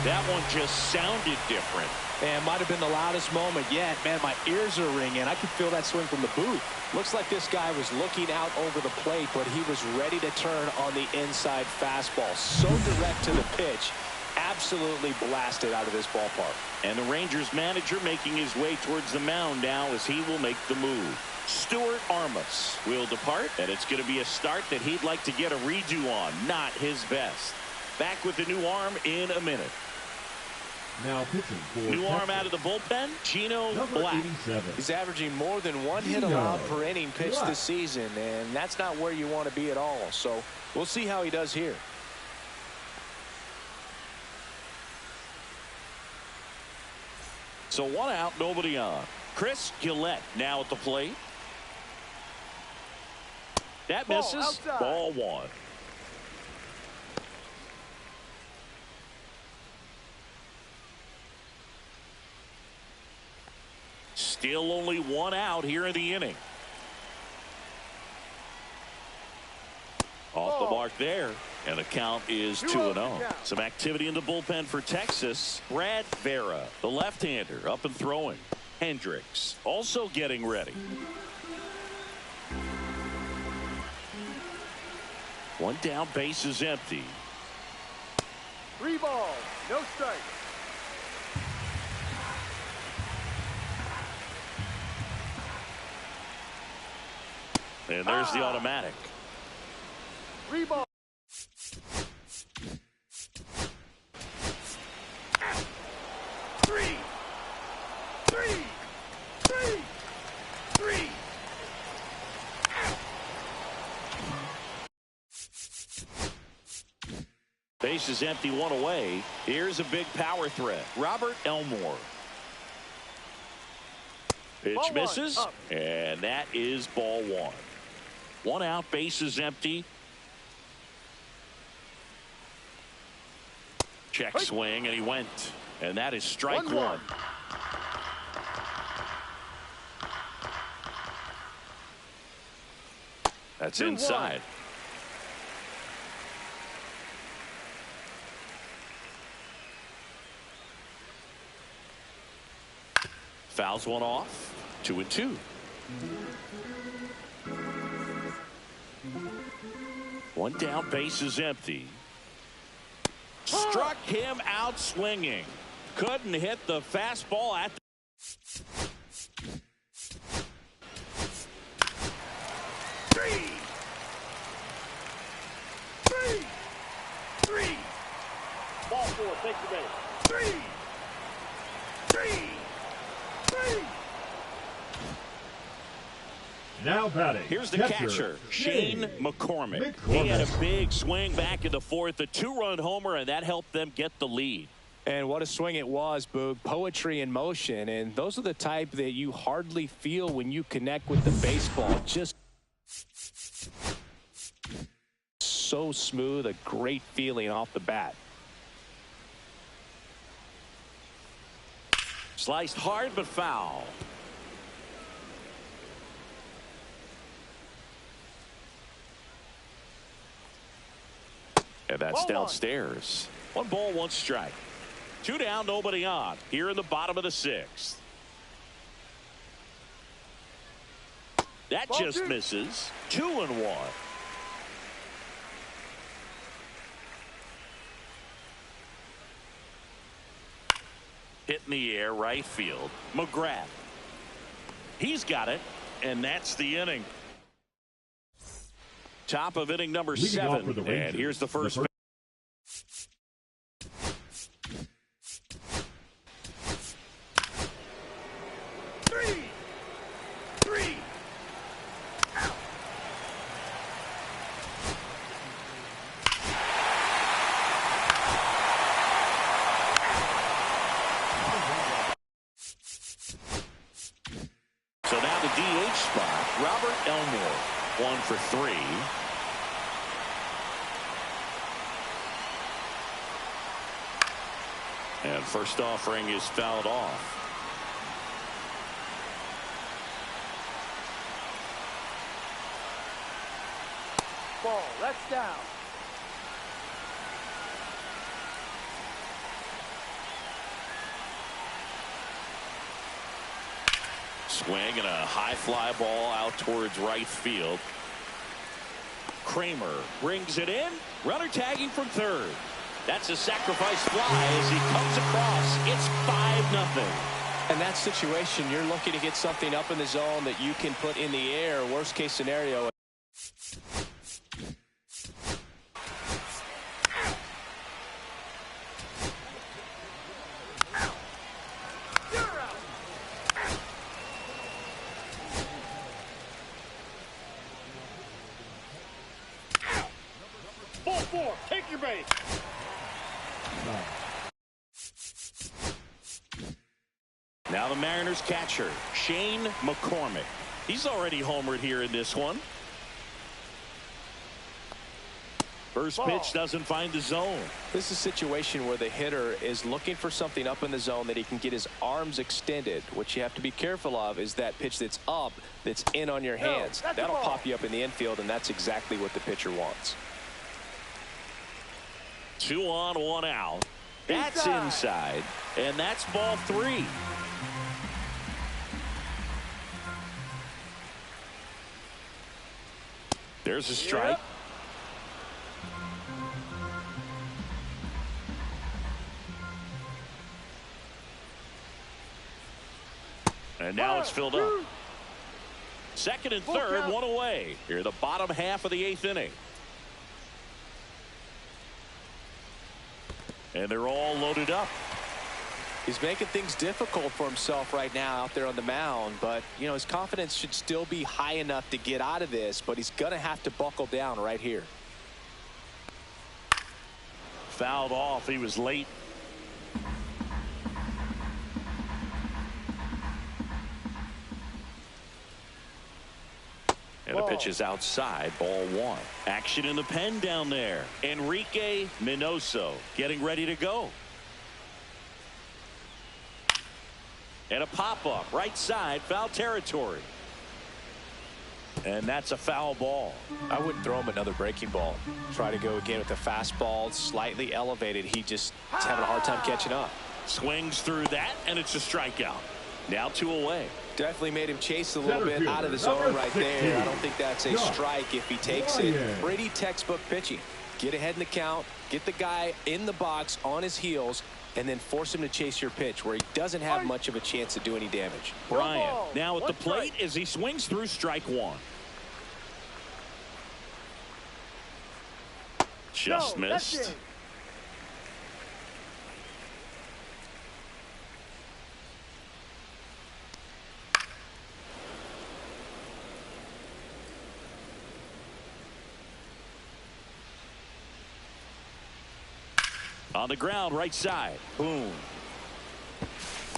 That one just sounded different. And might have been the loudest moment yet. Man, my ears are ringing. I could feel that swing from the booth. Looks like this guy was looking out over the plate, but he was ready to turn on the inside fastball. So direct to the pitch. Absolutely blasted out of this ballpark. And the Rangers manager making his way towards the mound now as he will make the move. Stuart Armas will depart, and it's going to be a start that he'd like to get a redo on. Not his best. Back with the new arm in a minute. Now pitching for New Texas, arm out of the bullpen, Gino number Black. 87. He's averaging more than 1 hit allowed per inning pitched this season, and that's not where you want to be at all. So we'll see how he does here. So 1 out, nobody on. Chris Gillette now at the plate. That misses. Outside. Ball 1. Still only 1 out here in the inning. Off the mark there, and the count is 2-0. Some activity in the bullpen for Texas. Brad Vera, the left-hander, up and throwing. Hendricks also getting ready. 1 down, base is empty. 3 balls. No strikes. And there's the automatic. 3 balls. Base is empty, one away. Here's a big power threat. Robert Elmore. Pitch Ball misses, one, up. and that is ball one. One out, base is empty. Check swing, and he went. And that is strike one. That's inside. Fouls one off. 2-2. One down, base is empty. Struck him out swinging. Couldn't hit the fastball at the Three. Ball four, take the base. Three. Now batting. Here's the catcher, Shane McCormick. He had a big swing back in the fourth, a two-run homer, and that helped them get the lead. And what a swing it was, Boog. Poetry in motion. And those are the type that you hardly feel when you connect with the baseball. Just so smooth, a great feeling off the bat. Sliced hard but foul. And that's downstairs. One ball, one strike. Two down, nobody on. Here in the bottom of the sixth. That just misses. 2-1. Hit in the air, right field. McGrath. He's got it, and that's the inning. Top of inning number 7. And here's the first. Three. Out. So now the DH spot, Robert Elmore, 1 for 3. And first offering is fouled off. Ball, that's down. Swing and a high fly ball out towards right field. Kramer brings it in. Runner tagging from third. That's a sacrifice fly as he comes across. It's 5-0. In that situation, you're looking to get something up in the zone that you can put in the air. Worst case scenario. Ball four, take your base. Now the Mariners catcher, Shane McCormick. He's already homered here in this one. First pitch doesn't find the zone. This is a situation where the hitter is looking for something up in the zone that he can get his arms extended. What you have to be careful of is that pitch that's up, that's in on your hands. That'll pop you up in the infield, and that's exactly what the pitcher wants. 2 on, 1 out. That's inside, and that's ball 3. There's a strike. Yep. And now it's filled up. Second and third, count. 1 away. Here, the bottom half of the 8th inning. And they're all loaded up. He's making things difficult for himself right now out there on the mound, but you know his confidence should still be high enough to get out of this, but he's gonna have to buckle down right here. Fouled off. He was late. And the pitch is outside, ball one. Action in the pen down there. Enrique Minoso getting ready to go. And a pop-up right side, foul territory. And that's a foul ball. I wouldn't throw him another breaking ball. Try to go again with the fastball, slightly elevated. He's having a hard time catching up. Swings through that, and it's a strikeout. Now 2 away. Definitely made him chase a little bit out of the zone right there. I don't think that's a strike if he takes it. Pretty textbook pitching. Get ahead in the count, get the guy in the box on his heels, and then force him to chase your pitch where he doesn't have much of a chance to do any damage. Bryant now at the plate as he swings through strike one. Just missed. On the ground, right side. Boom.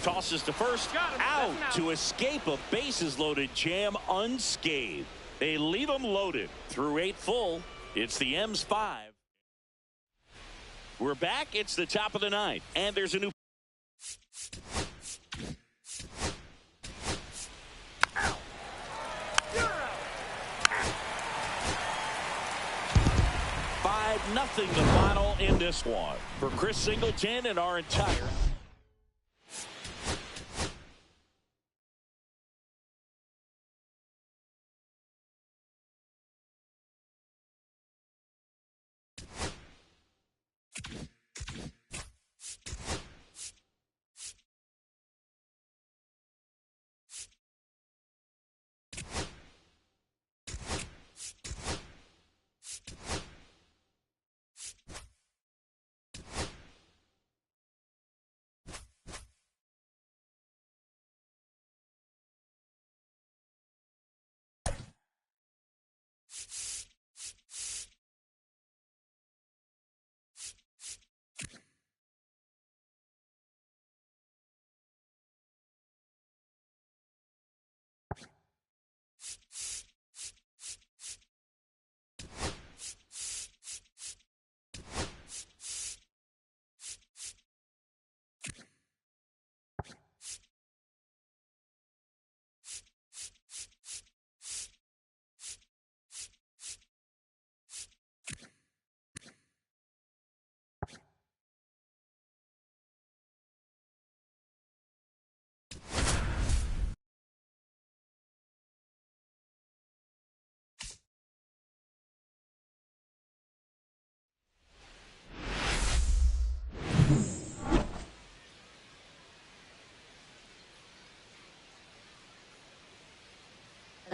Tosses to first. Out to escape a bases loaded jam unscathed. They leave him loaded through 8 full. It's the M's 5. We're back. It's the top of the 9th. And there's a new. Nothing the final in this one. For Chris Singleton and our entire.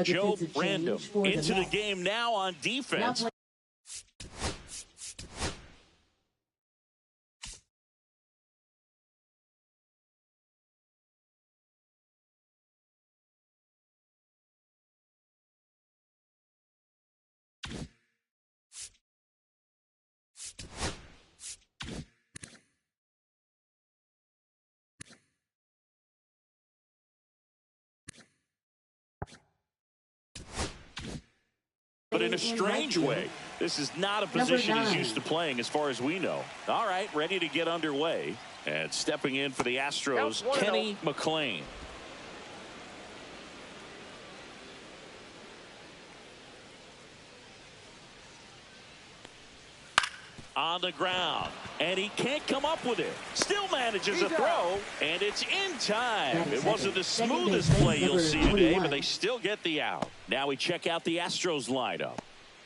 Joe Random into the game now on defense. But in a strange way, this is not a position he's used to playing as far as we know. All right, ready to get underway. And stepping in for the Astros, Kenny McLean. On the ground, and he can't come up with it. Still manages a throw, and it's in time. It wasn't the smoothest play you'll see today, but they still get the out. Now we check out the Astros lineup.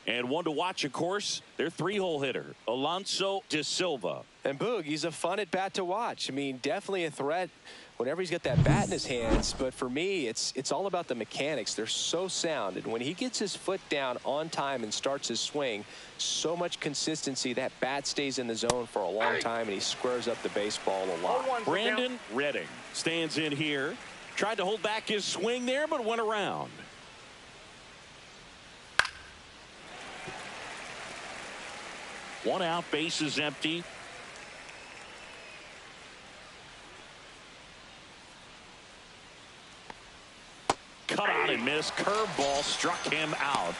And one to watch, of course, their 3-hole hitter, Alonso de Silva. And Boog, he's a fun at bat to watch. I mean, definitely a threat whenever he's got that bat in his hands. But for me, it's all about the mechanics. They're so sound. And when he gets his foot down on time and starts his swing, so much consistency, that bat stays in the zone for a long time, and he squares up the baseball a lot. Brandon Redding stands in here. Tried to hold back his swing there, but went around. One out, base is empty. and miss. Curveball struck him out.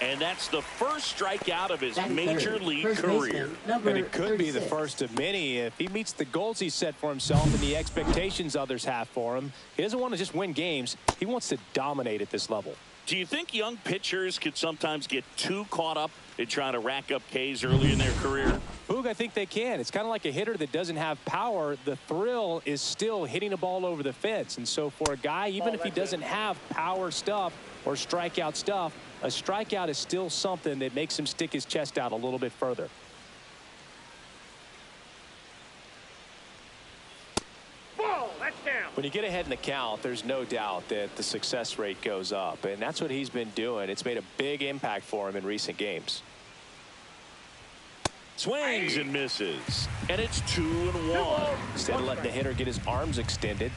And that's the first strikeout of his major league career. And it could be the first of many if he meets the goals he set for himself and the expectations others have for him. He doesn't want to just win games. He wants to dominate at this level. Do you think young pitchers could sometimes get too caught up in trying to rack up Ks early in their career? Boog, I think they can. It's kind of like a hitter that doesn't have power. The thrill is still hitting a ball over the fence. And so for a guy, even if he doesn't have power stuff or strikeout stuff, a strikeout is still something that makes him stick his chest out a little bit further. Ball, that's down. When you get ahead in the count, there's no doubt that the success rate goes up, and that's what he's been doing. It's made a big impact for him in recent games. Swings and misses, and it's 2-1. Instead of letting the hitter get his arms extended,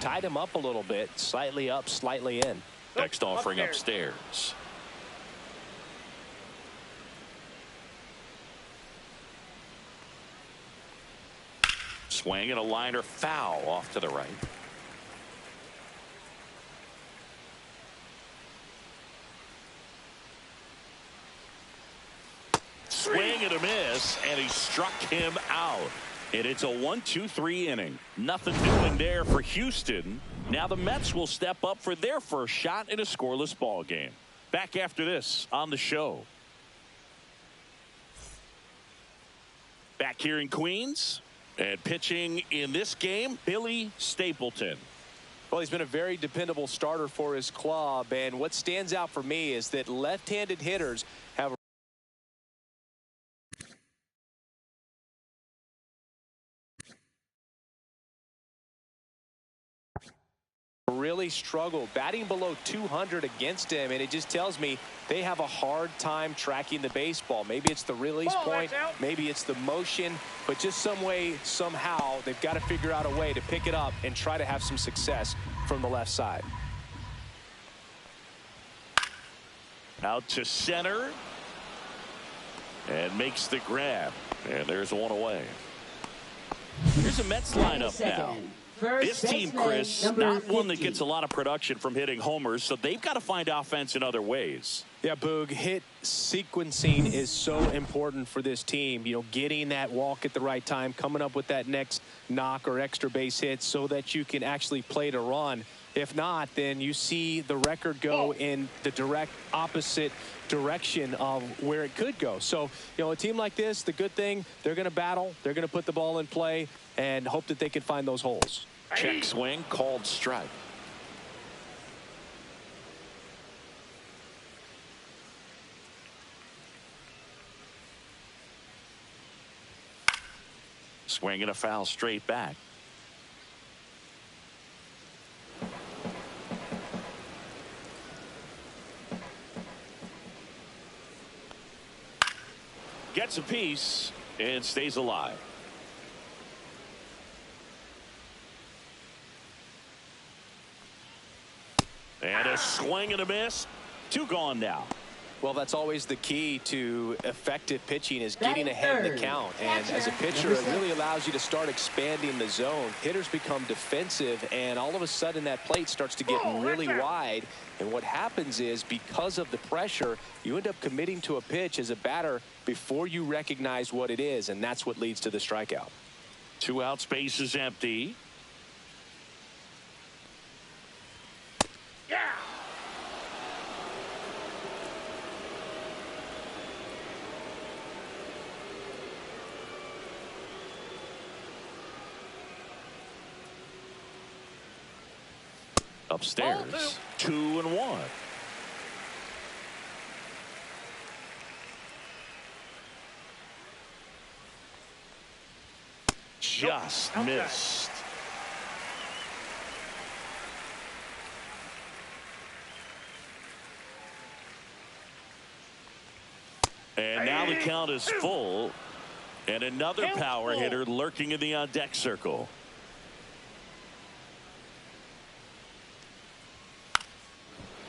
tied him up a little bit, slightly up, slightly in. Next offering upstairs. Swing and a liner foul off to the right. Swing and a miss, and he struck him out. And it's a 1-2-3 inning. Nothing doing there for Houston. Now the Mets will step up for their first shot in a scoreless ball game. Back after this on the show. Back here in Queens. And pitching in this game, Billy Stapleton. Well, he's been a very dependable starter for his club. And what stands out for me is that left-handed hitters have really struggled, batting below 200 against him, and it just tells me they have a hard time tracking the baseball. Maybe it's the release point, maybe it's the motion, but just some way, somehow, they've got to figure out a way to pick it up and try to have some success from the left side. Out to center, and makes the grab, and there's one away. Here's a Mets lineup now. This team, Chris, not one that gets a lot of production from hitting homers, so they've got to find offense in other ways. Yeah, Boog, hit sequencing is so important for this team. You know, getting that walk at the right time, coming up with that next knock or extra base hit so that you can actually play to run. If not, then you see the record go in the direct opposite direction of where it could go. So, you know, a team like this, the good thing, they're going to battle, they're going to put the ball in play and hope that they can find those holes. Check swing, called strike. Swing and a foul straight back. Gets a piece and stays alive. And a swing and a miss. 2 gone now. Well, that's always the key to effective pitching is getting ahead in the count. And as a pitcher, it really allows you to start expanding the zone. Hitters become defensive, and all of a sudden that plate starts to get really wide. And what happens is because of the pressure, you end up committing to a pitch as a batter before you recognize what it is, and that's what leads to the strikeout. 2 out, space is empty. Upstairs, 2-1. Just missed. And now the count is full. And another power hitter lurking in the on-deck circle.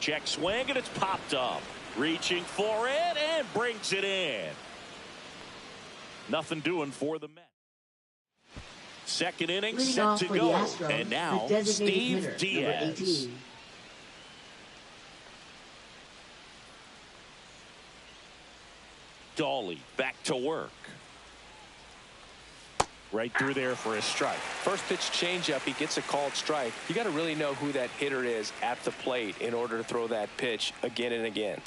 Check swing, and it's popped up. Reaching for it, and brings it in. Nothing doing for the Mets. Second inning set to go. And now, Steve Diaz. Dolly back to work. Right through there for a strike. First pitch changeup, he gets a called strike. You got to really know who that hitter is at the plate in order to throw that pitch again and again.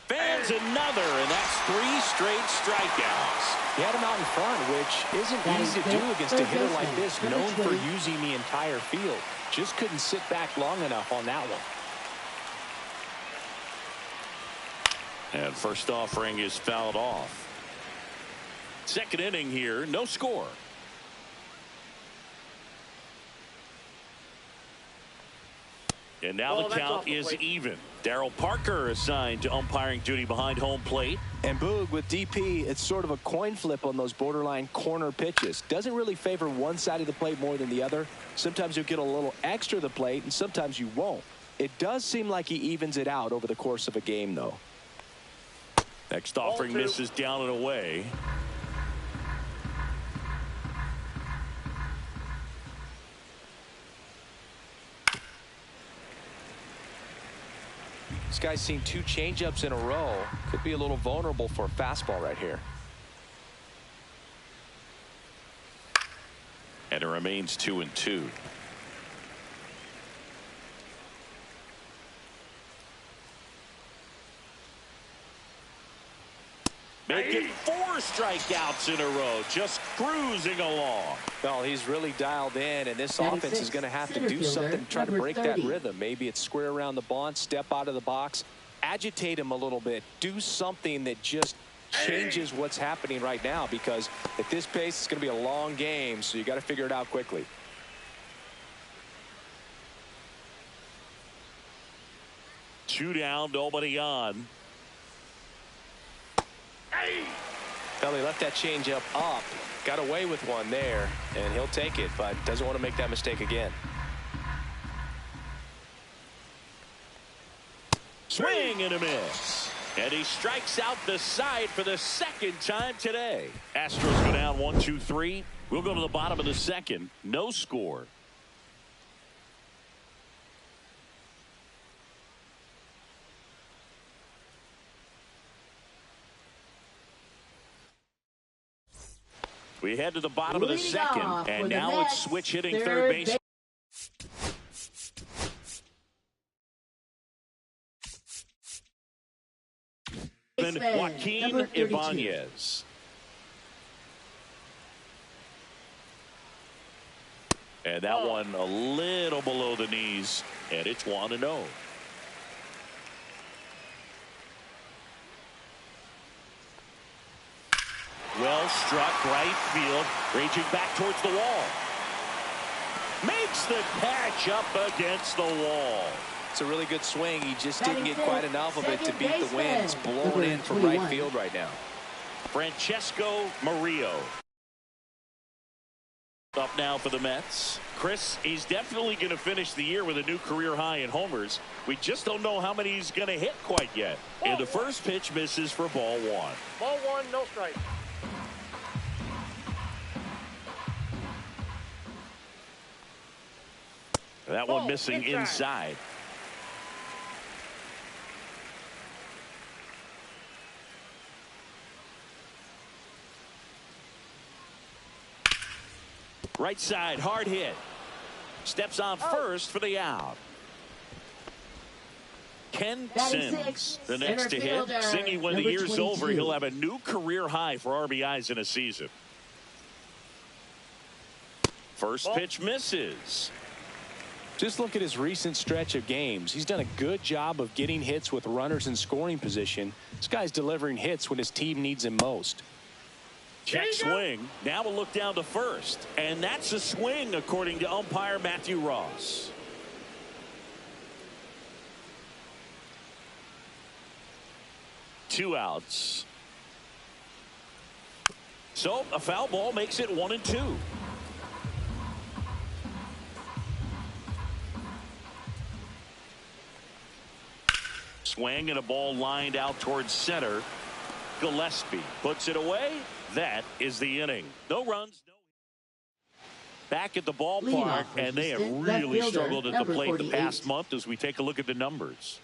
Fans another, and that's 3 straight strikeouts. He had him out in front, which isn't easy to do against a hitter like this, known for using the entire field. Just couldn't sit back long enough on that one. And first offering is fouled off. Second inning here, no score. And now the count is even. Darryl Parker assigned to umpiring duty behind home plate. And Boog, with DP, it's sort of a coin flip on those borderline corner pitches. Doesn't really favor one side of the plate more than the other. Sometimes you'll get a little extra to the plate, and sometimes you won't. It does seem like he evens it out over the course of a game, though. Next offering misses down and away. This guy's seen 2 changeups in a row. Could be a little vulnerable for a fastball right here. And it remains 2-2. Making 4 strikeouts in a row, just cruising along. Well, he's really dialed in, and this offense is going to have to do something to try to break that rhythm. Maybe it's square around the bunt, step out of the box, agitate him a little bit, do something that just changes what's happening right now, because at this pace, it's going to be a long game, so you got to figure it out quickly. Two down, nobody on. Well, he left that changeup up, got away with one there, and he'll take it, but doesn't want to make that mistake again. Swing and a miss. And he strikes out the side for the second time today. Astros go down 1-2-3. We'll go to the bottom of the second. No score. We head to the bottom of the second, and now it's switch hitting third base. Joaquin Ibanez. And that one a little below the knees, and it's 1-0. Well struck right field, raging back towards the wall. Makes the catch up against the wall. It's a really good swing. He just didn't get quite enough of it to beat the wind. It's blown in from right field right now. Francesco Murillo up now for the Mets. Chris, he's definitely going to finish the year with a new career high in homers. We just don't know how many he's going to hit quite yet. And the first pitch misses for ball 1. Ball 1, no strike. That one missing inside. Right side, hard hit. Steps on first for the out. Ken Sims, the next to hit. Singy, when the year's over, he'll have a new career high for RBIs in a season. First pitch misses. Just look at his recent stretch of games. He's done a good job of getting hits with runners in scoring position. This guy's delivering hits when his team needs him most. Check swing. Now we'll look down to first. And that's a swing, according to umpire Matthew Ross. Two outs. So a foul ball makes it 1-2. Swing and a ball lined out towards center. Gillespie puts it away. That is the inning. No runs. back at the Leading ballpark, off for and they have Houston, left really fielder, struggled at the number plate the 48. past month as we take a look at the numbers.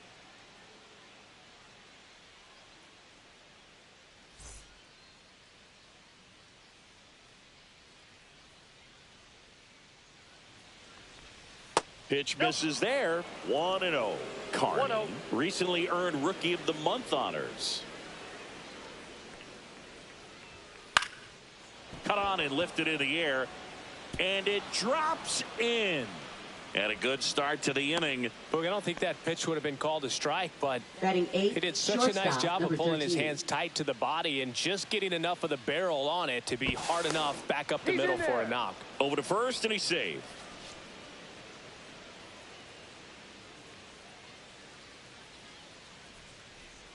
Pitch misses there. 1-0. Carney 1-0. recently earned Rookie of the Month honors. Cut on and lifted in the air, and it drops in. And a good start to the inning. Look, I don't think that pitch would have been called a strike, but Batting 8, he did such a nice shortstop, job of number pulling his 13. hands tight to the body and just getting enough of the barrel on it to be hard enough back up the He's middle in for there. a knock. Over to first, and he's saved.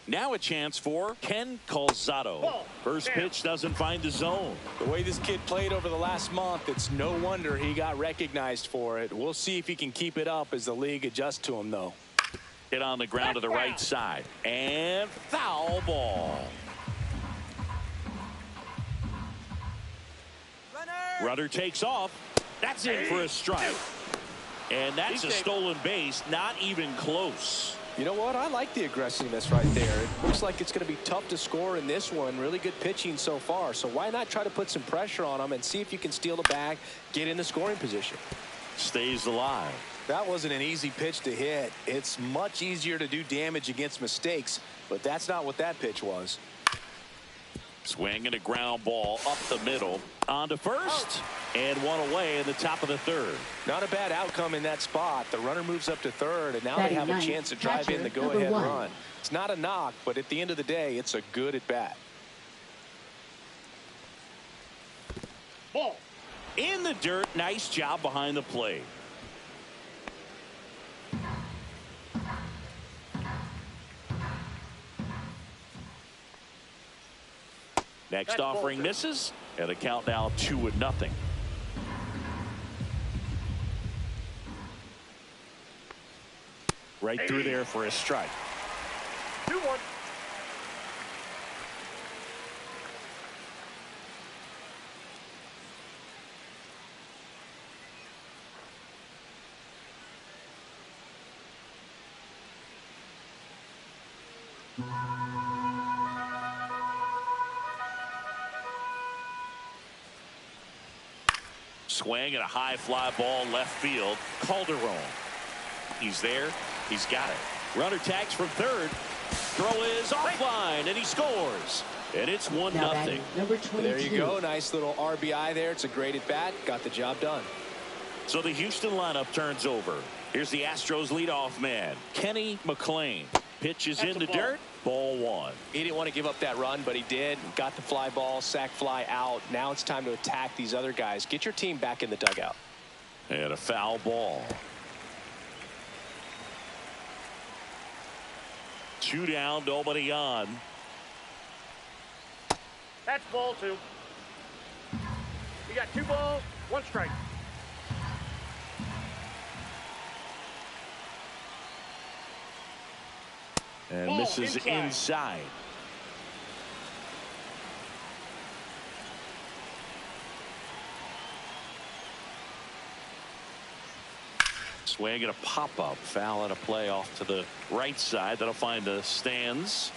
Now a chance for Ken Calzado. Ball. First Down. pitch doesn't find the zone. The way this kid played over the last month, it's no wonder he got recognized for it. We'll see if he can keep it up as the league adjusts to him, though. Hit on the ground to the right side. And foul ball. Runner takes off. That's in for a strike. And that's a stolen base. Not even close. You know what? I like the aggressiveness right there. It looks like it's going to be tough to score in this one. Really good pitching so far. So why not try to put some pressure on him and see if you can steal the bag, get in the scoring position. Stays alive. That wasn't an easy pitch to hit. It's much easier to do damage against mistakes, but that's not what that pitch was. Swinging a ground ball up the middle. On to first. And one away in the top of the third. Not a bad outcome in that spot. The runner moves up to third, and now they have a chance to drive in the go-ahead run. It's not a knock, but at the end of the day, it's a good at-bat. Ball. In the dirt. Nice job behind the plate. Next That's offering ball. misses, and the count now 2-0. Right through there for a strike. 2-1. Swing and a high fly ball left field. Calderon. He's there. He's got it. Runner tags from third. Throw is offline, and he scores. And it's 1-0. Now batting number 22. There you go. Nice little RBI there. It's a great at-bat. Got the job done. So the Houston lineup turns over. Here's the Astros leadoff man, Kenny McLean. Pitch is in the dirt. Ball 1. He didn't want to give up that run, but he did. Got the fly ball, sac fly out. Now it's time to attack these other guys. Get your team back in the dugout. And a foul ball. 2 down, nobody on. That's ball 2. You got 2 balls, 1 strike. And Ball misses inside. Swing and a pop-up. Foul and a play off to the right side. That'll find the stands.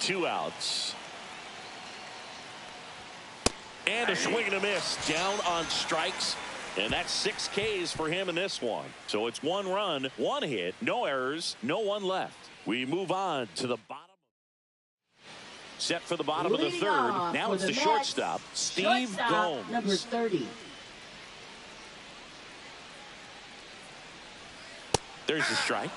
Two outs. And a swing and a miss. Down on strikes. And that's 6 Ks for him in this one. So it's 1 run, 1 hit, no errors, no one left. We move on to the bottom. Set for the bottom of the Leading third. off Now for it's the the Mets, shortstop, Steve Gomes. number 30. There's the strike.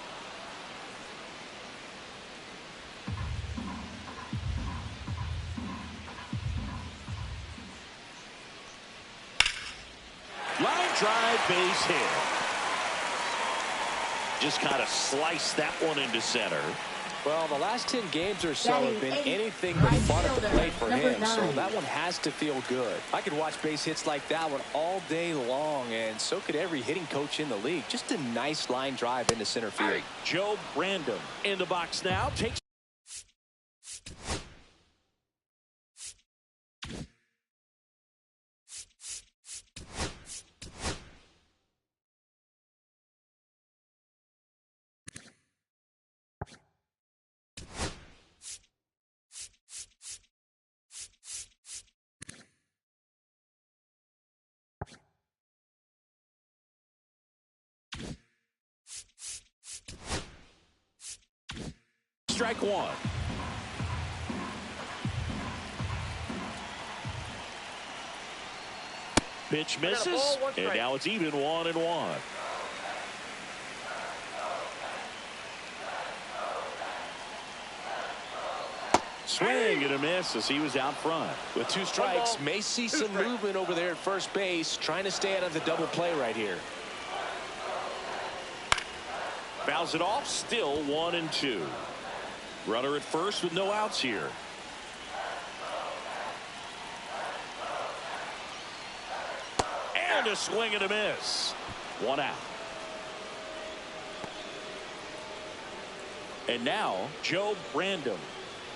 Line drive, base hit. Just kind of sliced that one into center. Well, the last 10 games or so have been anything but fun at the plate for him, so that one has to feel good. I could watch base hits like that one all day long, and so could every hitting coach in the league. Just a nice line drive into center field. Joe Random in the box now. Takes strike one. Pitch misses, and now it's even 1-1. Swing and a miss as he was out front. With 2 strikes, may see some movement over there at first base, trying to stay out of the double play right here. Fouls it off, still 1-2. Runner at first with no outs here. And a swing and a miss. 1 out. And now, Joe Random.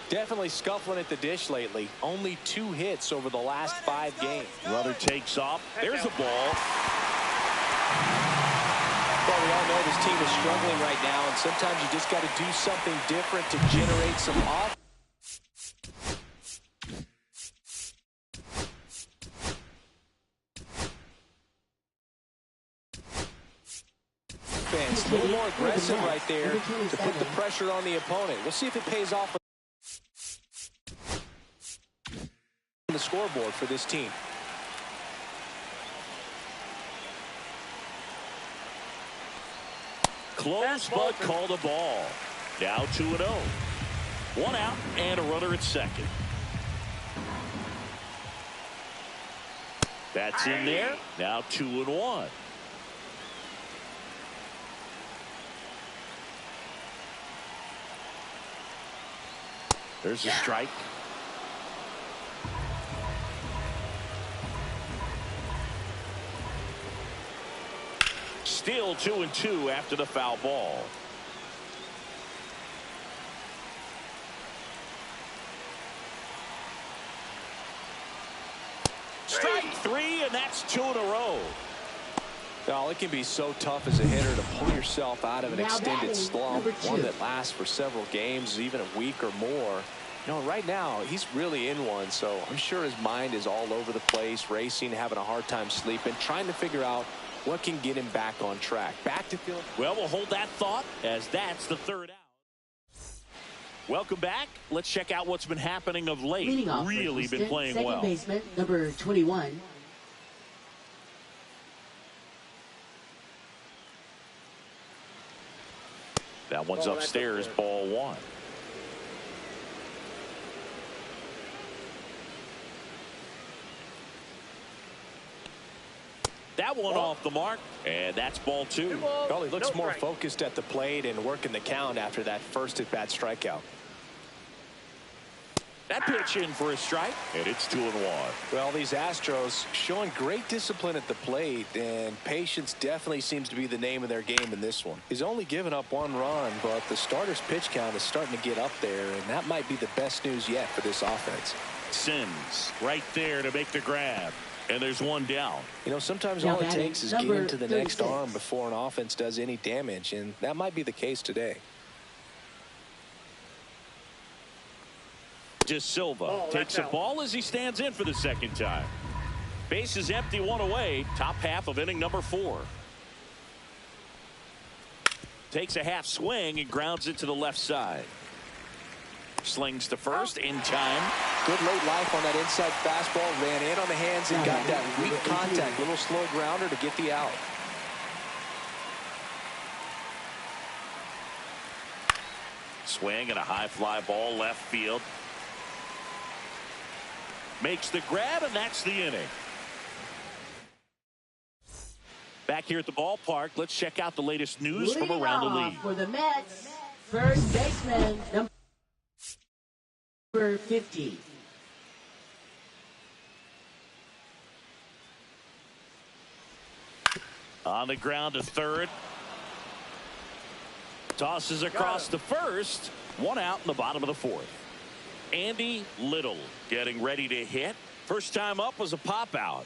Definitely scuffling at the dish lately. Only 2 hits over the last 5 games. Runner takes off. There's a ball. Well, we all know this team is struggling right now, and sometimes you just got to do something different to generate some offense. A little more aggressive right there to put the pressure on the opponent. We'll see if it pays off on the scoreboard for this team. Close, but called a ball. Now 2-0. 1 out and a runner at second. That's in there. Now 2-1. There's a strike. Still 2-2 after the foul ball. Strike 3, and that's 2 in a row. Well, it can be so tough as a hitter to pull yourself out of an extended slump, one that lasts for several games, even a week or more. You know, right now, he's really in one, so I'm sure his mind is all over the place, racing, having a hard time sleeping, trying to figure out what can get him back on track. Back to field. Well, we'll hold that thought as that's the 3rd out. Welcome back. Let's check out what's been happening of late. Really been playing well. Second baseman, number 21. That one's upstairs, ball 1. That one off the mark, and that's ball 2. Well, he looks more focused at the plate and working the count after that first at-bat strikeout. That pitch in for a strike, and it's 2-1. Well, these Astros showing great discipline at the plate, and patience definitely seems to be the name of their game in this one. He's only given up 1 run, but the starter's pitch count is starting to get up there, and that might be the best news yet for this offense. Sims right there to make the grab. And there's 1 down. You know, sometimes all it takes is getting to the next arm before an offense does any damage, and that might be the case today. De Silva takes a ball as he stands in for the 2nd time. Base is empty, 1 away. Top half of inning number 4. Takes a half swing and grounds it to the left side. Slings to first in time. Good late life on that inside fastball. Ran in on the hands and got that weak contact. Little slow grounder to get the out. Swing and a high fly ball left field. Makes the grab, and that's the inning. Back here at the ballpark, let's check out the latest news from around the league. For the Mets, First baseman, number 50. On the ground to third. Tosses across to first. One out in the bottom of the fourth. Andy Little getting ready to hit. First time up was a pop out.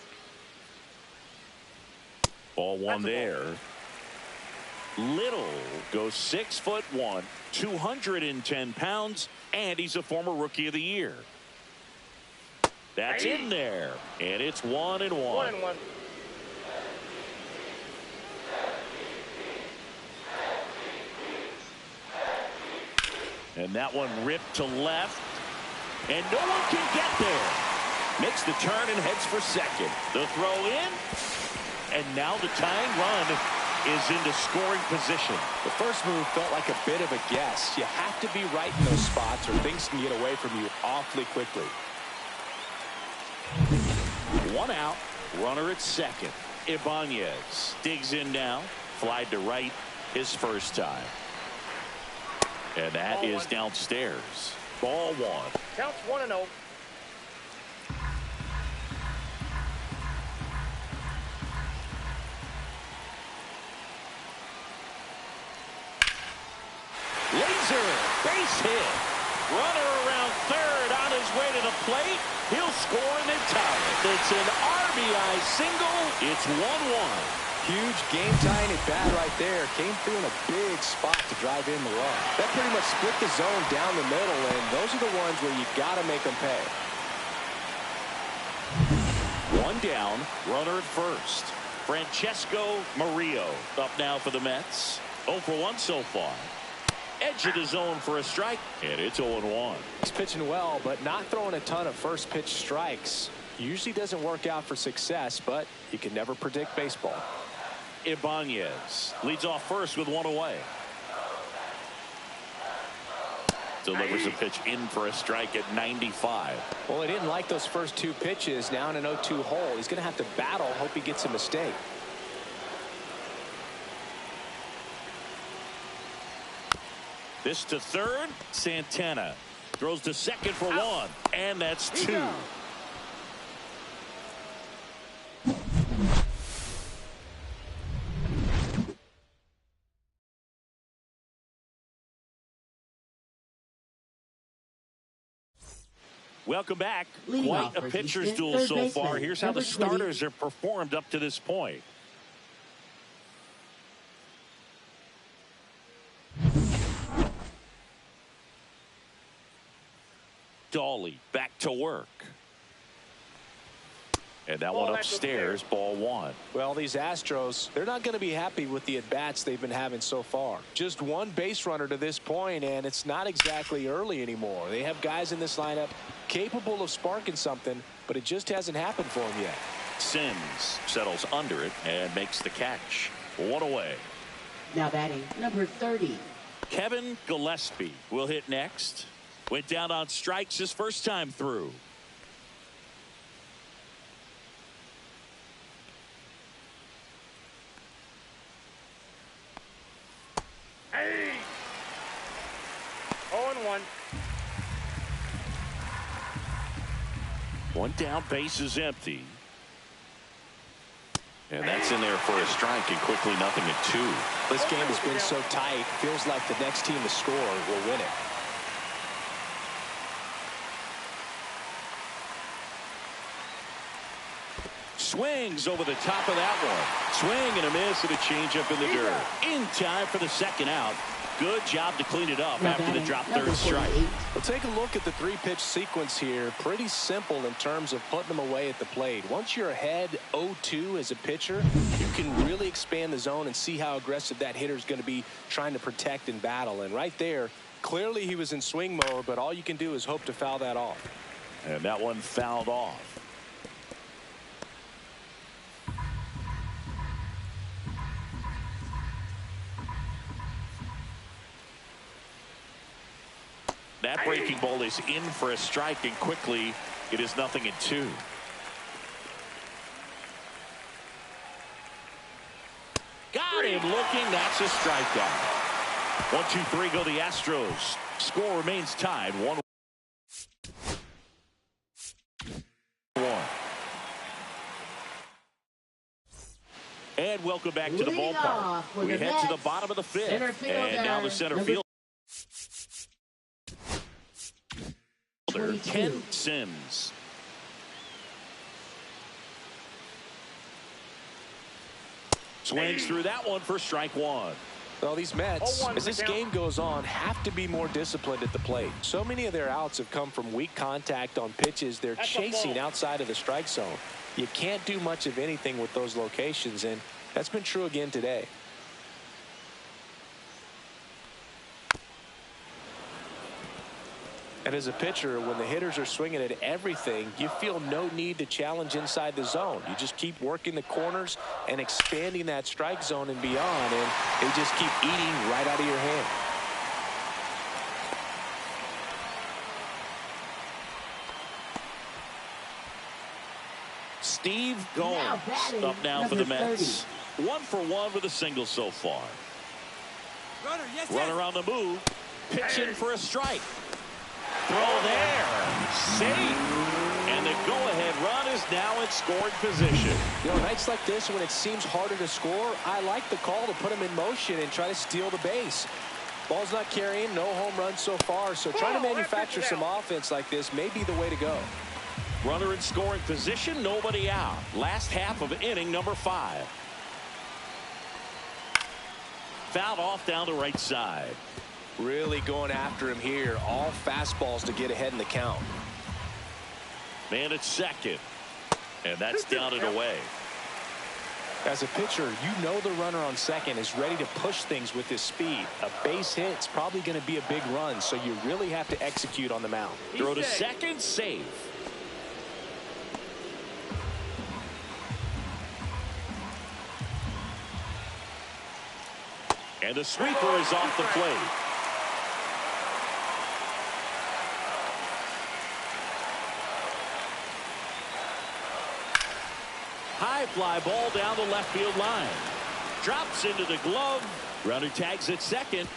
Ball one there. Little goes 6'1", 210 pounds, and he's a former Rookie of the Year. That's in there, and it's 1-1. 1-1. And that one ripped to left, and no one can get there. Makes the turn and heads for second. The throw in, and now the tying run is into scoring position. The first move felt like a bit of a guess. You have to be right in those spots or things can get away from you awfully quickly. One out, runner at second. Ibanez digs in now, flied to right his first time. And that Ball is one. downstairs. Ball one. Counts 1-0. Laser, base hit. Runner around third on his way to the plate. He'll score and then tie it. It's an RBI single. It's 1-1. Huge game-tying at bat right there. Came through in a big spot to drive in the run. That pretty much split the zone down the middle, and those are the ones where you got to make them pay. One down, runner at first. Francesco Murillo up now for the Mets. 0 for 1 so far. Edge of the zone for a strike, and it's 0-1. He's pitching well, but not throwing a ton of first pitch strikes. Usually doesn't work out for success, but you can never predict baseball. Ibanez leads off first with one away. Delivers a pitch in for a strike at 95. Well, he didn't like those first two pitches. Now in an 0-2 hole, he's going to have to battle. Hope he gets a mistake. This to third. Santana throws to second for one, and that's two. Welcome back. Leading Quite off a for pitcher's Houston, duel third so baseman, far. Here's how number the 20. starters have performed up to this point. Dawley back to work. And that one upstairs, ball one. Well, these Astros, they're not going to be happy with the at-bats they've been having so far. Just one base runner to this point, and it's not exactly early anymore. They have guys in this lineup capable of sparking something, but it just hasn't happened for them yet. Sims settles under it and makes the catch. One away. Now batting, number 30. Kevin Gillespie will hit next. Went down on strikes his first time through. Hey! 0-1. One down, base is empty. And that's in there for a strike, and quickly 0-2. This game has been so tight, feels like the next team to score will win it. Swings over the top of that one. Swing and a miss and a changeup in the dirt. In time for the second out. Good job to clean it up Now after the batting, drop number third strike. 48. Well, take a look at the three-pitch sequence here. Pretty simple in terms of putting them away at the plate. Once you're ahead 0-2 as a pitcher, you can really expand the zone and see how aggressive that hitter is going to be trying to protect and battle. And right there, clearly he was in swing mode, but all you can do is hope to foul that off. And that one fouled off. That breaking ball is in for a strike, and quickly it is 0-2. Got him looking. That's a strikeout. 1-2-3 go the Astros. Score remains tied 1-1. And welcome back to the ballpark. We head to the bottom of the fifth. And now the center field. Ken Sims. Swings through that one for strike one. Well, these Mets, as this game goes on, have to be more disciplined at the plate. So many of their outs have come from weak contact on pitches they're chasing outside of the strike zone. You can't do much of anything with those locations, and that's been true again today. And as a pitcher, when the hitters are swinging at everything, you feel no need to challenge inside the zone. You just keep working the corners and expanding that strike zone and beyond, and they just keep eating right out of your hand. Steve Gomes up now for the Mets. 1 for 1 with a single so far. Runner on the move. Pitching for a strike. Throw there. Safe. And the go-ahead run is now in scoring position. You know, nights like this when it seems harder to score, I like the call to put him in motion and try to steal the base. Ball's not carrying, no home runs so far, so trying to manufacture some offense like this may be the way to go. Runner in scoring position, nobody out. Last half of inning number 5. Fouled off down the right side. Really going after him here. All fastballs to get ahead in the count. Man at second. And that's down and away. As a pitcher, you know the runner on second is ready to push things with his speed. A base hit's probably going to be a big run, so you really have to execute on the mound. Throw to second, safe. And the sweeper is off the plate. High fly ball down the left field line. Drops into the glove. Runner tags at second.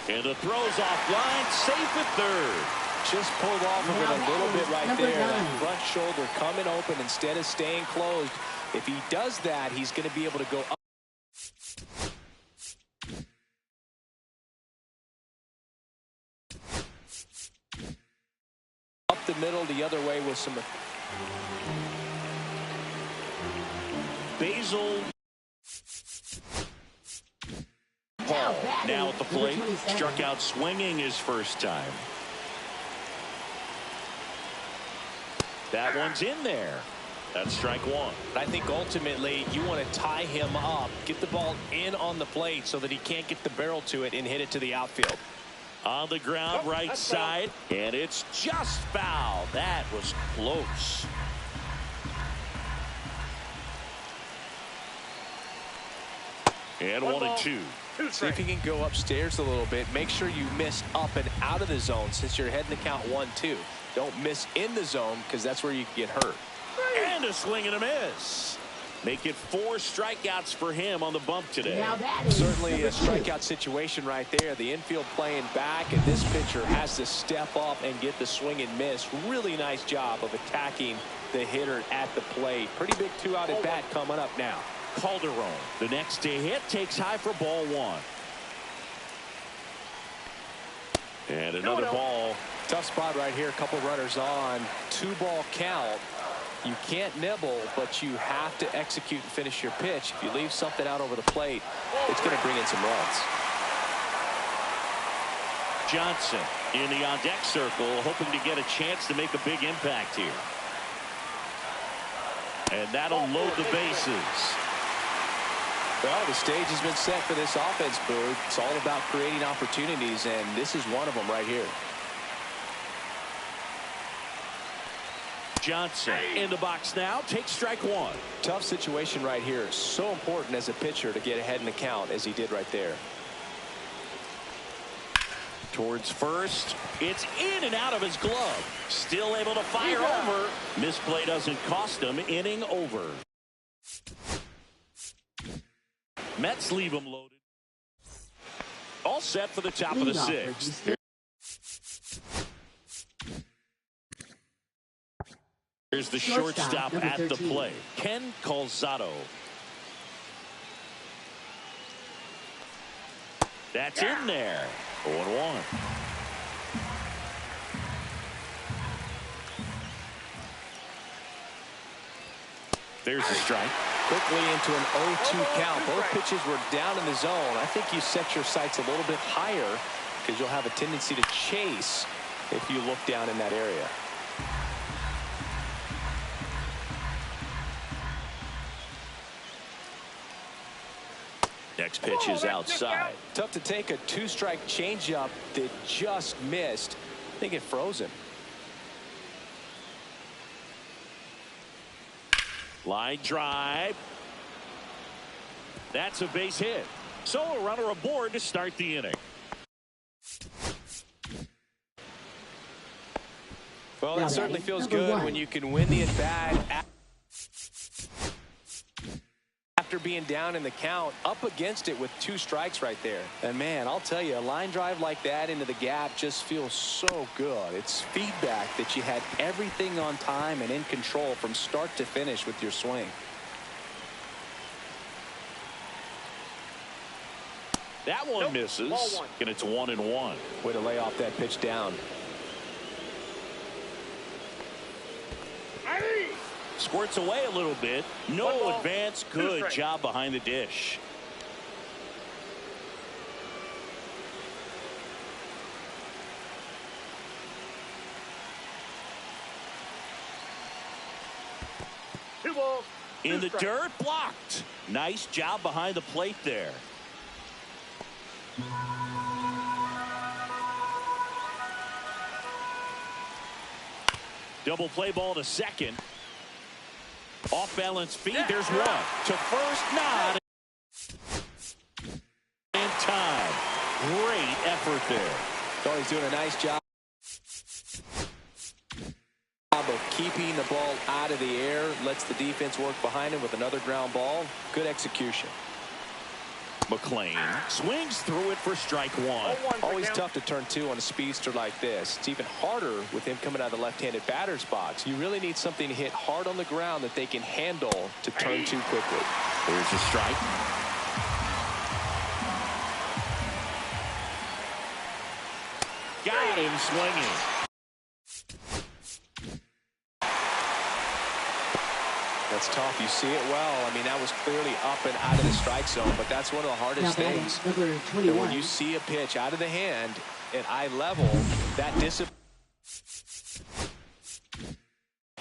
And the throw's off line. Safe at third. Just pulled off of it a little bit right there. That front shoulder coming open instead of staying closed. If he does that, he's going to be able to go up. Up the middle the other way with some. Basil Paul now at the plate. Struck out swinging his first time. That one's in there. That's strike one. I think ultimately you want to tie him up, get the ball in on the plate so that he can't get the barrel to it and hit it to the outfield. On the ground, right side, and it's just foul. That was close. And 1-2. See if you can go upstairs a little bit. Make sure you miss up and out of the zone since you're heading to count 1-2. Don't miss in the zone because that's where you can get hurt. And a swing and a miss. Make it 4 strikeouts for him on the bump today. Certainly a strikeout situation right there. The infield playing back, and this pitcher has to step up and get the swing and miss. Really nice job of attacking the hitter at the plate. Pretty big 2-out at bat coming up now. Calderon, the next to hit, takes high for ball 1. And another ball. Tough spot right here. A couple runners on. 2-ball count. You can't nibble, but you have to execute and finish your pitch. If you leave something out over the plate, it's going to bring in some runs. Johnson in the on-deck circle, hoping to get a chance to make a big impact here. And that'll load the bases. Well, the stage has been set for this offense, Booth. It's all about creating opportunities, and this is one of them right here. Johnson in the box now, takes strike 1. Tough situation right here. So important as a pitcher to get ahead in the count as he did right there. Towards first. It's in and out of his glove. Still able to fire over. Misplay doesn't cost him. Inning over. Mets leave him loaded. Also set for the top of the sixth. Here's the shortstop at the plate, Ken Calzado. That's in there. 0-1. There's the strike. Quickly into an 0-2 count. Both pitches were down in the zone. I think you set your sights a little bit higher because you'll have a tendency to chase if you look down in that area. Next pitch is outside. Tough to take a two-strike changeup that just missed. I think it froze him. Line drive. That's a base hit. So a runner aboard to start the inning. Well, it certainly feels good when you can win the at-bat after being down in the count, up against it with 2 strikes right there. And man, I'll tell you, a line drive like that into the gap just feels so good. It's feedback that you had everything on time and in control from start to finish with your swing. That one misses, and it's 1-1. Way to lay off that pitch down. Squirts away a little bit. No advance. Good job behind the dish. In the dirt, blocked. Nice job behind the plate there. Double play ball to second. Off balance feed. There's one to first. Not in time. Great effort there. Oh, he's doing a nice job of keeping the ball out of the air. Lets the defense work behind him with another ground ball. Good execution. McLean swings through it for strike one. Always tough to turn 2 on a speedster like this. It's even harder with him coming out of the left-handed batter's box. You really need something to hit hard on the ground that they can handle to turn 2 quickly. Here's the strike. Got him swinging. That's tough. You see it well. I mean, that was clearly up and out of the strike zone, but that's one of the hardest things. And when you see a pitch out of the hand at eye level, that discipline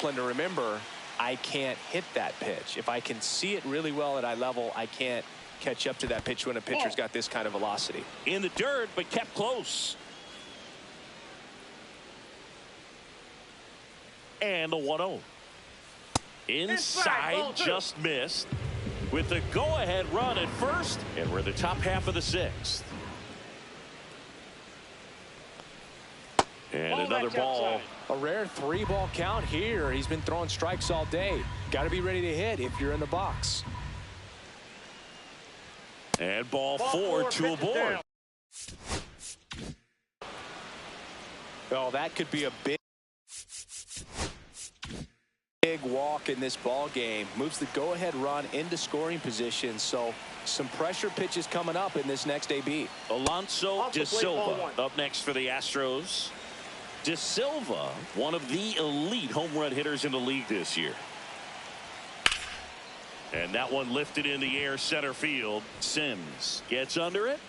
to remember, I can't hit that pitch. If I can see it really well at eye level, I can't catch up to that pitch when a pitcher's got this kind of velocity. In the dirt, but kept close. And the 1-0. Inside, just missed. With the go-ahead run at first, and we're in the top half of the 6th. And another ball. A rare 3-ball count here. He's been throwing strikes all day. Got to be ready to hit if you're in the box. And ball 4, 2 aboard. Oh, that could be a big walk in this ball game. Moves the go-ahead run into scoring position. So some pressure pitches coming up in this next AB. Alonso De Silva up next for the Astros. De Silva, one of the elite home run hitters in the league this year. And that one lifted in the air center field. Sims gets under it,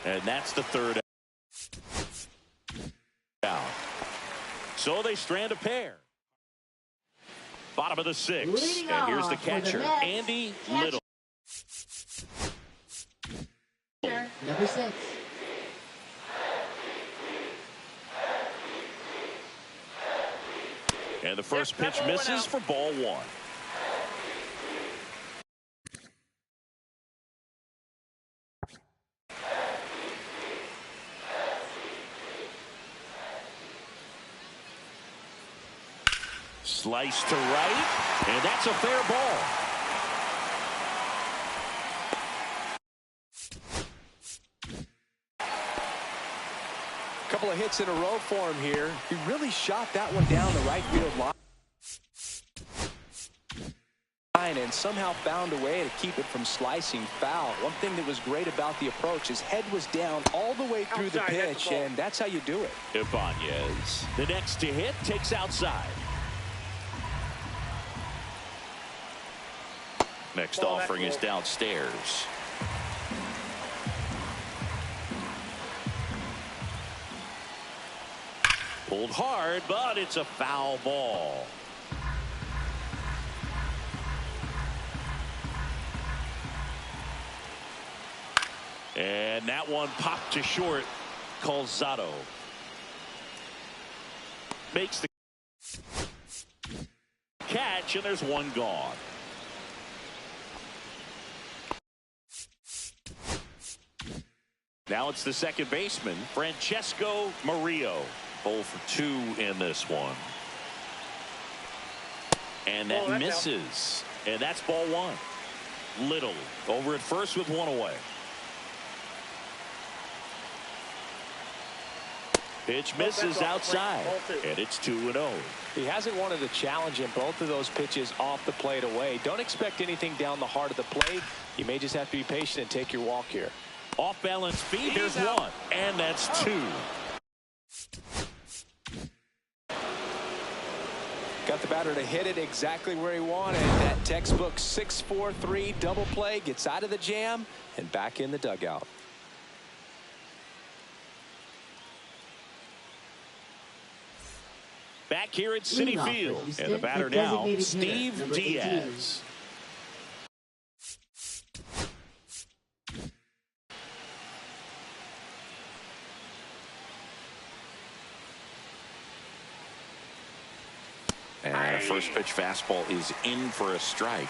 and that's the 3rd out. So they strand a pair. Bottom of the 6th, and here's the catcher, Andy Little. Number 6. And the first pitch misses for ball 1. Slice to right, and that's a fair ball. Couple of hits in a row for him here. He really shot that one down the right field line and somehow found a way to keep it from slicing foul. One thing that was great about the approach, his head was down all the way through the pitch, and that's how you do it. Ibanez, the next to hit, takes outside. Next offering is downstairs. Pulled hard, but it's a foul ball. And that one popped to short. Calzado makes the catch, and there's one gone. Now it's the second baseman, Francesco Murillo. 0 for 2 in this one. And that misses. And that's ball one. Little over at first with one away. Pitch misses outside, and it's 2-0. He hasn't wanted a challenge in both of those pitches off the plate away. Don't expect anything down the heart of the plate. You may just have to be patient and take your walk here. Off balance speed, there's one, and that's 2. Got the batter to hit it exactly where he wanted. That textbook 6-4-3 double play, gets out of the jam and back in the dugout. Back here at Citi Field, and the batter now, Steve Diaz. And a first pitch fastball is in for a strike.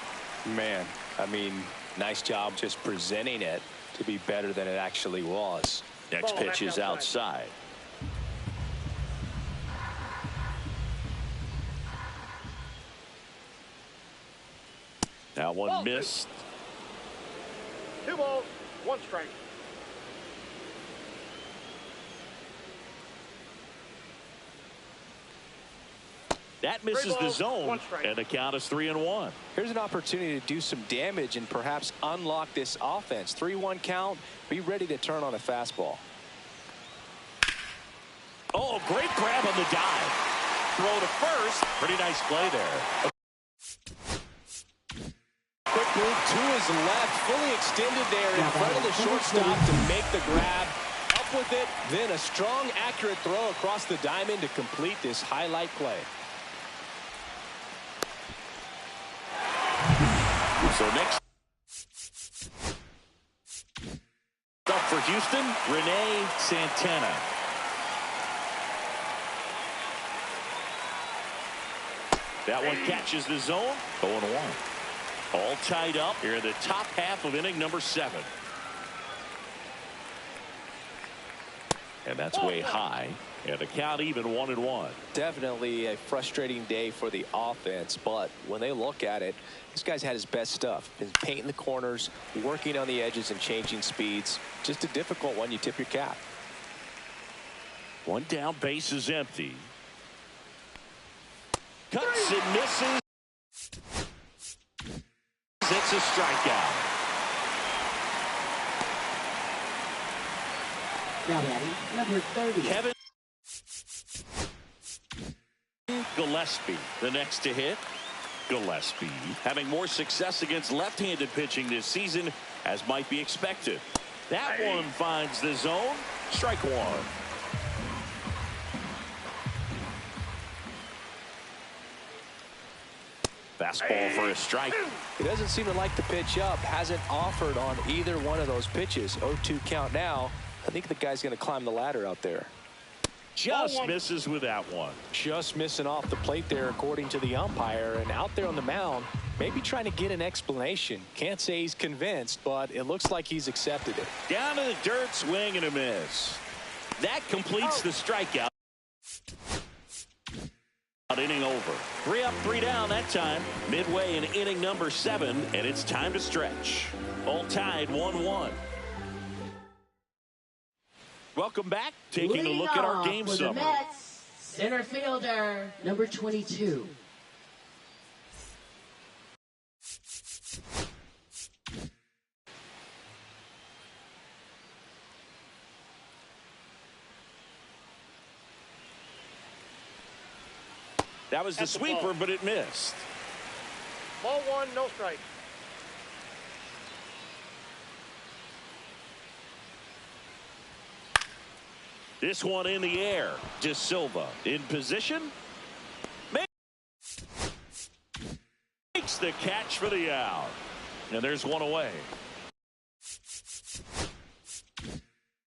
Man, I mean, nice job just presenting it to be better than it actually was. Next pitch is outside. That one missed. 2 balls, 1 strike. That misses the zone, and the count is 3-1. Here's an opportunity to do some damage and perhaps unlock this offense. 3-1 count. Be ready to turn on a fastball. Oh, great grab on the dive. Throw to first. Pretty nice play there. Quick move to his left, fully extended there in front of the shortstop to make the grab. Up with it, then a strong, accurate throw across the diamond to complete this highlight play. So next up for Houston, Rene Santana. That one catches the zone. 0-1. All tied up here in the top half of inning number 7. And that's way high. And the count even 1-1. Definitely a frustrating day for the offense, but when they look at it, this guy's had his best stuff. Been painting the corners, working on the edges and changing speeds. Just a difficult one. You tip your cap. One down, base is empty. Cuts and misses. It's a strikeout. Now batting, number 30. Kevin Gillespie, the next to hit. Gillespie having more success against left-handed pitching this season, as might be expected. That one finds the zone. Strike one. Fastball for a strike. He doesn't seem to like the pitch up. Hasn't offered on either one of those pitches. 0-2 count now. I think the guy's going to climb the ladder out there. Just misses with that one. Just missing off the plate there, according to the umpire. And out there on the mound, maybe trying to get an explanation. Can't say he's convinced, but it looks like he's accepted it. Down to the dirt, swing and a miss. That completes the strikeout. Inning over. 3 up, 3 down that time. Midway in inning number 7, and it's time to stretch. All tied 1-1. welcome back. Taking a look at our game for the summary. Mets, center fielder, number 22. That was the That's the sweeper, ball. but it missed. Ball one, no strike. This one in the air. De Silva in position. Makes the catch for the out. And there's one away.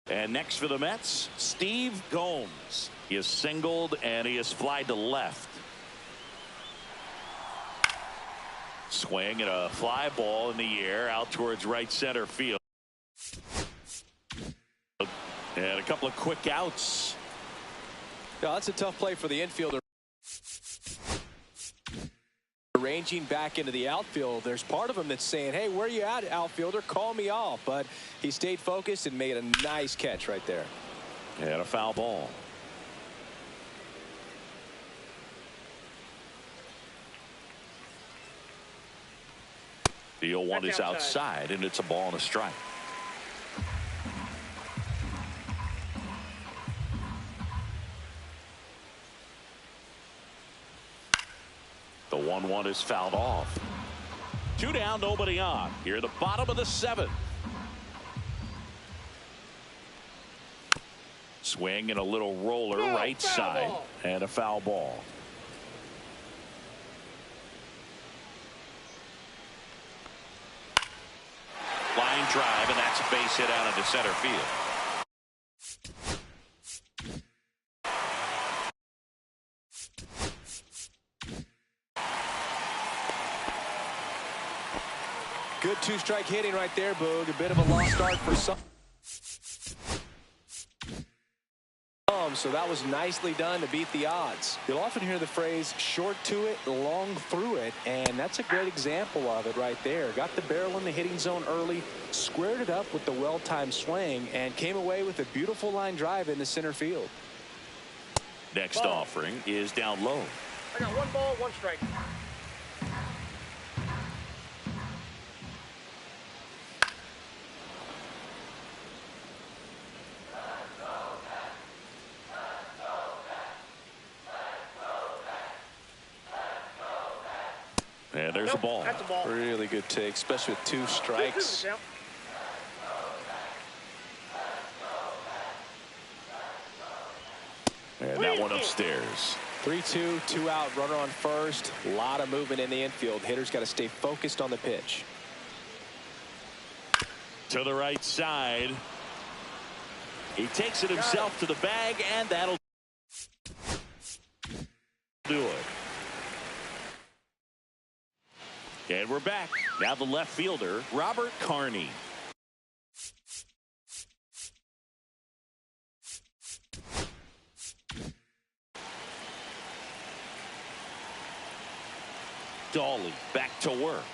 And next for the Mets, Steve Gomes. He is singled and he is flied to left. Swing and a fly ball in the air out towards right center field. And a couple of quick outs. No, that's a tough play for the infielder. Ranging back into the outfield, there's part of him that's saying, hey, where you at, outfielder? Call me off. But he stayed focused and made a nice catch right there. And a foul ball. The 0-1 is outside, and it's a ball and a strike. The 1-1 is fouled off. 2 down, nobody on. Here at the bottom of the 7th. Swing and a little roller right side. Ball. And a foul ball. Line drive, and that's a base hit out into center field. Good two-strike hitting right there, Boog. A bit of a lost start for some. So that was nicely done to beat the odds. You'll often hear the phrase short to it, long through it, and that's a great example of it right there. Got the barrel in the hitting zone early, squared it up with the well-timed swing, and came away with a beautiful line drive into center field. Next offering is down low. I got 1 ball, 1 strike. And there's a ball. That's a ball. Really good take, especially with 2 strikes. And that one upstairs. 3-2, 2 out, runner on first. A lot of movement in the infield. Hitter's got to stay focused on the pitch. To the right side. He takes it himself to the bag, and that'll do it. And we're back. Now the left fielder, Robert Carney. Dolly back to work.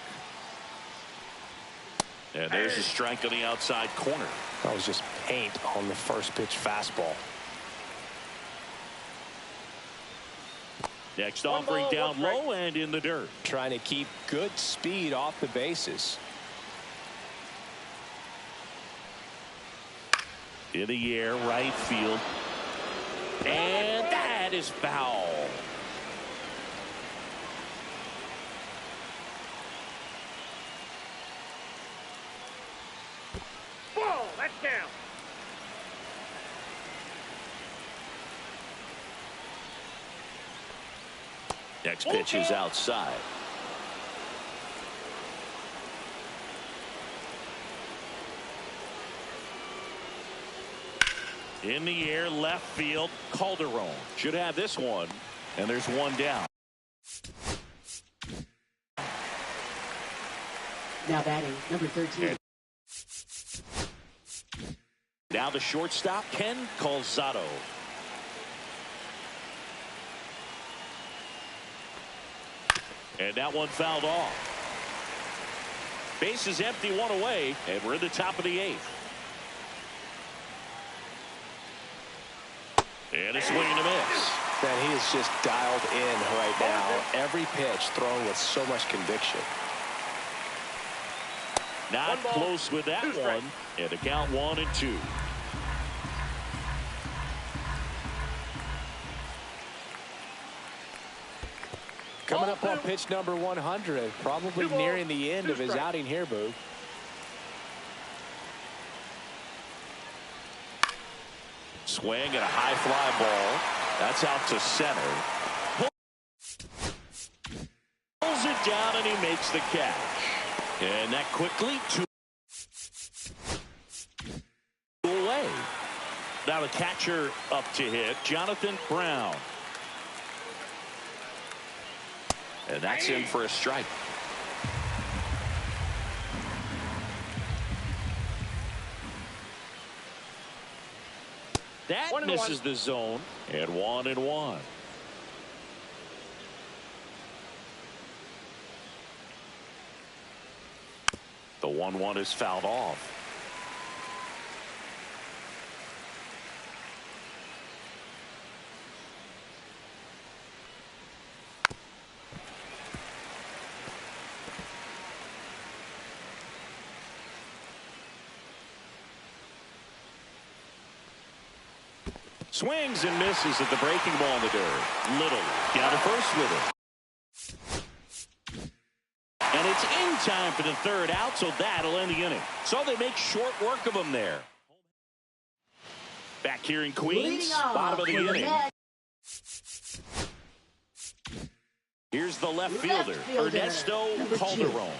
And there's a strike on the outside corner. That was just paint on the first pitch fastball. Next One offering ball, down 1 strike. low and in the dirt. Trying to keep good speed off the bases. In the air, right field. And that is foul. Ball, that's down. Next pitch is outside. In the air, left field, Calderon should have this one, and there's 1 down. Now batting, number 13. Now the shortstop, Ken Calzado. And that one fouled off. Base is empty, 1 away, and we're in the top of the 8th. And a swing and a miss. Man, he is just dialed in right now. Every pitch thrown with so much conviction. Not close with that one. And the count 1-2. Coming up on pitch number 100. Probably nearing the end of his outing here, Boo. Swing and a high fly ball. That's out to center. Pulls it down and he makes the catch. And that quickly to away. Now the catcher up to hit, Jonathan Brown. And that's in for a strike. That misses the zone. And 1-1. The 1-1 is fouled off. Swings and misses at the breaking ball in the dirt. Little down to first with it. And it's in time for the third out, so that'll end the inning. So they make short work of them there. Back here in Queens, bottom of the inning. Here's the left fielder, Ernesto Calderon.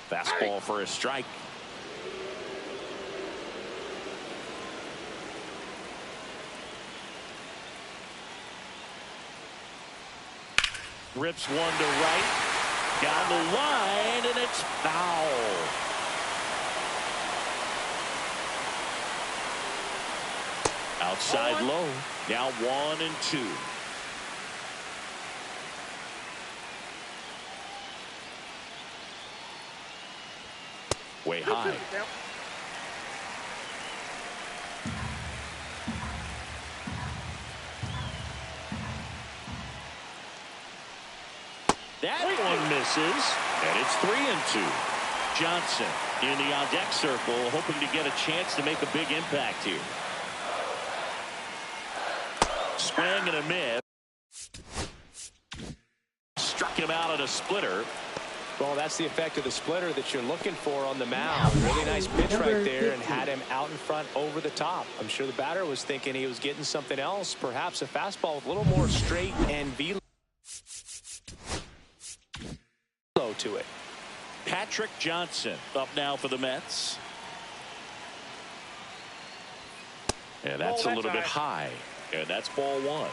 Fastball for a strike. Rips one to right. Down the line, and it's foul. Outside low. Now 1-2. Way high. That one misses, and it's 3-2. Johnson in the on-deck circle, hoping to get a chance to make a big impact here. Swing and a miss. Struck him out at a splitter. Well, that's the effect of the splitter that you're looking for on the mound. Really nice pitch right there and had him out in front over the top. I'm sure the batter was thinking he was getting something else, perhaps a fastball with a little more straight and velo to it. Patrick Johnson up now for the Mets. And that's a little bit high. And that's ball one.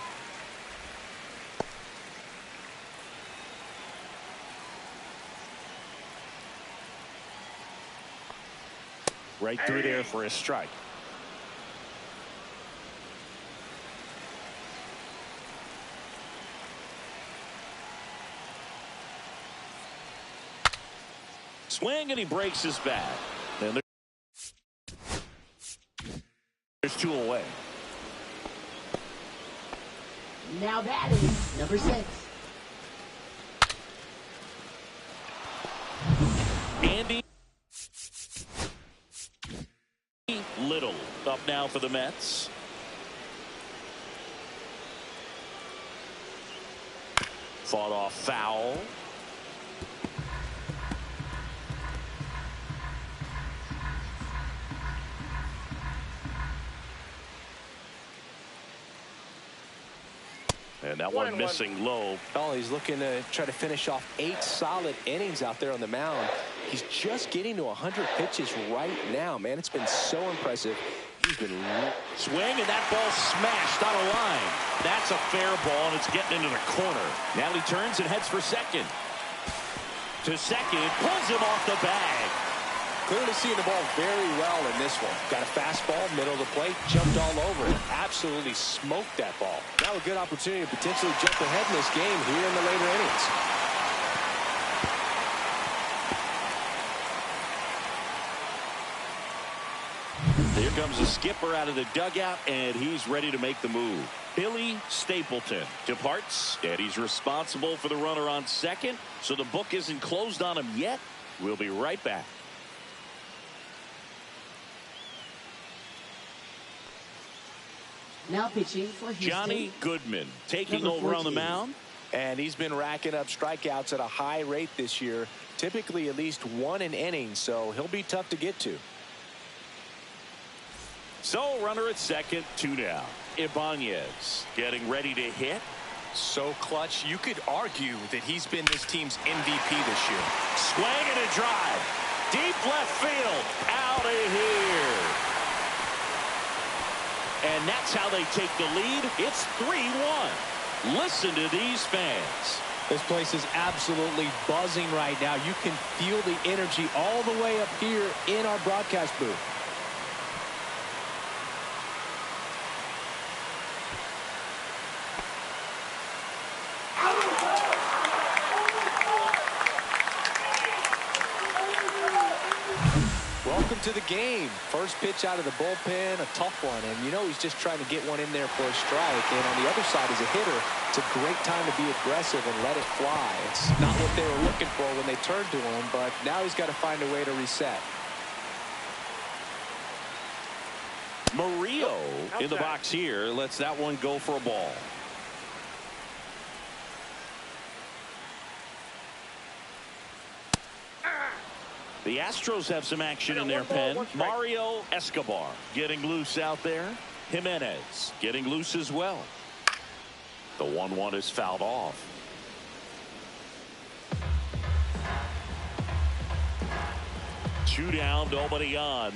Right through there for a strike. Swing and he breaks his bat. And there's two away. Now batting, number 6. Andy Little up now for the Mets. Fought off foul. And that one missing low. Oh, he's looking to try to finish off 8 solid innings out there on the mound. He's just getting to 100 pitches right now, man. It's been so impressive. He's been swing, and that ball smashed out of line. That's a fair ball, and it's getting into the corner. Now he turns and heads for second. To second, pulls him off the bag. Clearly seeing the ball very well in this one. Got a fastball, middle of the plate, jumped all over it. Absolutely smoked that ball. Now a good opportunity to potentially jump ahead in this game here in the later innings. Here comes the skipper out of the dugout, and he's ready to make the move. Billy Stapleton departs, and he's responsible for the runner on second, so the book isn't closed on him yet. We'll be right back. Now pitching for Houston, Johnny Goodman taking Number over on the 14. mound. And he's been racking up strikeouts at a high rate this year, typically at least one an inning, so he'll be tough to get to. So runner at second, 2 down. Ibanez getting ready to hit. So clutch, you could argue that he's been this team's MVP this year. Swing and a drive. Deep left field. Out of here. And that's how they take the lead. It's 3-1. Listen to these fans. This place is absolutely buzzing right now. You can feel the energy all the way up here in our broadcast booth. Welcome to the game. First pitch out of the bullpen, a tough one. And you know he's just trying to get one in there for a strike. And on the other side as a hitter, it's a great time to be aggressive and let it fly. It's not what they were looking for when they turned to him, but now he's got to find a way to reset. Murillo in the box here lets that one go for a ball. The Astros have some action in their pen. Mario Escobar getting loose out there. Jimenez getting loose as well. The 1-1 is fouled off. Two down, nobody on.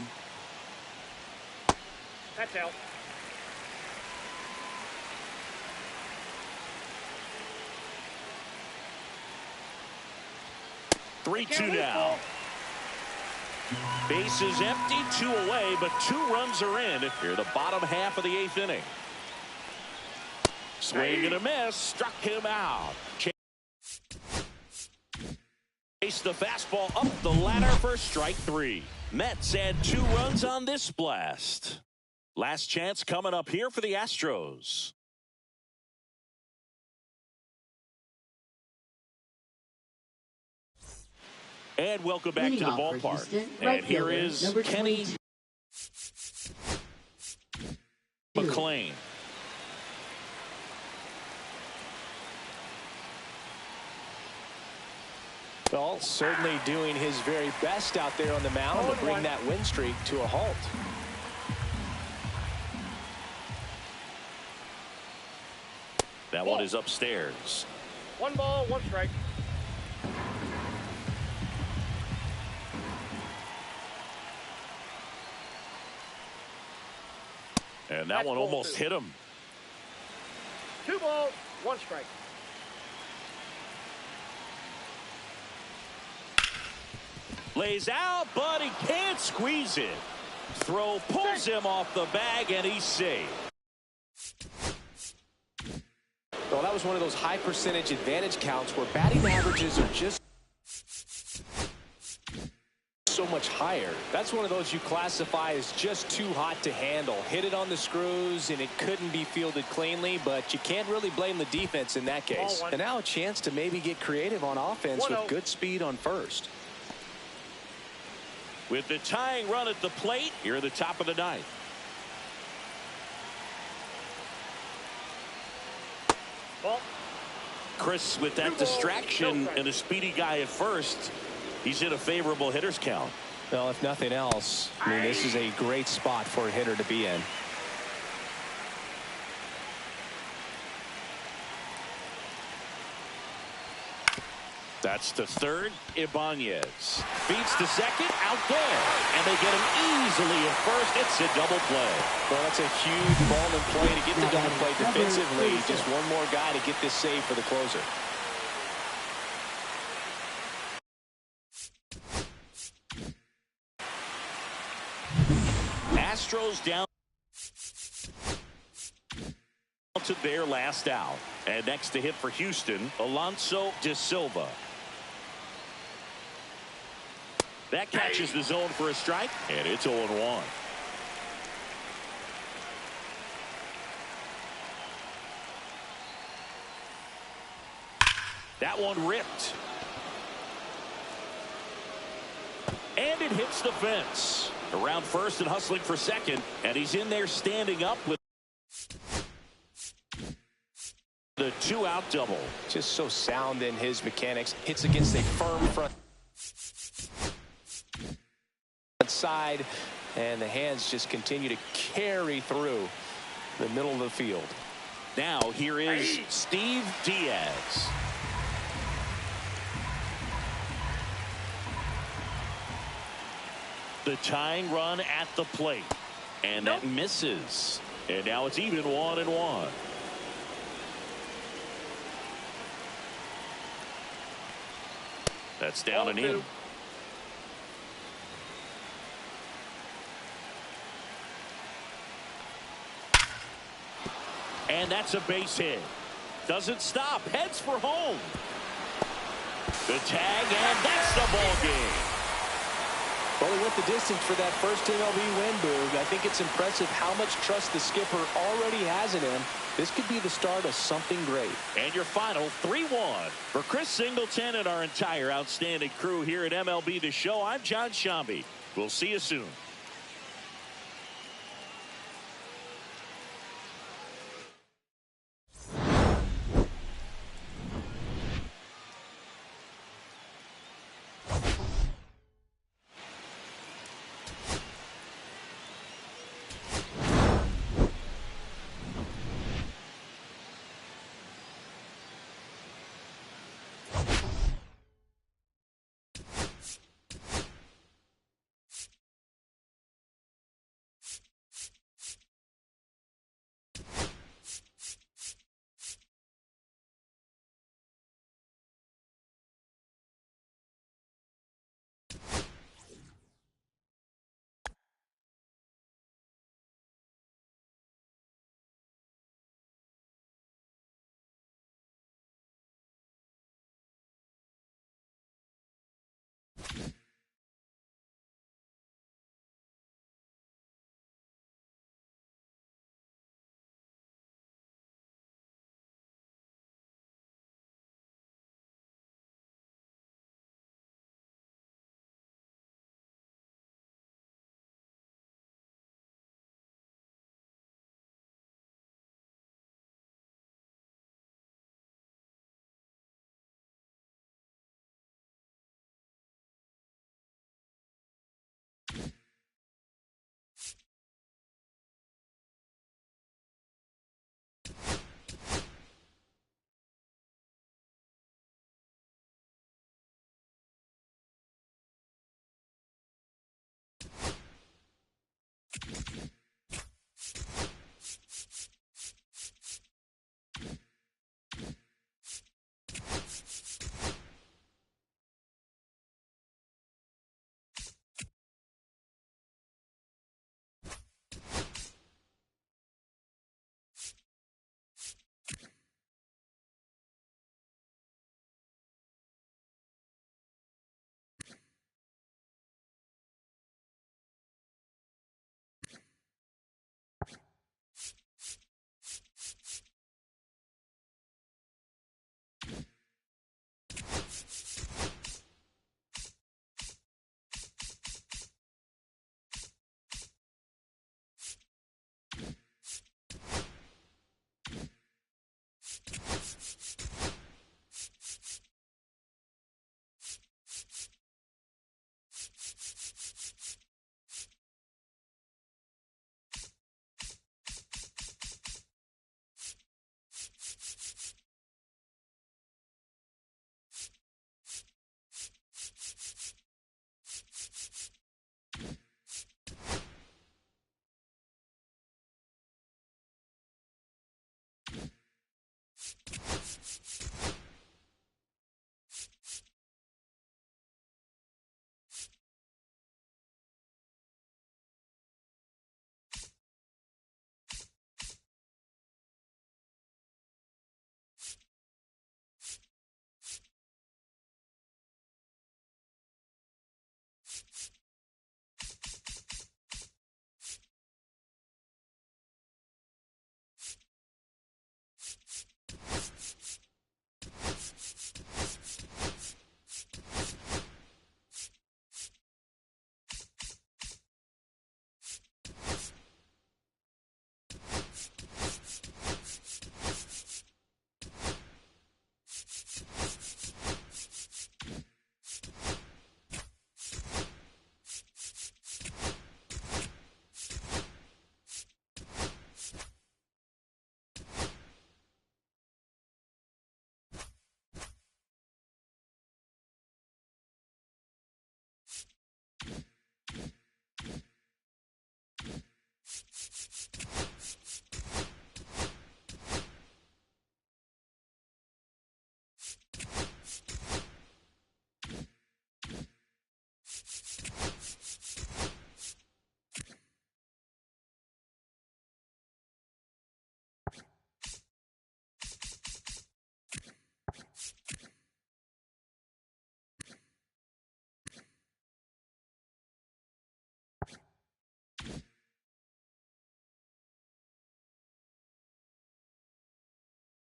That's out. Three, 2 now. Bases empty, 2 away, but 2 runs are in here the bottom half of the 8th inning. Swing and a miss, struck him out. Chase the fastball up the ladder for strike 3. Mets add 2 runs on this blast. Last chance coming up here for the Astros. And welcome back to the ballpark. And here is Kenny McLean. Well, certainly doing his very best out there on the mound to bring that win streak to a halt. That one is upstairs. 1 ball, 1 strike. And that one almost hit him. 2 balls, 1 strike. Lays out, but he can't squeeze it. Throw pulls him off the bag, and he's safe. Well, that was one of those high percentage advantage counts where batting averages are just so much higher. That's one of those you classify as just too hot to handle. Hit it on the screws and it couldn't be fielded cleanly, but you can't really blame the defense in that case. And now a chance to maybe get creative on offense with good speed on first. With the tying run at the plate, here at the top of the 9th. Ball. Chris, with that distraction and a speedy guy at first, he's in a favorable hitter's count. Well, if nothing else, I mean, this is a great spot for a hitter to be in. That's to third. Ibanez feeds to second, out there, and they get him easily at first. It's a double play. Well, that's a huge ball in play to get the double play defensively. Just one more guy to get this save for the closer. Astros down to their last out. And next to hit for Houston, Alonso De Silva. That catches the zone for a strike, and it's 0-1. That one ripped. And it hits the fence. Around first and hustling for second. And he's in there standing up with the 2-out double. Just so sound in his mechanics. Hits against a firm front side. And the hands just continue to carry through the middle of the field. Now here is Steve Diaz. The tying run at the plate. And that misses. And now it's even 1-1. That's down and in. And that's a base hit. Doesn't stop. Heads for home. The tag, and that's the ball game. Well, he went the distance for that first MLB win, Boog. I think it's impressive how much trust the skipper already has in him. This could be the start of something great. And your final 3-1. For Chris Singleton and our entire outstanding crew here at MLB The Show, I'm John Shambi. We'll see you soon.